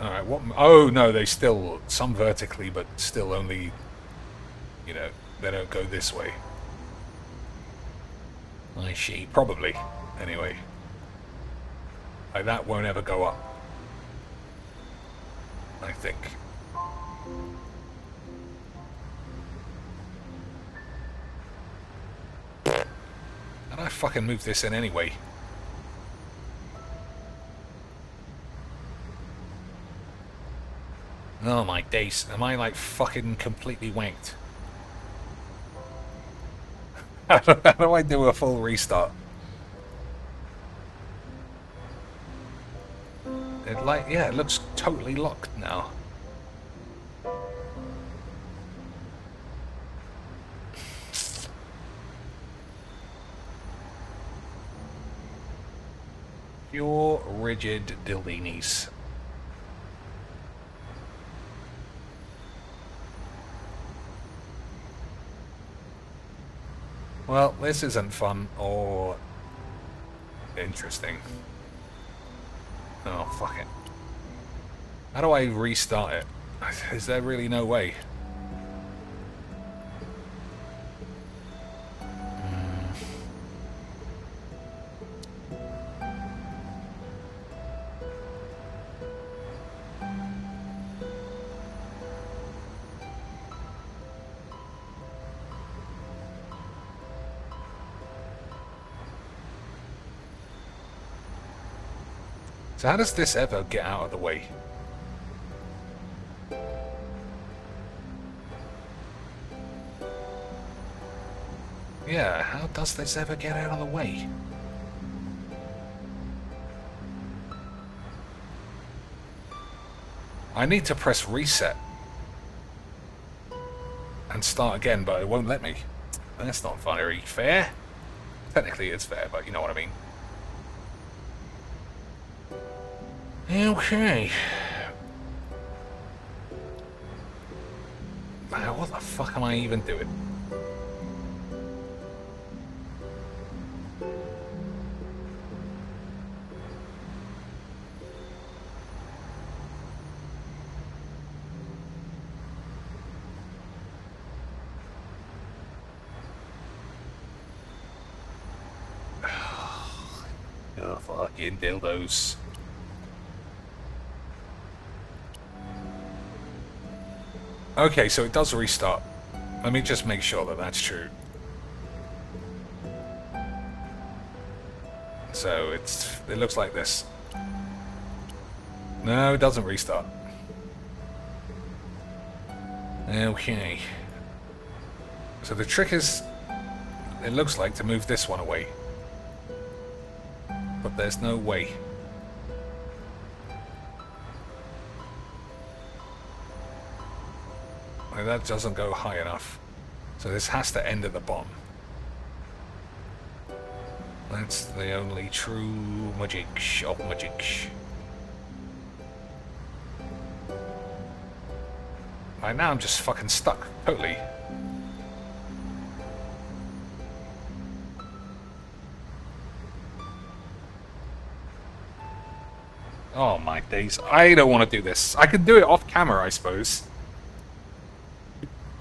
Speaker 1: Alright, what... Oh, no, they still... Some vertically, but still only... You know, they don't go this way. I see. Probably. Anyway. Like, that won't ever go up. I think. And I fucking move this in anyway. Oh my days. Am I like fucking completely wanked? How do I do a full restart? It like, yeah, it looks totally locked now. Pure rigid dildinis. Well, this isn't fun or interesting. Oh, fuck it. How do I restart it? Is there really no way? So how does this ever get out of the way? Yeah, how does this ever get out of the way? I need to press reset and start again, but it won't let me. That's not very fair. Technically it's fair, but you know what I mean. Okay. Now, what the fuck am I even doing? Oh, fucking dildos. Okay, so it does restart. Let me just make sure that that's true. So it looks like this. No, it doesn't restart. Okay. So the trick is, it looks like, to move this one away. But there's no way. That doesn't go high enough. So this has to end at the bottom. That's the only true magic of magic. Right now I'm just fucking stuck, totally. Oh my days, I don't want to do this. I could do it off camera, I suppose.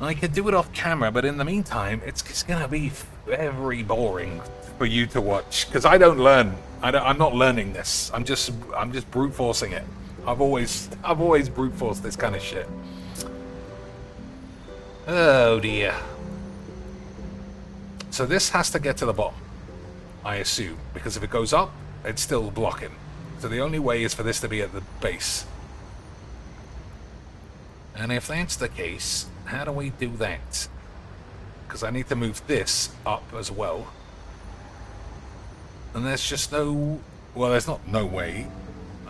Speaker 1: I could do it off camera, but in the meantime, it's gonna be very boring for you to watch because I don't learn. I'm not learning this. I'm just brute forcing it. I've always brute forced this kind of shit. Oh dear. So this has to get to the bottom, I assume, because if it goes up, it's still blocking. So the only way is for this to be at the base. And if that's the case, how do we do that? Because I need to move this up as well. And there's just no... Well, there's not no way.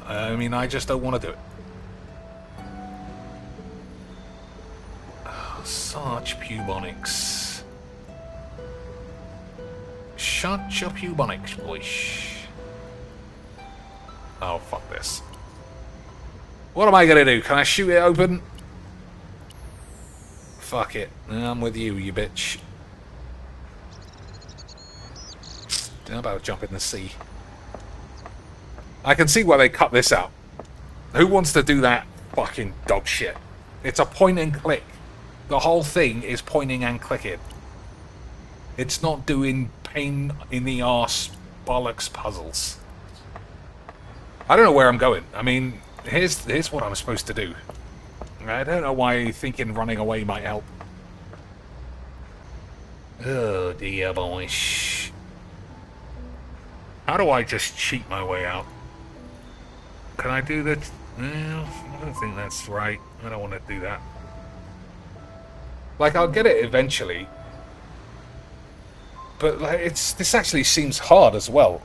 Speaker 1: I mean, I just don't want to do it. Oh, such pubonics. Shut your pubonics, boys. Oh, fuck this. What am I going to do? Can I shoot it open? Fuck it. I'm with you, you bitch. How about jump in the sea? I can see why they cut this out. Who wants to do that fucking dog shit? It's a point and click. The whole thing is pointing and clicking. It's not doing pain in the arse bollocks puzzles. I don't know where I'm going. I mean, here's what I'm supposed to do. I don't know why thinking running away might help. Oh dear boys. How do I just cheat my way out? Can I do that? Well, I don't think that's right. I don't want to do that. Like, I'll get it eventually. But like, this actually seems hard as well.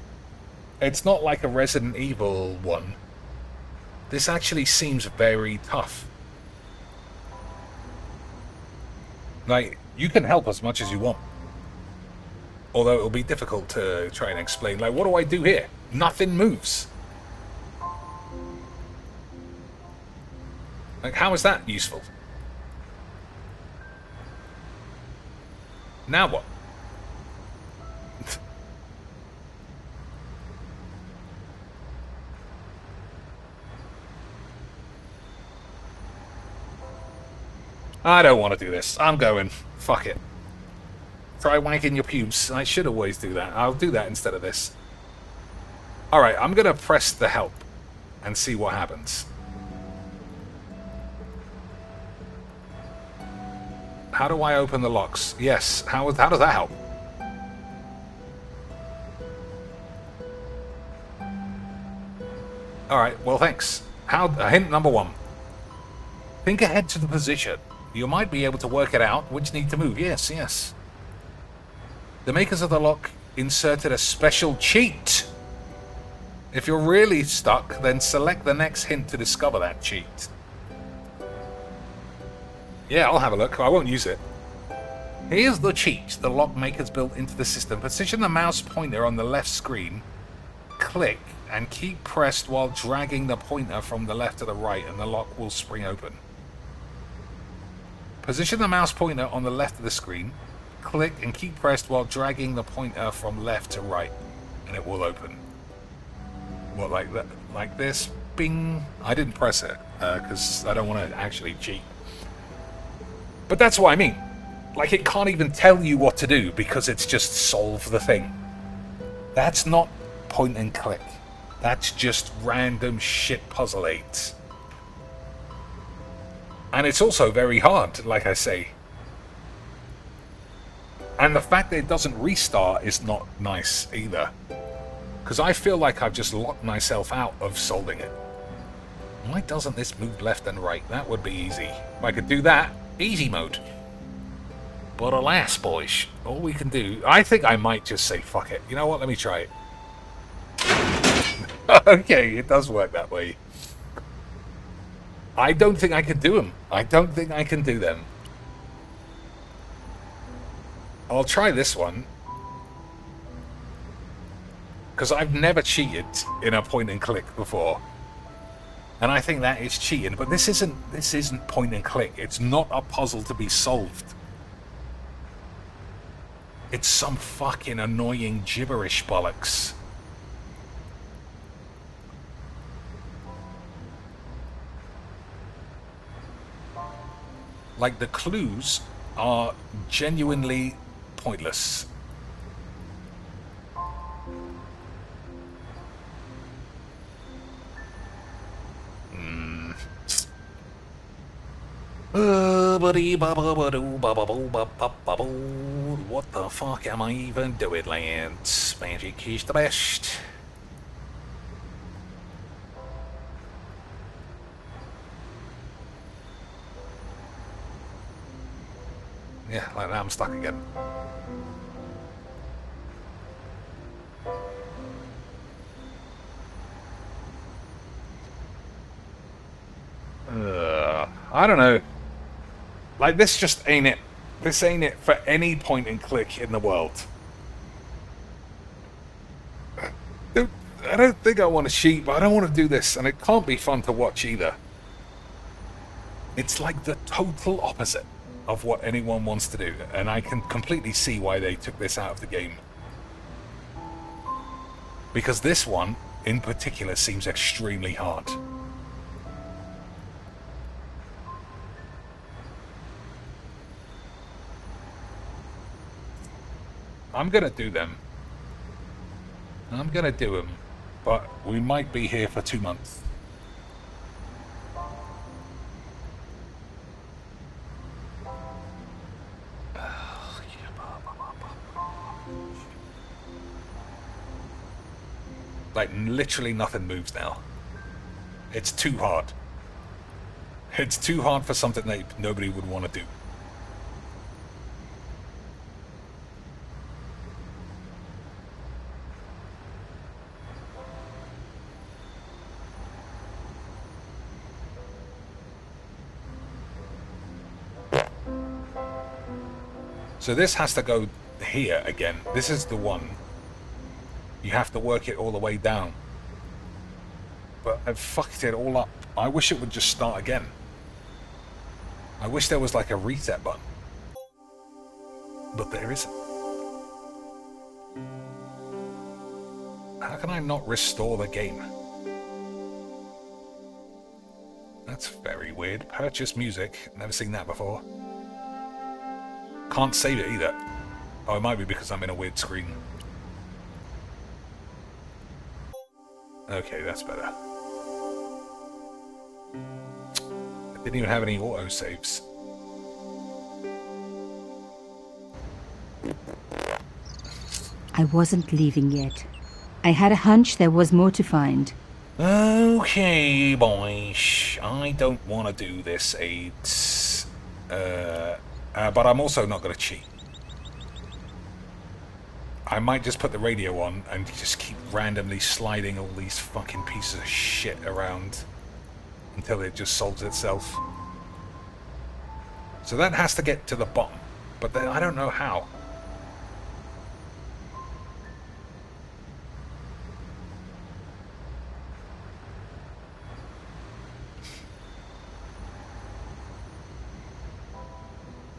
Speaker 1: It's not like a Resident Evil one. This actually seems very tough. Like, you can help as much as you want. Although it'll be difficult to try and explain. Like, what do I do here? Nothing moves. Like, how is that useful? Now what? I don't want to do this. I'm going. Fuck it. Try wanking your pubes. I should always do that. I'll do that instead of this. Alright, I'm going to press the help and see what happens. How do I open the locks? Yes. How does that help? Alright, well thanks. Hint number 1. Think ahead to the position. You might be able to work it out which need to move. Yes, yes. The makers of the lock inserted a special cheat. If you're really stuck, then select the next hint to discover that cheat. Yeah, I'll have a look. I won't use it. Here's the cheat the lock makers built into the system. Position the mouse pointer on the left screen. Click and keep pressed while dragging the pointer from the left to the right, and the lock will spring open. Position the mouse pointer on the left of the screen. Click and keep pressed while dragging the pointer from left to right, and it will open. What, like that? Like this? Bing! I didn't press it, because I don't want to actually cheat. But that's what I mean. Like, it can't even tell you what to do, because it's just solve the thing. That's not point and click. That's just random shit puzzle aids. And it's also very hard, like I say. And the fact that it doesn't restart is not nice either. Because I feel like I've just locked myself out of solving it. Why doesn't this move left and right? That would be easy. If I could do that, easy mode. But alas, boys, all we can do... I think I might just say, fuck it. You know what? Let me try it. Okay, it does work that way. I don't think I can do them. I don't think I can do them. I'll try this one. Because I've never cheated in a point and click before. And I think that is cheating. But this isn't point and click. It's not a puzzle to be solved. It's some fucking annoying gibberish bollocks. Like, the clues are genuinely pointless. What the fuck am I even doing, lads? Magic is the best. Yeah, like that, I'm stuck again. I don't know. Like, this just ain't it. This ain't it for any point and click in the world. I don't think I want to cheat, but I don't want to do this, and it can't be fun to watch either. It's like the total opposite of what anyone wants to do, and I can completely see why they took this out of the game. Because this one, in particular, seems extremely hard. I'm gonna do them. I'm gonna do them, but we might be here for 2 months. Like, literally nothing moves now. It's too hard. It's too hard for something that nobody would want to do. So this has to go here again. This is the one. You have to work it all the way down. But I've fucked it all up. I wish it would just start again. I wish there was like a reset button. But there isn't. How can I not restore the game? That's very weird. Purchase music. Never seen that before. Can't save it either. Oh, it might be because I'm in a weird screen. Okay, that's better. I didn't even have any autosaves.
Speaker 15: I wasn't leaving yet. I had a hunch there was more to find.
Speaker 1: Okay, boys. I don't want to do this, AIDS. But I'm also not going to cheat. I might just put the radio on and just keep randomly sliding all these fucking pieces of shit around until it just solves itself. So that has to get to the bottom, but then I don't know how.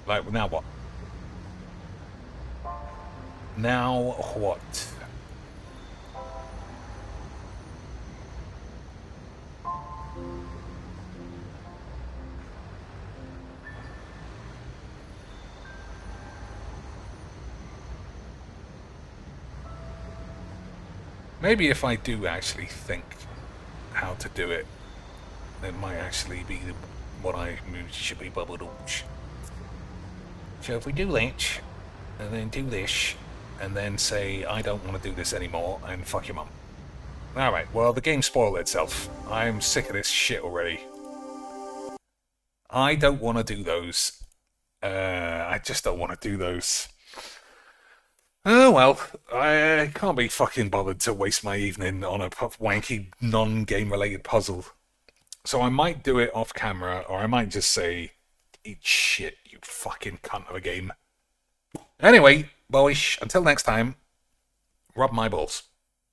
Speaker 1: Like, now what? Now what? Maybe if I do actually think how to do it, it might actually be what I should be bubbled up. So if we do that, and then do this, and then say, I don't want to do this anymore, and fuck your mum. Alright, well, the game spoiled itself. I'm sick of this shit already. I don't want to do those. I just don't want to do those. Oh well, I can't be fucking bothered to waste my evening on a wanky, non-game related puzzle. So I might do it off camera, or I might just say, eat shit, you fucking cunt of a game. Anyway, boys, until next time, rub my balls.